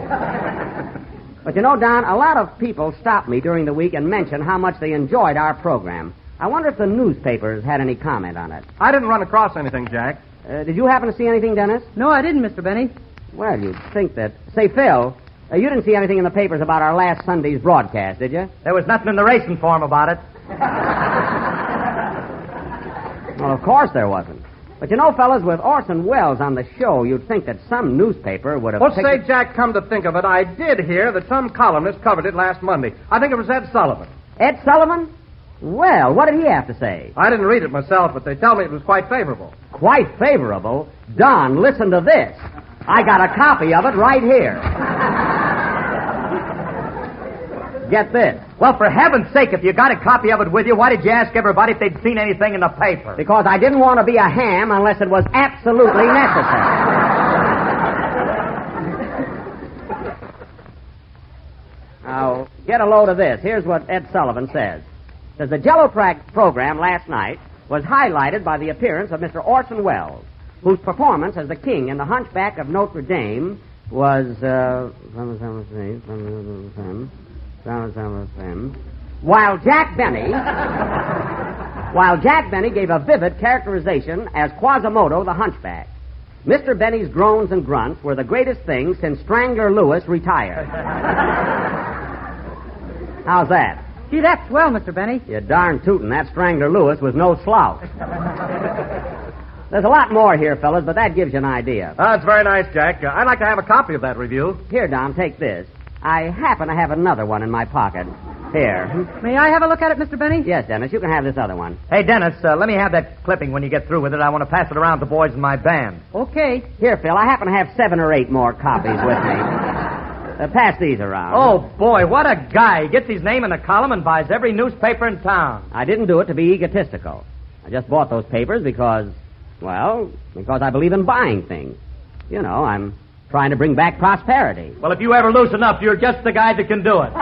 But you know, Don, a lot of people stop me during the week and mention how much they enjoyed our program. I wonder if the newspapers had any comment on it. I didn't run across anything, Jack. Did you happen to see anything, Dennis? No, I didn't, Mr. Benny. Well, you'd think that... Say, Phil, you didn't see anything in the papers about our last Sunday's broadcast, did you? There was nothing in the racing form about it. Well, of course there wasn't. But you know, fellas, with Orson Welles on the show, you'd think that some newspaper would have... Well, say, Jack, come to think of it, I did hear that some columnist covered it last Monday. I think it was Ed Sullivan. Ed Sullivan? Well, what did he have to say? I didn't read it myself, but they tell me it was quite favorable. Quite favorable? Don, listen to this. I got a copy of it right here. Get this. Well, for heaven's sake, if you got a copy of it with you, why did you ask everybody if they'd seen anything in the paper? Because I didn't want to be a ham unless it was absolutely necessary. Now, get a load of this. Here's what Ed Sullivan says. Says the Jell-O program last night was highlighted by the appearance of Mr. Orson Welles, whose performance as the king in the Hunchback of Notre Dame was, while Jack Benny gave a vivid characterization as Quasimodo the Hunchback. Mr. Benny's groans and grunts were the greatest thing since Strangler Lewis retired. How's that? Gee, that's swell, Mr. Benny. You're darn tootin'. That Strangler Lewis was no slouch. There's a lot more here, fellas, but that gives you an idea. That's very nice, Jack. I'd like to have a copy of that review. Here, Don, take this. I happen to have another one in my pocket. Here. May I have a look at it, Mr. Benny? Yes, Dennis, you can have this other one. Hey, Dennis, let me have that clipping when you get through with it. I want to pass it around to the boys in my band. Okay. Here, Phil, I happen to have 7 or 8 more copies with me. Pass these around. Oh, boy, what a guy. He gets his name in a column and buys every newspaper in town. I didn't do it to be egotistical. I just bought those papers because I believe in buying things. You know, I'm trying to bring back prosperity. Well, if you ever loosen up, you're just the guy that can do it.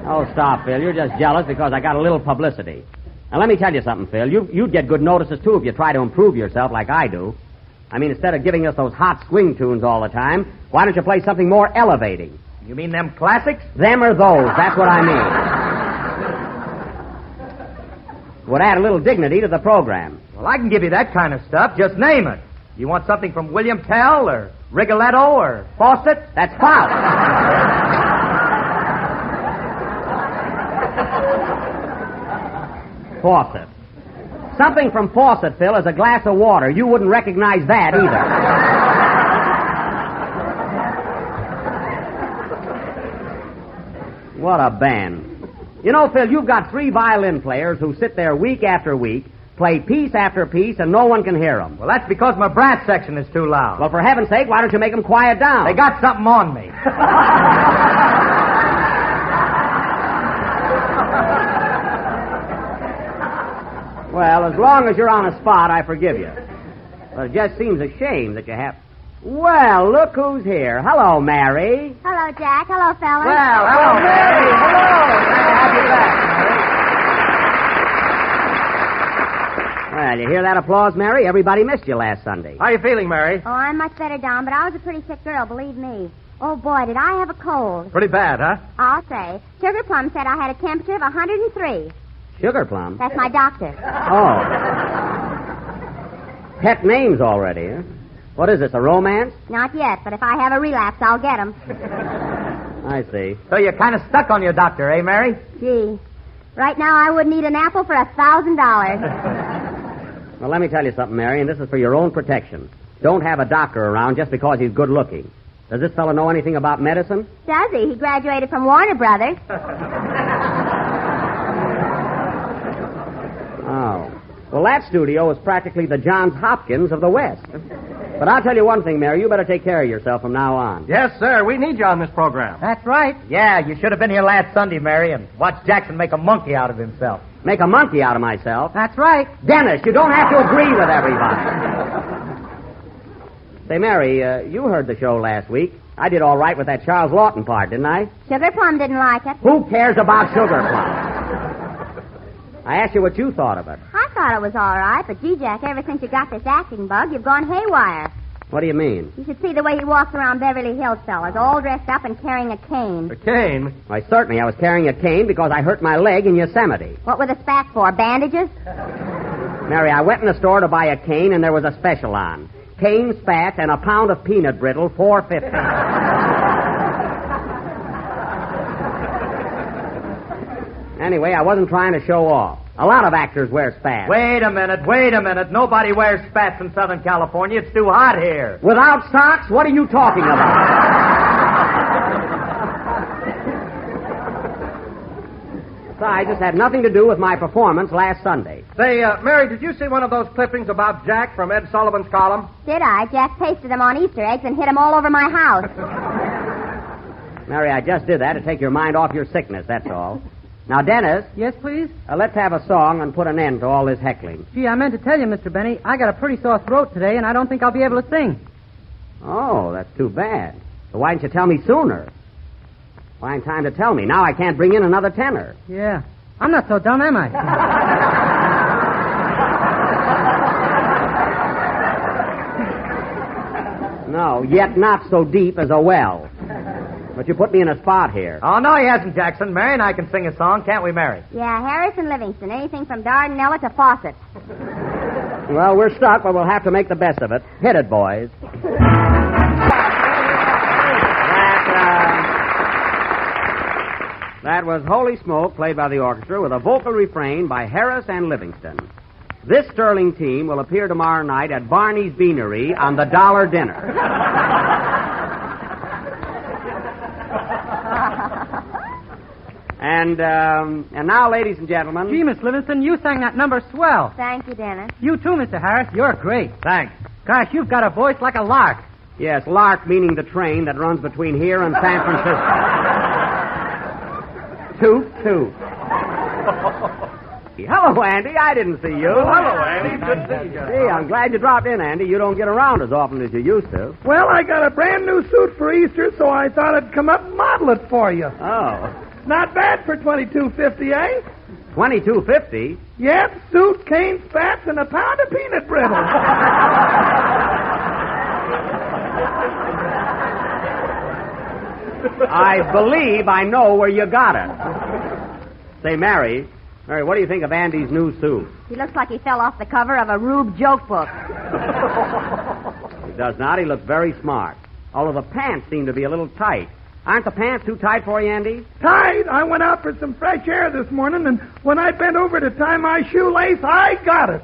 Oh, stop, Phil. You're just jealous because I got a little publicity. Now, let me tell you something, Phil. You'd get good notices, too, if you try to improve yourself like I do. I mean, instead of giving us those hot swing tunes all the time, why don't you play something more elevating? You mean them classics? Them or those. That's what I mean. Would add a little dignity to the program. Well, I can give you that kind of stuff. Just name it. You want something from William Tell or Rigoletto or Fawcett? That's foul. Fawcett. Something from Fawcett, Phil, is a glass of water. You wouldn't recognize that either. What a band. You know, Phil, you've got 3 violin players who sit there week after week play piece after piece, and no one can hear them. Well, that's because my brass section is too loud. Well, for heaven's sake, why don't you make them quiet down? They got something on me. Well, as long as you're on a spot, I forgive you. But it just seems a shame that you have... Well, look who's here. Hello, Mary. Hello, Jack. Hello, fellas. Well, hello, Mary. Hello. Glad to have you back, Mary. Well, you hear that applause, Mary? Everybody missed you last Sunday. How you feeling, Mary? Oh, I'm much better, Don, but I was a pretty sick girl, believe me. Oh, boy, did I have a cold. Pretty bad, huh? I'll say. Sugar Plum said I had a temperature of 103. Sugar Plum? That's my doctor. Oh. Pet names already, huh? What is this, a romance? Not yet, but if I have a relapse, I'll get 'em. I see. So you're kind of stuck on your doctor, eh, Mary? Gee. Right now, I wouldn't eat an apple for $1,000. Well, let me tell you something, Mary, and this is for your own protection. Don't have a doctor around just because he's good looking. Does this fellow know anything about medicine? Does he? He graduated from Warner Brothers. Oh. Well, that studio is practically the Johns Hopkins of the West. But I'll tell you one thing, Mary. You better take care of yourself from now on. Yes, sir. We need you on this program. That's right. Yeah, you should have been here last Sunday, Mary, and watched Jackson make a monkey out of himself. Make a monkey out of myself? That's right. Dennis, you don't have to agree with everybody. Say, Mary, you heard the show last week. I did all right with that Charles Lawton part, didn't I? Sugar Plum didn't like it. Who cares about Sugar Plum? I asked you what you thought of it. I thought it was all right, but gee, Jack, ever since you got this acting bug, you've gone haywire. What do you mean? You should see the way he walks around Beverly Hills, fellas, all dressed up and carrying a cane. A cane? Why, certainly I was carrying a cane because I hurt my leg in Yosemite. What were the spats for, bandages? Mary, I went in the store to buy a cane, and there was a special on. Cane spats and a pound of peanut brittle, $4.50. Anyway, I wasn't trying to show off. A lot of actors wear spats. Wait a minute. Nobody wears spats in Southern California. It's too hot here. Without socks? What are you talking about? Besides, this had nothing to do with my performance last Sunday. Say, Mary, did you see one of those clippings about Jack from Ed Sullivan's column? Did I? Jack pasted them on Easter eggs and hid them all over my house. Mary, I just did that to take your mind off your sickness, that's all. Now, Dennis. Yes, please? Let's have a song and put an end to all this heckling. Gee, I meant to tell you, Mr. Benny, I got a pretty sore throat today, and I don't think I'll be able to sing. Oh, that's too bad. So why didn't you tell me sooner? Fine time to tell me. Now I can't bring in another tenor. Yeah. I'm not so dumb, am I? No, yet not so deep as a well. But you put me in a spot here. Oh, no, he hasn't, Jackson. Mary and I can sing a song, can't we, Mary? Yeah, Harris and Livingston. Anything from Dardanella to Fawcett. Well, we're stuck, but we'll have to make the best of it. Hit it, boys. That was Holy Smoke, played by the orchestra, with a vocal refrain by Harris and Livingston. This sterling team will appear tomorrow night at Barney's Beanery on the Dollar Dinner. And now, ladies and gentlemen... Gee, Miss Livingston, you sang that number swell. Thank you, Dennis. You too, Mr. Harris. You're great. Thanks. Gosh, you've got a voice like a lark. Yes, lark meaning the train that runs between here and San Francisco. Toot, toot. Hello, Andy. I didn't see you. Hello, Andy. Good to see you. Hey, I'm glad you dropped in, Andy. You don't get around as often as you used to. Well, I got a brand new suit for Easter, so I thought I'd come up and model it for you. Oh. Not bad for $22.50, eh? $22.50? Yep, suit, cane, spats, and a pound of peanut brittle. I believe I know where you got it. Say, Mary, what do you think of Andy's new suit? He looks like he fell off the cover of a Rube joke book. He does not. He looks very smart. Although the pants seem to be a little tight. Aren't the pants too tight for you, Andy? Tight? I went out for some fresh air this morning, and when I bent over to tie my shoelace, I got it.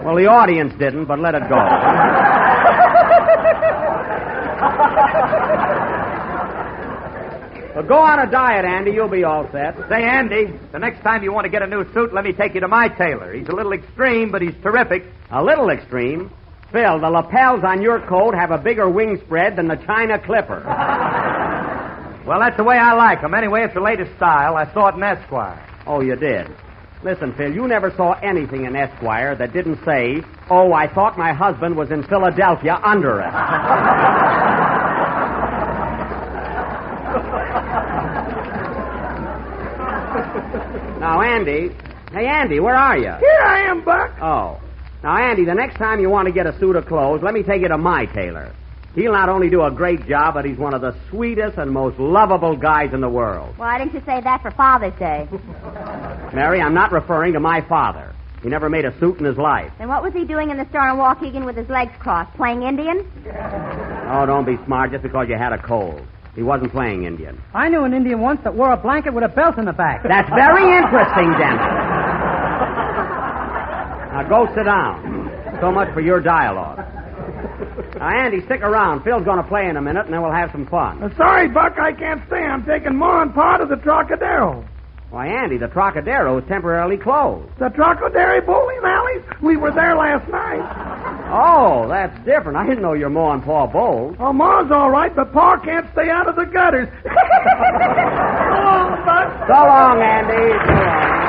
Well, the audience didn't, but let it go. Well, go on a diet, Andy. You'll be all set. Say, Andy, the next time you want to get a new suit, let me take you to my tailor. He's a little extreme, but he's terrific. A little extreme? Phil, the lapels on your coat have a bigger wing spread than the China Clipper. Well, that's the way I like them. Anyway, it's the latest style. I saw it in Esquire. Oh, you did? Listen, Phil, you never saw anything in Esquire that didn't say, "Oh, I thought my husband was in Philadelphia," under it. Now, Andy. Hey, Andy, where are you? Here I am, Buck. Oh. Now, Andy, the next time you want to get a suit of clothes, let me take you to my tailor. He'll not only do a great job, but he's one of the sweetest and most lovable guys in the world. Why didn't you say that for Father's Day? Mary, I'm not referring to my father. He never made a suit in his life. And what was he doing in the store in Waukegan with his legs crossed? Playing Indian? Oh, don't be smart just because you had a cold. He wasn't playing Indian. I knew an Indian once that wore a blanket with a belt in the back. That's very interesting, Dennis. Now, go sit down. So much for your dialogue. Now, Andy, stick around. Phil's going to play in a minute, and then we'll have some fun. Sorry, Buck, I can't stay. I'm taking more and part of the Trocadero. Why, Andy, the Trocadero is temporarily closed. The Trocadero bowling alleys? We were there last night. Oh, that's different. I didn't know your Ma and Pa bowled. Oh, Ma's all right, but Pa can't stay out of the gutters. So long, Buck. So long, Andy. So long.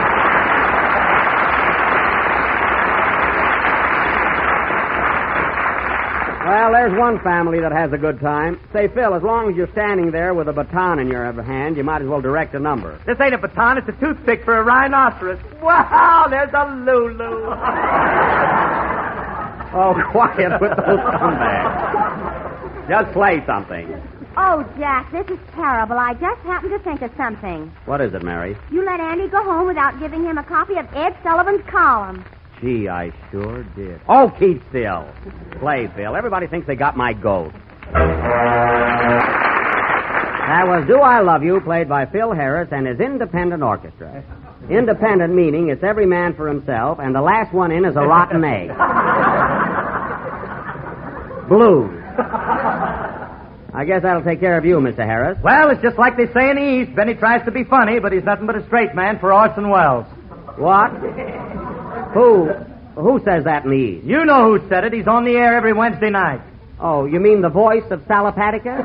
Well, there's one family that has a good time. Say, Phil, as long as you're standing there with a baton in your hand, you might as well direct a number. This ain't a baton, it's a toothpick for a rhinoceros. Wow, there's a Lulu. Oh, quiet with those scumbags. Just play something. Oh, Jack, this is terrible. I just happened to think of something. What is it, Mary? You let Andy go home without giving him a copy of Ed Sullivan's column. Gee, I sure did. Oh, keep still. Play, Phil. Everybody thinks they got my goat. That was Do I Love You, played by Phil Harris and his independent orchestra. Independent meaning it's every man for himself, and the last one in is a rotten egg. Blues. I guess that'll take care of you, Mr. Harris. Well, it's just like they say in the East. Benny tries to be funny, but he's nothing but a straight man for Orson Welles. What? Who says that in the East? You know who said it. He's on the air every Wednesday night. Oh, you mean the voice of Salapatica?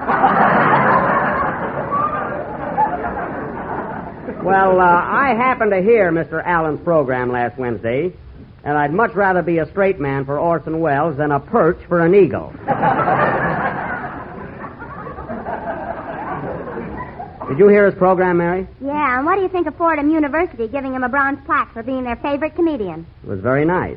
Well, I happened to hear Mr. Allen's program last Wednesday, and I'd much rather be a straight man for Orson Welles than a perch for an eagle. Did you hear his program, Mary? Yeah, and what do you think of Fordham University giving him a bronze plaque for being their favorite comedian? It was very nice.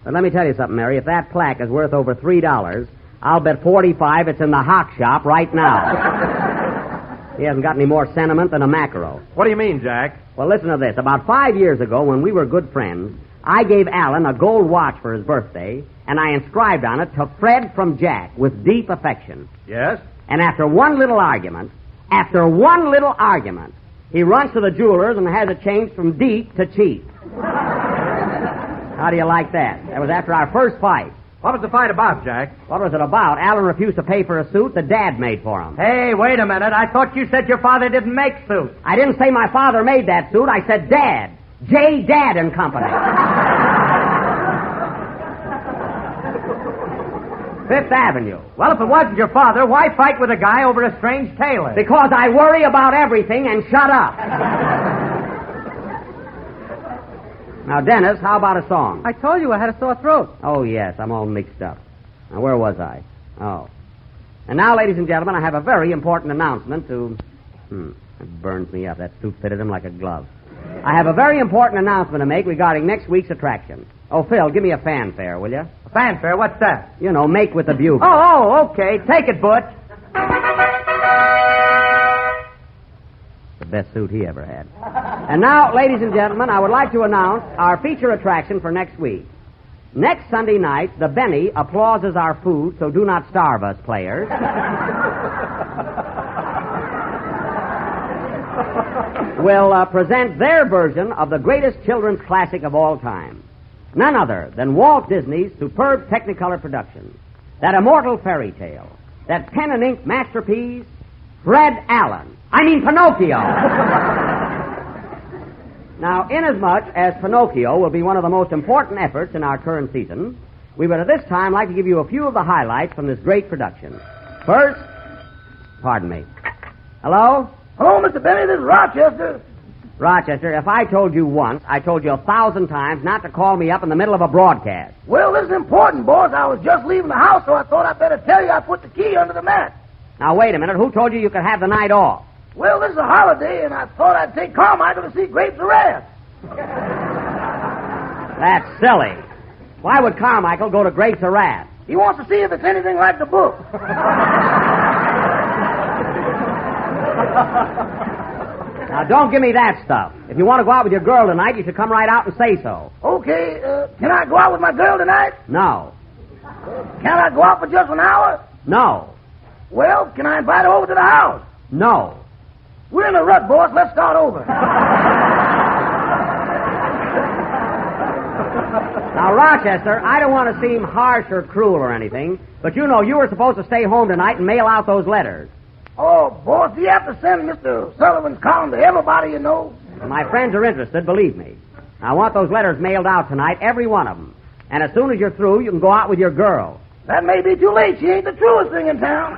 But let me tell you something, Mary. If that plaque is worth over $3, I'll bet 45 it's in the hock shop right now. He hasn't got any more sentiment than a mackerel. What do you mean, Jack? Well, listen to this. About 5 years ago, when we were good friends, I gave Alan a gold watch for his birthday, and I inscribed on it, "To Fred from Jack, with deep affection." Yes? And after one little argument, he runs to the jeweler's and has it changed from deep to cheap. How do you like that? That was after our first fight. What was the fight about, Jack? What was it about? Alan refused to pay for a suit that Dad made for him. Hey, wait a minute. I thought you said your father didn't make suits. I didn't say my father made that suit. I said Dad. J. Dad and Company. Fifth Avenue. Well, if it wasn't your father, why fight with a guy over a strange tailor? Because I worry about everything and shut up. Now, Dennis, how about a song? I told you I had a sore throat. Oh, yes, I'm all mixed up. Now, where was I? Oh. And now, ladies and gentlemen, I have a very important announcement to... It burns me up. That suit fitted him like a glove. I have a very important announcement to make regarding next week's attraction. Oh, Phil, give me a fanfare, will you? A fanfare? What's that? You know, make with the bugle. Oh, okay. Take it, Butch. The best suit he ever had. And now, ladies and gentlemen, I would like to announce our feature attraction for next week. Next Sunday night, the Benny applauses our food, so do not starve us, players. Will present their version of the greatest children's classic of all time. None other than Walt Disney's superb Technicolor production. That immortal fairy tale. That pen and ink masterpiece, Fred Allen. I mean Pinocchio. Now, inasmuch as Pinocchio will be one of the most important efforts in our current season, we would at this time like to give you a few of the highlights from this great production. First, pardon me. Hello? Hello, Mr. Benny. This is Rochester. Rochester, if I told you once, I told you 1,000 times not to call me up in the middle of a broadcast. Well, this is important, boss. I was just leaving the house, so I thought I'd better tell you I put the key under the mat. Now, wait a minute. Who told you you could have the night off? Well, this is a holiday, and I thought I'd take Carmichael to see Grapes of Wrath. That's silly. Why would Carmichael go to Grapes of Wrath? He wants to see if it's anything like the book. Now, don't give me that stuff. If you want to go out with your girl tonight, you should come right out and say so. Okay, can I go out with my girl tonight? No. Can I go out for just an hour? No. Well, can I invite her over to the house? No. We're in a rut, boss. Let's start over. Now, Rochester, I don't want to seem harsh or cruel or anything, but you know you were supposed to stay home tonight and mail out those letters. Oh, boss, do you have to send Mr. Sullivan's column to everybody you know? My friends are interested, believe me. I want those letters mailed out tonight, every one of them. And as soon as you're through, you can go out with your girl. That may be too late. She ain't the truest thing in town.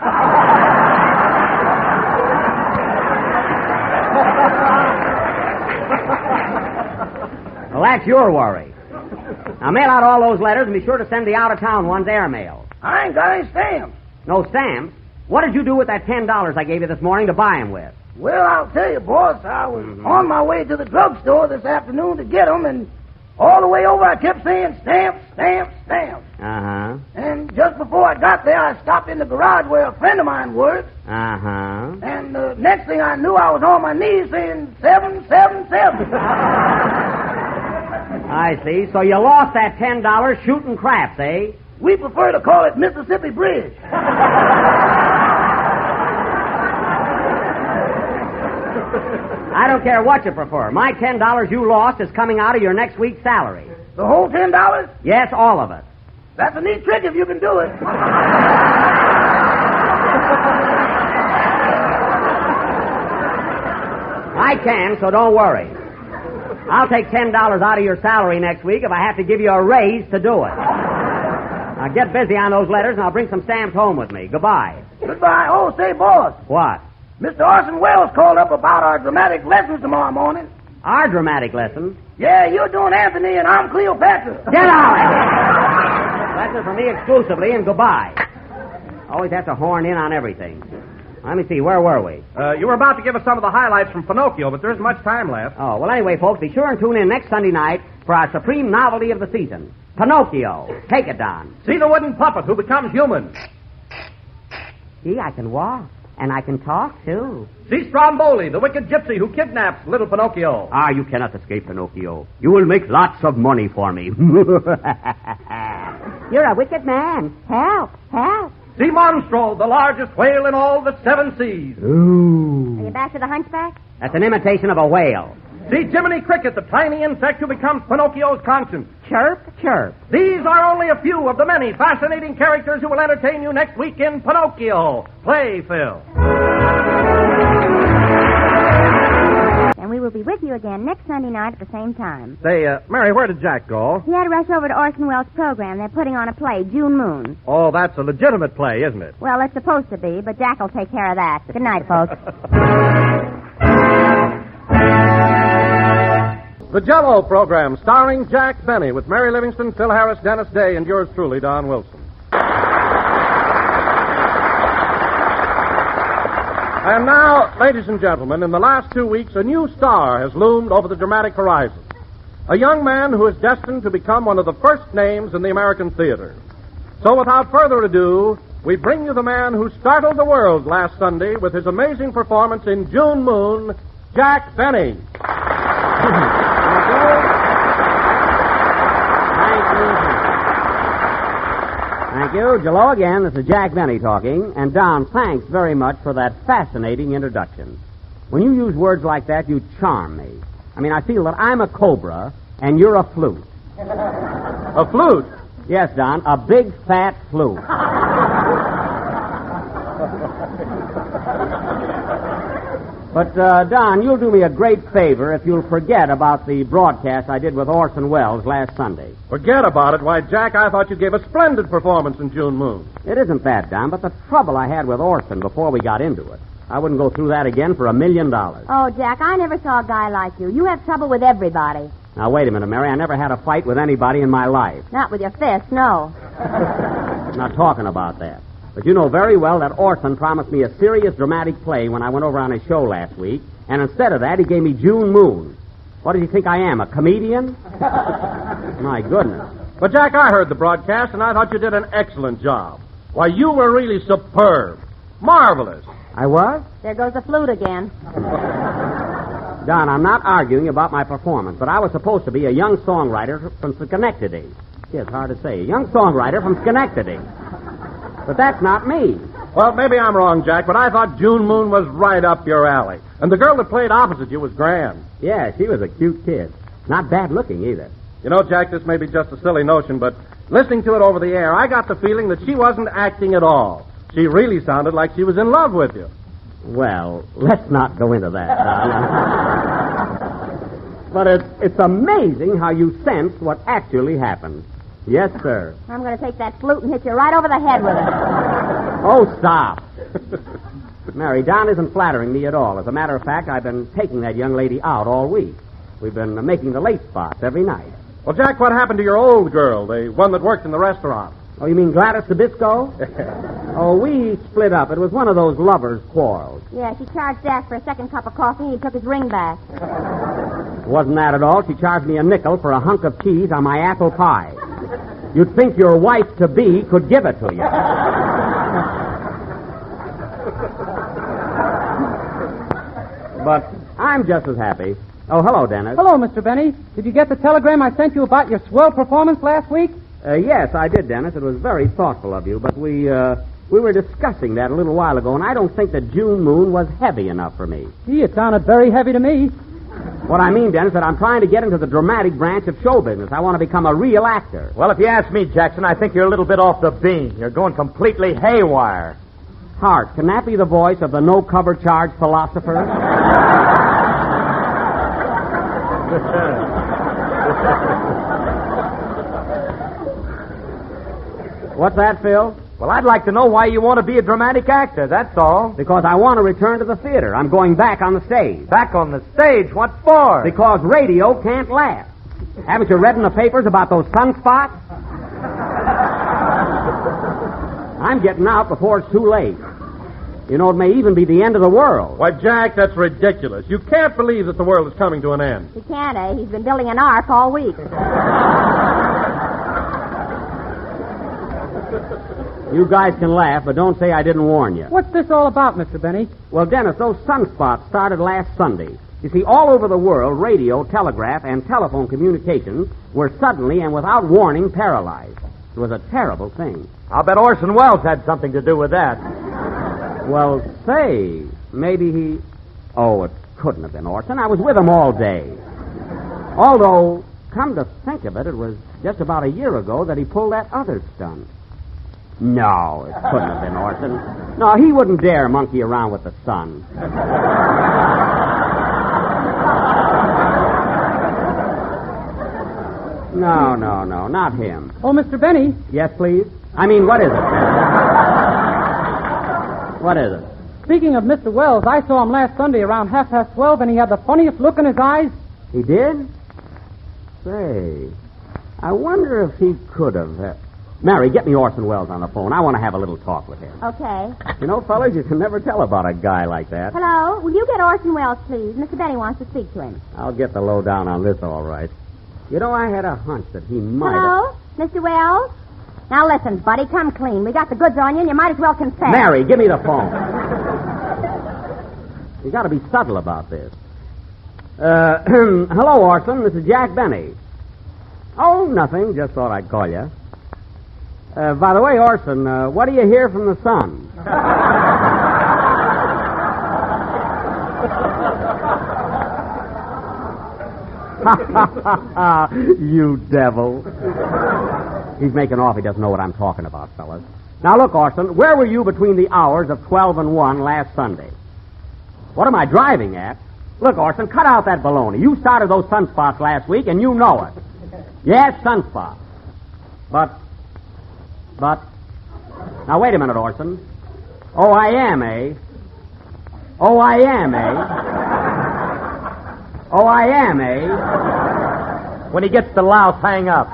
Well, that's your worry. Now, mail out all those letters and be sure to send the out-of-town ones airmail. I ain't got any stamps. No stamps? What did you do with that $10 I gave you this morning to buy them with? Well, I'll tell you, boss, I was on my way to the drugstore this afternoon to get them, and all the way over I kept saying stamps, stamps, stamps. Uh-huh. And just before I got there, I stopped in the garage where a friend of mine works. Uh-huh. And the next thing I knew, I was on my knees saying 777. I see. So you lost that $10 shooting craps, eh? We prefer to call it Mississippi Bridge. I don't care what you prefer. My $10 you lost is coming out of your next week's salary. The whole $10? Yes, all of it. That's a neat trick if you can do it. I can, so don't worry. I'll take $10 out of your salary next week if I have to give you a raise to do it. Now get busy on those letters, and I'll bring some stamps home with me. Goodbye. Goodbye. Oh, say, boss. What? Mr. Orson Wells called up about our dramatic lessons tomorrow morning. Our dramatic lesson? Yeah, you're doing Anthony and I'm Cleopatra. Get out of here! Lessons for me exclusively, and goodbye. Always have to horn in on everything. Let me see, where were we? You were about to give us some of the highlights from Pinocchio, but there isn't much time left. Oh, well, anyway, folks, be sure and tune in next Sunday night for our supreme novelty of the season, Pinocchio. Take it, Don. See the wooden puppet who becomes human. See, I can walk, and I can talk, too. See Stromboli, the wicked gypsy who kidnaps little Pinocchio. Ah, you cannot escape, Pinocchio. You will make lots of money for me. You're a wicked man. Help, help. See Monstro, the largest whale in all the 7 seas. Ooh. Are you back to the Hunchback? That's an imitation of a whale. See Jiminy Cricket, the tiny insect who becomes Pinocchio's conscience. Chirp, chirp. These are only a few of the many fascinating characters who will entertain you next week in Pinocchio. Play, Phil. And we will be with you again next Sunday night at the same time. Say, Mary, where did Jack go? He had to rush over to Orson Welles' program. They're putting on a play, June Moon. Oh, that's a legitimate play, isn't it? Well, it's supposed to be, but Jack will take care of that. Good night, folks. The Jell-O program, starring Jack Benny, with Mary Livingston, Phil Harris, Dennis Day, and yours truly, Don Wilson. And now, ladies and gentlemen, in the last 2 weeks, a new star has loomed over the dramatic horizon. A young man who is destined to become one of the first names in the American theater. So without further ado, we bring you the man who startled the world last Sunday with his amazing performance in June Moon, Jack Benny. Thank you. Jell-O again. This is Jack Benny talking. And Don, thanks very much for that fascinating introduction. When you use words like that, you charm me. I mean, I feel that I'm a cobra and you're a flute. A flute? Yes, Don, a big fat flute. But, Don, you'll do me a great favor if you'll forget about the broadcast I did with Orson Welles last Sunday. Forget about it? Why, Jack, I thought you gave a splendid performance in June Moon. It isn't that, Don, but the trouble I had with Orson before we got into it. I wouldn't go through that again for $1 million. Oh, Jack, I never saw a guy like you. You have trouble with everybody. Now, wait a minute, Mary. I never had a fight with anybody in my life. Not with your fist, no. I'm not talking about that. But you know very well that Orson promised me a serious dramatic play when I went over on his show last week, and instead of that, he gave me June Moon. What does he think I am, a comedian? My goodness. But, Jack, I heard the broadcast, and I thought you did an excellent job. Why, you were really superb. Marvelous. I was? There goes the flute again. Don, I'm not arguing about my performance, but I was supposed to be a young songwriter from Schenectady. Yeah, it's hard to say. A young songwriter from Schenectady. But that's not me. Well, maybe I'm wrong, Jack, but I thought June Moon was right up your alley. And the girl that played opposite you was grand. Yeah, she was a cute kid. Not bad looking either. You know, Jack, this may be just a silly notion, but listening to it over the air, I got the feeling that she wasn't acting at all. She really sounded like she was in love with you. Well, let's not go into that, But it's amazing how you sense what actually happened. Yes, sir. I'm going to take that flute and hit you right over the head with it. Oh, stop. Mary, Don isn't flattering me at all. As a matter of fact, I've been taking that young lady out all week. We've been making the late spots every night. Well, Jack, what happened to your old girl, the one that worked in the restaurant? Oh, you mean Gladys Zybysko? Oh, we split up. It was one of those lovers' quarrels. Yeah, she charged Jack for a second cup of coffee and he took his ring back. Wasn't that at all. She charged me a nickel for a hunk of cheese on my apple pie. You'd think your wife-to-be could give it to you. But I'm just as happy. Oh, hello, Dennis. Hello, Mr. Benny. Did you get the telegram I sent you about your swell performance last week? Yes, I did, Dennis. It was very thoughtful of you, but we were discussing that a little while ago, and I don't think that June Moon was heavy enough for me. Gee, it sounded very heavy to me. What I mean, Dennis, that I'm trying to get into the dramatic branch of show business. I want to become a real actor. Well, if you ask me, Jackson, I think you're a little bit off the beam. You're going completely haywire. Hart, can that be the voice of the no-cover charge philosopher? What's that, Phil? Well, I'd like to know why you want to be a dramatic actor, that's all. Because I want to return to the theater. I'm going back on the stage. Back on the stage? What for? Because radio can't last. Haven't you read in the papers about those sunspots? I'm getting out before it's too late. You know, it may even be the end of the world. Why, Jack, that's ridiculous. You can't believe that the world is coming to an end. He can't, eh? He's been building an ark all week. You guys can laugh, but don't say I didn't warn you. What's this all about, Mr. Benny? Well, Dennis, those sunspots started last Sunday. You see, all over the world, radio, telegraph, and telephone communications were suddenly and without warning paralyzed. It was a terrible thing. I'll bet Orson Welles had something to do with that. Well, say, maybe he... Oh, it couldn't have been Orson. I was with him all day. Although, come to think of it, it was just about a year ago that he pulled that other stunt. No, it couldn't have been Orson. No, he wouldn't dare monkey around with the sun. No, not him. Oh, Mr. Benny. Yes, please? I mean, what is it? What is it? Speaking of Mr. Wells, I saw him last Sunday around 12:30, and he had the funniest look in his eyes. He did? Say, I wonder if he could have... Mary, get me Orson Welles on the phone. I want to have a little talk with him. Okay. You know, fellas, you can never tell about a guy like that. Hello? Will you get Orson Welles, please? Mr. Benny wants to speak to him. I'll get the lowdown on this, all right. You know, I had a hunch that he might Hello? Mr. Wells? Now listen, buddy, come clean. We got the goods on you, and you might as well confess. Mary, give me the phone. You got to be subtle about this. Hello, Orson. This is Jack Benny. Oh, nothing. Just thought I'd call you. By the way, Orson, what do you hear from the sun? You devil. He's making off. He doesn't know what I'm talking about, fellas. Now, look, Orson, where were you between the hours of 12 and 1 last Sunday? What am I driving at? Look, Orson, cut out that baloney. You started those sunspots last week, and you know it. Yes, sunspots. But... Now, wait a minute, Orson. Oh, I am, eh? Oh, I am, eh? Oh, I am, eh? When he gets to Laos, hang up.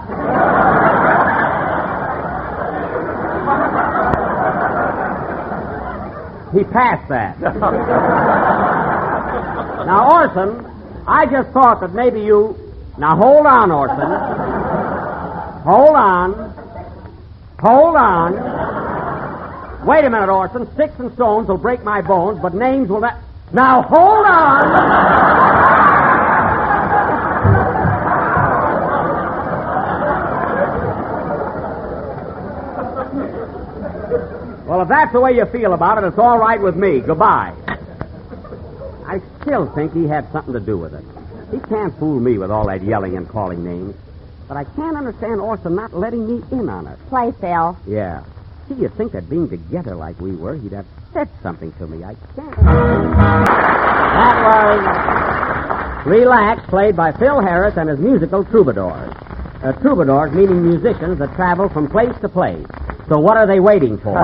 He passed that. Now, Orson, I just thought that maybe you... Now, hold on, Orson. Hold on. Hold on. Wait a minute, Orson. Sticks and stones will break my bones, but names will not... Now, hold on. Well, if that's the way you feel about it, it's all right with me. Goodbye. I still think he had something to do with it. He can't fool me with all that yelling and calling names. But I can't understand Orson not letting me in on it. Play, Phil. Yeah. See, you'd think that being together like we were, he'd have said something to me. I can't. That was Relax, played by Phil Harris and his musical Troubadours. Troubadours meaning musicians that travel from place to place. So what are they waiting for?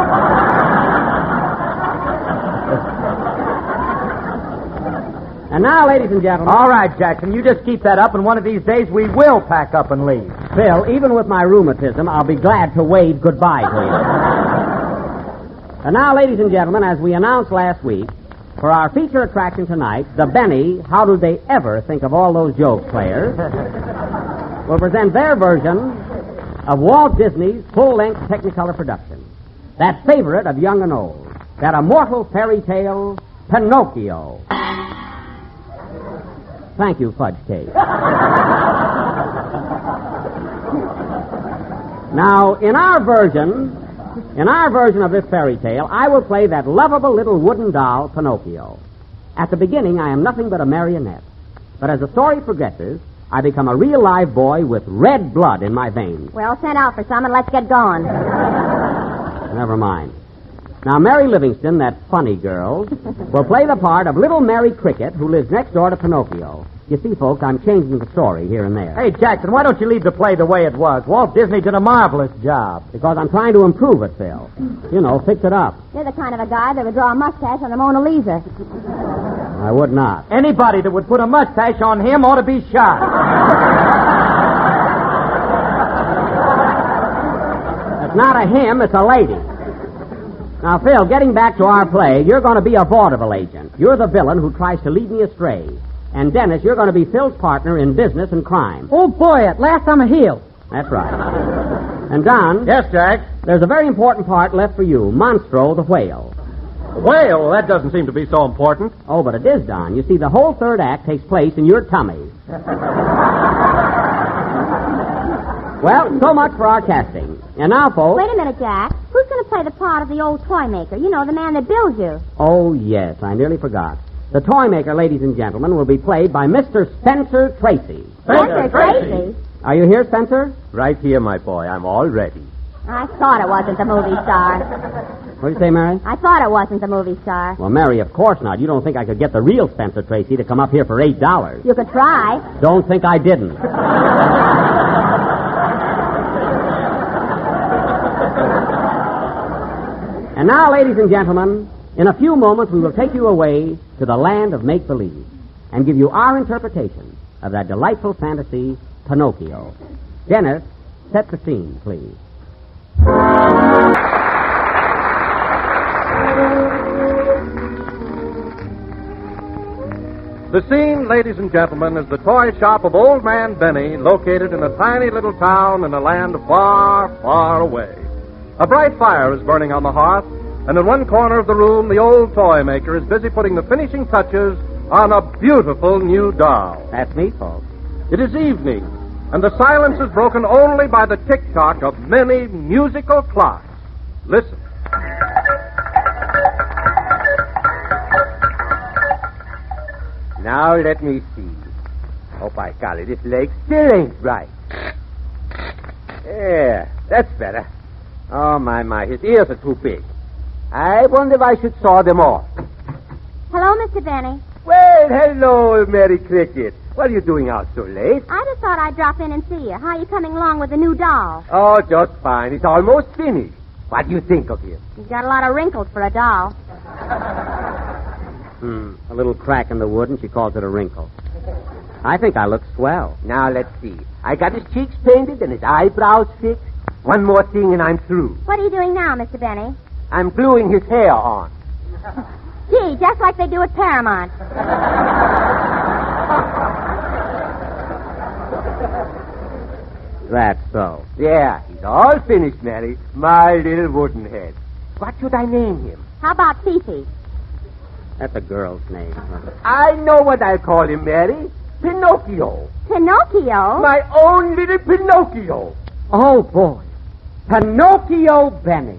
And now, ladies and gentlemen... All right, Jackson, you just keep that up, and one of these days we will pack up and leave. Phil, even with my rheumatism, I'll be glad to wave goodbye to you. And now, ladies and gentlemen, as we announced last week, for our feature attraction tonight, the Benny, How Do They Ever Think of All Those Jokes players, will present their version of Walt Disney's full-length Technicolor production. That favorite of young and old. That immortal fairy tale, Pinocchio. Thank you, Fudge Cake. Now, in our version of this fairy tale, I will play that lovable little wooden doll, Pinocchio. At the beginning, I am nothing but a marionette. But as the story progresses, I become a real live boy with red blood in my veins. Well, send out for some and let's get going. Never mind. Now, Mary Livingston, that funny girl, will play the part of little Mary Cricket, who lives next door to Pinocchio. You see, folks, I'm changing the story here and there. Hey, Jackson, why don't you leave the play the way it was? Walt Disney did a marvelous job. Because I'm trying to improve it, Phil. You know, fix it up. You're the kind of a guy that would draw a mustache on the Mona Lisa. I would not. Anybody that would put a mustache on him ought to be shot. It's not a him, it's a lady. Now, Phil, getting back to our play, you're going to be a vaudeville agent. You're the villain who tries to lead me astray. And, Dennis, you're going to be Phil's partner in business and crime. Oh, boy, at last I'm a heel. That's right. And, Don. Yes, Jack? There's a very important part left for you, Monstro the Whale. Whale? That doesn't seem to be so important. Oh, but it is, Don. You see, the whole third act takes place in your tummy. Well, so much for our casting. And now, folks... Wait a minute, Jack. Who's going to play the part of the old toy maker? You know, the man that builds you. Oh, yes. I nearly forgot. The toy maker, ladies and gentlemen, will be played by Mr. Spencer Tracy. Spencer Tracy? Are you here, Spencer? Right here, my boy. I'm all ready. I thought it wasn't the movie star. What did you say, Mary? I thought it wasn't the movie star. Well, Mary, of course not. You don't think I could get the real Spencer Tracy to come up here for $8? You could try. Don't think I didn't. And now, ladies and gentlemen, in a few moments we will take you away to the land of make-believe and give you our interpretation of that delightful fantasy, Pinocchio. Dennis, set the scene, please. The scene, ladies and gentlemen, is the toy shop of Old Man Benny, located in a tiny little town in a land far, far away. A bright fire is burning on the hearth, and in one corner of the room, the old toy maker is busy putting the finishing touches on a beautiful new doll. That's me, folks. It is evening, and the silence is broken only by the tick-tock of many musical clocks. Listen. Now, let me see. Hope I got it. This leg still ain't right. Yeah, that's better. Oh, my, his ears are too big. I wonder if I should saw them off. Hello, Mr. Benny. Well, hello, Mary Cricket. What are you doing out so late? I just thought I'd drop in and see you. How are you coming along with the new doll? Oh, just fine. It's almost finished. What do you think of him? He's got a lot of wrinkles for a doll. A little crack in the wood, and she calls it a wrinkle. I think I look swell. Now, let's see. I got his cheeks painted and his eyebrows fixed. One more thing and I'm through. What are you doing now, Mr. Benny? I'm gluing his hair on. Gee, just like they do at Paramount. That's so. Yeah, he's all finished, Mary. My little wooden head. What should I name him? How about Fifi? That's a girl's name. I know what I'll call him, Mary. Pinocchio. Pinocchio? My own little Pinocchio. Oh, boy. Pinocchio Benny.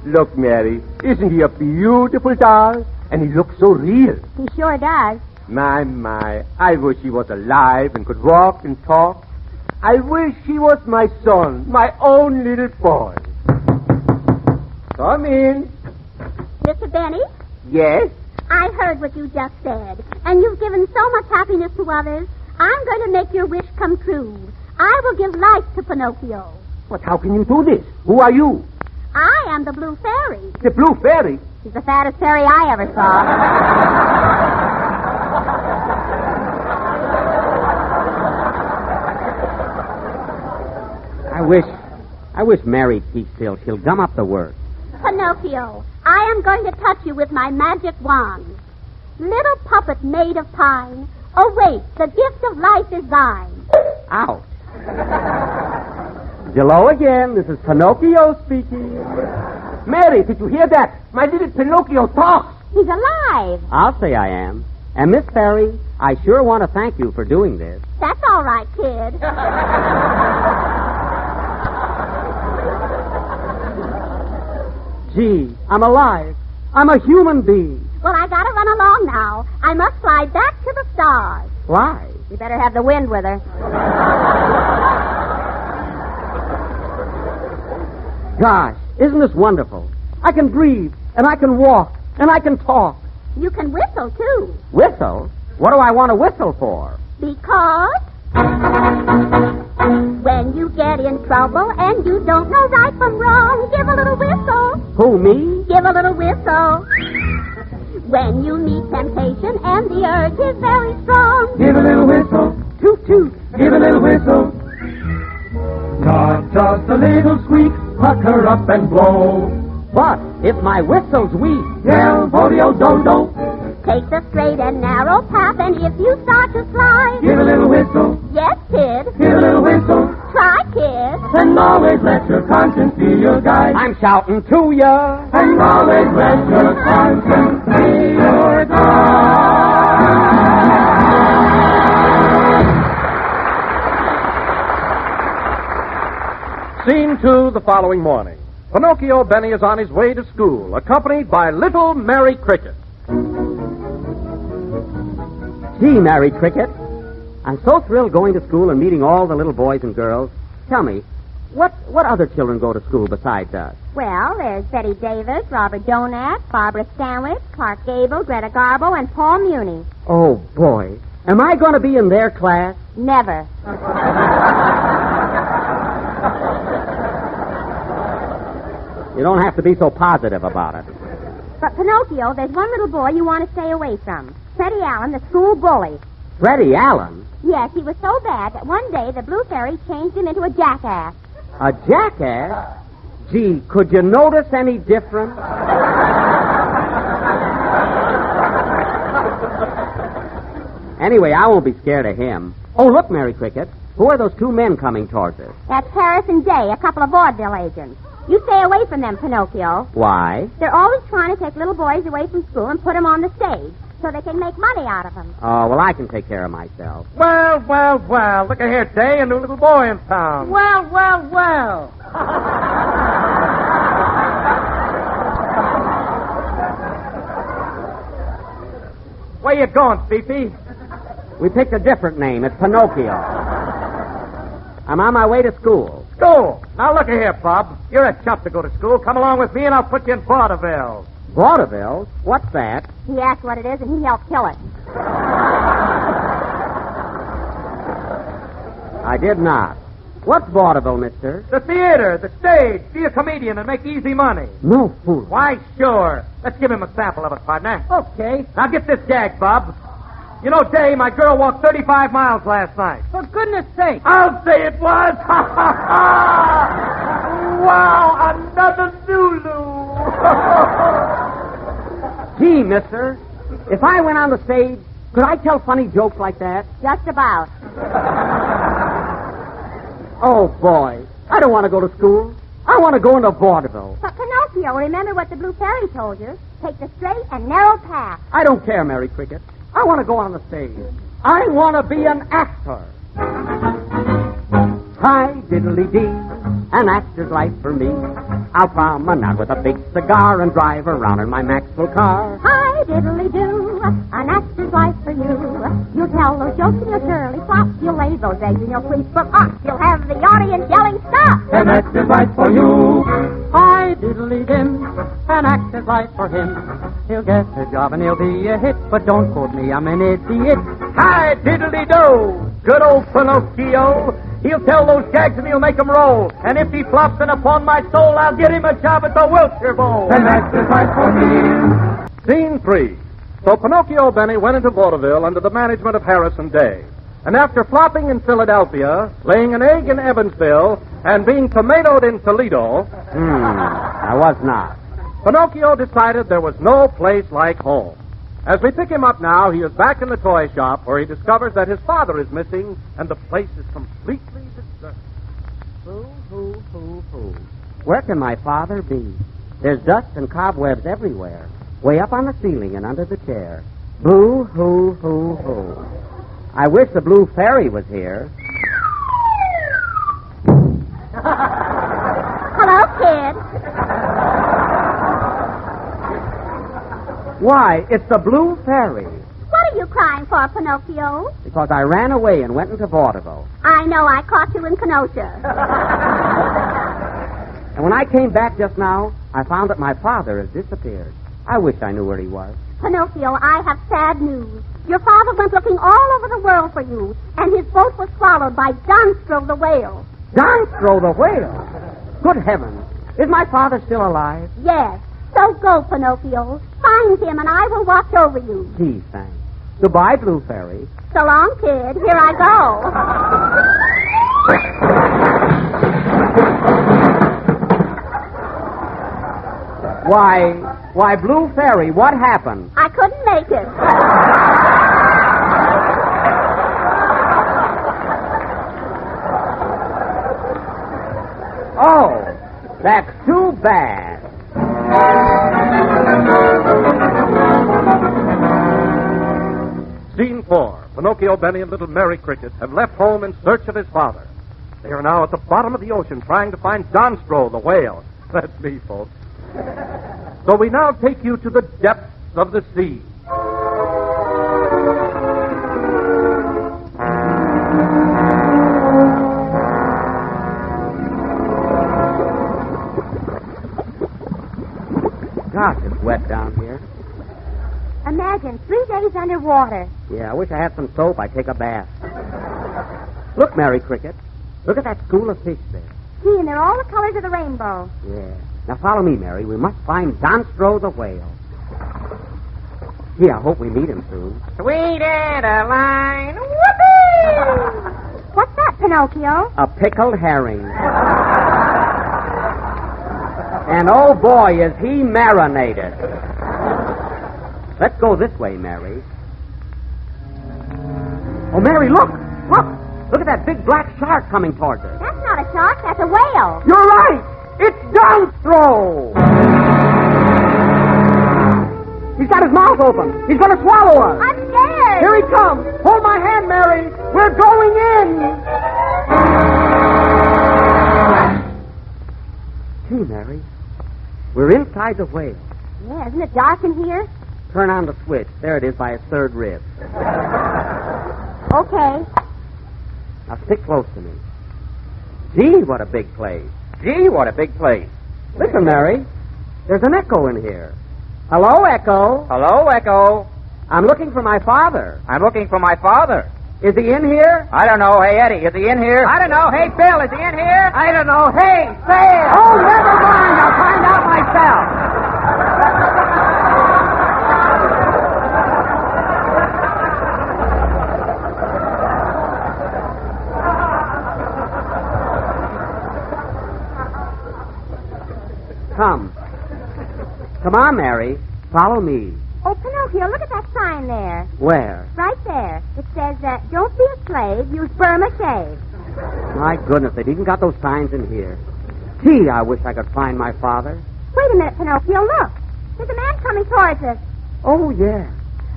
Look, Mary, isn't he a beautiful doll? And he looks so real. He sure does. My, I wish he was alive and could walk and talk. I wish he was my son, my own little boy. Come in. Mr. Benny? Yes? I heard what you just said, and you've given so much happiness to others. I'm going to make your wish come true. I will give life to Pinocchio. But how can you do this? Who are you? I am the Blue Fairy. The Blue Fairy? She's the fattest fairy I ever saw. I wish Mary keeps still. She'll gum up the word. Pinocchio, I am going to touch you with my magic wand. Little puppet made of pine, awake, the gift of life is thine. Ouch. Jell-O again. This is Pinocchio speaking. Mary, did you hear that? My little Pinocchio talks. He's alive. I'll say I am. And Miss Fairy, I sure want to thank you for doing this. That's all right, kid. Gee, I'm alive. I'm a human being. Well, I gotta run along now. I must fly back to the stars. Why? You better have the wind with her. Gosh, isn't this wonderful? I can breathe, and I can walk, and I can talk. You can whistle, too. Whistle? What do I want to whistle for? Because when you get in trouble and you don't know right from wrong, give a little whistle. Who, me? Give a little whistle. When you meet temptation and the urge is very strong, Give a little whistle. Toot, toot. Give a little whistle. Not just a little squeak. Pucker up and blow. But if my whistle's weak, Yell, Bodeo, do-do. take the straight and narrow path, and if you start to slide, Give a little whistle. yes, kid. Give a little whistle. Try, kid. And always let your conscience be your guide. I'm shouting to ya. And always let your conscience be your guide. Scene 2 the following morning. Pinocchio Benny is on his way to school, accompanied by little Mary Cricket. Gee, Mary Cricket, I'm so thrilled going to school and meeting all the little boys and girls. Tell me, what other children go to school besides us? Well, there's Betty Davis, Robert Donat, Barbara Stanwich, Clark Gable, Greta Garbo, and Paul Muni. Oh, boy. Am I going to be in their class? Never. You don't have to be so positive about it. But, Pinocchio, there's one little boy you want to stay away from. Freddie Allen, the school bully. Freddie Allen? Yes, he was so bad that one day the Blue Fairy changed him into a jackass. A jackass? Gee, could you notice any difference? Anyway, I won't be scared of him. Oh, look, Mary Cricket. Who are those two men coming towards us? That's Harris and Day, a couple of vaudeville agents. You stay away from them, Pinocchio. Why? They're always trying to take little boys away from school and put them on the stage so they can make money out of them. Oh, well, I can take care of myself. Well, look at here, Day, a new little boy in town. Well. Where you going, Fifi? We picked a different name. It's Pinocchio. I'm on my way to school. School. Now, look here, Bob. You're a chump to go to school. Come along with me, and I'll put you in vaudeville. Vaudeville? What's that? He asked what it is, and he helped kill it. I did not. What's vaudeville, mister? The theater, the stage. Be a comedian and make easy money. No fool. Why, sure. Let's give him a sample of it, partner. Okay. Now, get this gag, Bob. You know, Day, my girl walked 35 miles last night. For goodness sake. I'll say it was. Wow, another Zulu. Gee, mister, if I went on the stage, could I tell funny jokes like that? Just about. Oh, boy. I don't want to go to school. I want to go into vaudeville. But Pinocchio, remember what the Blue Fairy told you. Take the straight and narrow path. I don't care, Mary Cricket. I want to go on the stage. I want to be an actor. Hi, diddly-dee, an actor's life for me. I'll promenade with a big cigar and drive around in my Maxwell car. Hi, diddly-doo, an actor's life for you. You'll tell those jokes and you'll surely flop. You'll lay those eggs and you'll sweep them up. You'll have the audience yelling, stop! An actor's life for you. Hi, diddly-dim, an actor's life for him. He'll get a job and he'll be a hit, but don't quote me, I'm an idiot. Hi, diddly-do. Good old Pinocchio. He'll tell those gags and he'll make them roll. And if he flops, then upon my soul, I'll get him a job at the Wilshire Bowl. An actor's life for me. Scene 3. So Pinocchio Benny went into vaudeville under the management of Harrison Day. And after flopping in Philadelphia, laying an egg in Evansville, and being tomatoed in Toledo... I was not. Pinocchio decided there was no place like home. As we pick him up now, he is back in the toy shop where he discovers that his father is missing and the place is completely deserted. Hoo. Where can my father be? There's dust and cobwebs everywhere. Way up on the ceiling and under the chair. Boo, hoo. I wish the Blue Fairy was here. Hello, kid. Why, it's the Blue Fairy. What are you crying for, Pinocchio? Because I ran away and went into vaudeville. I know, I caught you in Kenosha. And when I came back just now, I found that my father has disappeared. I wish I knew where he was. Pinocchio, I have sad news. Your father went looking all over the world for you, and his boat was swallowed by Donstro the whale. Donstro the whale? Good heavens. Is my father still alive? Yes. So go, Pinocchio. Find him, and I will watch over you. Gee, thanks. Goodbye, Blue Fairy. So long, kid. Here I go. Why, Blue Fairy, what happened? I couldn't make it. Oh, that's too bad. Scene 4. Pinocchio Benny and little Mary Cricket have left home in search of his father. They are now at the bottom of the ocean trying to find Donstro the whale. That's me, folks. So we now take you to the depths of the sea. Gosh, it's wet down here. Imagine 3 days underwater. Yeah, I wish I had some soap. I'd take a bath. Look, Mary Cricket. Look at that school of fish there. See, and they're all the colors of the rainbow. Yeah. Now follow me, Mary. We must find Donstro the whale. Gee, I hope we meet him soon. Sweet Adeline. Whoopee! What's that, Pinocchio? A pickled herring. And oh boy, is he marinated. Let's go this way, Mary. Oh, Mary, look! Look! Look at that big black shark coming towards us. That's not a shark, that's a whale. You're right! It's Donstro! He's got his mouth open. He's going to swallow us. I'm scared. Here he comes. Hold my hand, Mary. We're going in. Gee, Mary. We're inside the whale. Yeah, isn't it dark in here? Turn on the switch. There it is by his third rib. Okay. Now stick close to me. Gee, what a big place. Gee, what a big place. Listen, Mary. There's an echo in here. Hello, Echo. Hello, Echo. I'm looking for my father. I'm looking for my father. Is he in here? I don't know. Hey, Eddie, is he in here? I don't know. Hey, Bill, is he in here? I don't know. Hey, Sam! Oh, never mind. I'll find out myself. Come. Come on, Mary. Follow me. Oh, Pinocchio, look at that sign there. Where? Right there. It says, don't be a slave, use Burma shave. My goodness, they've even got those signs in here. Gee, I wish I could find my father. Wait a minute, Pinocchio, look. There's a man coming towards us. Oh, yeah.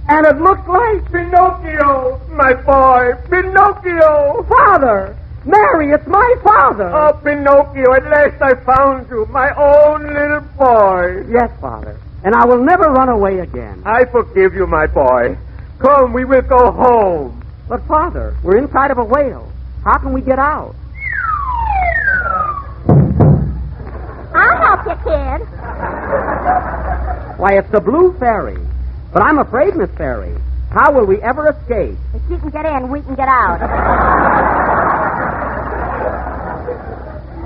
And it looks like Pinocchio, my boy, Pinocchio. Father! Mary, it's my father. Oh, Pinocchio, at last I found you, my own little boy. Yes, Father. And I will never run away again. I forgive you, my boy. Come, we will go home. But, Father, we're inside of a whale. How can we get out? I'll help you, kid. Why, it's the Blue Fairy. But I'm afraid, Miss Fairy. How will we ever escape? If she can get in, we can get out.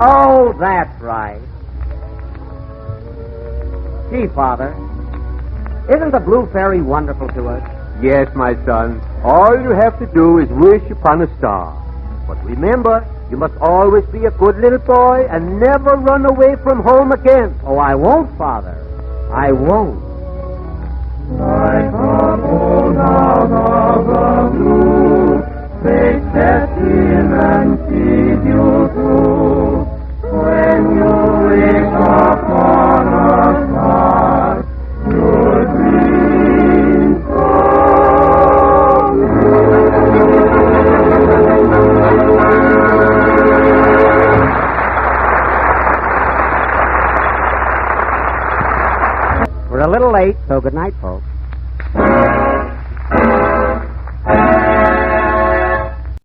Oh, that's right. Gee, Father, isn't the Blue Fairy wonderful to us? Yes, my son. All you have to do is wish upon a star. But remember, you must always be a good little boy and never run away from home again. Oh, I won't, Father. I won't. Like a bolt out of the blue, fate steps in and sees you through. When you wish upon a star, your dreams come We're a little late, so good night, folks.